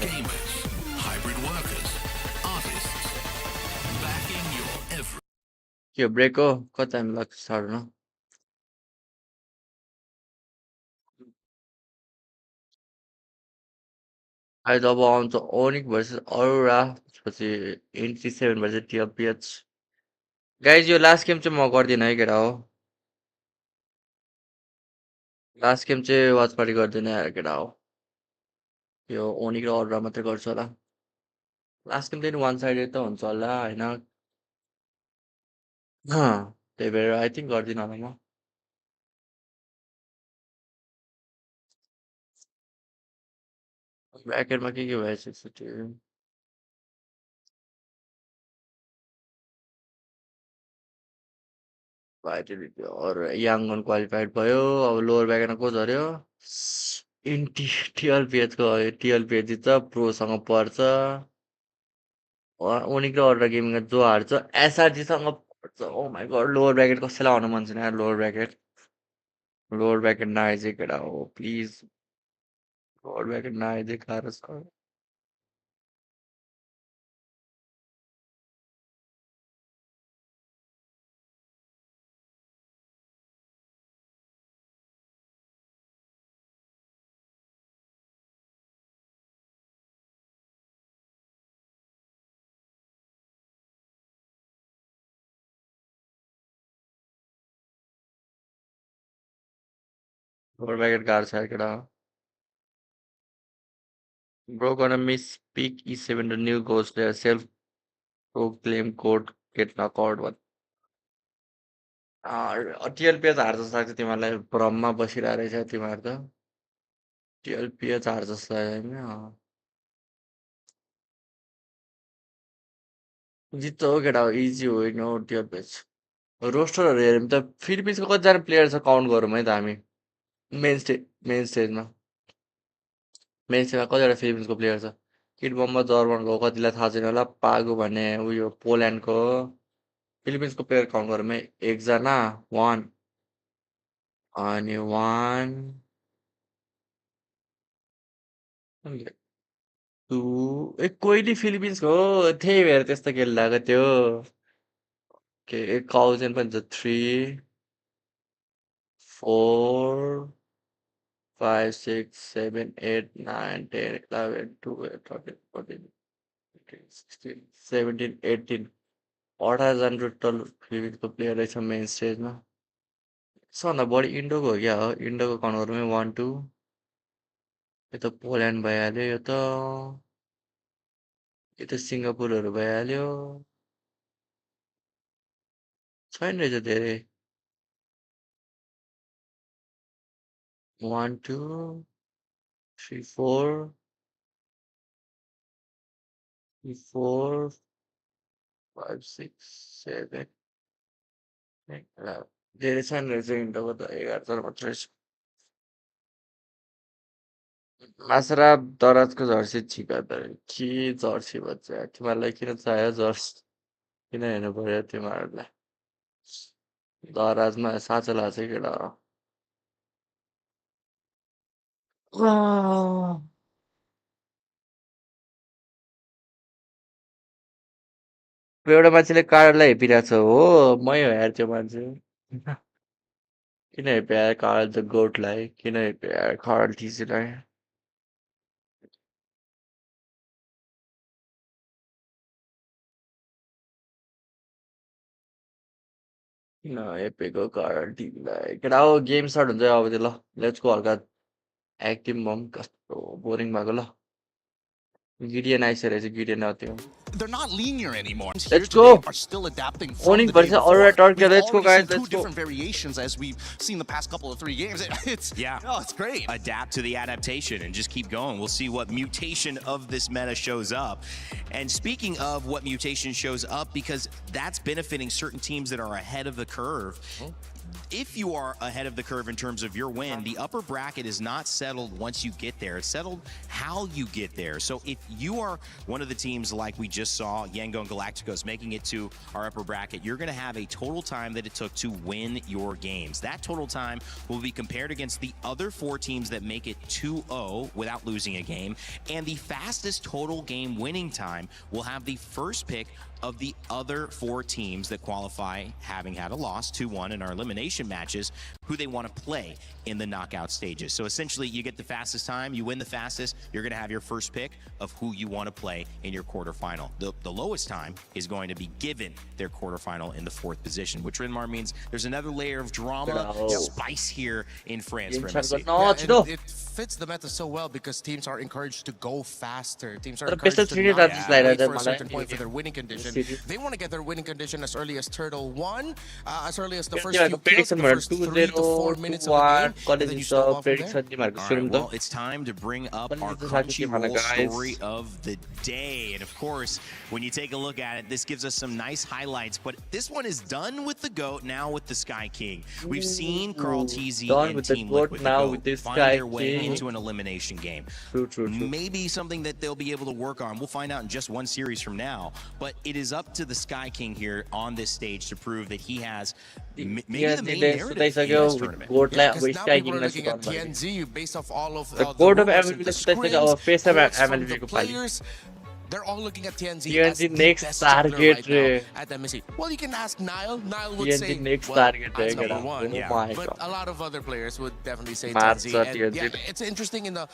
gamers, hybrid workers, artists, backing your every... यो break हो कति time लाग्छ सार्न अहिले अब आउँछ ओनिक versus Arora त्यसपछि NC7 versus TLPH guys यो last game चाहिँ म गर्दिनँ है केटा हो लास्ट गेम चाहिँ वाच पार्टी गर्दिनँ यार केटा हो यो ओनिक र अरोरा मात्रै गर्छु होला लास्ट गेम चाहिँ वान साइडेड त हुन्छ होला होइन त्यही भएर आई थिङ्क गर्दिनँ होला म ब्याकेटमा के भएछ एकचोटि याङ्गन क्वालिफाइड भयो अब लोवर ब्याकेटमा को झऱ्यो टिएलपिएचको टिएलपिएच जित्छ प्रोसँग पर्छ ओनिक र अरू गेमिङ जो हार्छ एसआरजीसँग पर्छ ओ माई गड लोवर ब्याकेट कसैलाई आउनु मन छैन लोवर ब्याकेट नआइज केटा हो प्लिज लोवर ब्याकेट नआइज गाह्रो छ लोवर ब्याकेट गाह्रो छ केटा Bro gonna misspeak E7 the new ghost player self-proclaimed code get knockout one. टिएलपिएच हार जस्तो लाग्छ तिमीहरूलाई भ्रममा बसिरहेको रहेछ तिमीहरू त टिएलपिएच हार जस्तो लाग्यो होइन जित्छ हो केटा हो इजी होइन हो टिएलपिएच रोस्टरहरू हेऱ्यो भने त फिलिपिन्सको कतिजना प्लेयर छ काउन्ट गरौँ है त हामी मेन स्टेजमा कतिवटा फिलिपिन्सको प्लेयर छ किड बममा जर्मनको कतिलाई थाहा छैन होला पागो भन्ने उयो पोल्यान्डको फिलिपिन्सको प्लेयर काउन्ट गरौँ है एकजना 1 अनि 1 2 ए कोही फिलिपिन्सको हो त्यही भएर त्यस्तो खेलिरहेको त्यो के एक काउजन पनि छ 3 4 5 6 7 8 9 10 11 12 13 14 15 16 17 18 18 टोटल फिलिपिन्सको प्लेयर रहेछ मेन स्टेजमा सबभन्दा बढी इन्डोको हो क्या हो इन्डोको काउन्ट गरौँ 1 2 यो त पोल्यान्ड भइहाल्यो यो त सिङ्गापुरहरू भइहाल्यो छैन रहेछ धेरै 1 2 3 4 4 5 6 7 धेरै छैन रहेछ इन्डोको त 11 जना मात्रै रहेछ Masarapp दराजको जर्सी छिका त के जर्सी भन्छ तिमीहरूलाई किन चाहियो जर्सी किन हेर्नु पर्यो तिमीहरूलाई दराजमा साँचो लाग्छ केटा एउटा मान्छेले कार्डलाई हेपिरहेको छ हो मै हो यार त्यो मान्छे किन हेप्यो यार कार्ड द गोटलाई किन हेप्यो यार कार्ड टिसीलाई किन हेपेको कार्ड टिसीलाई केटा हो गेम स्टार्ट हुन्छ अब त्यो ल लेट्स गो हल्का एक्टिभ बम कस्तो बोरिङ भएको ल गिडियन आइसकेको रहेछ गिडियन आउँथ्यो They're not linear anymore. Let's go. Are still adapting from Onic the day versus before. Aurora Turkey. We've Let's go, already guys. seen Let's two go. different variations as we've seen the past couple of 3 games. It's it's great. Adapt to the adaptation and just keep going. We'll see what mutation of this meta shows up. And speaking of what mutation shows up, because that's benefiting certain teams that are ahead of the curve. If you are ahead of the curve in terms of your win, the upper bracket is not settled once you get there. It's settled how you get there. So if you are one of the teams like we just saw, Yango and Galacticos making it to our upper bracket, you're going to have a total time that it took to win your games. That total time will be compared against the other 4 teams that make it 2-0 without losing a game. And the fastest total game winning time will have the first pick of the other 4 teams that qualify, having had a loss 2-1 in our elimination matches, who they want to play in the knockout stages. So essentially, you get the fastest time, you win the fastest, you're going to have your first pick of who you want to play in your quarterfinal. The lowest time is going to be given their quarterfinal in the 4th position, which Rinmar means there's another layer of drama, spice here in France for MSC. Yeah, it fits the meta so well because teams are encouraged to go faster. Teams are encouraged to not wait for a certain point for their winning condition. They want to get their winning condition as early as Turtle 1, as early as the first few kills, the first 3 to 4 minutes of the game, and then you start off from there. Right, well, it's time to bring up our Crunchyroll story of the day. And of course, when you take a look at it, this gives us some nice highlights. But this one is done with the GOAT, now with the Sky King. We've seen Carl TZ and Team Liquid find their way into an elimination game. True. Maybe something that they'll be able to work on. We'll find out in just one series from now. But it is up to the Sky King here on this stage to prove that he has maybe the main narrative in this tournament. Because now people are looking at TNZ based off all of the code of the MLB scrims, quotes from the players. They're all looking at TNZ as the next best target right now at MSC. Well, you can ask Niall. Niall would say, next well, target that's number 1. Yeah. But a lot of other players would definitely say TNZ. And yeah, it's interesting in the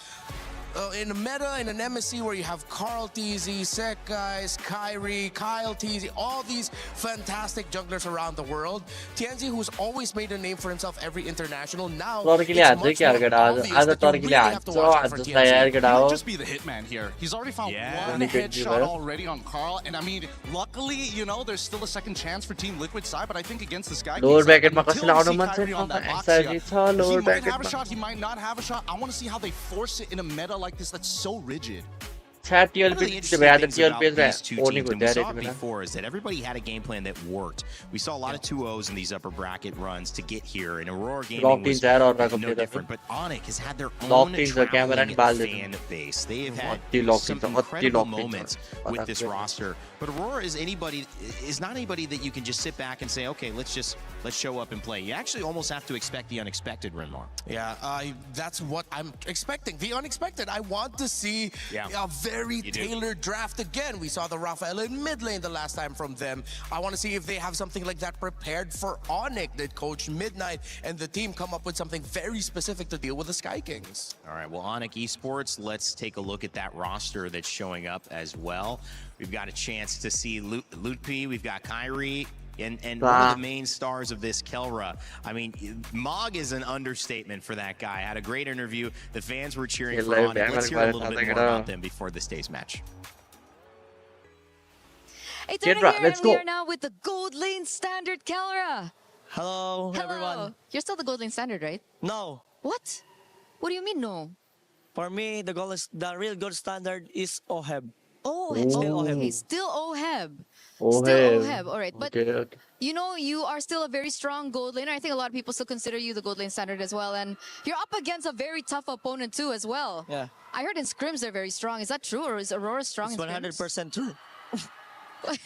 meta, in an MSC where you have Carl TZ, Sek Guys, Kyrie, Kyle TZ, all these fantastic jugglers around the world. TNZ, who's always made a name for himself every international, now it's much more obvious that you really have to watch out for TNZ. He might just be the hitman here. He's already found one headshot already on Carl, and I mean, luckily, you know, there's still a second chance for Team Liquid side, but I think against this guy, lower bracket ma until kasila we see aunu Kyrie on that box, he might have a shot, he might not have a shot. I want to see how they force it in a meta like this that's so rigid. Chat One of the TLP interesting the things TL about page these two Onic teams, and we there saw it before, is that everybody had a game plan that worked. We saw a lot of 2-0s in these upper bracket runs to get here, and Aurora Gaming was no different. But Onic has had their own traveling fan base. They have had some incredible moments with this roster. But Aurora is not anybody that you can just sit back and say, okay, let's show up and play. You actually almost have to expect the unexpected, Renmar. Yeah, that's what I'm expecting. The unexpected. I want to see a very tailored draft again. We saw the Raphael in mid lane the last time from them. I want to see if they have something like that prepared for Onic. That Coach Midnight and the team come up with something very specific to deal with the Sky Kings. All right, well, Onic Esports, let's take a look at that roster that's showing up as well. We've got a chance to see Lutpi, we've got Kyrie, and one of the main stars of this, Kelra. I mean, Mog is an understatement for that guy. Had a great interview. The fans were cheering for Onic. Let's hear a little bit more about them before this day's match. Hey, Kendra, let's go. We are now with the Gold Lane Standard, Kelra. Hello, everyone. You're still the Gold Lane Standard, right? No. What? What do you mean, no? For me, the real gold standard is OHEB. Oh, still OHEB. Okay, still OHEB. Still OHEB. All right, but you know, you are still a very strong gold laner. I think a lot of people still consider you the Gold Lane Standard as well, and you're up against a very tough opponent too as well. Yeah. I heard in scrims they're very strong. Is that true, or is Aurora strong in scrims? It's 100% true.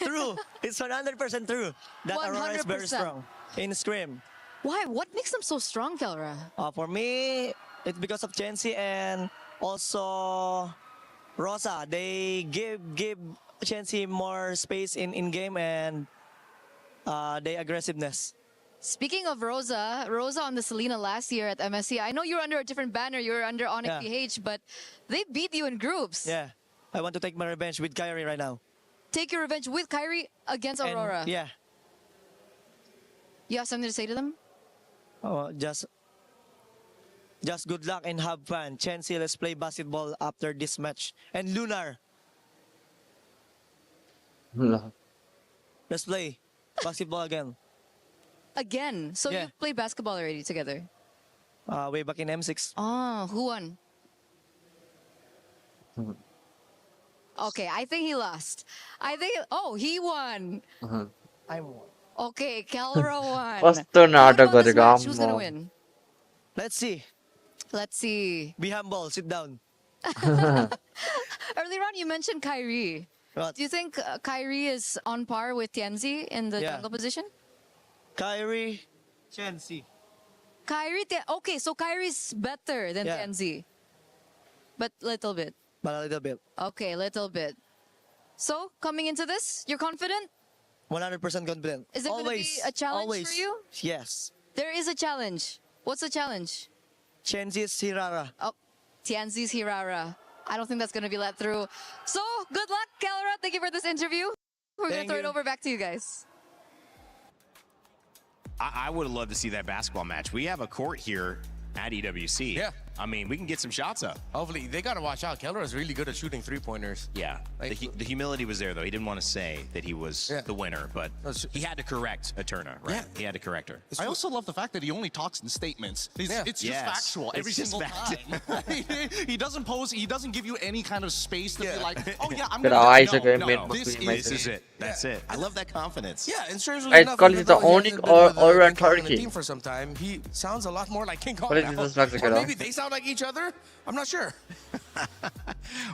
True. It's 100% true that 100%. Aurora is very strong in scrim. Why? What makes them so strong, Kelra? For me, it's because of Chancy and also Rosa. They give Chancy more space in game and their aggressiveness. Speaking of Rosa on the Selena last year at MSC, I know you're under a different banner, you're under Onic PH, but they beat you in groups. Yeah, I want to take my revenge with Kyrie right now. Take your revenge with Kyrie against Aurora. Yeah. You have something to say to them? Oh, just good luck and have fun. Chancy, let's play basketball after this match. And Lunar. Let's play basketball again. Again? So you played basketball already together? Way back in M6. Oh, who won? Okay, I think he lost. He won. I won. Okay, Kelra won. Who's gonna win? Let's see. Let's see. Be humble. Sit down. Earlier on, you mentioned Kyrie. What? Do you think Kyrie is on par with Tianzi in the jungle position? Kyrie, Chancy. Okay, so Kyrie's better than Tianzi. But little bit. But a little bit. Okay, little bit. So, coming into this, you're confident? 100% confident. Is it going to be a challenge for you? Yes. There is a challenge. What's the challenge? Chancy's Hirara. Oh, Tianzi's Hirara. I don't think that's going to be let through. So, good luck, Kelra. Thank you for this interview. We're going to throw it over back to you guys. I would have loved to see that basketball match. We have a court here at EWC. Yeah. I mean, we can get some shots up. Hopefully, they got to watch out. Kelra is really good at shooting three-pointers. Yeah. Like, the humility was there, though. He didn't want to say that he was the winner, but he had to correct Eterna, right? Yeah. He had to correct her. I also love the fact that he only talks in statements. It's just factual every single time. He doesn't pose, he doesn't give you any kind of space to be like, oh yeah, I'm going to no, this is it. That's it. I love that confidence. Yeah, and strangely enough, even though he hasn't been on the team for some time, he sounds a lot more like King Kong now. Or maybe they sound like each other. I'm not sure.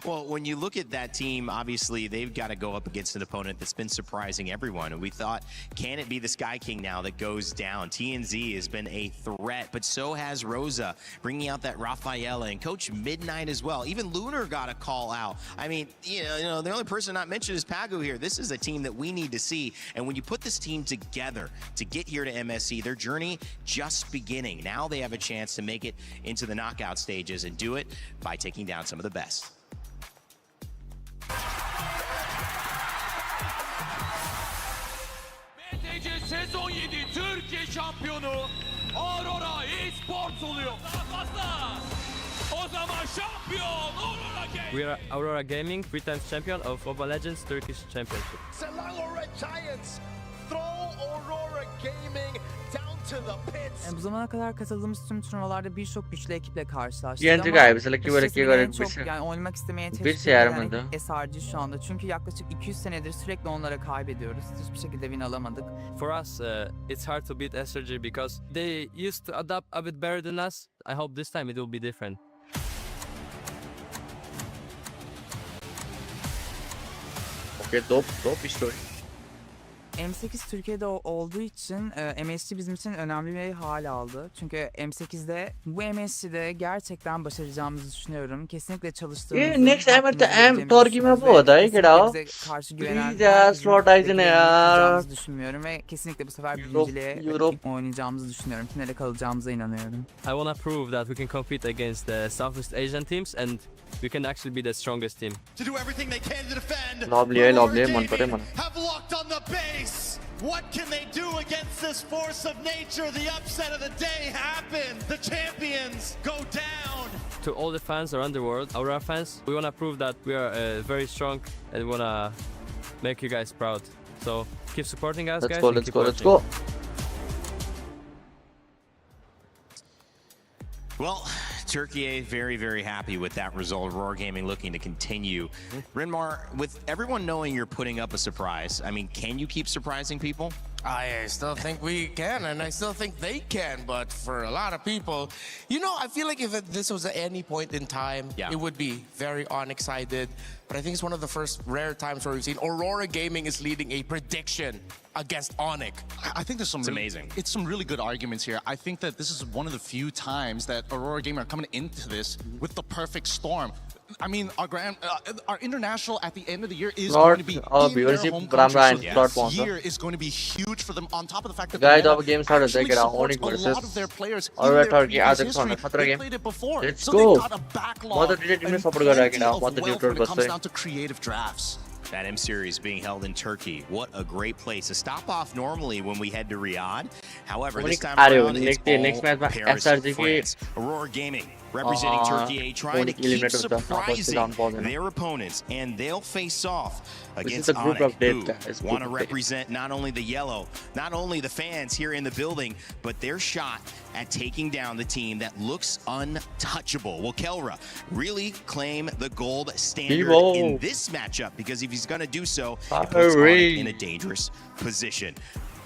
Well, when you look at that team, obviously they've got to go up against an opponent that's been surprising everyone. And we thought, can it be the Sky King now that goes down? TNZ has been a threat, but so has Rosa, bringing out that Raphaela and Coach Midnight as well. Even Lunar got a call out. I mean, you know, the only person not mentioned is Pagu here. This is a team that we need to see. And when you put this team together to get here to MSC, their journey just beginning. Now they have a chance to make it into the knockout stages and do it by taking down some of the best. MTC sezon 7 Türkiye şampiyonu Aurora eSports oluyor. Daha fazla. O zaman şampiyon Aurora Gaming. We are Aurora Gaming, 3 times champion of Mobile Legends Turkish Championship. Selangor Red Giants throw Aurora Gaming down to the pits. Bu zamana kadar katıldığımız tüm turnuvalarda birçok güçlü ekiple karşılaştık Yendik ama abi, mesela ki böyle açıkçası beni en bir çok şey. yani oynamak istemeye Bir teşvik şey eden yaramadı. ekip SRG şu anda. Çünkü yaklaşık 200 senedir sürekli onlara kaybediyoruz. Hiçbir şekilde win alamadık. For us, it's hard to beat SRG because they used to adapt a bit better than us. I hope this time it will be different. Okay, dope işte. M8 Türkiye'de olduğu için MSC bizim için önemli bir hal aldı. Çünkü M8'de bu MSC'de gerçekten başaracağımızı düşünüyorum. Kesinlikle çalıştığımızı. Next time at the Turkey में वो होता है क्या? Karşı güvenen slot eyes ne yaar? düşünmüyorum ve kesinlikle bu sefer birinciliğe oynayacağımızı düşünüyorum. Finale kalacağımıza inanıyorum. I want to prove that we can compete against the Southeast Asian teams and we can actually be the strongest team. To do everything they can to defend. Lovely, man pare man. Have locked on the base. What can they do against this force of nature? The upset of the day happened. The champions go down. To all the fans around the world, Aurora fans, we want to prove that we are very strong and we want to make you guys proud. So keep supporting us, guys. Let's go. Well, Turkey very, very happy with that result. Aurora Gaming looking to continue. Rinmar, with everyone knowing you're putting up a surprise, I mean, can you keep surprising people? I still think we can, and I still think they can, but for a lot of people, you know, I feel like if this was at any point in time, it would be very Onic-sided. But I think it's one of the first rare times where we've seen Aurora Gaming is leading a prediction against Onic. I think there's some amazing. It's some really good arguments here. I think that this is one of the few times that Aurora Gaming are coming into this with the perfect storm. I mean, our international at the end of the year is going to be in their home country. So this year is going to be huge for them. On top of the fact that guys, our game started. actually Take it out. supports Onic a lot of their players in Aurora their Turkey previous आधे history. खतरा They game. played it before. Let's so go. they've got a backlog Mother team में support and करेगा ना. plenty Mother of neutral wealth when it बस comes से. down to creative drafts. That M Series being held in Turkey. What a great place. A stop off normally when we head to Riyadh. However, this time around, it's all Paris, France. Aurora Gaming representing Turkey, trying to keep surprising their opponents, and they'll face off against Onic, who want to represent not only the yellow, not only the fans here in the building, but their shot at taking down the team that looks untouchable. Will Kelra really claim the gold standard in this matchup? Because if he's going to do so, it puts Onic in a dangerous position.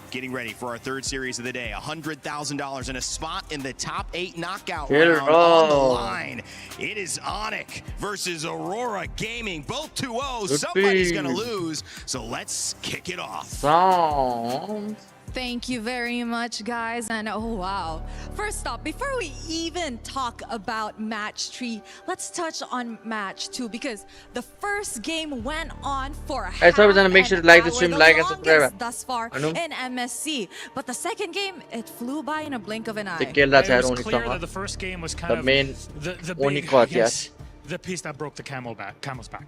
Getting ready for our third series of the day. $100,000 and a spot in the top 8 knockout round on the line. It is Onic versus Aurora Gaming. Both 2-0. Somebody's going to lose. So let's kick it off. Thank you very much, guys. And oh, wow. First off, before we even talk about match 3, let's touch on match 2 because the first game went on for a half make sure to like the stream, like and subscribe. Thus far in MSC. But the second game, it flew by in a blink of an eye. It was clear that the first game was kind of the big, I guess, the piece that broke the camel's back.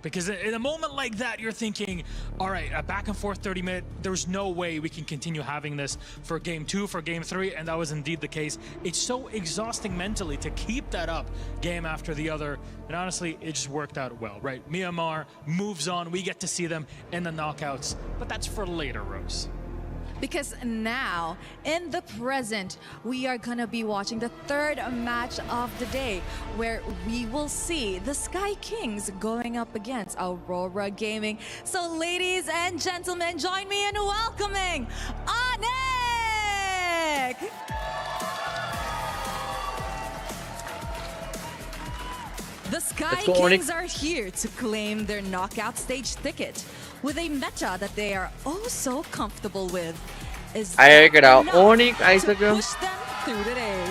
Because in a moment like that, you're thinking, all right, a back and forth 30-minute, there's no way we can continue having this for game 2, for game 3, and that was indeed the case. It's so exhausting mentally to keep that up game after the other, and honestly, it just worked out well, right? Myanmar moves on, we get to see them in the knockouts, but that's for later, Rose. Because now, in the present, we are gonna be watching the third match of the day, where we will see the Sky Kings going up against Aurora Gaming. So ladies and gentlemen, join me in welcoming Onic! The Sky Kings are here to claim their knockout stage ticket with a meta that they are oh so comfortable with. Is I get out. Onic, to push them through the day.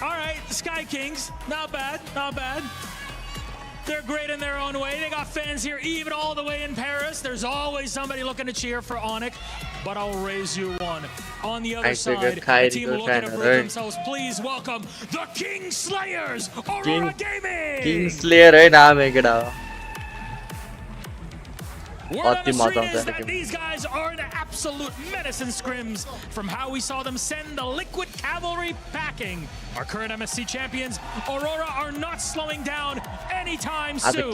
All right, the Sky Kings, not bad, not bad. They're great in their own way. They got fans here even all the way in Paris. There's always somebody looking to cheer for Onic, but I'll raise you one. On the other side, the team looking to prove themselves. Please welcome the King Slayers, Aurora Gaming! King Slayer है नाम है क्या? Word on the street is that these guys are an absolute menace in scrims. From how we saw them send the Liquid Cavalry packing. Our current MSC champions, Aurora, are not slowing down anytime soon.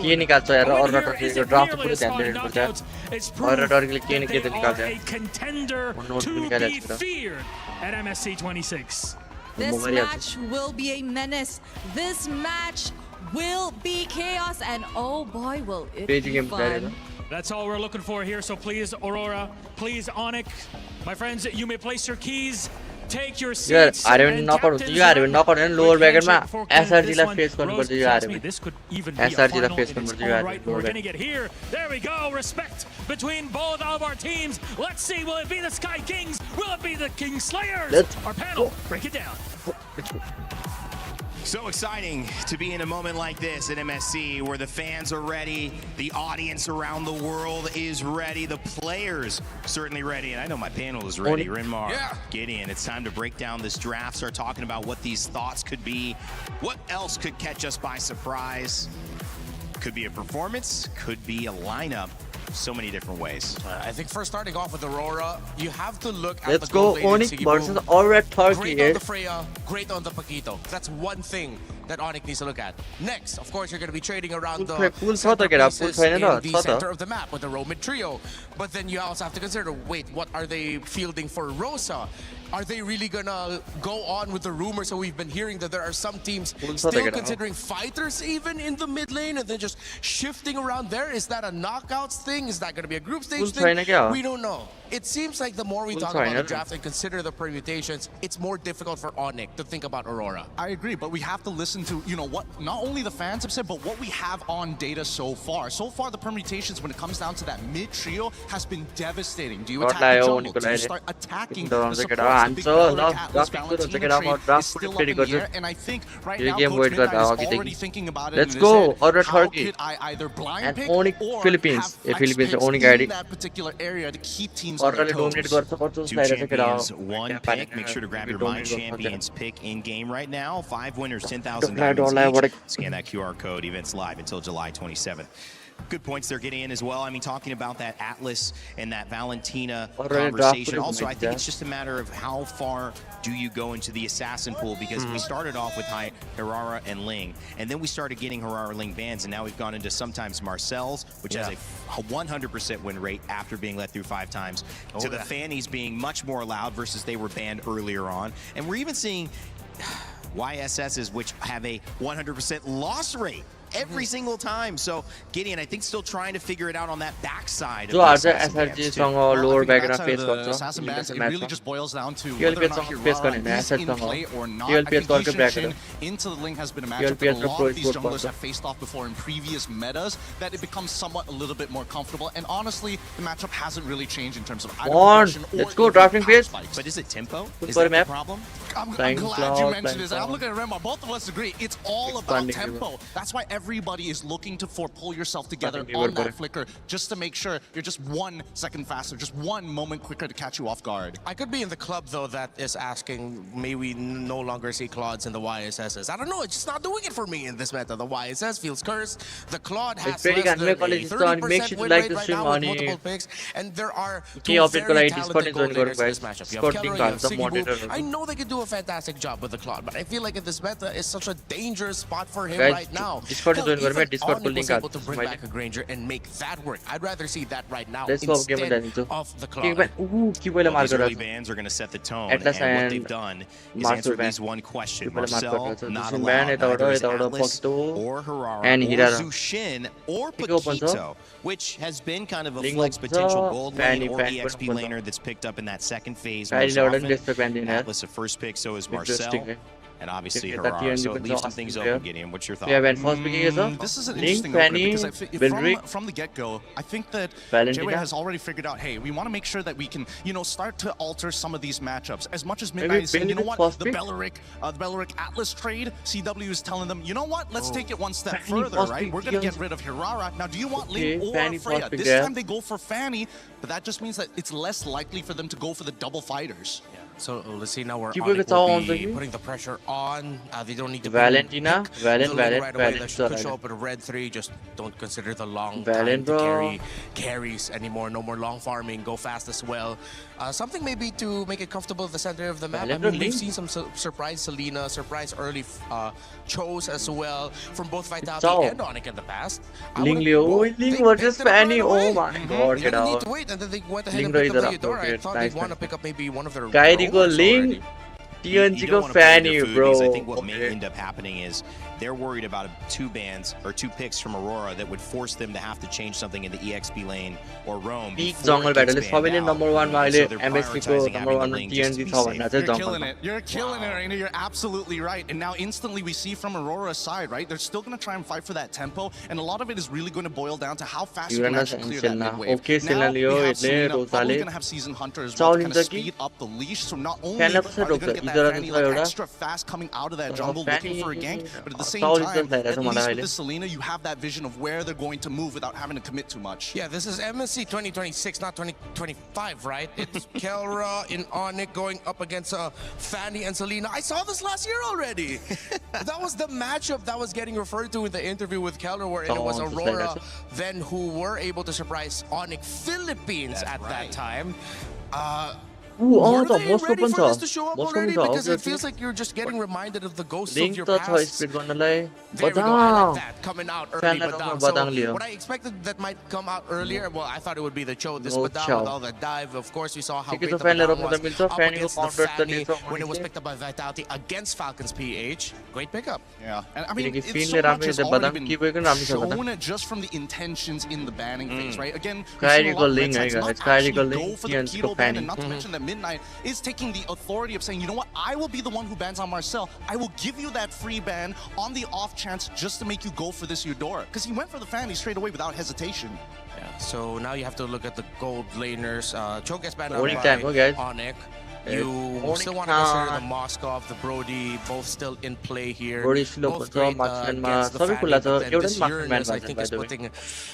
It's proof that they are a contender to be feared at MSC 26. This match will be a menace. This match will be chaos, and oh boy, will it be fun. That's all we're looking for here, so please, Aurora, please, Onic, my friends, you may place your keys, take your seats. I don't knock out. You are even knock out in lower bracket ma. SRG la face convert you are. This could even be SRG la face convert you are. Right, we're gonna get here. There we go. Respect between both of our teams. Let's see. Will it be the Sky Kings? Will it be the King Slayers? Our panel, break it down. So exciting to be in a moment like this at MSC where the fans are ready, the audience around the world is ready, the players certainly ready, and I know my panel is ready. Rinmar, Gideon, it's time to break down this draft, start talking about what these thoughts could be, what else could catch us by surprise. Could be a performance, could be a lineup. So many different ways. I think first starting off with Aurora, you have to look at Let's go Onic versus Aurora Turkey. Great on the Freya, great on the Paquito. That's one thing that Onic needs to look at. Next, of course, you're going to be trading around the center pieces in the center of the map with the Roamid trio. But then you also have to consider, wait, what are they fielding for Rosa? Are they really gonna go on with the rumors? So we've been hearing that there are some teams still considering fighters even in the mid lane and then just shifting around there. Is that a knockouts thing? Is that gonna be a group stage thing? We don't know. It seems like the more we talk about the draft and consider the permutations, it's more difficult for Onic to think about Aurora. I agree, but we have to listen to, you know, what not only the fans have said, but what we have on data so far. So far, the permutations when it comes down to that mid trio has been devastating. Do you attack the jungle? Do you start attacking the supports? The big Atlas Valentina trade is still up in the air, and I think right now Coach Midnight is already thinking about it. Let's go, Aurora Turkey. Could I either blind pick Onic or Philippines. have flex Philippines picks Onic in ID. that particular area to keep teams Aurora on their dominate toes. Two champions, one pick. Make sure to grab your My Champions pick in game right now. 5 winners, 10,000 diamonds each. Scan that QR code. Events live until July 27th. Good points they're getting in as well. I mean, talking about that Atlas and that Valentina conversation. Also, I think it's just a matter of how far do you go into the assassin pool, because we started off with Aurora and Ling, and then we started getting Aurora Ling bans, and now we've gone into sometimes Marcel's, which has a 100% win rate after being let through 5 times, to the Fannies being much more allowed versus they were banned earlier on. And we're even seeing YSS's, which have a 100% loss rate every single time. So Gideon, I think, still trying to figure it out on that backside. So are the SRG song or lower background face Assassin bans, it really just boils down to whether or not Aurora is in play or not. I think Yushin into the Ling has been a matchup that a lot of these junglers have faced off before in previous metas, that it becomes somewhat a little bit more comfortable. And honestly, the matchup hasn't really changed in terms of either progression or let's go drafting phase. But is it tempo? Is that the problem? I'm glad you mentioned this. I'm looking at Remar. Both of us agree. It's all about tempo. That's why everybody is looking to pull yourself together on that flicker, just to make sure you're just 1 second faster, just 1 moment quicker to catch you off guard. I could be in the club, though, that is asking, may we no longer see Claudes in the YSSs. I don't know, it's just not doing it for me in this meta. The YSS feels cursed. The Claude has less than a 30% win rate right now with multiple picks, and there are 2 very talented gold players in this matchup. You have Keller, you have Siggy. I know they could do a fantastic job with the Claude, but I feel like in this meta is such a dangerous spot for him right now. Discord Discord will link able to bring back a Granger and make that work. I'd rather see that right now instead of the Claude. These early bans are going to set the tone, and what they've done is answer at least one question. Marcel, not allowed. Neither is Atlas or Harara or Zushin or Paquito, which has been kind of a flex potential gold lane or EXP laner that's picked up in that second phase. Atlas a first pick, so is Marcel. And obviously Harara, so it leaves some things open. Gideon, what's your thought? This is an interesting opener because from the get-go, I think that JW has already figured out, hey, we want to make sure that we can, you know, start to alter some of these matchups. As much as Midnight is saying, you know what, the Beleric Atlas trade, CW is telling them, you know what, let's take it 1 step further, right? We're going to get rid of Harara. Now, do you want Ling or Freya? This time they go for Fanny, but that just means that it's less likely for them to go for the double fighters. So let's see now where Keep Onic it all will on be the putting the pressure on. They don't need to Valentina, pick the lane right away. Valen, That could show up with a red 3. Just don't consider the long Valen, time to bro. carries anymore. No more long farming. Go fast as well. Something maybe to make it comfortable at the center of the map. I mean, we've seen some surprise Selena, surprise early Chose as well from both Vitality and Onic in the past. Ling Liu, Ling versus Fanny. Oh my god, get out. Need to wait, and then they went ahead and picked up the Eudora. I thought they'd want to pick up maybe one of their Kairi ko Ling, TNG ko Fanny, bro. I think what may end up happening is they're worried about 2 bans or 2 picks from Aurora that would force them to have to change something in the EXP lane or roam. Peak jungle battle is probably number 1 माइले MSC को number 1 में TNG था भन्ना चाहिँ jungle. You're killing it, Reina. You're absolutely right. And now instantly we see from Aurora's side, right? They're still going to try and fight for that tempo, and a lot of it is really going to boil down to how fast you can actually clear that mid wave. Okay, now we have Selena probably going to have Season Hunter as well to kind of speed up the leash. So not only are they going to get that Fanny like extra fast coming out of that jungle looking for a gank, but at the same time, at least with the Selena, you have that vision of where they're going to move without having to commit too much. Yeah, this is MSC 2026, not 2025, right? It's Kelra in Onic going up against Fanny and Selena. I saw this last year already. That was the matchup that was getting referred to in the interview with Kelra, where it was Aurora then who were able to surprise Onic Philippines at that time. Were they ready for this to show up already? Because it feels like you're just getting reminded of the ghosts of your past. There we go, I like that, coming out early Badang. So what I expected that might come out earlier, well, I thought it would be the Cho, this Badang with all the dive. Of course, we saw how great the Badang was up against the Fanny when it was picked up by Vitality against Falcons PH. Great pickup. Yeah, and I mean, it's so much has already been shown just from the intentions in the banning phase, right? Again, we've seen a lot of red sides not actually go for the keto ban, and not to mention that Midnight is taking the authority of saying, you know what, I will be the one who bans on Marcel. I will give you that free ban on the off chance just to make you go for this Eudora. Because he went for the Fanny straight away without hesitation. Yeah, so now you have to look at the gold laners. Choke gets banned by Onic. You still want to consider the Moskov, the Brody, both still in play here. Both great against the Fanny, but then this Uranus, I think, is putting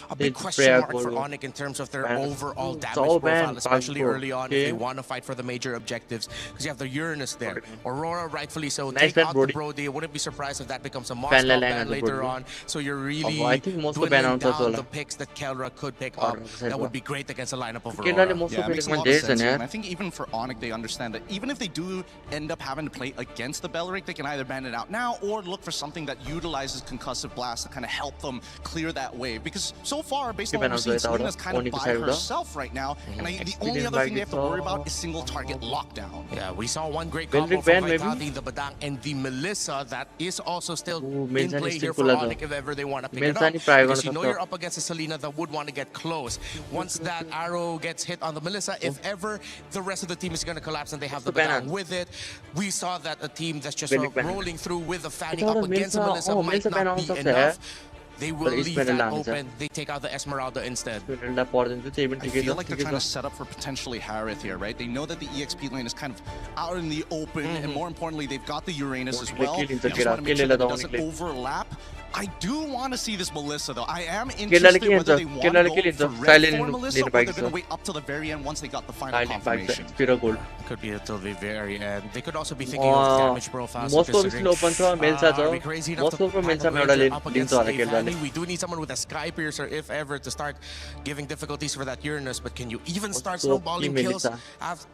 a big question mark for Onic in terms of their overall damage profile, especially early on if they want to fight for the major objectives, because you have the Uranus there. Aurora, rightfully so, take out the Brody. I wouldn't be surprised if that becomes a Moskov ban later on. So you're really dwindling down the picks that Kelra could pick up. That would be great against a lineup of Aurora. Yeah, it makes a lot of sense here. And I think even for Onic, they understand that even if they do end up having to play against the Belleric, they can either ban it out now or look for something that utilizes concussive blast to kind of help them clear that wave. Because so far, based on what we've seen, Selena's kind of by herself right now, and the only other thing they have to worry about is single target lockdown. Yeah, we saw one great combo from Vitality, the Badang, and the Melissa that is also still in play here for Onic if ever they want to pick it up. Because you know you're up against a Selena that would want to get close. Once that arrow gets hit on the Melissa, if ever the rest of the team is going to collapse and they have the Badang with it, we saw that a team that's just rolling through with a Fanny up against the Melissa might not be enough. They will leave that open. They take out the Esmeralda instead. I feel like they're trying to set up for potentially Harith here, right? They know that the EXP lane is kind of out in the open, and more importantly, they've got the Uranus as well. They just want to make sure that it doesn't overlap. I do want to see this Melissa, though. I am interested whether they want to go for red for Melissa or they're going to wait up till the very end once they got the final confirmation. Could be until the very end. They could also be thinking of damage profiles. Are we crazy enough to up against a Fanny? We do need someone with a Sky Piercer, if ever, to start giving difficulties for that Uranus. But can you even start snowballing kills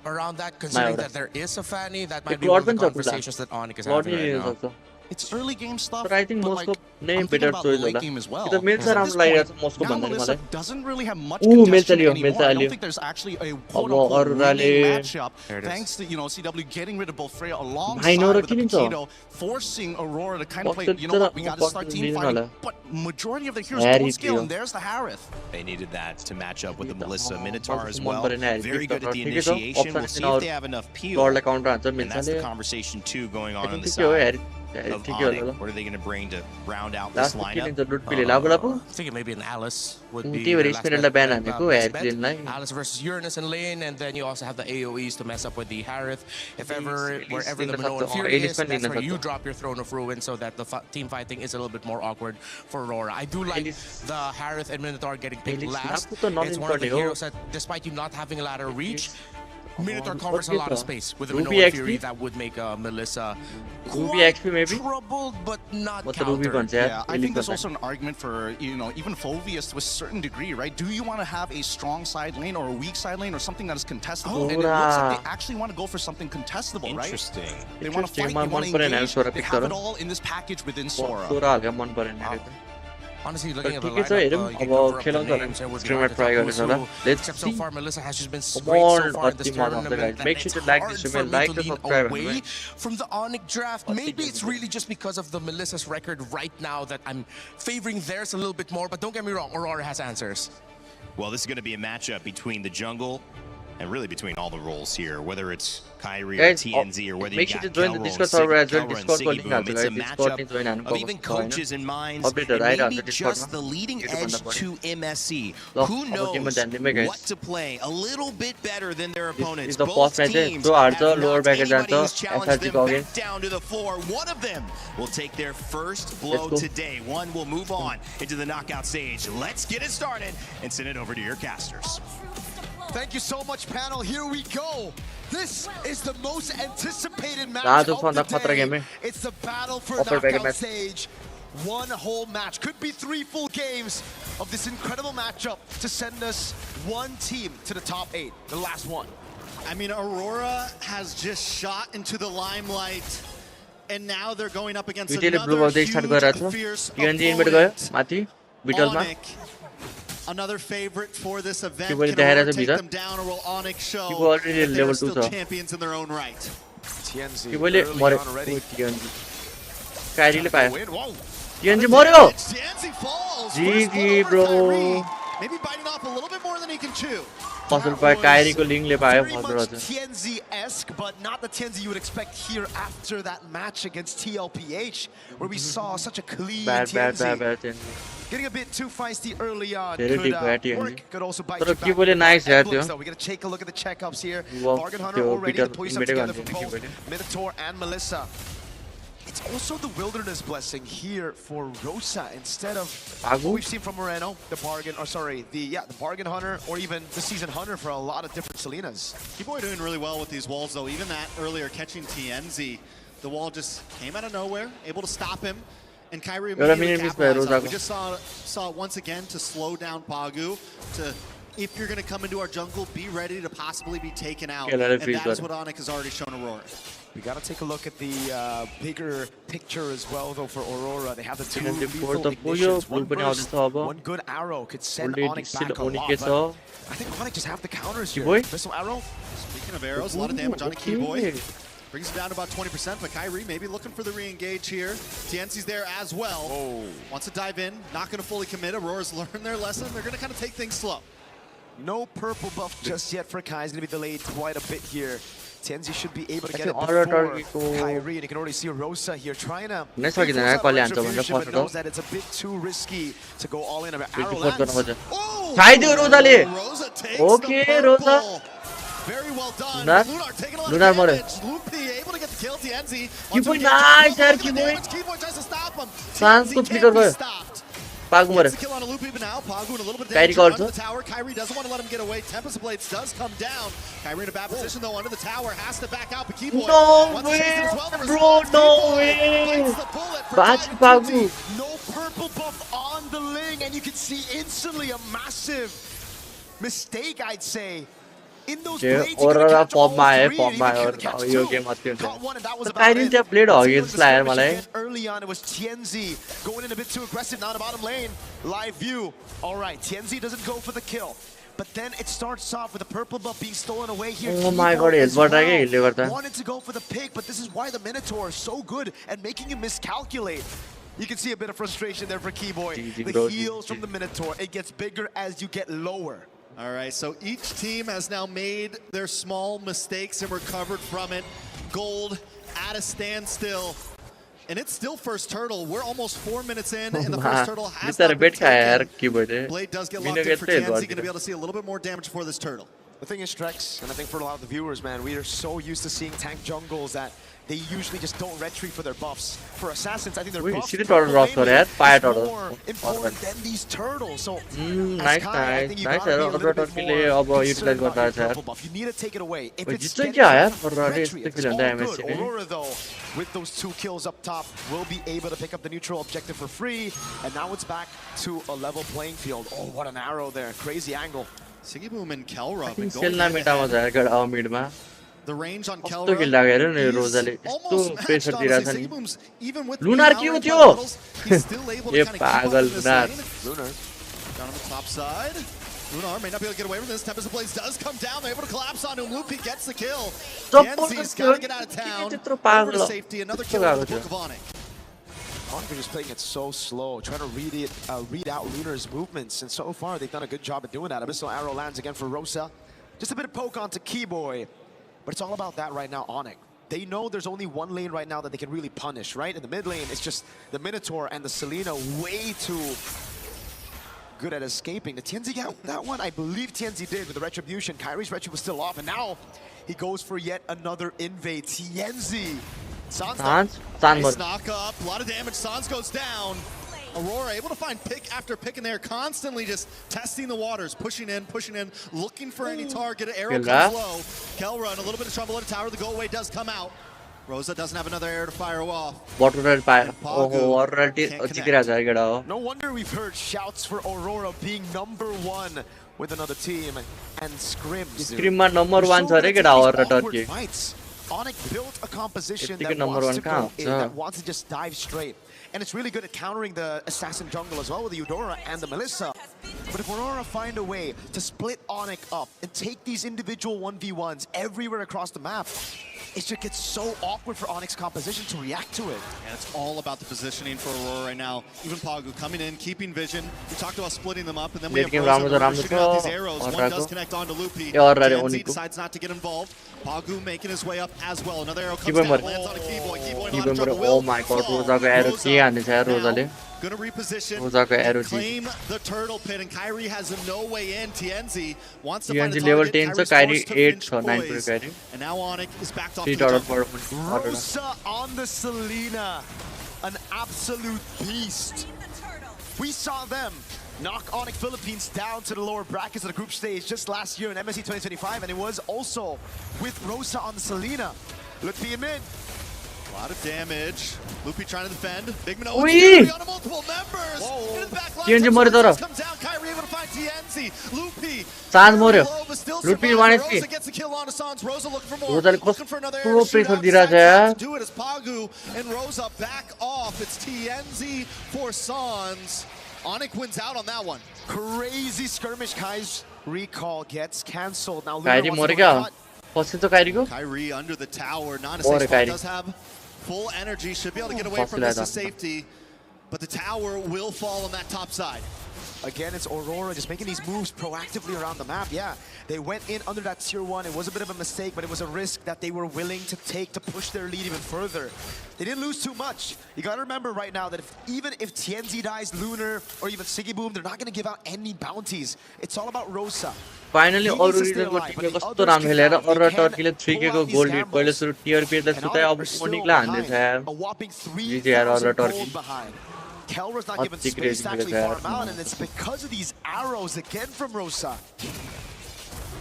around that, considering that there is a Fanny? That might be one of the conversations that Onic is having right now. It's early game stuff, but I think Moscow name better to late game as well. The Melissa round like Moscow Melissa doesn't really have much congestion anymore. I don't think there's actually a quote-unquote winning matchup, thanks to CW getting rid of both Freya alongside with the Paquito, forcing Aurora to kind of play, you know what, we got to start team fighting, but majority of the heroes don't scale, and there's the Harith. They needed that to match up with the Melissa Minotaur as well. Very good at the initiation. We'll see if they have enough peel, and that's the conversation too going on the side. Of Onic. What are they going to bring to round out this lineup? I'm thinking maybe an Alice would be Alice versus Uranus in lane, and then you also have the AoEs to mess up with the Harith. If ever, wherever the Minoan Fury is, that's where you drop your Throne of Ruin so that the team fighting is a little bit more awkward for Aurora. I do like the Harith and Minotaur getting picked last. It's one of the heroes that, despite you not having a ladder reach, Minotaur covers a lot of space with a Ruby Minotaur XP? Fury that would make Melissa Ruby quite XP maybe? troubled, but not What the Ruby countered. guns, yeah. Yeah, I think there's also an argument for, you know, even Phoveus to a certain degree, right? Do you want to have a strong side lane or a weak side lane or something that is contestable? And it looks like they actually want to go for something contestable, right? Interesting. They want to fight, they want to engage, they have it all in this package within Sora. Honestly, looking at the ठीक है lineup, अब you can cover up खेलाउँ the त names, it would be streamer hard to try tell गर्ने who's होला who. Let's Except सी so far, Melissa has just been Come great on, so far in this Optima of the tournament. guys. Make sure to It's like hard this for video, me like to the lean subscribe, away right? from the Onic draft. Maybe it's really just because of the Melissa's record right now that I'm favoring theirs a little bit more. But don't get me wrong, Aurora has answers. Well, this is going to be a matchup between the jungle and really between all the roles here, whether it's Kyrie or Guys, TNZ or whether make you sure to got join the Kelro Discord and server as well. Kelro and Discord Siggy link Boom. also, It's a guys. Discord link join matchup of even coaches and minds, Update and right on maybe the Discord, just no? the leading YouTube edge banda to MSC. Look, Who अब game में ध्यान knows देंगे, guys. what to play a little bit better than their opponents? Is the Both first match teams जो हार्छ have lower knocked bracket anybody जान्छ who's challenged SRG them को back against down to the floor. One of them will take their first blow go. today. One will move on into the knockout stage. Let's get it started and send it over to your casters. Thank you so much, panel. Here we go. This is the most anticipated match आज of उसको the खतरा game day. है It's the battle for Upper bracket knockout match. stage. One whole match. Could be 3 full games of this incredible matchup to send us one team to the top 8, the last one. I mean, Aurora has just shot into the limelight, and now they're going up against another huge, fierce opponent. Onic, another favorite for this event. Can Aurora take them down, or will Onic show that they're still champions in their own right? TNZ early on already. Kyrie ले पायो Whoa. TNZ मर्यो TNZ falls. GG bro Maybe biting off a little bit more than he can chew. फसल पायो Kyrie को link ले पायो Very हजुर much हजुर TNZ-esque, but not the TNZ you would expect here after that match against TLPH, where we saw such a clean bad TNZ. TNZ Getting a bit too feisty early on. Very Could deep bad work. Could also bite तर you के back. बोले nice यार त्यो So we're gonna take a look at the checkups here. Wow, Bargain Hunter त्यो already bitter putting some इनमेटे together for गर्छ के both बोले Minotaur and Melissa. It's also the Wilderness Blessing here for Rosa instead of what we've seen from Moreno, the Bargain, or sorry, the Bargain Hunter, or even the Season Hunter for a lot of different Selenas. Keyboy doing really well with these walls, though. Even that earlier catching TNZ, the wall just came out of nowhere, able to stop him, and Kyrie immediately capitalized on it. We just saw it once again to slow down Pagu, to if you're going to come into our jungle, be ready to possibly be taken out, and that is what Onic has already shown Aurora. We got to take a look at the bigger picture as well, though, for Aurora. They have the two lethal ignitions. One burst, one good arrow could send Onic back a lot, but I think Onic just have the counters here. Missile arrow. Speaking of arrows, a lot of damage on a Keyboy. Brings it down to about 20%, but Kyrie maybe looking for the re-engage here. TNC's there as well. Wants to dive in, not going to fully commit. Aurora's learned their lesson. They're going to kind of take things slow. No purple buff just yet for Kai. He's going to be delayed quite a bit here. Tienzi should be able to get it before Kyrie, and you can already see Rosa here trying to but knows that it's a bit too risky to go all in. Arrow lands. Rosa takes the purple. Very well done. Lunar taking a lot of damage. Loopy able to get the kill. TNZ. Nice, Keyboy tries to stop him. Sans को TNZ can't be gयो stopped. Pagu मर्यो Gets the kill on a Loopy, but now Pagu in a little bit of Kyrie damage under गर्छ the tower. Kyrie doesn't want to let him get away. Tempest Blades does come down. Kyrie in a bad position though under the tower. Has to back out, but Keyboy no way, bro, no way. Bachi Pagu. No purple buff on the Ling, and you can see instantly a massive mistake, I'd say. In those blades, Aurora pop my or yo game अति हुन्छ Kyrie चाहिँ played हो against lawyer मलाई early on it was TNZ going in a bit too aggressive now in the bottom lane. Live view. All right, TNZ doesn't go for the kill. But then it starts off with the purple buff being stolen away here. Oh my god, it's what I get. Wanted to go for the pick, but this is why the Minotaur is so good at making him miscalculate. You can see a bit of frustration there for Keyboy. The heals from the Minotaur, it gets bigger as you get lower. All right, so each team has now made their small mistakes and recovered from it. Gold at a standstill. And it's still first turtle. We're almost 4 minutes in, and the first turtle has not been taken. Blade does get locked in for TNZ. Going to be able to see a little bit more damage for this turtle. The thing is, Trex, and I think for a lot of the viewers, man, we are so used to seeing tank jungles that they usually just don't retreat for their buffs. For Assassins, I think their buffs is more important than these turtles. So, nice Aurora turtle के लिए अब utilize करता है यार you need to take it away. If it's जितना क्या है Aurora retreat, इससे it's खेलने all है good. MSC ने Aurora though, with those 2 kills up top, will be able to pick up the neutral objective for free. And now it's back to a level playing field. Oh, what an arrow there. Crazy angle. Sigiboom and Kelra. खेलना मिटा मजा है गड़ा mid में The range on तो Kelra खेल लगा रहे हैं रोजाले तो प्रेशर दे रहा था नहीं लूनार क्यों थियो ये पागल lunar Lunar down on the top side. Lunar may not be able to get away from this. Tempest Blaze does come down. They're able to collapse on him. Lupi gets the kill. TNZ's got to get out of town. Over to safety. Another kill in the book of Onic. Onic is playing it so slow, trying to read out Lunar's movements, and so far they've done a good job at doing that. Abyssal Arrow lands again for Rosa. Just a bit of poke onto Keyboy, but it's all about that right now, Onic. They know there's only one lane right now that they can really punish, right? In the mid lane, it's just the Minotaur and the Selena way too good at escaping. Did TNZ get that one? I believe TNZ did with the Retribution. Kyrie's Retri was still off, and now he goes for yet another invade. TNZ. Sans nice knock up, a lot of damage. Sans goes down. Aurora able to find pick after pick in there, constantly just testing the waters, pushing in, looking for any target. Arrow comes low. Kelra in a little bit of trouble at a tower. The go away does come out. Rosa doesn't have another arrow to fire off. No wonder we've heard shouts for Aurora being #1 with another team and scrims. Scrim number 1 sorry get Aurora fights. Onic built a composition that wants to just dive straight. And it's really good at countering the Assassin jungle as well with the Eudora and the Melissa. But if Aurora find a way to split Onic up and take these individual 1v1s everywhere across the map, it just gets so awkward for Onic's composition to react to it. And it's all about the positioning for Aurora right now. Even Pagu coming in, keeping vision. We talked about splitting them up, and then we have Rosa shooting out these arrows. One does connect onto Lupi. TNZ decides not to get involved. Pagu making his way up as well. Another arrow comes down, lands on a Keyboy. Keyboy in a lot of trouble. Oh my god, Rosa का arrow किया आने से Rosa Gonna reposition, claim the turtle pit, and Kyrie has no way in. TNZ wants to find a level target. 10 so Kyrie 8 or 9 per Kyrie. And now Onic is backed off to the jungle. Rosa on the Selena, an absolute beast. We saw them knock Onic Philippines down to the lower brackets of the group stage just last year in MSC 2025, and it was also with Rosa on the Selena. Lupi in mid. A lot of damage. Lupi trying to defend. Big Minnow on multiple members. Into the back line. Comes down. Kyrie able to find TNZ. Lupi. Sans more. Lupi Rosa gets a kill on Sans. Rosa looking for more. Looking for another arrow shoot outside. Do it as Pagu and Rosa back off. It's TNZ for Sans. Onic wins out on that one. Crazy skirmish. Kai's recall gets cancelled. Now Kyrie more kya? Kyrie under the tower. Non-escape does have full energy, should be able to get away from this to safety, but the tower will fall on that top side. Again, it's Aurora just making these moves proactively around the map. Yeah, they went in under that tier 1. It was a bit of a mistake, but it was a risk that they were willing to take to push their lead even further. They didn't lose too much. You gotta remember right now that even if TNZ dies, Lunar, or even Sigiboom, they're not gonna give out any bounties. It's all about Rosa. Finally, Aurora को team में कस्तो राम खेलेर Aurora top के लिए 3k को gold lead पहले सुरु tier पे त सुते अब Onic ला हान्दै छ GGR Aurora top Kelra's not given space to actually farm out, and it's because of these arrows again from Rosa.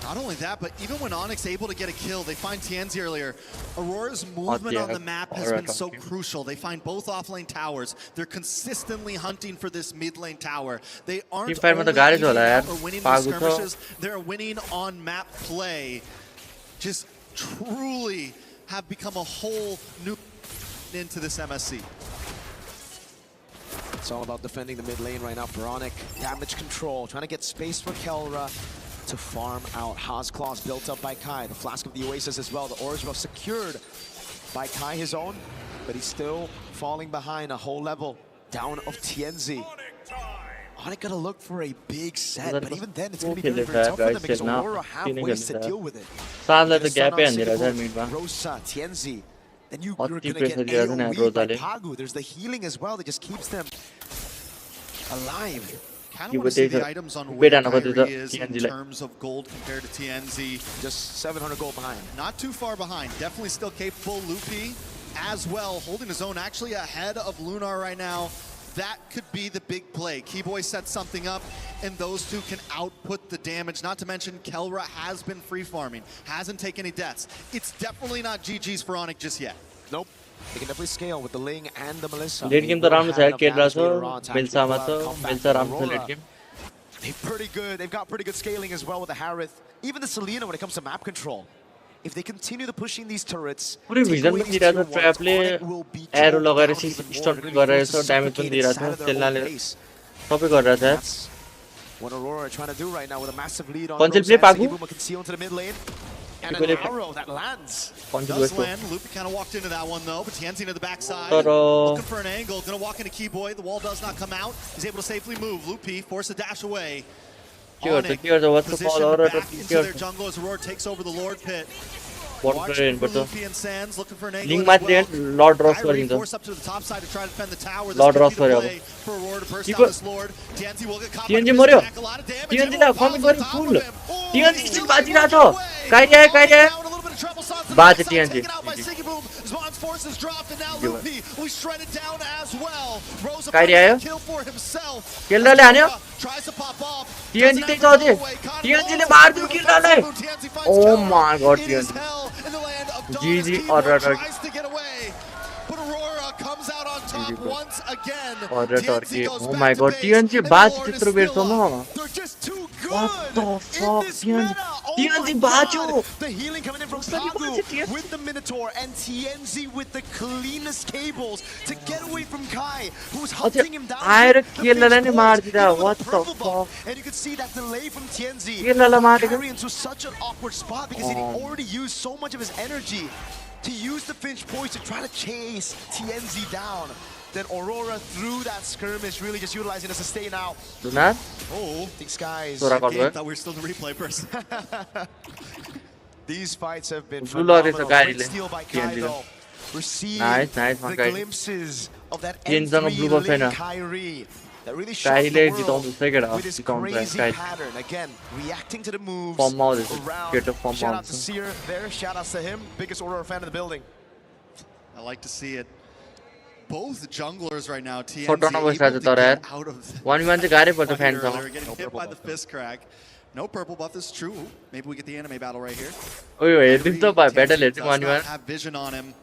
Not only that, but even when Onyx able to get a kill, they find TNZ earlier. Aurora's movement on the map has been so crucial. They find both offlane towers. They're consistently hunting for this mid lane tower. They aren't only winning the skirmishes, they're winning on map play. Just truly have become a whole new into this MSC. It's all about defending the mid lane right now for Onic. Damage control, trying to get space for Kelra to farm out. Haas Claws built up by Kai. The Flask of the Oasis as well. The Orange Buff secured by Kai, his own, but he's still falling behind a whole level down of TNZ. Onic gotta look for a big set, but even then it's gonna be very, very tough for them because Aurora have ways to deal with it. Rosa, TNZ. Then you're going to get AoE by Pagu. There's the healing as well that just keeps them alive. Kind of want to see the items on where Kyrie is in terms of gold compared to TNZ. Just 700 gold behind. Not too far behind. Definitely still capable. Lupi as well, holding his own, actually ahead of Lunar right now. That could be the big play. Keyboy sets something up, and those two can output the damage. Not to mention, Kelra has been free farming, hasn't taken any deaths. It's definitely not GG's for Onic just yet. Nope. They can definitely scale with the Ling and the Melissa. Late game the round is Kelra so Milsa maso Milsa round is late game. They're pretty good. They've got pretty good scaling as well with the Harith. Even the Selena when it comes to map control. If they continue to pushing these turrets, पूरे vision में दिया था trap ले arrow लगा रहे थे stop कर रहे थे डैमेज भी दे रहा था चलना ले सब कर रहा था what Aurora trying to do right now with a massive lead on Conceal play Pagu conceal into the mid lane and an arrow that lands. Does land. Loopy kind of walked into that one though, but Tianzi into the backside. Looking for an angle, gonna walk into Keyboy. The wall does not come out. He's able to safely move. Loopy force a dash away. Onic position back into their jungle as Aurora takes over the Lord pit. Watching for Loopy and Sands looking for an angle. Link match there, Lord Ross for him. Force up to the top side to try to defend the tower. Lord Ross for him. For Aurora to burst down this Lord. TNT will get caught. TNT Mario. TNT now coming very full. TNT still baji raha tha. Kai Baat TNT. Zmon's forces dropped and now Loopy we shredded down as well. Rosa kill for himself. Kill rale aane tries to pop off. TNT take out de. TNT ne maar diya kill rale. Oh my god TNT. GG Aurora. Tries to get away. But Aurora comes out on top once again. Oh my god TNT baat chitra berso na. They're just too good. What the fuck TNT bajo. The healing coming in from Pagu with the Minotaur and TNZ with the cleanest cables to get away from Kai, who's hunting him down. What the fuck? And you can see that delay from TNZ. Carry into such an awkward spot because he already used so much of his energy to use the Finch poise to try to chase TNZ down. Then Aurora through that skirmish, really just utilizing a sustain out. Lunar? Oh, these guys. I thought we were still in the replay person. These fights have been phenomenal. Great steal by Kai though. We're seeing the glimpses of that N3 Link Kyrie that really shocked the world with his crazy pattern. Again, reacting to the moves around. Shout out to Seer there. Shout out to him. Biggest Aurora fan in the building. I like to see it. Both junglers right now, TNZ out of one man the guy for the fans getting hit by the fist crack. No purple buff is true. Maybe we get the anime battle right here. Oh, this is the battle. One man have vision on him.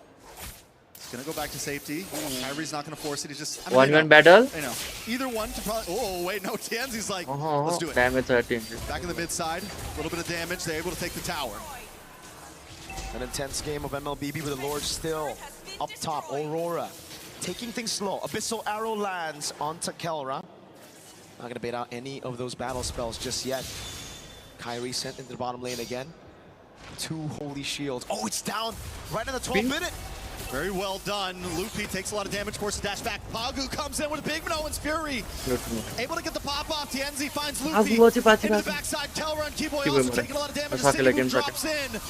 He's gonna go back to safety. Kyrie's not gonna force it. He's just one man battle. I know either one to probably. Oh wait, no. TNZ's like, let's do it. Damage 13. Back in the mid side, a little bit of damage. They're able to take the tower. An intense game of MLBB with the Lord still up top. Aurora taking things slow. Abyssal Arrow lands onto Kelra. Not going to bait out any of those battle spells just yet. Kyrie sent into the bottom lane again. 2 holy shields. Oh, it's down right in the 12th minute. Very well done. Loopy takes a lot of damage, forces dash back. Pagu comes in with a big Minoan's Fury. Able to get the pop off. TNZ finds Loopy into the backside. Kelra and Keyboy also taking a lot of damage. Siggy drops in.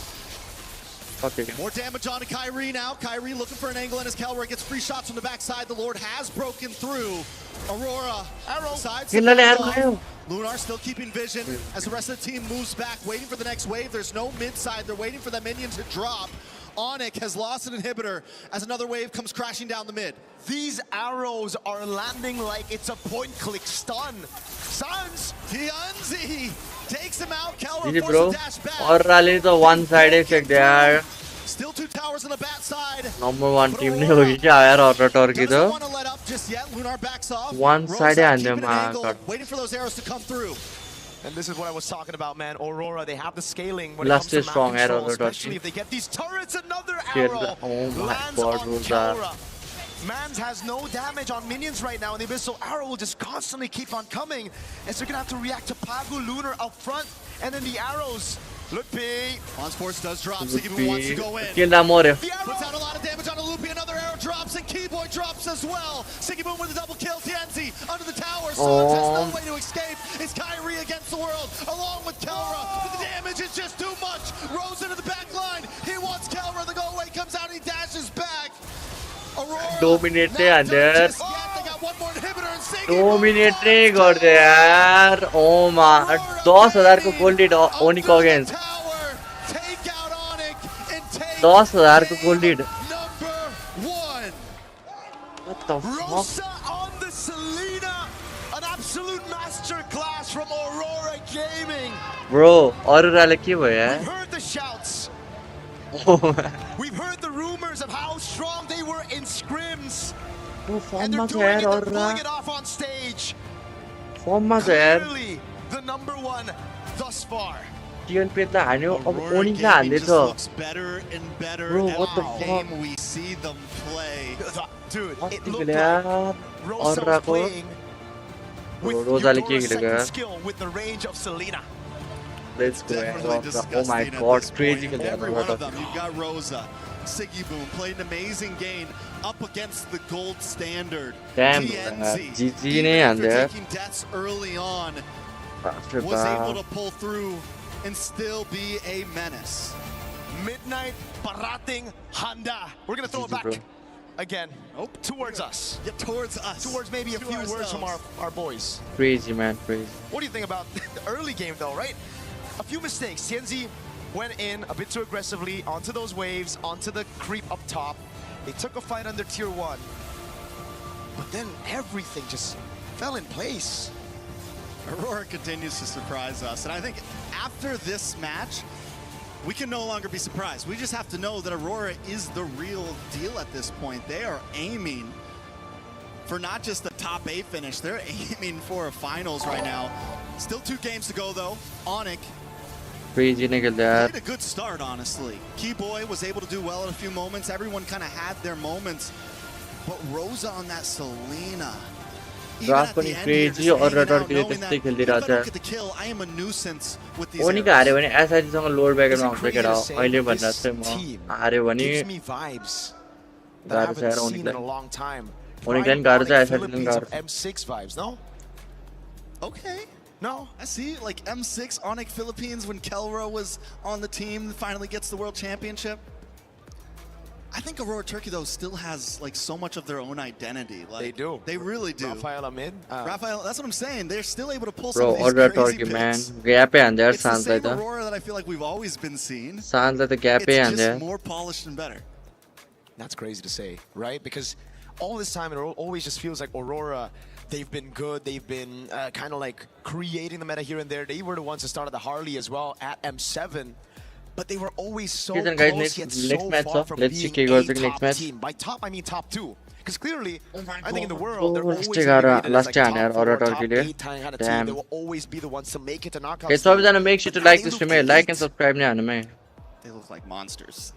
More damage on to Kyrie now. Kyrie looking for an angle in his Kelra gets free shots from the backside. The Lord has broken through. Aurora, arrow. Lunar still keeping vision as the rest of the team moves back, waiting for the next wave. There's no mid side. They're waiting for that minion to drop. Onic has lost an inhibitor as another wave comes crashing down the mid. These arrows are landing like it's a point-click stun. Sans TNZ takes him out. Kelra bro. Forces dash back. Aurora तो one side check there. Still 2 towers on the bat side. Number 1 team ने होगी क्या यार Aurora की तो. Want to let up just yet. Lunar backs off. One side and them waiting for those arrows to come through. And this is what I was talking about, man. Aurora, they have the scaling when last it comes to strong map control, arrow, especially if they get these turrets. Another arrow lands on Kelra. Mans has no damage on minions right now, and the Abyssal Arrow will just constantly keep on coming. As they're gonna have to react to Pagu Lunar up front, and then the arrows. Loopy. On's force does drop. Siggy wants to go in. Kill that more. Puts out a lot of damage on Loopy. Another arrow drops, and Keyboy drops as well. Siggy Boom with a double kill. TNZ under the tower. Sans has no way to escape. It's Kyrie against the world, along with Kelra. But the damage is just too much. Rose into the back line. He wants Kelra. The go away comes out. He dashes back. Aurora. Dominate under. Dominate got there. Oh my. 10,000 को gold lead Onic against. 10,000 को gold lead. What the fuck? Rosa on the Selena. An absolute masterclass from Aurora Gaming. Bro, Aurora like you, yeah. We've heard the shouts. We've heard the rumors of how strong they were in scrims. And they're doing it, they're pulling it off on stage. Clearly the #1 thus far. Aurora Gaming just looks better and better every game we see them play. Dude, it looked like Rosa was playing with Eudora's second skill with the range of Selena. Let's go. Oh my god, crazy. Every one of them. You've got Rosa, Siggy Boom played an amazing game up against the gold standard. Damn, TNZ, GG even after taking deaths early on, was able to pull through and still be a menace. Midnight Parating Handa. We're gonna throw it back again towards us. Yeah, towards us. Towards maybe a few words from our boys. Crazy, man, crazy. What do you think about the early game though, right? A few mistakes. TNZ went in a bit too aggressively onto those waves, onto the creep up top. They took a fight under tier 1. But then everything just fell in place. Aurora continues to surprise us. And I think after this match, we can no longer be surprised. We just have to know that Aurora is the real deal at this point. They are aiming for not just a top 8 finish, they're aiming for a finals right now. Still 2 games to go though. Onic crazy nigga that. played a good start, honestly. Keyboy was able to do well in a few moments. Everyone kind of had their moments. But Rosa on that Selena. Draft पनि crazy Aurora के लिए त्यस्तै खेलिरहेछ ओनिक हार्यो भने एसआइडी सँग load ब्याकमा आउँछ केटा अहिले भन्दा चाहिँ म हार्यो भने गाह्रो छ यार ओनिकलाई ओनिकलाई गाह्रो छ एसआइडी सँग गाह्रो M6 vibes, no? Okay. No, I see like M6 Onic Philippines when Kelro was on the team finally gets the world championship. I think Aurora Turkey though still has like so much of their own identity. Like, they do. They really do. Rafael mid. Rafael, that's what I'm saying. They're still able to pull some of these Aurora crazy Turkey picks. man gap and there It's the same Aurora that I feel like we've always been seeing. Sounds like the gap it's and just there. more polished and better. That's crazy to say, right? Because all this time it always just feels like Aurora, they've been good. They've been kind of like creating the meta here and there. They were the ones that started the Harley as well at M7. But they were always so close yet so far from being a top team. By top, I mean top 2. Because clearly, I think in the world, they're always going to be like top 4, top 8 kind of team. They will always be the ones to make it to knockouts. Okay, so make sure to like this stream, like and subscribe now, man. They look like monsters.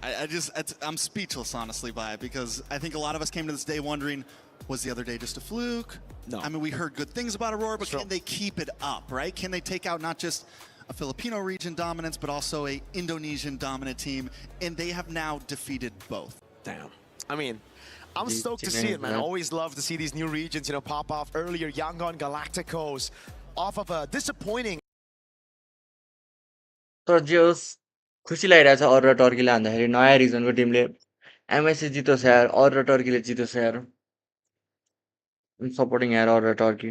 I'm speechless, honestly, by it, because I think a lot of us came to this day wondering, was the other day just a fluke? No. I mean, we heard good things about Aurora, but can they keep it up, right? Can they take out not just a Filipino region dominance, but also a Indonesian dominant team? And they have now defeated both. Damn. I mean, I'm stoked to see it, man. I always love to see these new regions, you know, pop off. Earlier, Yangon Galacticos off of a disappointing. So, Joes, खुसी लागिरहेछ अरोरा टर्कीले हान्दाखेरि नयाँ रिजनको टिमले MSc जितोस् यार अरोरा टर्कीले जितोस् यार supporting यार Arora Turkey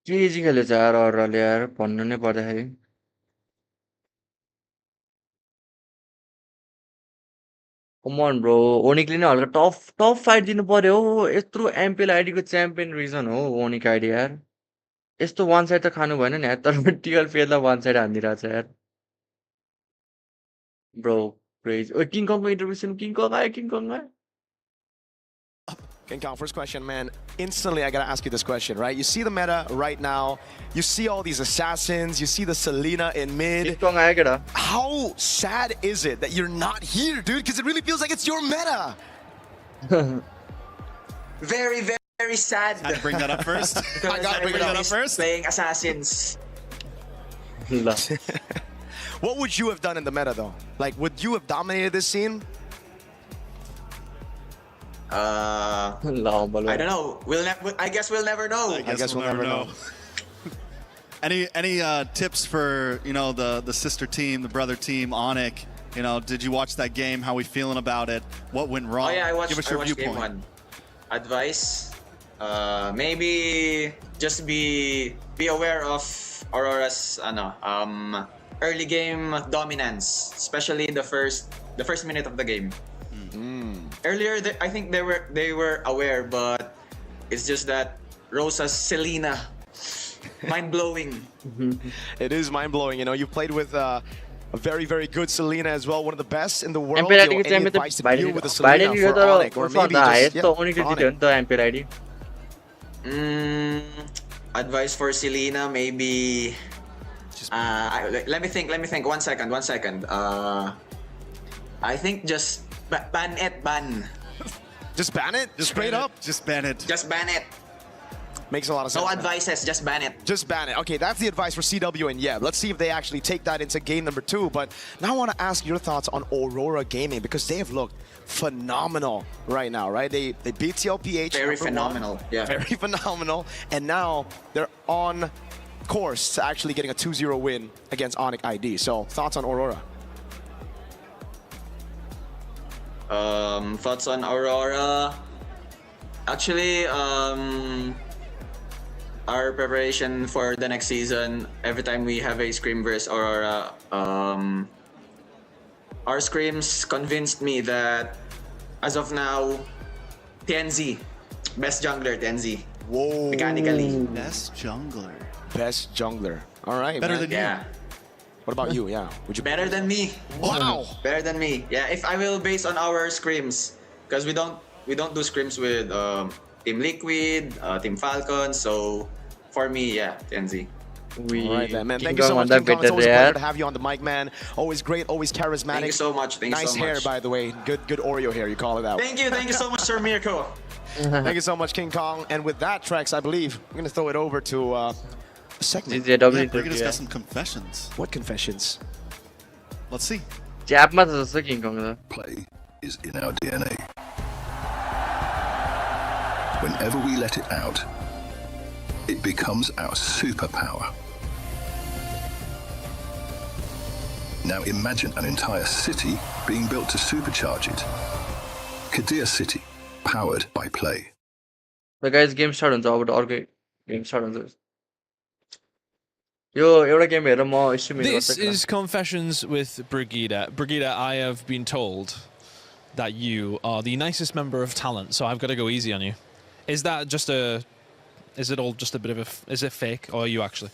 crazy खेलेछ यार अरोराले यार भन्नु नै पर्दाखेरि कम अन ब्रो ओनिकले नै हल्का टफ फाइट दिनु पर्यो हो यत्रो एमपीएल आइडीको च्याम्पियन रिजन हो ओनिक आइडी यार यस्तो वान साइड त खानु भएन नि यार तर टिएलपीएललाई वान साइड हान्दिरहेछ यार Bro, crazy. Oh, King Kong intervention. King Kong. King Kong, first question, man. Instantly, I gotta ask you this question, right? You see the meta right now. You see all these assassins. You see the Selena in mid. King Kong, how sad is it that you're not here, dude? Because it really feels like it's your meta. Very, very sad. Had to bring that up first. I gotta bring that up first. Playing assassins. What would you have done in the meta, though? Like, would you have dominated this scene? I don't know. I guess we'll never know. I guess we'll never know. Any tips for the sister team, the brother team, Onic? Did you watch that game? How we feeling about it? What went wrong? Oh yeah, I watched. Give us your viewpoint. Game 1. Advice: maybe just be aware of Aurora's early game dominance, especially the first minute of the game. Earlier, I think they were aware, but it's just that Rosa's Selena, mind blowing. It is mind blowing. You know, you played with a very, very good Selena as well, one of the best in the world. MPL ID Any advice to deal with the Selena Biden for you Onic, or for maybe the highest just so only to the MPL ID. Advice for Selena, maybe. Let me think. 1 second. I think just ban it. Just ban it? Just straight up? Just ban it. Just ban it. Makes a lot of sense. No man. advices, just ban it. Just ban it. Okay, that's the advice for CW and Yeb. Let's see if they actually take that into game number 2. But now I want to ask your thoughts on Aurora Gaming, because they have looked phenomenal right now, right? They beat TLPH. Very phenomenal. Yeah. Very phenomenal. And now they're on course to actually getting a 2-0 win against Onic ID. So thoughts on Aurora? Thoughts on Aurora? Actually, our preparation for the next season, every time we have a scrim versus Aurora, our scrims convinced me that as of now, TNZ, best jungler TNZ. Whoa. Mechanically. Best jungler. Best jungler. All right. Better man. than you. What about you? Yeah. Would you Better than me. Wow. Better than me. Yeah, if I will base on our scrims, because we don't do scrims with Team Liquid, Team Falcon. So for me, yeah, TNZ. All right, then, man. Thank you so much, King Kong. It's always a pleasure to have you on the mic, man. Always great, always charismatic. Thank you so much. Thank you nice so much. hair, by the way. Good Oreo hair. You call it out. Thank you so much, Sir Mirko. Thank you so much, King Kong. And with that, Trex, I believe we're gonna throw it over to a segment. We're gonna discuss some confessions. What confessions? Let's see. Play is in our DNA. Whenever we let it out, it becomes our superpower. Now imagine an entire city being built to supercharge it. Kadir City, powered by play. So guys, game start हुन्छ अब अर्को game start हुन्छ. Yo, एउटा game हेरेर म stream This is Confessions with Brigida. Brigida, I have been told that you are the nicest member of talent, so I've got to go easy on you. Is that just a... Is it all just a bit of a... Is it fake, or are you actually?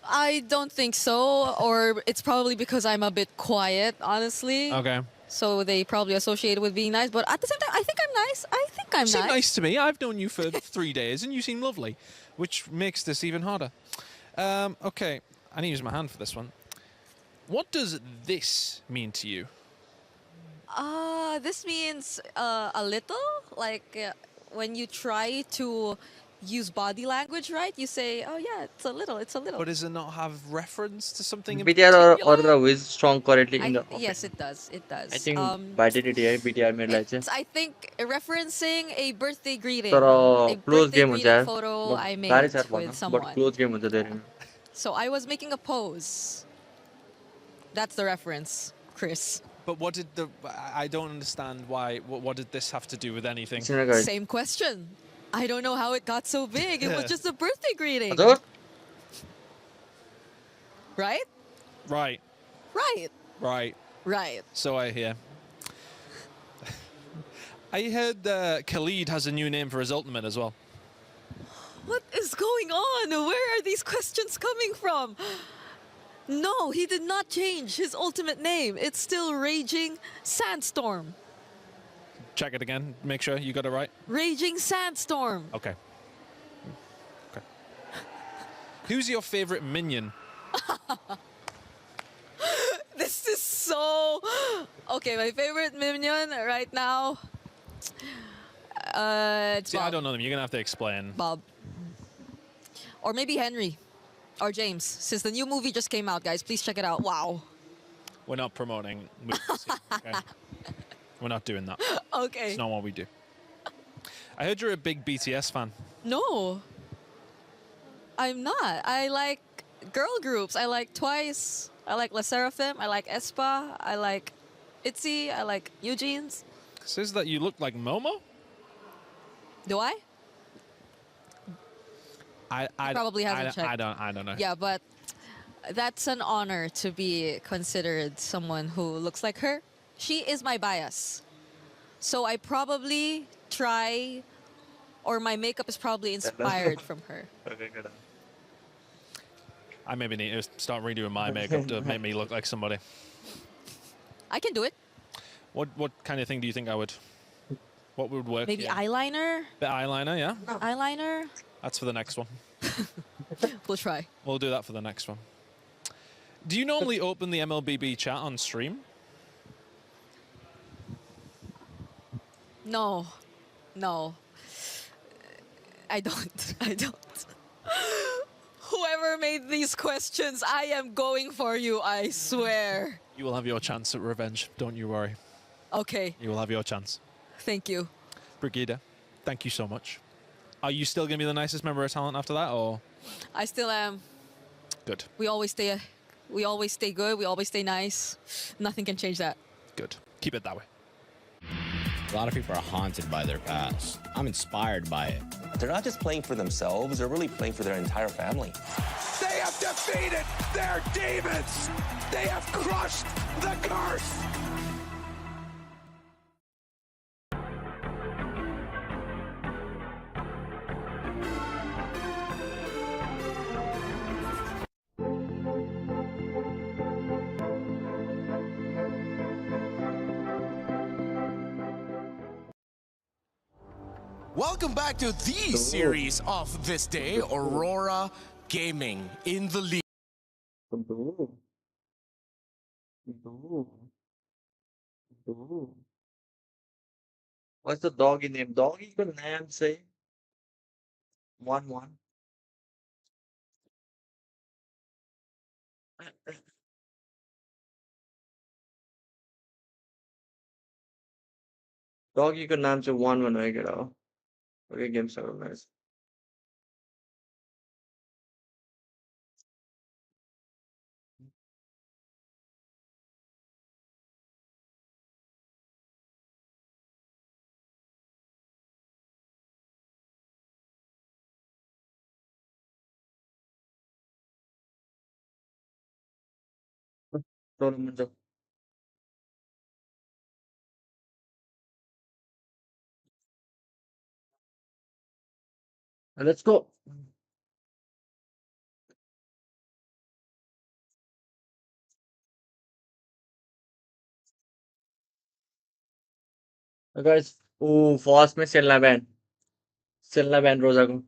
I don't think so, or it's probably because I'm a bit quiet, honestly. Okay. So they probably associate it with being nice, but at the same time, I think I'm nice. You seem nice to me. I've known you for 3 days, and you seem lovely, which makes this even harder. Okay, I need to use my hand for this one. What does this mean to you? This means a little, like when you try to use body language, right? You say, oh yeah, it's a little. But does it not have reference to something in BTR or who is strong currently in the yes, it does. It does. I think validity BTR made like it's, I think referencing a birthday greeting. So a close birthday game greeting photo I made with someone. But close game हुन्छ धेरै. So I was making a pose. That's the reference, Chris. But what did the... I don't understand why... What did this have to do with anything? Same question. I don't know how it got so big. It was just a birthday greeting. Right? Right. Right. Right. Right. So I hear. I heard Khalid has a new name for his ultimate as well. What is going on? Where are these questions coming from? No, he did not change his ultimate name. It's still Raging Sandstorm. Check it again. Make sure you got it right. Raging Sandstorm. Okay. Okay. Who's your favorite minion? This is so... Okay, my favorite minion right now... it's See, Bob. I don't know them. You're going to have to explain. Bob. Or maybe Henry. Or James. Since the new movie just came out, guys. Please check it out. Wow. We're not promoting movies here, okay? We're not doing that. Okay. It's not what we do. I heard you're a big BTS fan. No. I'm not. I like girl groups. I like Twice. I like La Seraphim. I like aespa. I like ITZY. I like Eugene's. It says that you look like Momo? Do I? I probably hasn't checked. I don't know. Yeah, but that's an honor to be considered someone who looks like her. She is my bias. So I probably try, or my makeup is probably inspired from her. Okay, good. I maybe need to start redoing my makeup to make me look like somebody. I can do it. What kind of thing do you think I would? What would work? Maybe eyeliner. Bit eyeliner, yeah. Eyeliner. That's for the next one. We'll try. We'll do that for the next one. Do you normally open the MLBB chat on stream? No. I don't. Whoever made these questions, I am going for you, I swear. You will have your chance at revenge, don't you worry. Okay. You will have your chance. Thank you. Brigida, thank you so much. Are you still going to be the nicest member of talent after that, or? I still am. Good. We always stay good, we always stay nice. Nothing can change that. Good. Keep it that way. A lot of people are haunted by their past. I'm inspired by it. They're not just playing for themselves, they're really playing for their entire family. They have defeated their demons! They have crushed the curse! Welcome back to the series of this day, Aurora Gaming in the league. What's the doggy name? Doggy good name say? 1-1. Doggy का नाम से 1-1 हो गया हो. Okay, game start guys. Let's go. Guys, fast में चलना ban रोजा को.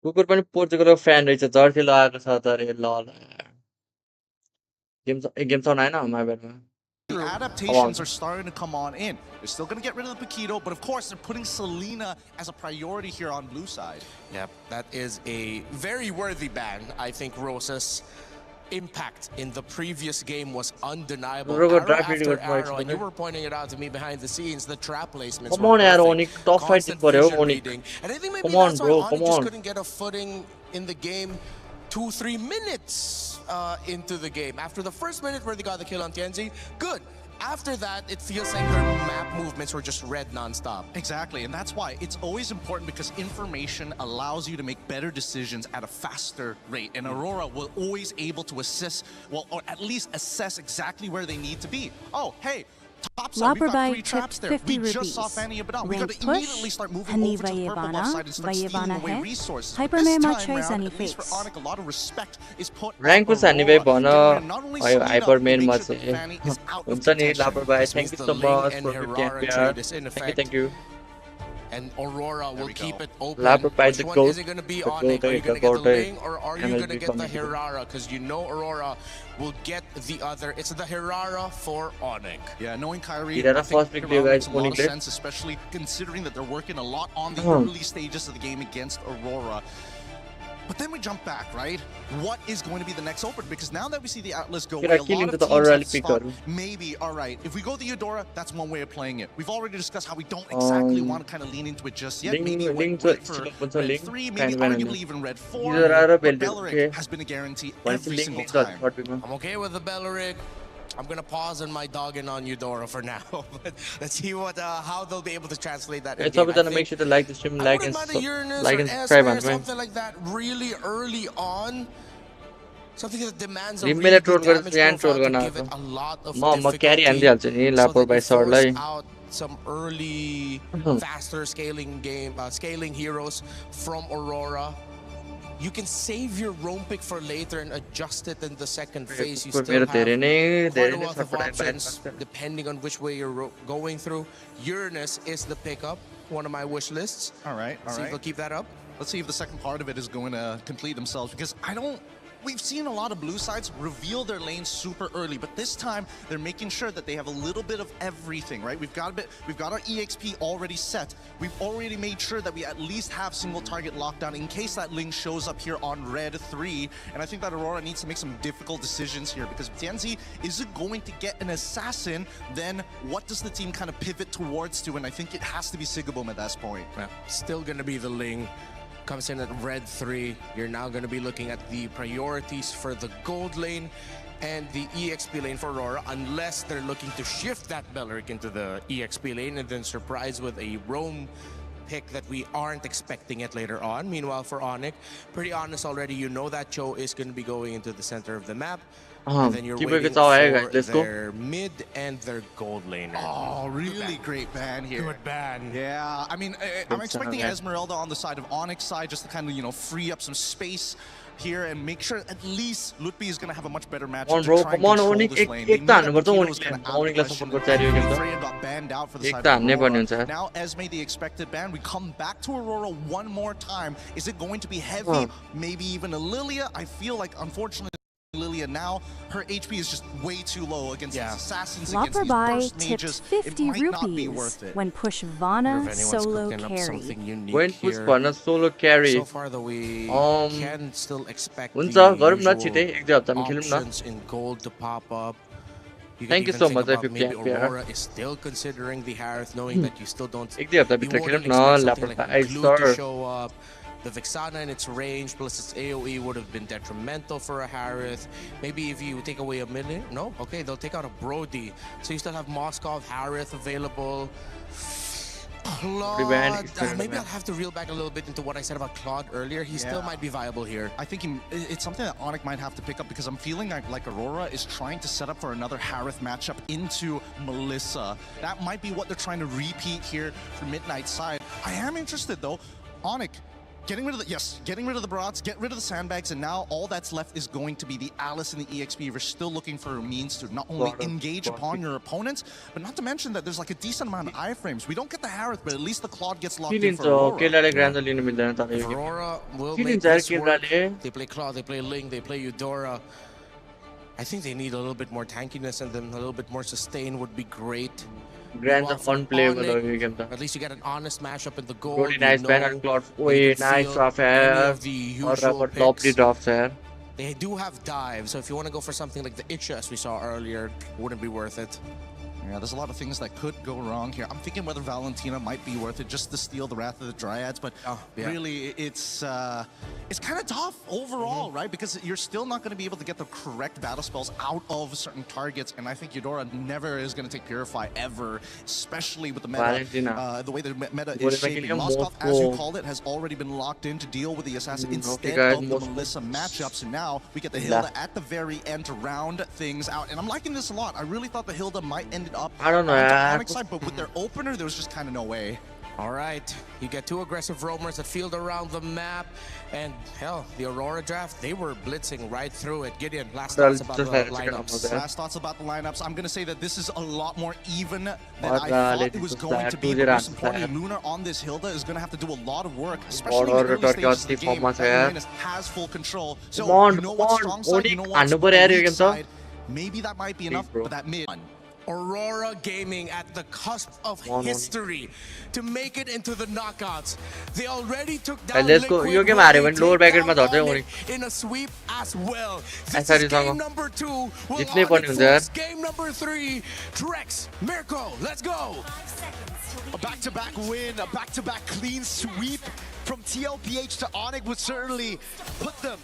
कुकुर पनि पोर्चुगलको फ्यान रहेछ जर्सी लगाएको छ त अरे ल गेम आउन आएन my bad. The adaptations are starting to come on in. They're still going to get rid of the Paquito, but of course they're putting Selena as a priority here on blue side. Yep, that is a very worthy ban. I think Rosa's impact in the previous game was undeniable. Arrow after arrow, and you were pointing it out to me behind the scenes, the trap placements Come on, Onic, top fighting for you, Onic. And I think maybe that's why Onic just couldn't get a footing in the game 2-3 minutes into the game. After the first minute where they got the kill on Tianzi, good. After that, it feels like their map movements were just red non-stop. Exactly, and that's why it's always important because information allows you to make better decisions at a faster rate. And Aurora will always able to assess, well, or at least assess exactly where they need to be. Oh, hey, top side, we've got 3 traps there. We just saw Fanny Abaddon. We got to immediately start moving over to purple left side and start stealing away resources. This time around, at least for Onic, a lot of respect is put on Rank was Aurora. not only hyper main much. Thank you so much for 50 Thank you. And Aurora will keep it open. Which one is it going to be Onic? Are you going to get the Ling or are you going to get the Hirara? Because you know Aurora will get the other. It's the Hirara for Onic. Yeah, knowing Kyrie, I think it makes a lot of sense, especially considering that they're working a lot on the early stages of the game against Aurora. But then we jump back, right? What is going to be the next open? Because now that we see the Atlas go away, a lot of teams have stopped. Maybe, all right, if we go the Eudora, that's one way of playing it. We've already discussed how we don't exactly want to kind of lean into it just yet. Maybe wait for Red 3, maybe arguably even Red 4. But Belleric has been a guarantee every single time. I'm okay with the Belleric. I'm gonna pause on my dogging on Eudora for now, but let's see what how they'll be able to translate that. It's always gonna make sure to like the stream, like and subscribe, or something like that really early on. something that demands a Rimele really troll good गरेर damage यहाँ troll profile गर्न to give आएको it a lot of म क्यारी difficulty हान्दिहाल्छु नि so लापोर that by you force सरलाई out some early faster scaling heroes from Aurora. You can save your roam pick for later and adjust it in the second phase. You still have quite a lot of options depending on which way you're going through. Uranus is the pickup, one of my wish lists. All right. See if they'll keep that up. Let's see if the second part of it is going to complete themselves, because we've seen a lot of blue sides reveal their lanes super early, but this time they're making sure that they have a little bit of everything, right? We've got our EXP already set. We've already made sure that we at least have single target lockdown in case that Ling shows up here on red 3. And I think that Aurora needs to make some difficult decisions here, because TNZ isn't going to get an assassin, then what does the team kind of pivot towards to? And I think it has to be Sigaboom at that point. Yeah, still gonna be the Ling. Comes in at red 3. You're now going to be looking at the priorities for the gold lane and the EXP lane for Aurora, unless they're looking to shift that Beleric into the EXP lane and then surprise with a roam pick that we aren't expecting it later on. Meanwhile, for Onic, pretty honest already, you know that Cho is going to be going into the center of the map. And then you're waiting for their mid and their gold laner. Oh, really great ban here. Good ban. Yeah, I mean, I'm expecting Esmeralda on the side of Onyx side just to kind of, free up some space here and make sure at least Lutpi is going to have a much better matchup to try and control this lane. They knew that Kilo was going to out-question them. Freya got banned out for the side of Aurora. Now Esme, the expected ban. We come back to Aurora one more time. Is it going to be heavy? Maybe even a Lilia? I feel like, unfortunately, Lilia now, her HP is just way too low against these assassins, against these burst mages. 50 it might rupees not be worth it. when push Vana solo carry. When push Vana solo carry. So far though, we can still expect the usual options in gold to pop up. Thank you so much. Maybe Aurora is still considering the Harith, knowing that you still don't. You won't expect something like a Glue to show up. The Vixana in its range plus its AoE would have been detrimental for a Harith. Maybe if you take away a million, no? Okay, they'll take out a Brody. So you still have Moskov, Harith available. Claude, maybe I'll have to reel back a little bit into what I said about Claude earlier. He still might be viable here. I think it's something that Onic might have to pick up, because I'm feeling like Aurora is trying to set up for another Harith matchup into Melissa. That might be what they're trying to repeat here for Midnight side. I am interested though. Onic, getting rid of the Barats, get rid of the sandbags, and now all that's left is going to be the Alice and the EXP. We're still looking for a means to not only engage upon your opponents, but not to mention that there's like a decent amount of iframes. We don't get the Harith, but at least the Claude gets locked in for Aurora. Aurora will make this work. They play Claude, they play Ling, they play Eudora. I think they need a little bit more tankiness, and then a little bit more sustain would be great. Fun play at least you get an honest matchup in the goal. Really nice ban on Claude. Nice drop here. Lovely drops here. They do have dives, so if you want to go for something like the Itcha as we saw earlier, it wouldn't be worth it. Yeah, there's a lot of things that could go wrong here. I'm thinking whether Valentina might be worth it just to steal the Wrath of the Dryads, but really it's kind of tough overall, right? Because you're still not going to be able to get the correct battle spells out of certain targets, and I think Eudora never is going to take Purify ever, especially with the meta, the way the meta is shaping. Moskov, as you called it, has already been locked in to deal with the Assassin instead of the Melissa matchups, and now we get the Hilda at the very end to round things out, and I'm liking this a lot. I really thought the Hilda might end it up I don't know, Onyx side, but with their opener, there was just kind of no way. All right, you get two aggressive roamers that field around the map, and hell, the Aurora draft, they were blitzing right through it. Gideon, last thoughts about the lineups. Last thoughts about the lineups. I'm going to say that this is a lot more even than I thought it was going to be. But most importantly, Lunar on this Hilda is going to have to do a lot of work, especially in the early stages of the game. That has full control. So you know what's strong side, you know what's weak side. Maybe that might be enough, but that mid. Aurora Gaming at the cusp of history to make it into the knockouts. They already took down Liquid in a sweep as well. This is game number 2. Game number 3. Drex, Mirko, let's go. A back-to-back win, a back-to-back clean sweep from TLPH to Onic would certainly put them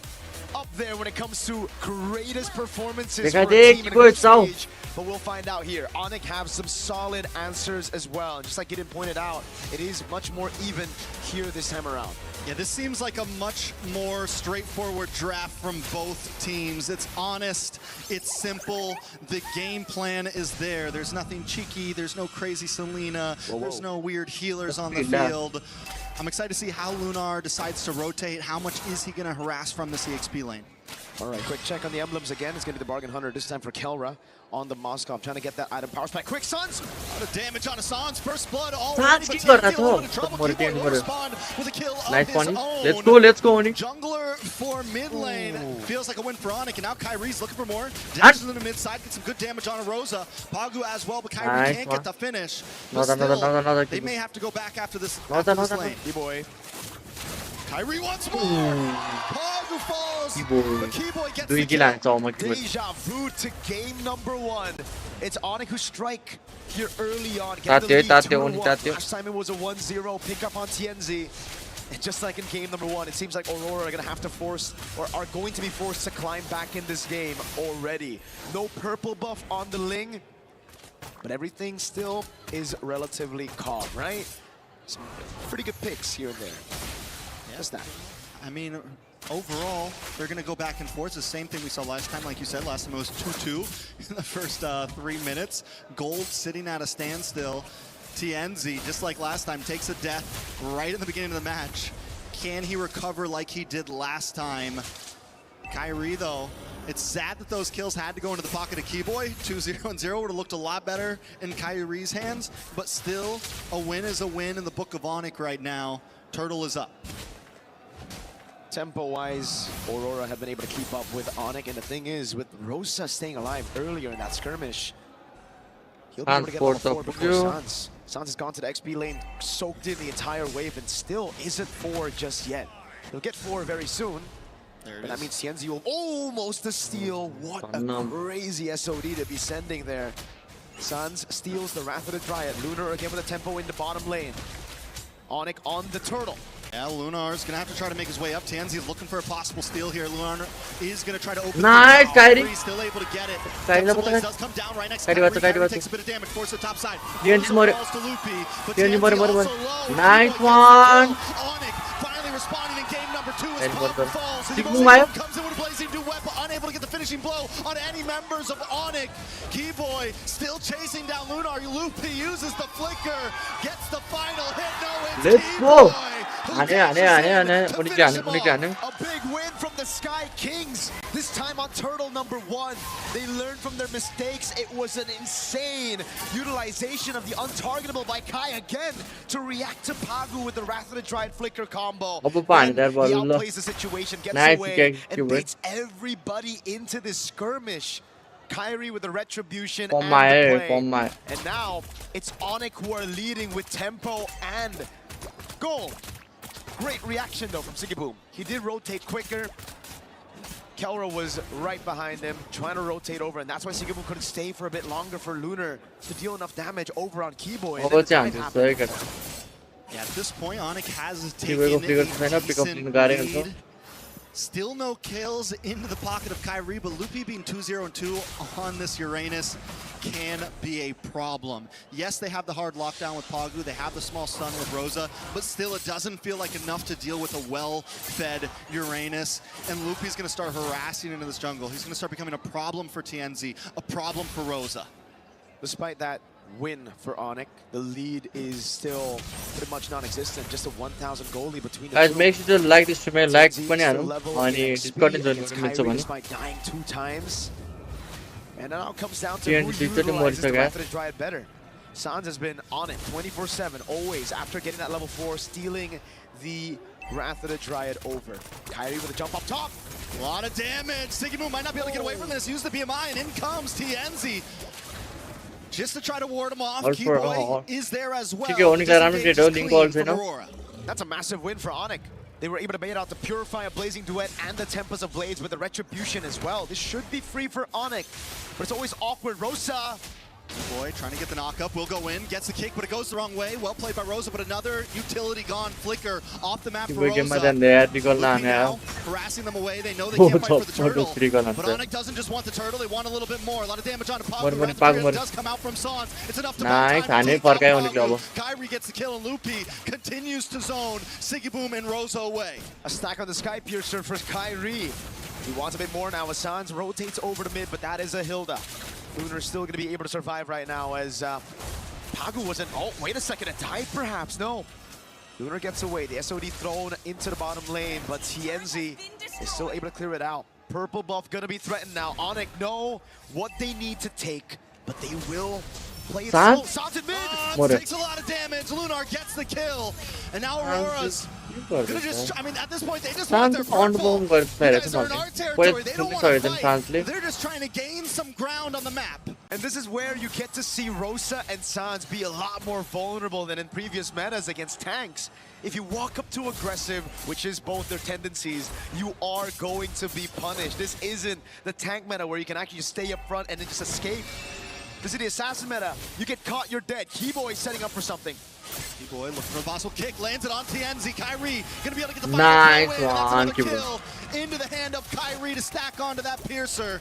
up there when it comes to greatest performances for a team in a group stage. but we'll find out here. Onic have some solid answers as well. And just like Gideon pointed out, it is much more even here this time around. Yeah, this seems like a much more straightforward draft from both teams. It's honest, it's simple, the game plan is there. There's nothing cheeky, there's no crazy Selena, there's no weird healers on the field. I'm excited to see how Lunar decides to rotate. How much is he going to harass from the EXP lane? All right, quick check on the emblems again. It's going to be the Bargain Hunter, this time for Kelra on the Moskov, trying to get that item power spike. Quick, Suns! A lot of damage on Sans. First blood Sans ki kar raha tha? Nice one. Let's go, Onic. Jungler for mid lane. Feels like a win for Onic, and now Kyrie's looking for more. Dashes in the mid side, gets some good damage on Rosa. Pagu as well, but Kyrie can't get the finish. But still, they may have to go back after this lane. B-boy. Kyrie once more! Pagu falls! The Keyboy gets the kill. Deja vu to game number 1. It's Onic who strike here early on. Get the lead 2-1. Last time it was a 1-0 pickup on TNZ. And just like in game number 1, it seems like Aurora are going to have to force, or are going to be forced to climb back in this game already. No purple buff on the Ling, but everything still is relatively calm, right? Some pretty good picks here and there. Yes, that. I mean, overall, they're going to go back and forth. It's the same thing we saw last time. Like you said, last time it was 2-2 in the first 3 minutes. Gold sitting at a standstill. TNZ, just like last time, takes a death right at the beginning of the match. Can he recover like he did last time? Kyrie, though, it's sad that those kills had to go into the pocket of Keyboy. 2-0-0 would have looked a lot better in Kyrie's hands, but still, a win is a win in the book of Onic right now. Turtle is up. Tempo-wise, Aurora have been able to keep up with Onic, and the thing is, with Rosa staying alive earlier in that skirmish, he'll be able to get level 4 before Sans. Sans has gone to the XP lane, soaked in the entire wave, and still isn't 4 just yet. He'll get 4 very soon, but that means TNZ will almost a steal. What a crazy SOD to be sending there. Sans steals the Wrath of the Dryad. Lunar again with a tempo in the bottom lane. Onic on the turtle. Yeah, Lunar's gonna have to try to make his way up. Tanzi looking for a possible steal here. Lunar is gonna try to open. Nice, Kyrie. Still able to get it. Kyrie does come down right next to Kyrie. Kyrie takes a bit of damage, force the top side. Nice one. Onic finally responding in game number 2 as Pagu falls. Comes in with a blazing duet, but unable to get the finishing blow on any members of Onic. Keyboy still chasing down Lunar. Lupi uses the flicker, gets the final hit. No, it's Keyboy. A big win from the Sky Kings. This time on Turtle number 1. They learned from their mistakes. It was an insane utilization of the untargetable by Kai again to react to Pagu with the Wrath of the Dryad flicker combo. He outplays the situation, gets away, and baits everybody into this skirmish. Kyrie with the retribution and the play. And now it's Onic who are leading with tempo and gold. Great reaction though from Sigiboom. He did rotate quicker. Kelra was right behind him, trying to rotate over, and that's why Sigiboom couldn't stay for a bit longer for Lunar to deal enough damage over on Keyboy. Yeah, at this point, Onic has taken a decent lead. Still no kills into the pocket of Kyrie, but Lupi being 2-0-2 on this Uranus can be a problem. Yes, they have the hard lockdown with Pagu, they have the small stun with Rosa, but still it doesn't feel like enough to deal with a well-fed Uranus. And Lupi's going to start harassing into this jungle. He's going to start becoming a problem for TNZ, a problem for Rosa. Despite that win for Onic, the lead is still pretty much non-existent. Just a 1,000 goal lead between the two. Guys, make sure to like this stream, like पनि हालौँ अनि Discord join गर्नुहुन्छ भने. Despite dying 2 times. And it all comes down to who utilizes the Wrath of the Dryad better. Sans has been on it 24/7, always after getting that level 4, stealing the Wrath of the Dryad over. Kyrie with a jump up top. A lot of damage. Sigiboom might not be able to get away from this. Use the BMI, and in comes TNZ. Just to try to ward him off. Keyboy is there as well. That's a massive win for Onic. They were able to bait out the Purify, a Blazing Duet, and the Tempest of Blades with the Retribution as well. This should be free for Onic, but it's always awkward. Rosa Boy trying to get the knock up, will go in, gets the kick, but it goes the wrong way. Well played by Rosa, but another utility gone. Flicker off the map for Rosa. Loopy now harassing them away. They know they can't fight for the turtle, but Onic doesn't just want the turtle, they want a little bit more. A lot of damage on Pagu. Does come out from Sans. It's enough to buy time to take out Pagu. Kairi gets the kill, and Loopy continues to zone Sigiboom and Rosa away. A stack on the Sky Piercer for Kairi. He wants a bit more now as Sans rotates over to mid, but that is a Hilda. Lunar still going to be able to survive right now as Pagu wasn't... Oh, wait a second, a dive perhaps? No. Lunar gets away, the SOD thrown into the bottom lane, but TNZ is still able to clear it out. Purple buff going to be threatened now. Onic know what they need to take, but they will play it slow. Sans in mid! Takes a lot of damage, Lunar gets the kill, and now Aurora's gonna just, I mean, at this point, they just want their purple. You guys are in our territory, they don't want to fight. They're just trying to gain some ground on the map. And this is where you get to see Rosa and Sans be a lot more vulnerable than in previous metas against tanks. If you walk up too aggressive, which is both their tendencies, you are going to be punished. This isn't the tank meta where you can actually just stay up front and then just escape. This is the assassin meta. You get caught, you're dead. Keyboy setting up for something. Keyboy looking for a possible kick, lands it on TNZ. Kairi gonna be able to get the nice one. That's another kill into the hand of Kairi to stack onto that piercer.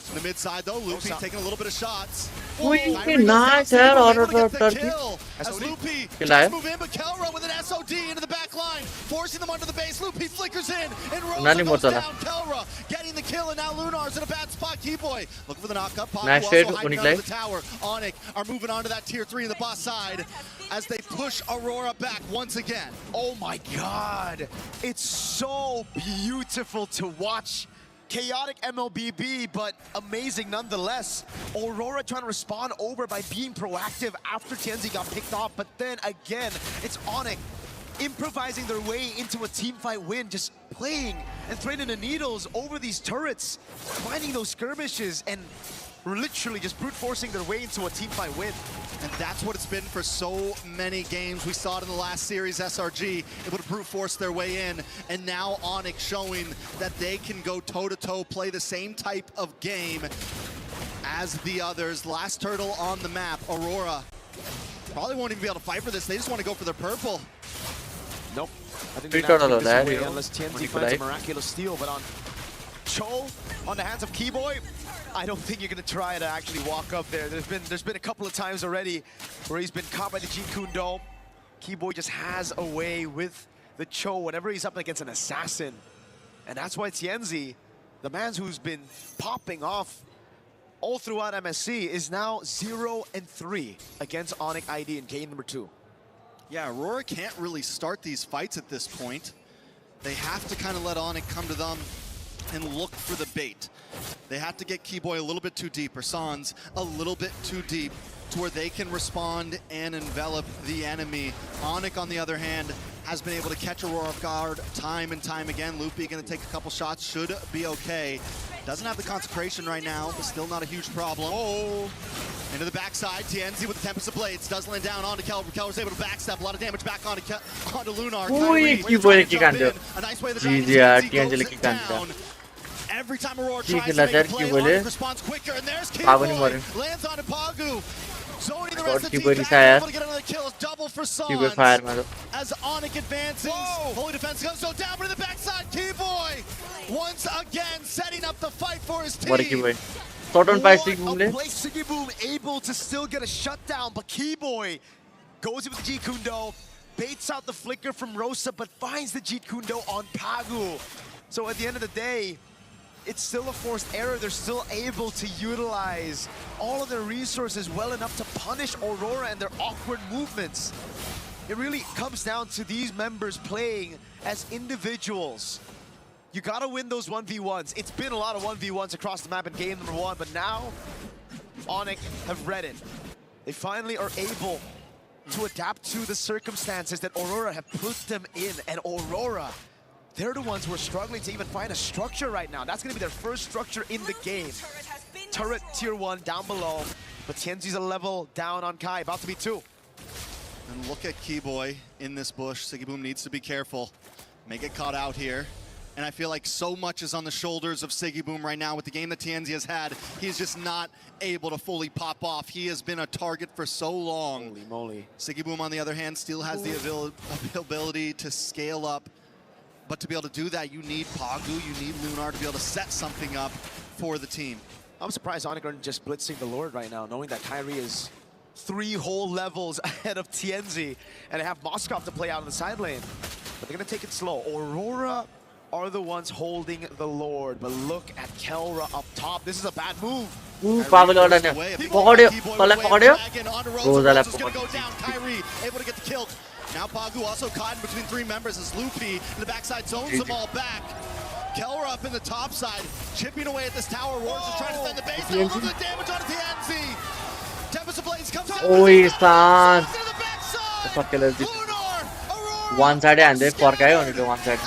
In the mid side though, Loopy taking a little bit of shots. Nice head order kill. As Loopy just move in, but Kelra with an SOD into the back line, forcing them under the base. Loopy flickers in, and Rosa goes down. Kelra getting the kill, and now Lunar's in a bad spot. Keyboy looking for the knock-up. Nice trade, hiding under the tower. Onic are moving on to that tier 3 in the boss side as they push Aurora back once again. Oh my god, it's so beautiful to watch. Chaotic MLBB, but amazing nonetheless. Aurora trying to respond over by being proactive after TNZ got picked off, but then again, it's Onic improvising their way into a teamfight win, just playing and threading the needles over these turrets, finding those skirmishes, and literally just brute forcing their way into a teamfight win. And that's what it's been for so many games. We saw it in the last series, SRG able to brute force their way in, and now Onic showing that they can go toe-to-toe, play the same type of game as the others. Last turtle on the map, Aurora probably won't even be able to fight for this. They just want to go for their purple. Nope. I think they're not this away unless TNZ finds a miraculous steal, but on Cho, on the hands of Keyboy, I don't think you're gonna try to actually walk up there. There's been a couple of times already where he's been caught by the Jeet Kune Do. Keyboy just has a way with the Cho whenever he's up against an assassin. And that's why TNZ, the man who's been popping off all throughout MSC, is now 0-3 against Onic ID in game number 2. Yeah, Aurora can't really start these fights at this point. They have to kind of let Onic come to them and look for the bait. They have to get Keyboy a little bit too deep, or Sans a little bit too deep, to where they can respond and envelop the enemy. Onic, on the other hand, has been able to catch Aurora off guard time and time again. Loopy gonna take a couple shots, should be okay. Doesn't have the consecration right now, but still not a huge problem. Oh! Into the backside, TNZ with the Tempest of Blades, does land down onto Kelra. Kelra's able to backstep, a lot of damage back onto Lunar. A nice way the TNZ goes down. Every time Aurora tries to make a play, Onic responds quicker, and there's Keyboy. Lands onto Pagu. Zoning the rest of the team back, able to get another kill. It's double for Sans. As Onic advances, Holy Defense goes so down, but in the backside, Keyboy once again setting up the fight for his team. What a Keyboy. Shot on by Sigiboom. Sigiboom able to still get a shutdown, but Keyboy goes in with the Jeet Kune Do, baits out the flicker from Rosa, but finds the Jeet Kune Do on Pagu. So at the end of the day, it's still a forced error. They're still able to utilize all of their resources well enough to punish Aurora and their awkward movements. It really comes down to these members playing as individuals. You gotta win those 1v1s. It's been a lot of 1v1s across the map in game number 1, but now Onic have read it. They finally are able to adapt to the circumstances that Aurora have put them in, and Aurora, they're the ones who are struggling to even find a structure right now. That's going to be their first structure in the game. Turret tier 1 down below, but TNZ's a level down on Kai, about to be 2. And look at Keyboy in this bush. Sigiboom needs to be careful. May get caught out here. And I feel like so much is on the shoulders of Siggy Boom right now with the game that TNZ has had. He's just not able to fully pop off. He has been a target for so long. Holy moly. Siggy Boom, on the other hand, still has the ability to scale up. But to be able to do that, you need Pagu, you need Lunar to be able to set something up for the team. I'm surprised Onic aren't just blitzing the Lord right now, knowing that Kyrie is 3 whole levels ahead of TNZ, and they have Masarapp to play out in the side lane. But they're going to take it slow. Aurora are the ones holding the Lord, but look at Kelra up top. This is a bad move. Pagal order ne. Pokadyo, pokadyo. Rosa's going to go down. Kyrie able to get the kill. Now Pagu also caught in between 3 members as Loopy in the backside zones them all back. Kelra up in the top side, chipping away at this tower. Roar's just trying to defend the base. Now look at the damage on TNZ. Tempest of Blades comes down. Oi, son. Fuck killers. One side and they forkai on it one side.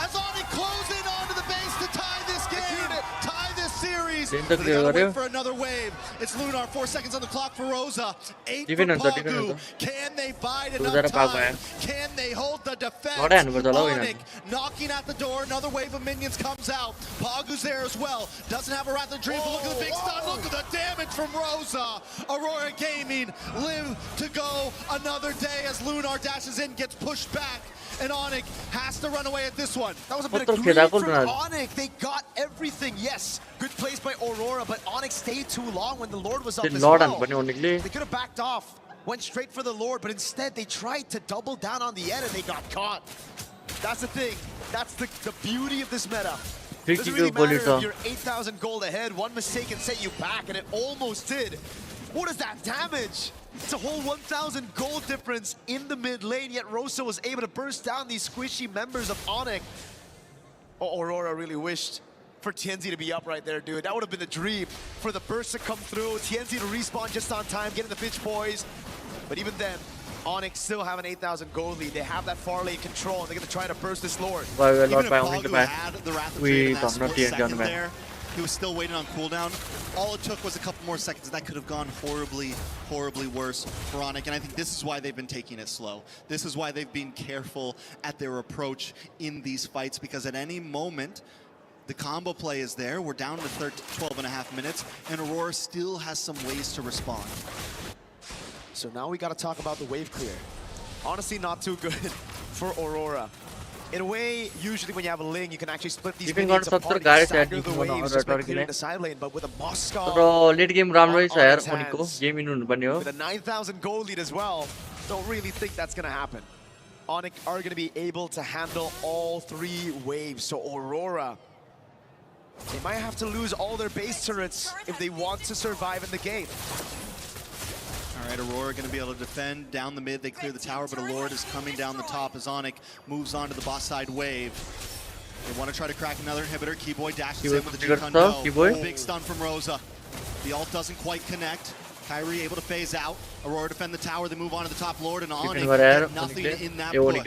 But they gotta wait for another wave. It's Lunar, 4 seconds on the clock for Rosa. 8 for Pagu. Can they bide enough time? Can they hold the defense? Onic knocking at the door. Another wave of minions comes out. Pagu's there as well. Doesn't have a Wrath of Dream, but look at the big stun. Look at the damage from Rosa. Aurora Gaming live to go another day as Lunar dashes in, gets pushed back. And Onic has to run away at this one. That was a bit of greed from Onic. They got everything. Yes, good plays by Aurora, but Onic stayed too long when the Lord was up as well. They could have backed off, went straight for the Lord, but instead they tried to double down on the end and they got caught. That's the thing. That's the beauty of this meta. It doesn't really matter if you're 8,000 gold ahead. One mistake can set you back, and it almost did. What is that damage? It's a whole 1,000 gold difference in the mid lane, yet Rosa was able to burst down these squishy members of Onic. Oh, Aurora really wished for TNZ to be up right there, dude. That would have been the dream for the burst to come through, TNZ to respawn just on time, getting the pitch poised. But even then, Onic still have an 8,000 gold lead. They have that far lane control, and they're going to try to burst this Lord. Even if Pagu had the Wrath of Dream in that split second there, he was still waiting on cooldown. All it took was a couple more seconds. That could have gone horribly, horribly worse for Onic. And I think this is why they've been taking it slow. This is why they've been careful at their approach in these fights, because at any moment, the combo play is there. We're down to 12.5 minutes, and Aurora still has some ways to respond. So now we got to talk about the wave clear. Honestly, not too good for Aurora. In a way, usually when you have a Ling, you can actually split these minions apart and stagger the waves just by clearing the side lane. But with a Masarapp late game with a 9,000 gold lead as well, don't really think that's going to happen. Onic are going to be able to handle all 3 waves. So Aurora, they might have to lose all their base turrets if they want to survive in the game. All right, Aurora going to be able to defend down the mid. They clear the tower, but a Lord is coming down the top as Onic moves on to the boss side wave. They want to try to crack another inhibitor. Keyboy dashes in with the G-Con no. Big stun from Rosa. The ult doesn't quite connect. Kyrie able to phase out. Aurora defend the tower. They move on to the top Lord, and Onic get nothing in that push.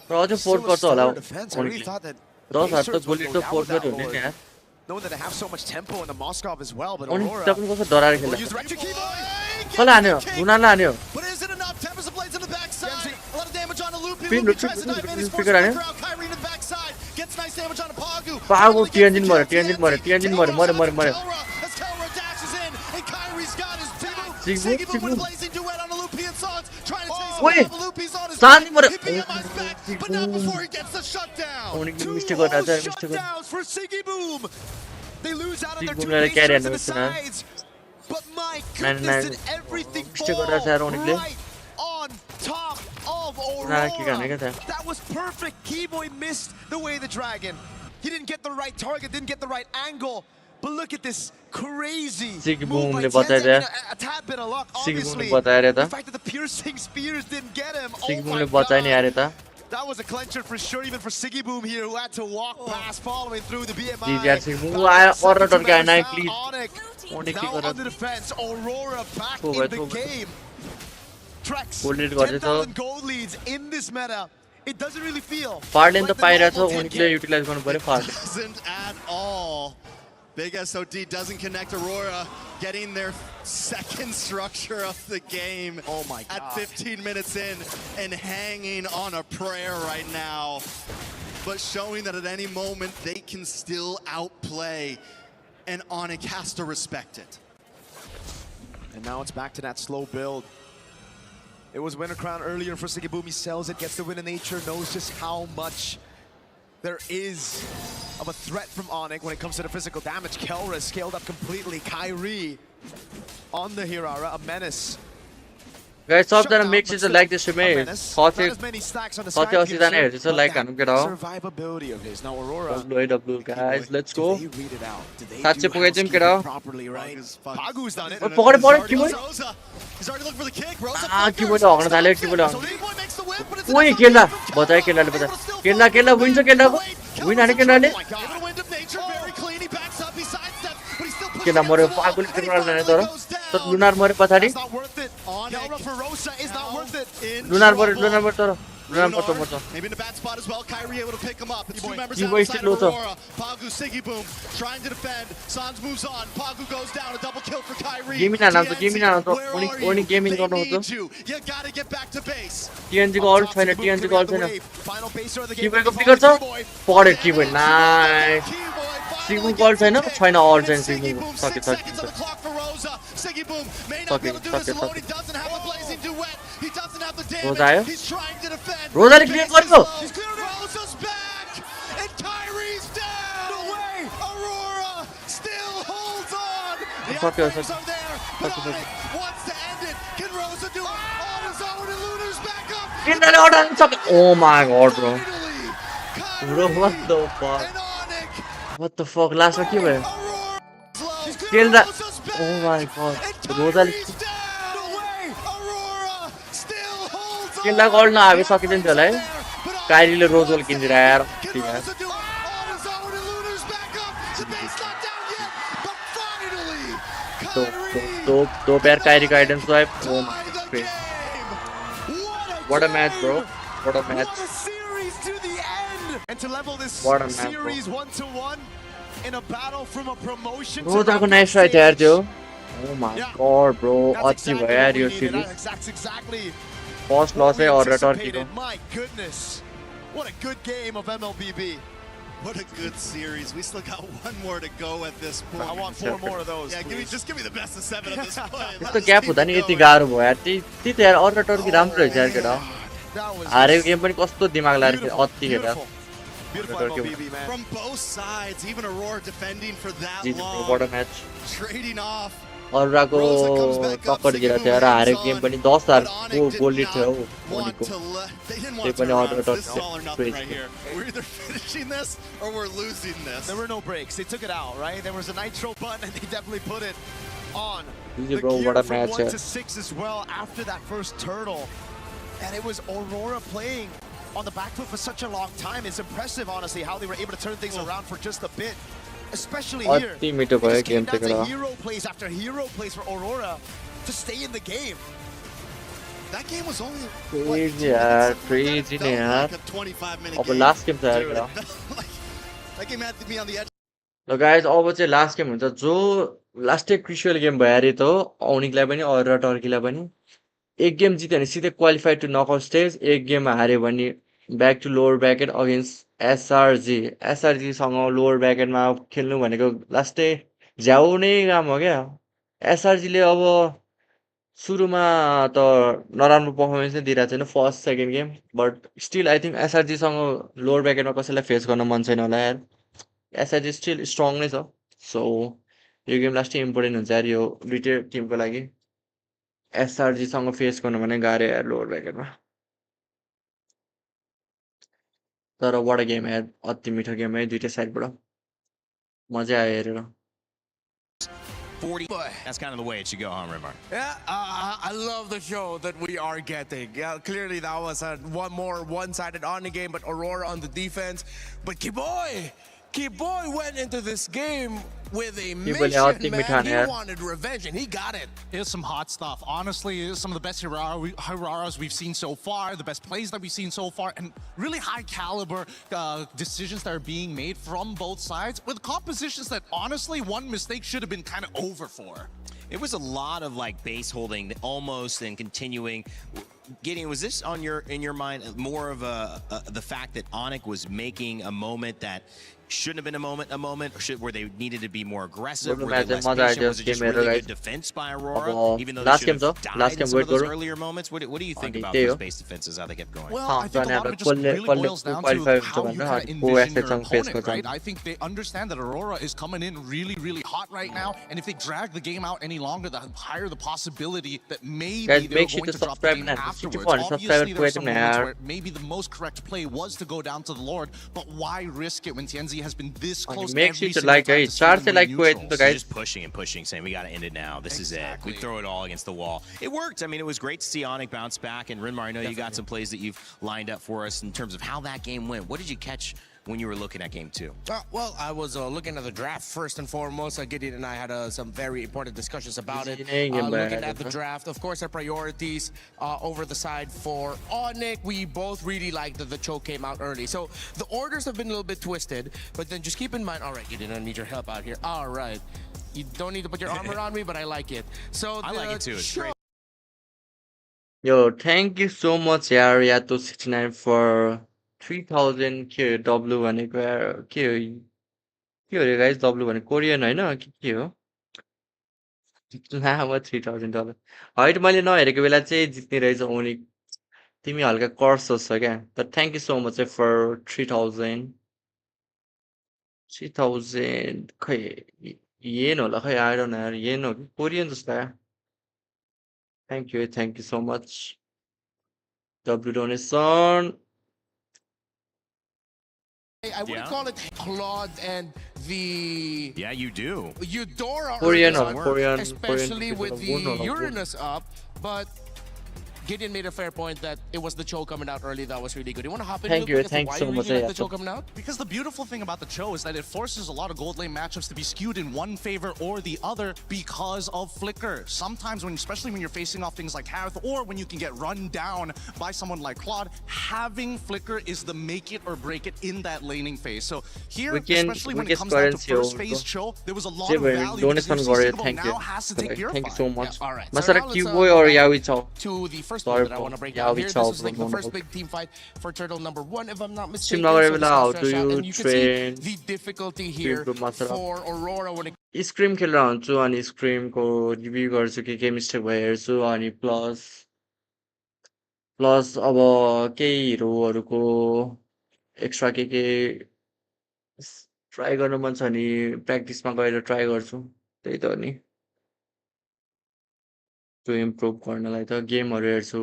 Wow. Still a stellar defense. I really thought that the base turrets would go down with that Lord. Knowing that they have so much tempo in the Masarapp as well, but Aurora will use Electric Keyboy. But is it enough? Tempest of Blades in the backside. A lot of damage on a Loopy. Loopy tries to dive in. He's forced to figure out. Kyrie in the backside. Gets nice damage on a Pagu. Pagu, TNZ more. As Kelra dashes in, and Kyrie's got his Siggy Boom with a blazing duet on a Loopy and Sons. Trying to chase him off. Loopy's on his back. PMI's back, but not before he gets the shutdown. 2 shutdowns for Siggy Boom. They lose out on their 2 bases in the sides. But my goodness, did everything fall right on top of Aurora. That was perfect. Keyboy missed the way the dragon. He didn't get the right target, didn't get the right angle. But look at this crazy move by TNZ. A tad bit of luck, obviously. The fact that the piercing spears didn't get him. Oh my God. That was a clencher for sure, even for Siggy Boom here, who had to walk past, following through the BMI. Now on the defense, Aurora back in the game. Trex, 10,000 gold leads in this meta. It doesn't really feel like the Pirates doesn't at all. Big SOD doesn't connect Aurora, getting their second structure of the game at 15 minutes in and hanging on a prayer right now. but showing that at any moment they can still outplay, and Onic has to respect it. And now it's back to that slow build. It was Winter Crown earlier for Sigibumi, sells it, gets the win in nature, knows just how much there is of a threat from Onic when it comes to the physical damage. Kelra scaled up completely. Kyrie on the Hirara, a menace. Guys, सबजना make sure to like this stream. Thought season here. Just like and get out. Survivability of his. Now Aurora. WAW guys, let's go. Did they read it out? Did they Sache pugai jam get out. properly, right? Pagu's done it. पकड के भयो? He's already looking for the kick. Rosa के भयो हग्न थाल्यो के भयो. ओइ केला बचाए केलाले बचाए. केला विन छ केलाको. विन हाने केलाले. केला मर्यो पागुले केला लाने तर. तर लुनार मर्यो पछाडी. Lunar तर. Lunar मर्छ. Maybe in a bad spot as well. Kyrie able to pick him up. It's two members He outside wasted Aurora. Pagu, Sigiboom trying to defend. Sans moves on. Pagu goes down. A double kill for Kyrie. Gaming नाम only gaming गर्नु हुन्छ. You gotta get back to base. TNG को alt छैन. TNG को alt छैन. किबोय को pick गर्छ. पकड्यो किबोय. Nice. सिगु को अल्ट छैन. छैन अल्ट छैन सिगु. सके. Sigiboom may not be able to do this alone. He doesn't have the blazing duet. He doesn't have the damage. Rosa He's trying to defend. Rosa clear गर्छ. He's cleared. Rosa's back, and Kyrie's down. No way. Aurora still holds on. The outsiders are there, but Onic wants to end it. Can Rosa do it on his own? And Lunar's back up. Oh my god, bro. Bro, what the fuck? What the fuck? Last one के भयो? Kill that. Oh my god. Rosa किल्ला गर्न आवे सकिदैन थियो होला है. काइरीले Rosel किन्छ यार. ठीक है. तो यार Kyrie guidance swipe. Oh my god. What a match, bro. What a match. And to level this What a match, series 1-1 in a battle from a promotion. Rosa को nice right यार त्यो. Oh my god, bro. अति भयो यार यो series. That's exactly First loss है और Turkey को. My goodness. What a good game of MLBB. What a good series. We still got one more to go at this point. I want 4 more of those. Yeah, just give me the best of 7 at this point. त्यस्तो gap हुँदा नि यति गाह्रो भयो यार. त्यही त यार और टर्की राम्रो रहेछ यार केटा. हारेको गेम पनि कस्तो दिमाग लाएर अति केटा. From both sides, even Aurora defending for that long. What a match. Trading off. Aurora को टक्कर दिएर थियो र हारेको गेम पनि 10,000 को गोल लिड थियो ओनीको. त्यही पनि Aurora टक्कर. We're either finishing this or we're losing this. There were no breaks. They took it out, right? There was a nitro button and they definitely put it on. The bro, what a match. 1-6 as well after that first turtle. And it was Aurora playing on the back foot for such a long time. It's impressive, honestly, how they were able to turn things around for just a bit. Especially here. It just came down to hero plays after hero plays for Aurora to stay in the game. That game was only crazy यार, crazy ने यार. अब last game था यार. That game had to be on the edge. ल guys, अब चाहिँ last game हुन्छ. जो last day crucial game भयो अरे त Onicलाई पनि और टर्कीलाई पनि. एक गेम जित्यो भने सिधै क्वालिफाइड टु नकआउट स्टेज. एक गेम हार्यो भने back to lower bracket against SRG. एसआरजीसँग लोवर ब्र्याकेटमा खेल्नु भनेको लास्टै झ्याउ नै काम हो क्या. एसआरजीले अब सुरुमा त नराम्रो पर्फर्मेन्स नै दिइरहेको छैन first second game. But still I think एसआरजीसँग लोवर ब्र्याकेटमा कसैलाई फेस गर्न मन छैन होला यार. एसआरजी स्टिल स्ट्रङ नै छ. सो यो गेम लास्टै इम्पोर्टेन्ट हुन्छ यार यो दुइटै टिमको लागि. एसआरजीसँग फेस गर्नु भने गाह्रो यार लोवर ब्र्याकेटमा. तर वाट अ गेम यार. अति मिठो गेम है दुइटै साइडबाट. मजा आयो हेरेर. 40. That's kind of the way it should go, huh, Rimar? Yeah, I love the show that we are getting. Yeah, clearly that was a one-sided on the game, but Aurora on the defense. But Kiboy went into this game with a mission, man. He wanted revenge, and he got it. It's some hot stuff. Honestly, it's some of the best Auroras we've seen so far, the best plays that we've seen so far, and really high-caliber decisions that are being made from both sides with compositions that, honestly, one mistake should have been kind of over for. It was a lot of like base holding almost and continuing. Gideon, was this on in your mind more of the fact that Onic was making a moment that shouldn't have been a moment, where they needed to be more aggressive, were they less patient, was it just really good defense by Aurora, even though they should have died in some of those earlier moments? What do you think about those base defenses, how they kept going? Well, I think a lot of it just really boils down to how you kind of envision your opponent, right? I think they understand that Aurora is coming in really, really hot right now, and if they drag the game out any longer, the higher the possibility that maybe they're going to drop the game afterwards. Obviously, there are some moments where maybe the most correct play was to go down to the Lord, but why risk it when TNZ has been this close every single time to just pushing and pushing, saying we got to end it now. This is it. We throw it all against the wall. It worked. I mean, it was great to see Onic bounce back. And Rinmar, I know you got some plays that you've lined up for us in terms of how that game went. What did you catch when you were looking at game 2? Well, I was looking at the draft first and foremost. Gideon and I had some very important discussions about it. Looking at the draft, of course, our priorities over the side for Onic. We both really liked that the choke came out early. So the orders have been a little bit twisted, but then just keep in mind, all right, Gideon, I need your help out here. All right. You don't need to put your armor on me, but I like it. So I like it too. It's great. Yo, thank you so much, Yato69 for 3000 के W भनेको के हो अरे guys W भने Korean हैन के हो लामो $3000 hat मैले नहेरेको बेला चाहिँ जित्ने रहेछ ओनिक तिमी हल्का कर्स होस् क्या तर thank you so much for 3000 खै येन होला खै आई डोन्ट नो येन हो कि कोरियन जस्तो लाग्यो thank you so much W donation I wouldn't call it Claude and the... Yeah, you do. Eudora, Korean, especially with the Uranus up, but Gideon made a fair point that it was the Cho coming out early that was really good. You want to hop in? Thank you so much. Like the Cho coming out? Because the beautiful thing about the Cho is that it forces a lot of gold lane matchups to be skewed in one favor or the other because of Flicker. Sometimes, especially when you're facing off things like Harith, or when you can get run down by someone like Claude, having Flicker is the make it or break it in that laning phase. So here, especially when it comes down to first phase Cho, there was a lot of value because now has to take your Thank you so much. All right. Masarapp Kiboy or Yawi Chao? To the first one that I want to break down here. This is like the first big team fight for Turtle number 1, if I'm not mistaken. And you can see the difficulty here for Aurora when it Scream खेलेर हुन्छु अनि Scream को review गर्छु के mistake भयो हेर्छु अनि plus अब केही हिरोहरुको एक्स्ट्रा के ट्राई गर्न मन छ नि प्र्याक्टिसमा गएर ट्राई गर्छु त्यही त हो नि टु इम्प्रुभ गर्नलाई त गेमहरु हेर्छु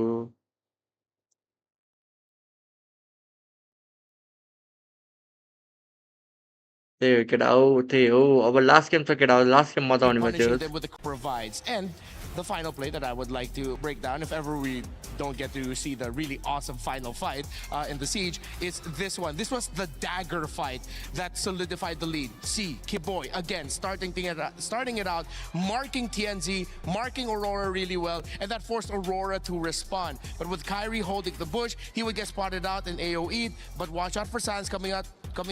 त्यही हो अब लास्ट गेम छ केटा लास्ट गेम मजा आउने provides. And the final play that I would like to break down, if ever we don't get to see the really awesome final fight in the Siege, is this one. This was the dagger fight that solidified the lead. See, Kiboy, again, starting it out, marking TNZ, marking Aurora really well, and that forced Aurora to respond. But with Kyrie holding the bush, he would get spotted out in AoE, but watch out for Sans coming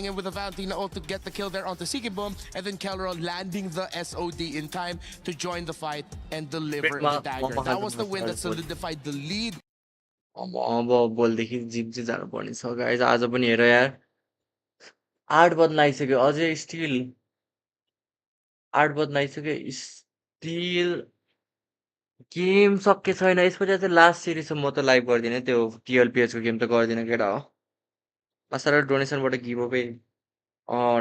in with a Valentina ult to get the kill there onto Sikibum, and then Kelro landing the SOD in time to join the fight and deliver the dagger. That was the win that solidified the lead. अब बोलदेखि जिप्जी जानु पर्ने छ guys आज पनि हेर यार 8 बज्न आइसक्यो अझै still 8 बज्न आइसक्यो स्टिल गेम सके छैन यसपछि चाहिँ लास्ट सिरिज म त लाइभ गर्दिन त्यो टीएलपीएच को गेम त गर्दिन केटा हो मसारा डोनेसनबाट गिभ अवे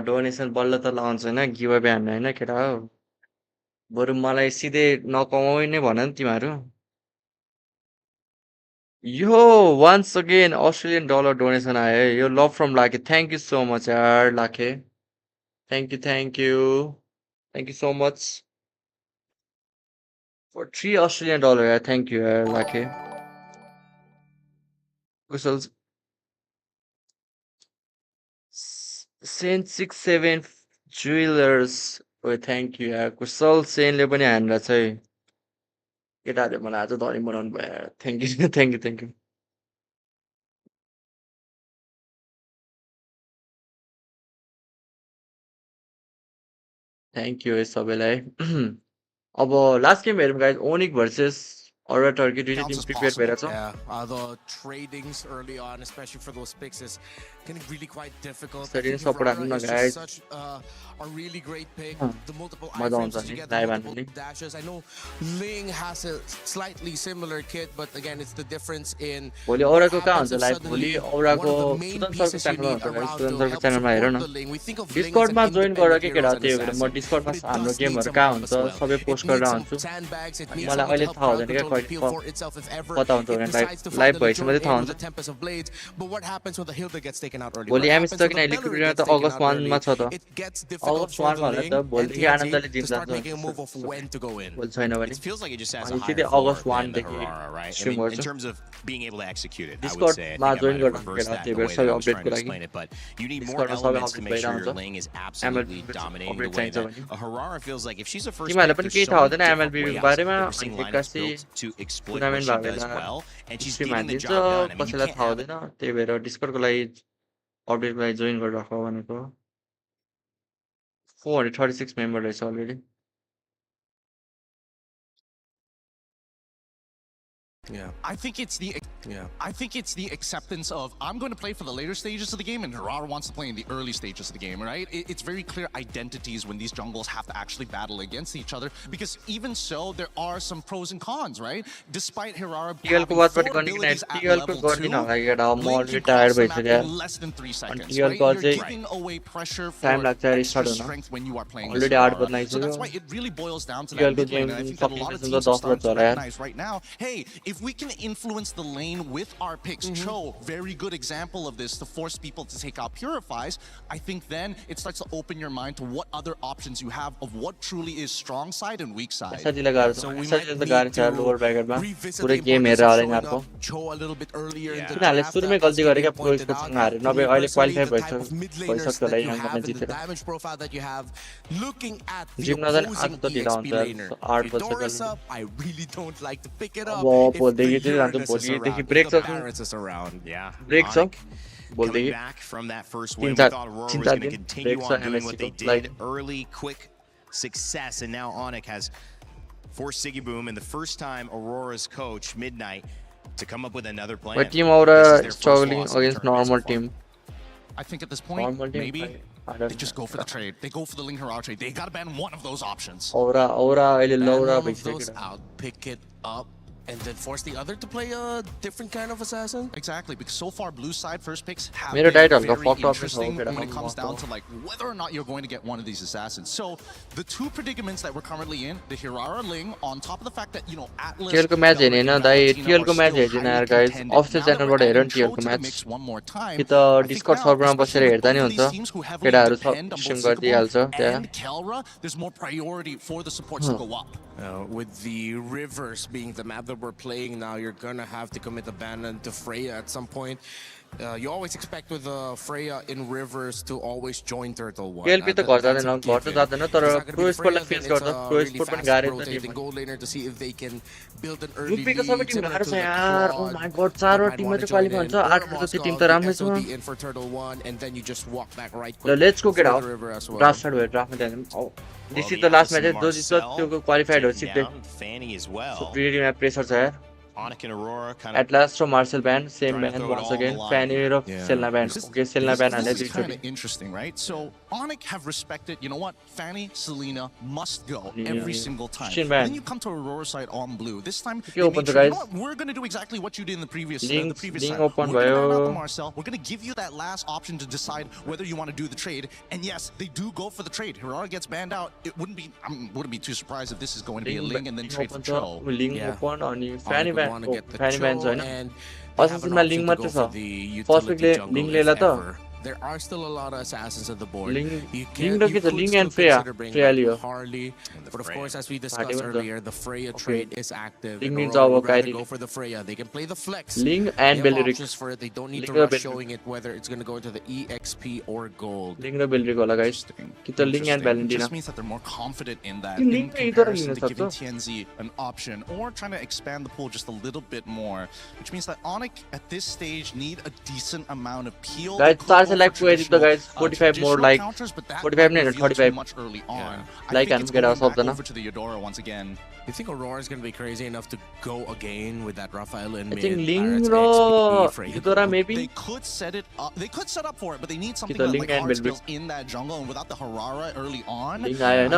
डोनेसन बल्ल त लन्च हैन गिभ अवे हान्न हैन केटा हो बरु मलाई सिधै नकमाउने भन नि तिमीहरु यो once again Australian dollar donation आयो है यो love from Lakhe thank you so much यार लाखे thank you so much for 3 Australian dollar यार thank you यार लाखे कुशल Saint 67 Jewelers oh thank you यार कुशल सेनले पनि हान्रा छ है केटाहरुले मलाई आज धनी बनाउनु भयो यार thank you thank you है सबैलाई अब लास्ट गेम हेरौँ guys ओनिक versus Aurora Turkey really counts team as prepared possible. better. Yeah, the tradings early on, especially for those picks, is getting really quite difficult. Studying I think support Aurora is guys. just such a really great pick. The multiple Mother iframes to get the live multiple handling. dashes. I know Ling has a slightly similar kit, but again, it's the difference in भोलि औराको कहाँ हुन्छ live भोलि औराको सुदन सरको च्यानलमा हुन्छ guys Sudan सरको च्यानलमा हेर न डिस्कर्डमा जोइन गर के केटा त्यही भएर म डिस्कर्डमा हाम्रो गेमहरु कहाँ हुन्छ सबै पोस्ट गरेर हुन्छु मलाई अहिले थाहा हुँदैन के कहिले पता हुन्छ भने लाइभ भएपछि मात्रै थाहा हुन्छ भोलि एमएस त किन लिक्विड त अगस्त 1 मा छ त अगस्त 1 मा होला त भोलिदेखि आनन्दले जिम जान्छ भोलि छैन भने अनि सिधै अगस्त 1 देखि स्ट्रिम गर्छु in terms of being able to execute it, I would Discord say I मा think I join might have गर्नु reversed that त्यही the भएर way सबै that I was update trying to को explain लागि it, but you need more Discord मा सबै elements to update make sure your भइरहन्छ lane is absolutely dominating the way that Aurora feels like if she's a first तिमीहरुलाई pick, पनि there's केही so थाहा many हुँदैन different MLB ways बारेमा that we're seeing अनि lineups 81 built to exploit what tournament she भएको does बेला well, and she's stream getting the हानिदिन्छ job done. I mean, you कसैलाई can't थाहा have हुँदैन त्यही भएर डिस्कर्डको लागि अपडेटको लागि जोइन गरेर राख भनेको 436 मेम्बर रहेछ already Yeah, I think it's the acceptance of I'm going to play for the later stages of the game, and Aurora wants to play in the early stages of the game, right? It's very clear identities when these jungles have to actually battle against each other, because even so, there are some pros and cons, right? Despite Aurora having 4 abilities at level 2, Link can cross the map in less than 3 seconds, right? You're giving away pressure for extra strength when you are playing as Aurora. So that's why it really boils down to that mid lane, and I think that a lot of teams are starting to recognize right now, hey, if we can influence the lane with our picks, Cho, very good example of this, to force people to take out Purifies, I think then it starts to open your mind to what other options you have of what truly is strong side and weak side. So we might need to revisit the importance of showing up Cho a little bit earlier in the draft. सुरुमै गल्ती गरेको pro स्पोर्ट्ससँग नभए अहिले qualify भइसक्छ होला यहाँबाट जितेर damage profile that you have, looking at the gym नजाने opposing आज त ढिला EXP laner. हुन्छ 8 Doris बजे up, I really don't like to pick it up. अब भोलिदेखि If the चाहिँ जान्छ Uranus is भोलिदेखि around, ब्रेक if the छ Barrett is around. Yeah. Break छ Coming भोलिदेखि back from that first win, we 3-4 thought Aurora was going to continue break छ on doing what MSC they को did, early, quick success, and now Onic has forced Siggy Boom, and the first time Aurora's coach, Midnight, to come up with another plan. But team Aurora is struggling against normal team. I think at this point, maybe they just go for the trade. They go for the Ling Hurrah trade. They gotta ban one of those options. Aura अहिले लौरा Ban one of those out, pick it up, and then force the other to play a different kind of assassin? Exactly, because so far blue side first picks have मेरो been diet very हल्का फक्ट of interesting when it comes down to like whether or not you're going to get one of these assassins. So the two predicaments that we're currently in, the Hirara Ling, on top of the fact that, you know, Atlas, TL को match हेर्ने हैन दाइ TL को match हेर्दिन यार guys office च्यानलबाट हेर न TL को match कि त discard सर्भरमा बसेर हेर्दा नि हुन्छ केटाहरु स्ट्रिम गर्दिहाल्छ त्यहाँ Kelra, there's more priority for the supports to go up. With the rivers being the map that we're playing now, you're gonna have to commit abandon to Freya at some point. You always expect with Freya in rivers to always join Turtle One. KLP त घर जादैन घर त जादैन तर pro स्पोर्टलाई face गर्दा pro sport पनि गाह्रो छ Tim gold laner to see if they can build an early UP को सबै टिम गाह्रो छ यार ओ माय गॉड चारवटा टिममा चाहिँ क्वालिफाई हुन्छ 8 को जति टिम त राम्रै छ in for Turtle One, and then you just walk back right quick. Let's go get out. Draft start भयो ड्राफ्टमा जाने this is the last match जो जित्छ त्यो क्वालिफाइड हो सिधै Fanny as well. So pretty match pressure छ यार Onic and Aurora kind At last from Marcel band, same band once again. Fanny of Selna band. Okay, Selna band and this is kind of interesting, right? So Onic have respected, you know what? Fanny, Selena must go every single time. Then you come to Aurora's side on blue. This time, they made sure, you know what? We're going to do exactly what you did in the previous side. We're going to ban out the Marcel. We're going to give you that last option to decide whether you want to do the trade. And yes, they do go for the trade. Aurora gets banned out. It wouldn't be too surprised if this is going to be a Ling and then trade for Cho. Ling open on Fanny band. Fanny band छैन असेसमा link मात्र छ first वीकले link लेला त There are still a lot of assassins on the board. Ling Ling and Freya. Freya Leo Harley, but of course, as we discussed earlier, the Freya trade is active. Ling means Aurora would rather go for the Freya. They can play the flex. Ling and Beleric. For it. They don't need to rush showing it whether it's going to go into the EXP or gold. Ling raw Beleric होला guys. कि त Ling and Valentina. It just means that they're more confident in that in comparison to giving TNZ an option or trying to expand the pool just a little bit more, which means that Onic at this stage need a decent amount of peel. Guys, say like the guys 45 more like 45 minutes 35 much early on. like and get us off the over to the Eudora once again. You think Aurora is going to be crazy enough to go again with that Rafael in mid? I think Ling ro Eudora maybe. They could set it up. They could set up for it, but they need something like hard skills in that jungle, and without the Harara early on, I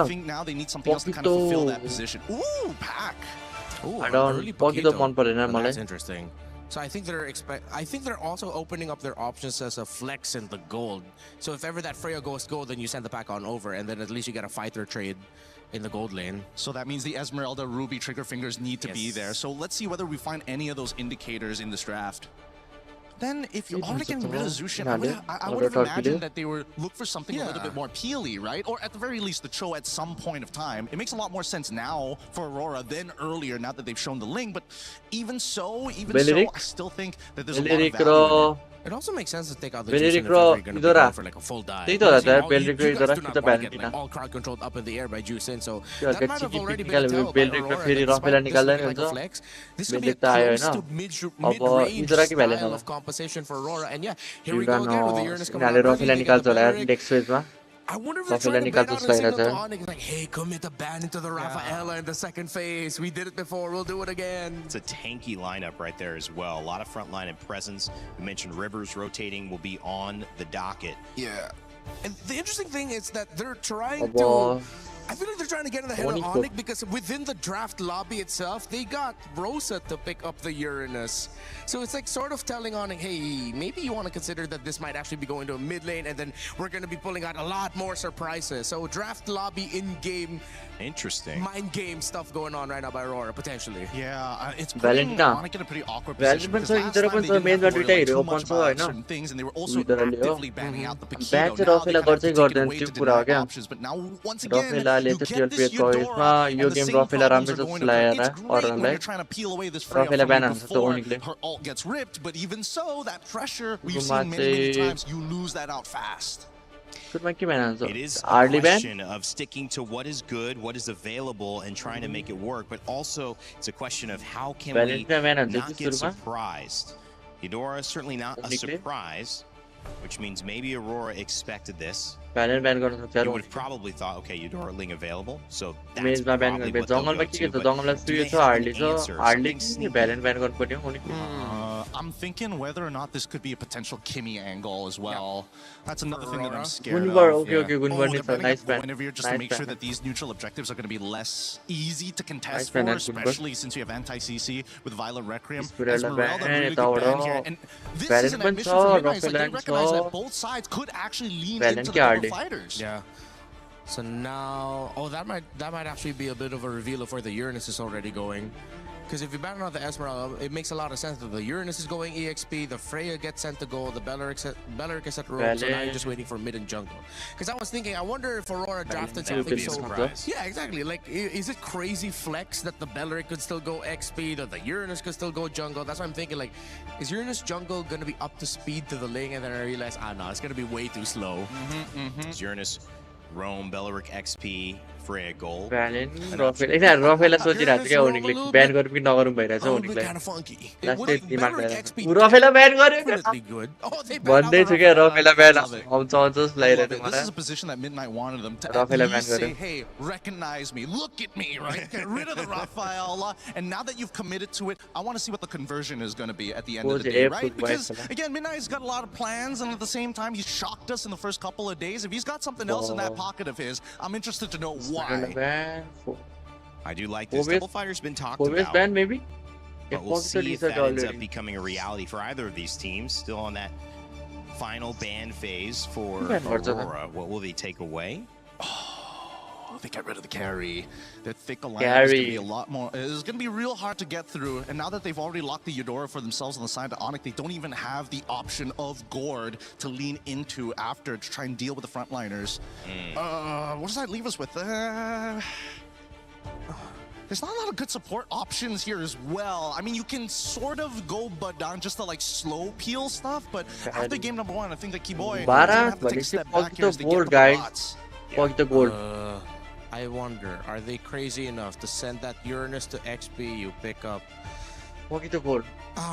think now they need something else to kind of fulfill that position. Ooh, pack. Ooh, I don't That's interesting. So I think they're also opening up their options as a flex in the gold. So if ever that Freya goes gold, then you send the pack on over, and then at least you get a fighter trade in the gold lane. So that means the Esmeralda, Ruby, Trigger Fingers need to be there. So let's see whether we find any of those indicators in this draft. Then, if you are getting rid of Zushin, I would have imagined that they would look for something a little bit more peely, right? Or at the very least, the Cho at some point of time. It makes a lot more sense now for Aurora than earlier, now that they've shown the Ling. But even so, I still think that there's a lot of value in it. It also makes sense to take out the Jushin if you're going to go for like a full dive. You guys do not want to get like all crowd controlled up in the air by Jushin, so that might have already been a tell by Aurora that despite like a flex, this could be a close to mid-range style of compensation for Aurora. And yeah, here we go again with the Uranus coming out. I wonder if they're trying to ban out a signal to Onic, like, hey, commit a ban into the Rafaela in the second phase. We did it before, we'll do it again. It's a tanky lineup right there as well. A lot of front line and presence. We mentioned Rivers rotating will be on the docket. Yeah. And the interesting thing is that they're trying to... I feel like they're trying to get in the head of Onic because within the draft lobby itself, they got Rosa to pick up the Uranus. So it's like sort of telling Onic, hey, maybe you want to consider that this might actually be going to a mid lane, and then we're going to be pulling out a lot more surprises. So draft lobby in-game, interesting mind game stuff going on right now by Aurora, potentially. Yeah, it's putting Onic in a pretty awkward position because last time they didn't have really too much about certain things, and they were also actively banning out the Paquito. Now they kind of taken away to deny options, but now once again, you get this Eudora, and the same problems are going to play. It's great when you're trying to peel away this Freya from you before her ult gets ripped, but even so, that pressure, we've seen many times, you lose that out fast. It is a question of sticking to what is good, what is available, and trying to make it work, but also it's a question of how can we not get surprised. Eudora is certainly not a surprise, which means maybe Aurora expected this. You would have probably thought, okay, Eudora Ling available, so that's probably what they'll go to, but do they have an answer, something sneaky? I'm thinking whether or not this could be a potential Kimmy angle as well. That's another thing that I'm scared of. Whenever just to make sure that these neutral objectives are going to be less easy to contest for, especially since we have anti-CC with Violent Requiem. Esmeralda really good ban here, and this is an admission from Midnight, so they recognize that both sides could actually lean into the fighters. Yeah. So now, that might actually be a bit of a reveal of where the Uranus is already going. Because if you ban out the Esmeralda, it makes a lot of sense that the Uranus is going EXP, the Freya gets sent to gold, the Belleric is at rogue, so now you're just waiting for mid and jungle. Because I was thinking, I wonder if Aurora drafted something so... Yeah, exactly. Like, is it crazy flex that the Belleric could still go XP, that the Uranus could still go jungle? That's what I'm thinking, like, is Uranus jungle going to be up to speed to the Ling? And then I realized, no, it's going to be way too slow. Is Uranus, Rome, Belleric XP, Freya gold. Rafaela सोचिरहेको थियो क्या उनीले ब्यान गरेर पनि नगरौँ भइरहेछ उनीले last demand गरेर राफेला ब्यान गर्यो भन्दै छु क्या राफेला ब्यान आउँछ जस लागिरहेको मलाई This is a position that Midnight wanted them to say, hey, recognize me, look at me, right? Get rid of the Rafaela, and now that you've committed to it, I want to see what the conversion is going to be at the end of the day, right? Because again, Midnight's got a lot of plans, and at the same time, he's shocked us in the first couple of days. If he's got something else in that pocket of his, I'm interested to know why. I do like this. Double Fighter's been talked about. Ban, maybe? But we'll see if that ends up becoming a reality for either of these teams. Still on that final ban phase for Aurora. What will they take away? They get rid of the carry. That thick alliance is going to be a lot more. It's going to be real hard to get through. And now that they've already locked the Eudora for themselves on the side of Onic, they don't even have the option of Gord to lean into after to try and deal with the frontliners. What does that leave us with? There's not a lot of good support options here as well. I mean, you can sort of go down just to like slow peel stuff, but after game number 1, I think that Keyboy have to take a step back here as they get bots. Fuck the gold. I wonder, are they crazy enough to send that Uranus to XP? You pick up Poquito cool.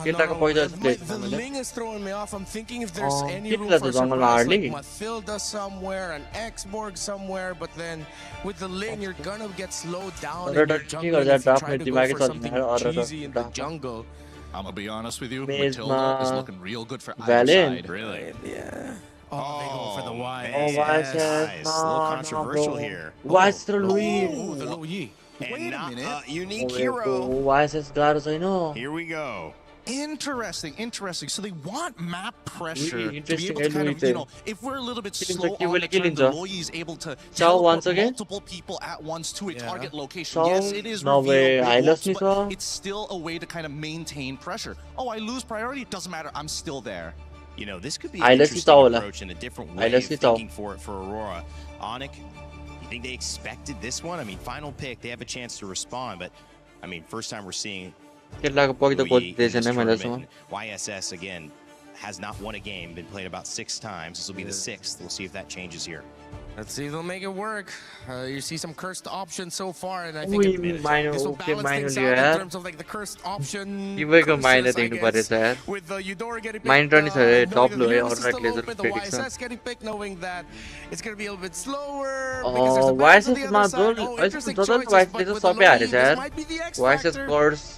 The Ling is throwing me off. I'm thinking if there's any room for surprise, like Mathilda somewhere, an X-Borg somewhere, but then with the Ling, you're gonna get slowed down and you're jungling if you try to go for something cheesy in the jungle. I'm gonna be honest with you, Matilda is looking real good for either side. Really? Yeah. Oh, they go for the Y. Oh, nice. A little controversial here. Why is the Louis? Oh, the Louis. Wait a minute. Unique hero. Why is this claro? I know. Here we go. Interesting. So they want map pressure to be able to kind of, if we're a little bit slow on the turn, the Loyi is able to teleport multiple people at once to a target location. Yes, it is revealable, but it's still a way to kind of maintain pressure. Oh, I lose priority? It doesn't matter. I'm still there. This could be an interesting approach and a different way of thinking for Aurora. Onic, you think they expected this one? I mean, final pick, they have a chance to respond, but I mean, first time we're seeing YSS again has not won a game, been played about 6 times. This will be the 6th. We'll see if that changes here. Let's see if they'll make it work. You see some cursed options so far, and I think this will balance things out in terms of like the cursed option. Curses, I guess, with the Eudora getting picked, the YSS getting picked, knowing that it's going to be a little bit slower. Why is it not done? Interesting choices, but with the Loyi, this might be the X factor.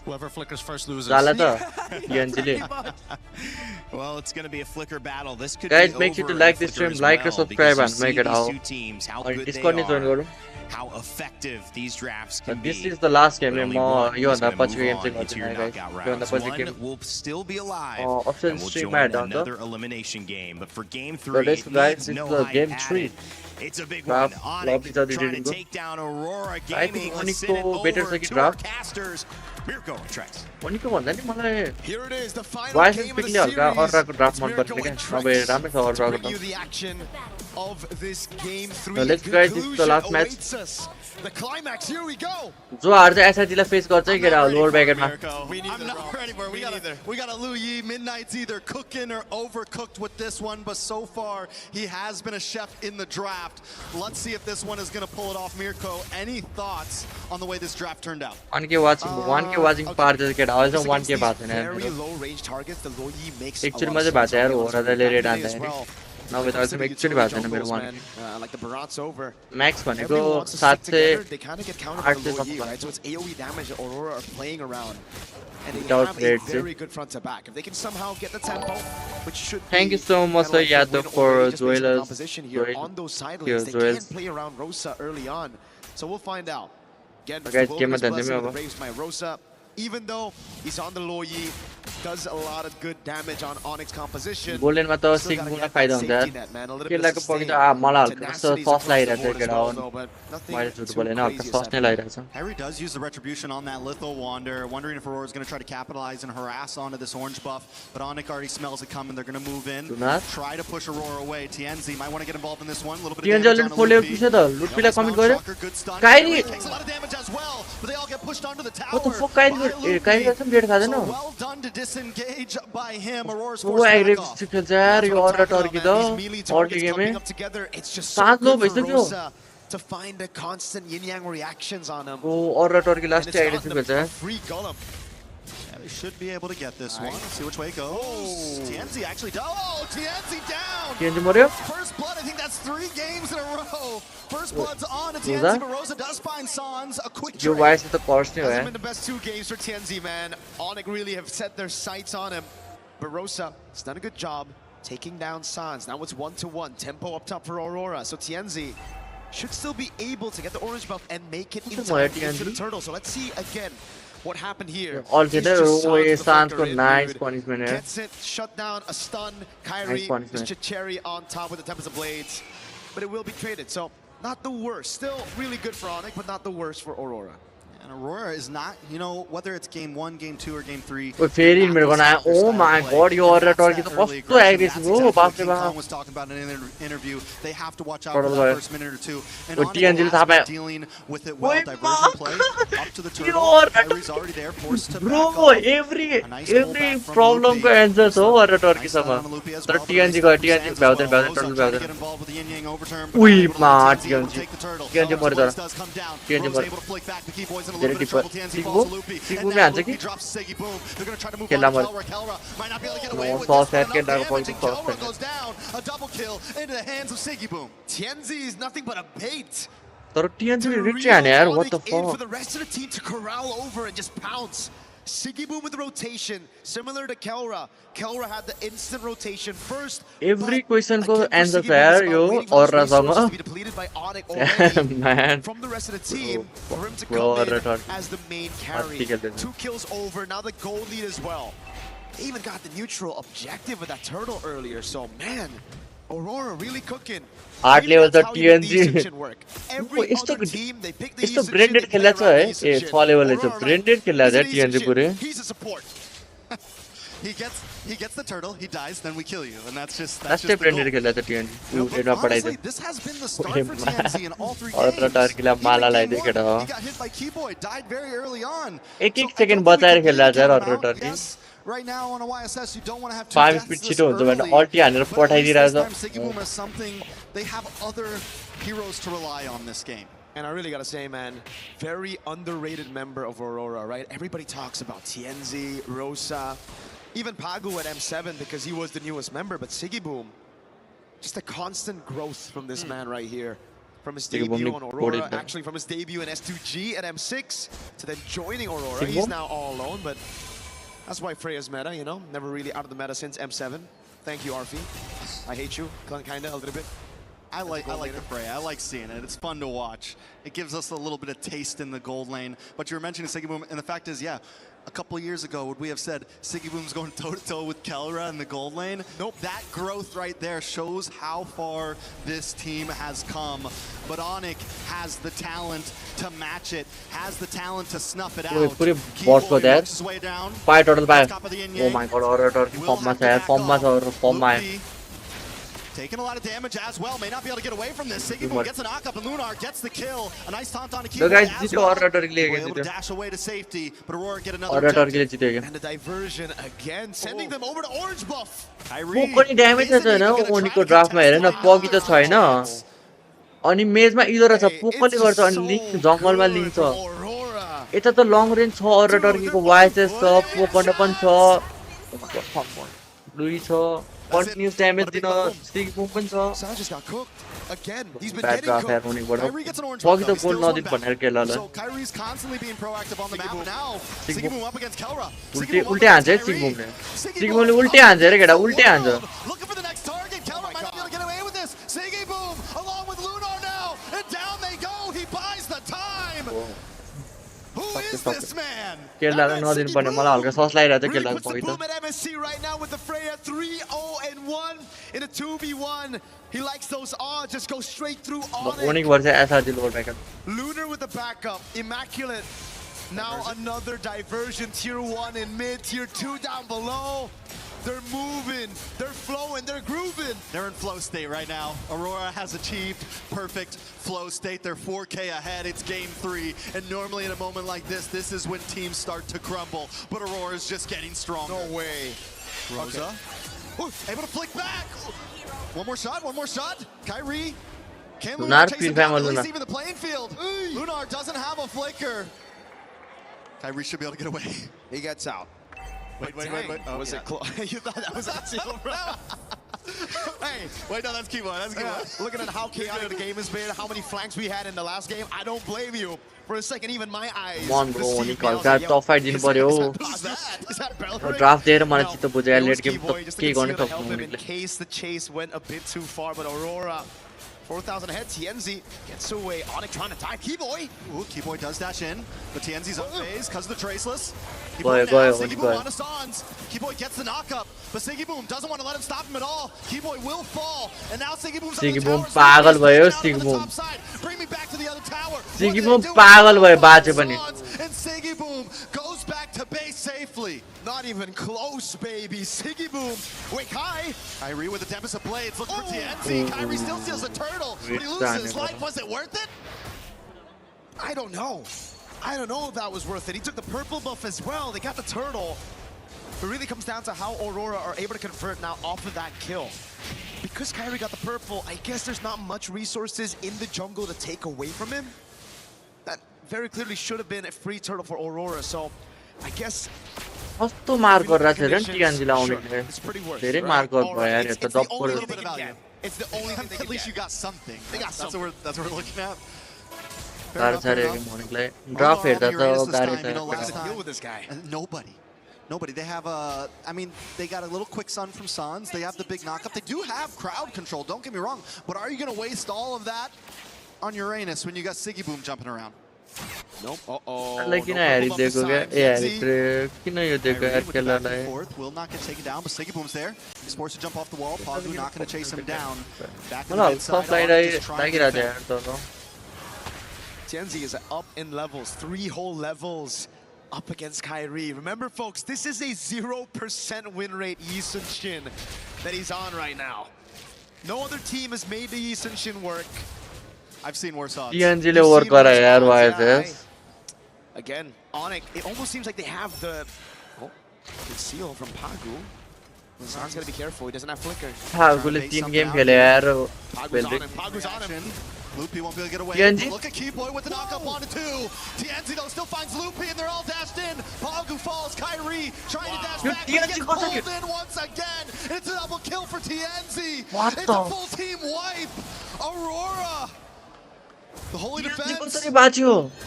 Whoever flickers first loses. Well, it's going to be a flicker battle. This could guys, be make sure to over like this stream, like and subscribe, and make it out. Discord how effective these drafts can this be. Is the last game. One will still be alive. And we'll join another elimination game. But for game 3, this is the game 3. It's a big one. Onic trying to take down Aurora Gaming. Let's send it over to our casters. Mirko and Trex. Here it is, the final game of the series. It's Mirko and Trex to bring you the action of this game 3. So let's guys, this is the last match. The climax, here we go. जो हार्छ SRG लाई face गर्छ है केटा lower ब्रैकेटमा I'm not ready for it. We got a Liu Yi. Midnight's either cooking or overcooked with this one, but so far he has been a chef in the draft. Let's see if this one is going to pull it off. Mirko, any thoughts on the way this draft turned out? 1k watching पार जस केटा अझ 1k बात हैन very low range targets. The Liu Yi makes actually मा चाहिँ बात यार हो र ले रेड आन्दा हैन नभए त अझ एक्चुअली बात हैन मेरो 1 like the Barat's over. Max भनेको 7 से they kind of get countered by the Liu Yi, right? So it's AoE damage that Aurora are playing around. And they have a very good front to back. If they can somehow get the tempo, which should thank you so much Yadav for joining us here on those side lanes. They can play around Rosa early on, so we'll find out. Again, Mr. Raves my Rosa, even though he's on the Loyi, does a lot of good damage on Onyx composition. Golden मा त सिग्नुलाई फाइदा हुन्छ यार केलाको पकि त मलाई हल्का जस्तो फस लागिरहेछ केटा हो मैले झुट बोलेन हल्का फस नै लागिरहेछ Harry does use the retribution on that Litho Wander, wondering if Aurora is going to try to capitalize and harass onto this orange buff, but Onic already smells it coming. They're going to move in, try to push Aurora away. TNZ might want to get involved in this one. A little bit of damage on Lutpila comment गर्यो Kyrie takes a lot of damage as well, but they all get pushed onto the tower. What the fuck काइरी गर्छम डेट खादैन So well done to disengage by him. Aurora's forced back off. यो अरा Turkey त अर्टी game It's just सात लो भइसक्यो to find a constant yin-yang reactions on him. ओ अरा Turkey last idea खेल्छ Free Golem. Yeah, they should be able to get this one. Let's see which way it goes. TNZ actually does. Oh, TNZ down. TNZ मर्यो First blood, I think that's 3 games in a row. First blood's on to TNZ, but Rosa does find Sans. A quick yo vice त purse नै हो Hasn't been the best 2 games for TNZ, man. Onic really have set their sights on him. But Rosa has done a good job taking down Sans. Now it's 1-1. Tempo up top for Aurora. So TNZ should still be able to get the orange buff and make it into the turtle. So let's see again what happened here. Altogether, Sans got nice punishment here. Gets it, shut down, a stun. Kyrie, just Cherry on top with the Tempest of Blades. But it will be traded, so not the worst. Still really good for Onic, but not the worst for Aurora. And Aurora is not, you know, whether it's game 1, game 2, or game 3. Oh my god, you are talking about so aggressive. Oh, Kong was talking about in an interview. They have to watch out for the first minute or 2. And Onic dealing with it well. Diversion play up to the turtle. Kyrie's already there, forced to back off. every problem को answer so अरे Turkey sama. तर TNZ को TNZ भ्याउँदैन turtle भ्याउँदैन. उई मा TNZ मर्यो तर TNZ मर्यो. in a little bit of trouble. TNZ falls to Loopy. And now Loopy drops Siggy Boom. They're going to try to move on to Kelra. Kelra might not be able to get away with this, but enough damage, and Kelra goes down. A double kill into the hands of Siggy Boom. TNZ is nothing but a bait. What the fuck? For the rest of the team to corral over and just pounce. Siggy Boom with the rotation, similar to Kelra. Kelra had the instant rotation first. Every question को answer fair yo Aurora सँग man from the rest of the team for him to come in as the main carry. 2 kills over, now the gold lead as well. They even got the neutral objective with that turtle earlier, so man, Aurora really cooking. 8 levels of TNZ यस्तो branded खेल्ला छ है ए 6 level छ branded खेल्ला छ TNZ पुरै He's a support. He gets the turtle, he dies, then we kill you, and that's just branded खेल्ला छ TNZ एडमा पढाइदे this has been the start for TNZ in all 3 games. Ultra टार्किला माला लाइदे केटा हो He got hit by Keyboy, died very early on. एक second बचाएर खेल्ला छ ultra टार्की Right now on a YSS, you don't want to have 2 5 deaths speed this छिटो हुन्छ भने early. अल्टी हानेर पठाइदिरहेछ Siggy Boom has something, they have other heroes to rely on this game. And I really gotta say, man, very underrated member of Aurora, right? Everybody talks about TNZ, Rosa, even Pagu at M7 because he was the newest member, but Siggy Boom, just a constant growth from this man right here. From his debut on Aurora, actually from his debut in S2G at M6 to then joining Aurora. He's now all alone, but that's why Freya's meta, you know, never really out of the meta since M7. Thank you, Arfi. I hate you, kinda, a little bit. I like the Freya. I like seeing it. It's fun to watch. It gives us a little bit of taste in the gold lane. But you were mentioning Siggy Boom, and the fact is, yeah, a couple of years ago, would we have said Siggy Boom's going toe-to-toe with Kelra in the gold lane? Nope. That growth right there shows how far this team has come. But Onic has the talent to match it, has the talent to snuff it out. Bot for that. 5 total back. Oh my god, Aurora form Taking a lot of damage as well, may not be able to get away from this. Siggy Boom gets a knock up and Lunar gets the kill. A nice taunt on a key. Able to dash away to safety, but Aurora get another objective. And the diversion again, sending them over to Orange Buff. Kyrie damage छैन ओनीको ड्राफ्टमा हेर न पगी त छैन अनि मेजमा इदो रहेछ पोकले गर्छ अनि link जंगलमा link छ यता त लङ रेन्ज छ अरे टर्कीको वाइसेस छ पोकन पनि छ लुई छ continuous damage din Siggy Boom पनि छ Just got cooked again. He's been bad getting draft cooked. Kyrie gets an orange buff. The goal नदिन भनेर केलाले So Kyrie's constantly being proactive on the map now. Siggy Boom up against Kelra. उल्टे हान्छ है Siggy Boomले Siggy Boomले उल्टे हान्छ रे केटा उल्टे हान्छ Looking for the next target. Kelra might not be able to get away with this. Siggy Boom along with Lunar now, and down they go. He buys the time. Who is this man? केलाले नदिन पर्ने मलाई हल्का सस लागिरहेछ केलाले पगी Boom at MSC right now with the Freya 3-0-1 in a 2v1. He likes those odds, just go straight through on Onic versus SRG load back. Lunar with the backup, immaculate. Now another diversion, tier 1 in mid, tier 2 down below. They're moving, they're flowing, they're grooving. They're in flow state right now. Aurora has achieved perfect flow state. They're 4K ahead. It's game 3. And normally in a moment like this is when teams start to crumble. But Aurora's just getting stronger. No way. Rosa, able to flick back. One more shot. Kyrie. Can Lunar chase him down, at least even the playing field? Lunar doesn't have a flicker. Kyrie should be able to get away. He gets out. Wait. Oh, was it close? You thought that was a seal, bro? Hey, wait, no, that's Keyboy. That's Keyboy. Looking at how chaotic the game has been, how many flanks we had in the last game, I don't blame you. For a second, even my eyes. Come on, bro. Nicole, top fight din पर्यो. Draft दिएर मलाई चित्त बुझायो late game त के गर्ने सक्नु in case the chase went a bit too far, but Aurora 4,000 ahead. TNZ gets away. Onic trying to dive. Keyboy. Ooh, Keyboy does dash in, but TNZ's up phase because of the traceless. Siggy Boom on a Sans. Keyboy gets the knockup, but Siggy Boom doesn't want to let him stop him at all. Keyboy will fall, and now Siggy Boom's Siggy Boom पागल भयो Siggy Boom. Bring me back to the other tower. Siggy Boom पागल भयो बाचे पनि. And Siggy Boom goes back to base safely. Not even close, baby. Siggy Boom. Wait, Kyrie with the Tempest of Blades looking for TNZ. Kyrie still steals the turtle, but he loses his life. Was it worth it? I don't know. I don't know if that was worth it. He took the purple buff as well. They got the turtle. It really comes down to how Aurora are able to convert now off of that kill. Because Kyrie got the purple, I guess there's not much resources in the jungle to take away from him. That very clearly should have been a free turtle for Aurora. So I guess कस्तो मार गरिरहेको छ नि टिएनजी लाउनेले धेरै मार गर्यो यार यो त double It's the only thing at least you got something. That's what we're looking at. गाह्रो छ रे मोनिकलाई ड्रप हेर्दा त गाह्रो छ deal with this guy. Nobody. They have I mean, they got a little quick sun from Suns. They have the big knockup. They do have crowd control, don't get me wrong. But are you going to waste all of that on Uranus when you got Siggy Boom jumping around? Nope. Like, you know, Harry देखो क्या? Yeah, you know, you देखो यार क्या लड़ा है? Will not get taken down, but Siggy Boom's there. He's forced to jump off the wall. Pagu not going to chase him down. Back to the inside. Like it there, तो Tianzi is up in levels, 3 whole levels up against Kyrie. Remember, folks, this is a 0% win rate Yisun Shin that he's on right now. No other team has made the Yisun Shin work. I've seen worse odds. TNG le work kar raha yaar, why is this? Again, Onic, it almost seems like they have the good seal from Pagu. Zan's gotta be careful, he doesn't have flicker. Pagu le 3 game khele yaar. Pagu's on him. Loopy won't be able to get away. TNG? Look at Keyboy with the knockup on it too. TNG though still finds Loopy and they're all dashed in. Pagu falls. Kyrie trying to dash back. But he gets pulled in once again. It's a double kill for TNZ. It's a full team wipe. Aurora. The holy defense.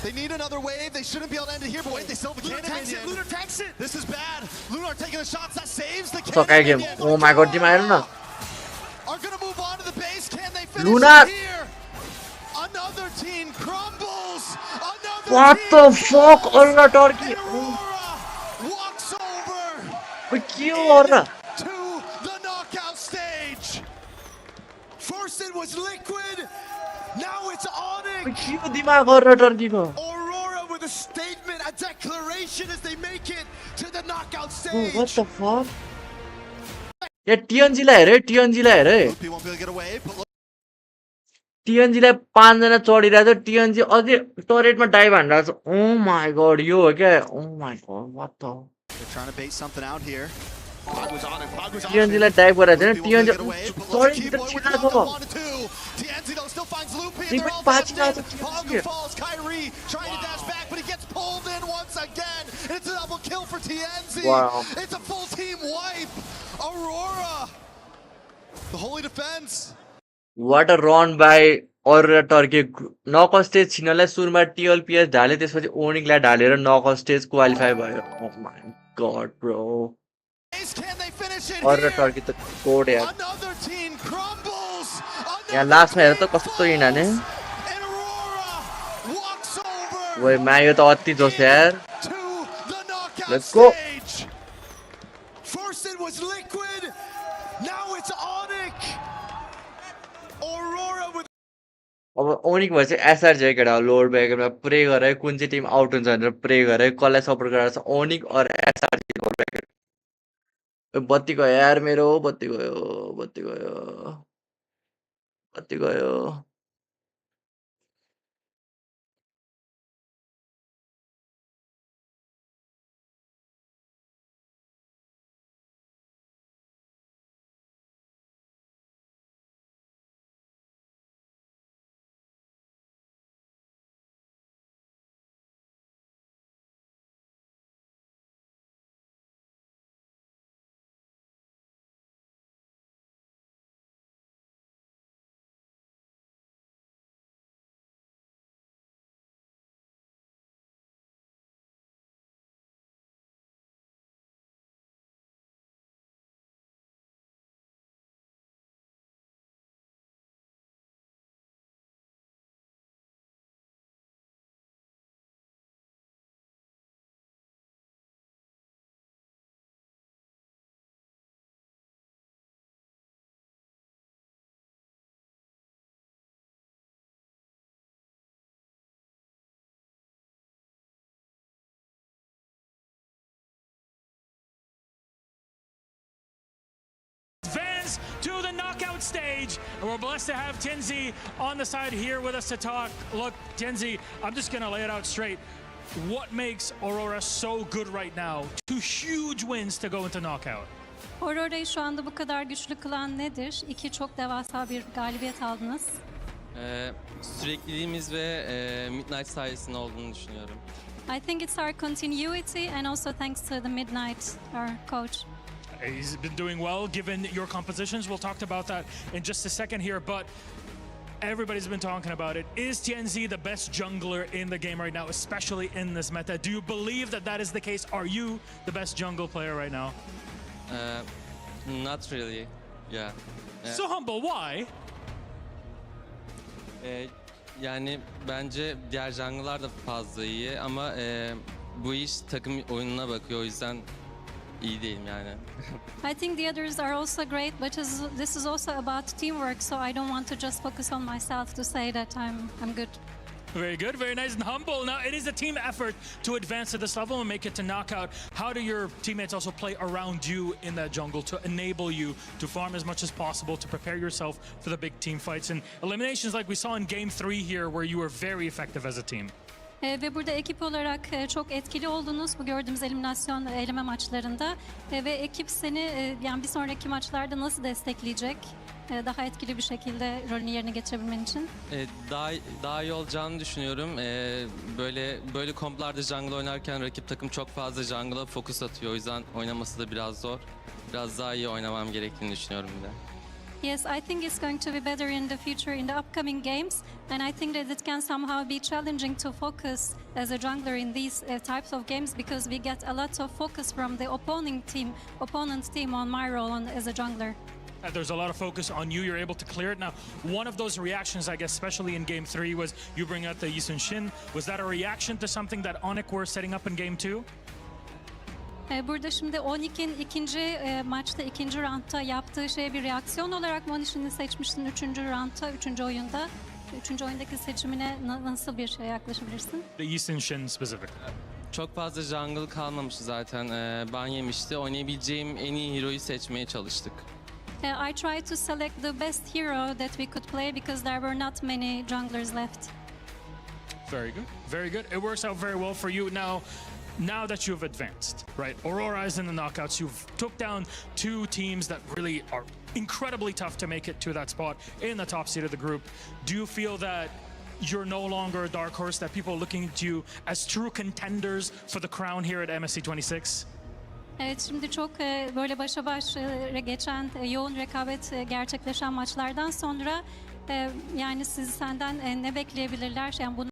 They need another wave. They shouldn't be able to end it here, but wait, they still have a cannon minion. Lunar tanks it. This is bad. Lunar taking the shots. That saves the cannon minion. Oh my god, team iron na. Are going to move on to the base. Can they finish Lunar. here? Another team crumbles. What the fuck? Aurora Turkey. Walks over. But Aurora. To the knockout stage. First it was Liquid. Now it's Onic. Aurora with a statement, a declaration as they make it to the knockout stage. What the fuck? Yeah, TNG la here, TNG la here. He won't be able to get away. TNG लाई 5 जना चढिरहेको छ TNG अझै टरेटमा dive हान्दिरहेको छ ओ my God यो हो क्या oh my god what the They're trying to bait something out here. TNG लाई dive गरेको छैन TNG टरेट छिराको TNZ though still finds Loopy and they're all dashed in. Pagu falls. Kyrie trying to dash back, but he gets pulled in once again. It's a double kill for TNZ. Wow. It's a full team wipe. Aurora. The holy defense. What a run by Aurora Turkey. Knockout stage छिनलाई सुरुमा TLPS ढाले त्यसपछि Onic लाई ढालेर knockout stage qualify भयो. Oh my god, bro. Aurora Turkey त code यार. Another team crumbles. यहाँ लास्टमा हेर त कस्तो हिँड्ने. ओए मायो त अति जोस यार. Let's go. First it was Liquid. Now it's Onic. Aurora with अब Onic भएपछि SRJ केटा लोड ब्याकमा प्रे गरे कुन चाहिँ टिम आउट हुन्छ भनेर प्रे गरे कसलाई सपोर्ट गरेर छ Onic और SRJ लोड ब्याक. बत्ती गयो यार मेरो बत्ती गयो. To the knockout stage, and we're blessed to have Tianzi on the side here with us to talk. Look, Tianzi, I'm just gonna lay it out straight. What makes Aurora so good right now? 2 huge wins to go into knockout. Aurora'yı şu anda bu kadar güçlü kılan nedir? 2 çok devasa bir galibiyet aldınız. Sürekliliğimiz ve Midnight sayesinde olduğunu düşünüyorum. I think it's our continuity and also thanks to the Midnight, our coach. He's been doing well given your compositions. We'll talk about that in just a second here, but everybody's been talking about it. Is TNZ the best jungler in the game right now, especially in this meta? Do you believe that that is the case? Are you the best jungle player right now? Not really. Yeah. So humble, why? Yani bence diğer jungle'lar da fazla iyi ama bu iş takım oyununa bakıyor, o yüzden iyi değilim yani. I think the others are also great, but this is also about teamwork, so I don't want to just focus on myself to say that I'm good. Very good, very nice and humble. Now, it is a team effort to advance to this level and make it to knockout. How do your teammates also play around you in that jungle to enable you to farm as much as possible, to prepare yourself for the big team fights and eliminations like we saw in Game 3 here, where you were very effective as a team? Ve burada ekip olarak çok etkili oldunuz bu gördüğümüz eliminasyon eleme maçlarında ve ekip seni yani bir sonraki maçlarda nasıl destekleyecek daha etkili bir şekilde rolünü yerine getirebilmen için? Daha iyi olacağını düşünüyorum. Böyle komplarda jungle oynarken rakip takım çok fazla jungle'a fokus atıyor, o yüzden oynaması da biraz zor. Biraz daha iyi oynamam gerektiğini düşünüyorum bir de. Yes, I think it's going to be better in the future, in the upcoming games, and I think that it can somehow be challenging to focus as a jungler in these types of games because we get a lot of focus from the opponent team on my role as a jungler. There's a lot of focus on you. You're able to clear it. Now, one of those reactions, I guess, especially in Game 3, was you bring out the Yisun Shin. Was that a reaction to something that Onic were setting up in Game 2? Burada şimdi Onic'in ikinci maçta, ikinci roundda yaptığı şeye bir reaksiyon olarak mı Onic'ini seçmiştin üçüncü roundda, üçüncü oyunda? Üçüncü oyundaki seçimine nasıl bir yaklaşabilirsin? The Yisun Shin specific. Çok fazla jungle kalmamıştı zaten. Ban yemişti. Oynayabileceğim en iyi hero'yu seçmeye çalıştık. I tried to select the best hero that we could play because there were not many junglers left. Very good, very good. It works out very well for you. Now that you've advanced, right? Aurora is in the knockouts. You've took down two teams that really are incredibly tough to make it to that spot in the top seed of the group. Do you feel that you're no longer a dark horse, that people are looking at you as true contenders for the crown here at MSC 26? Evet, şimdi çok böyle başa baş geçen yoğun rekabet gerçekleşen maçlardan sonra yani senden ne bekleyebilirler? Yani bunu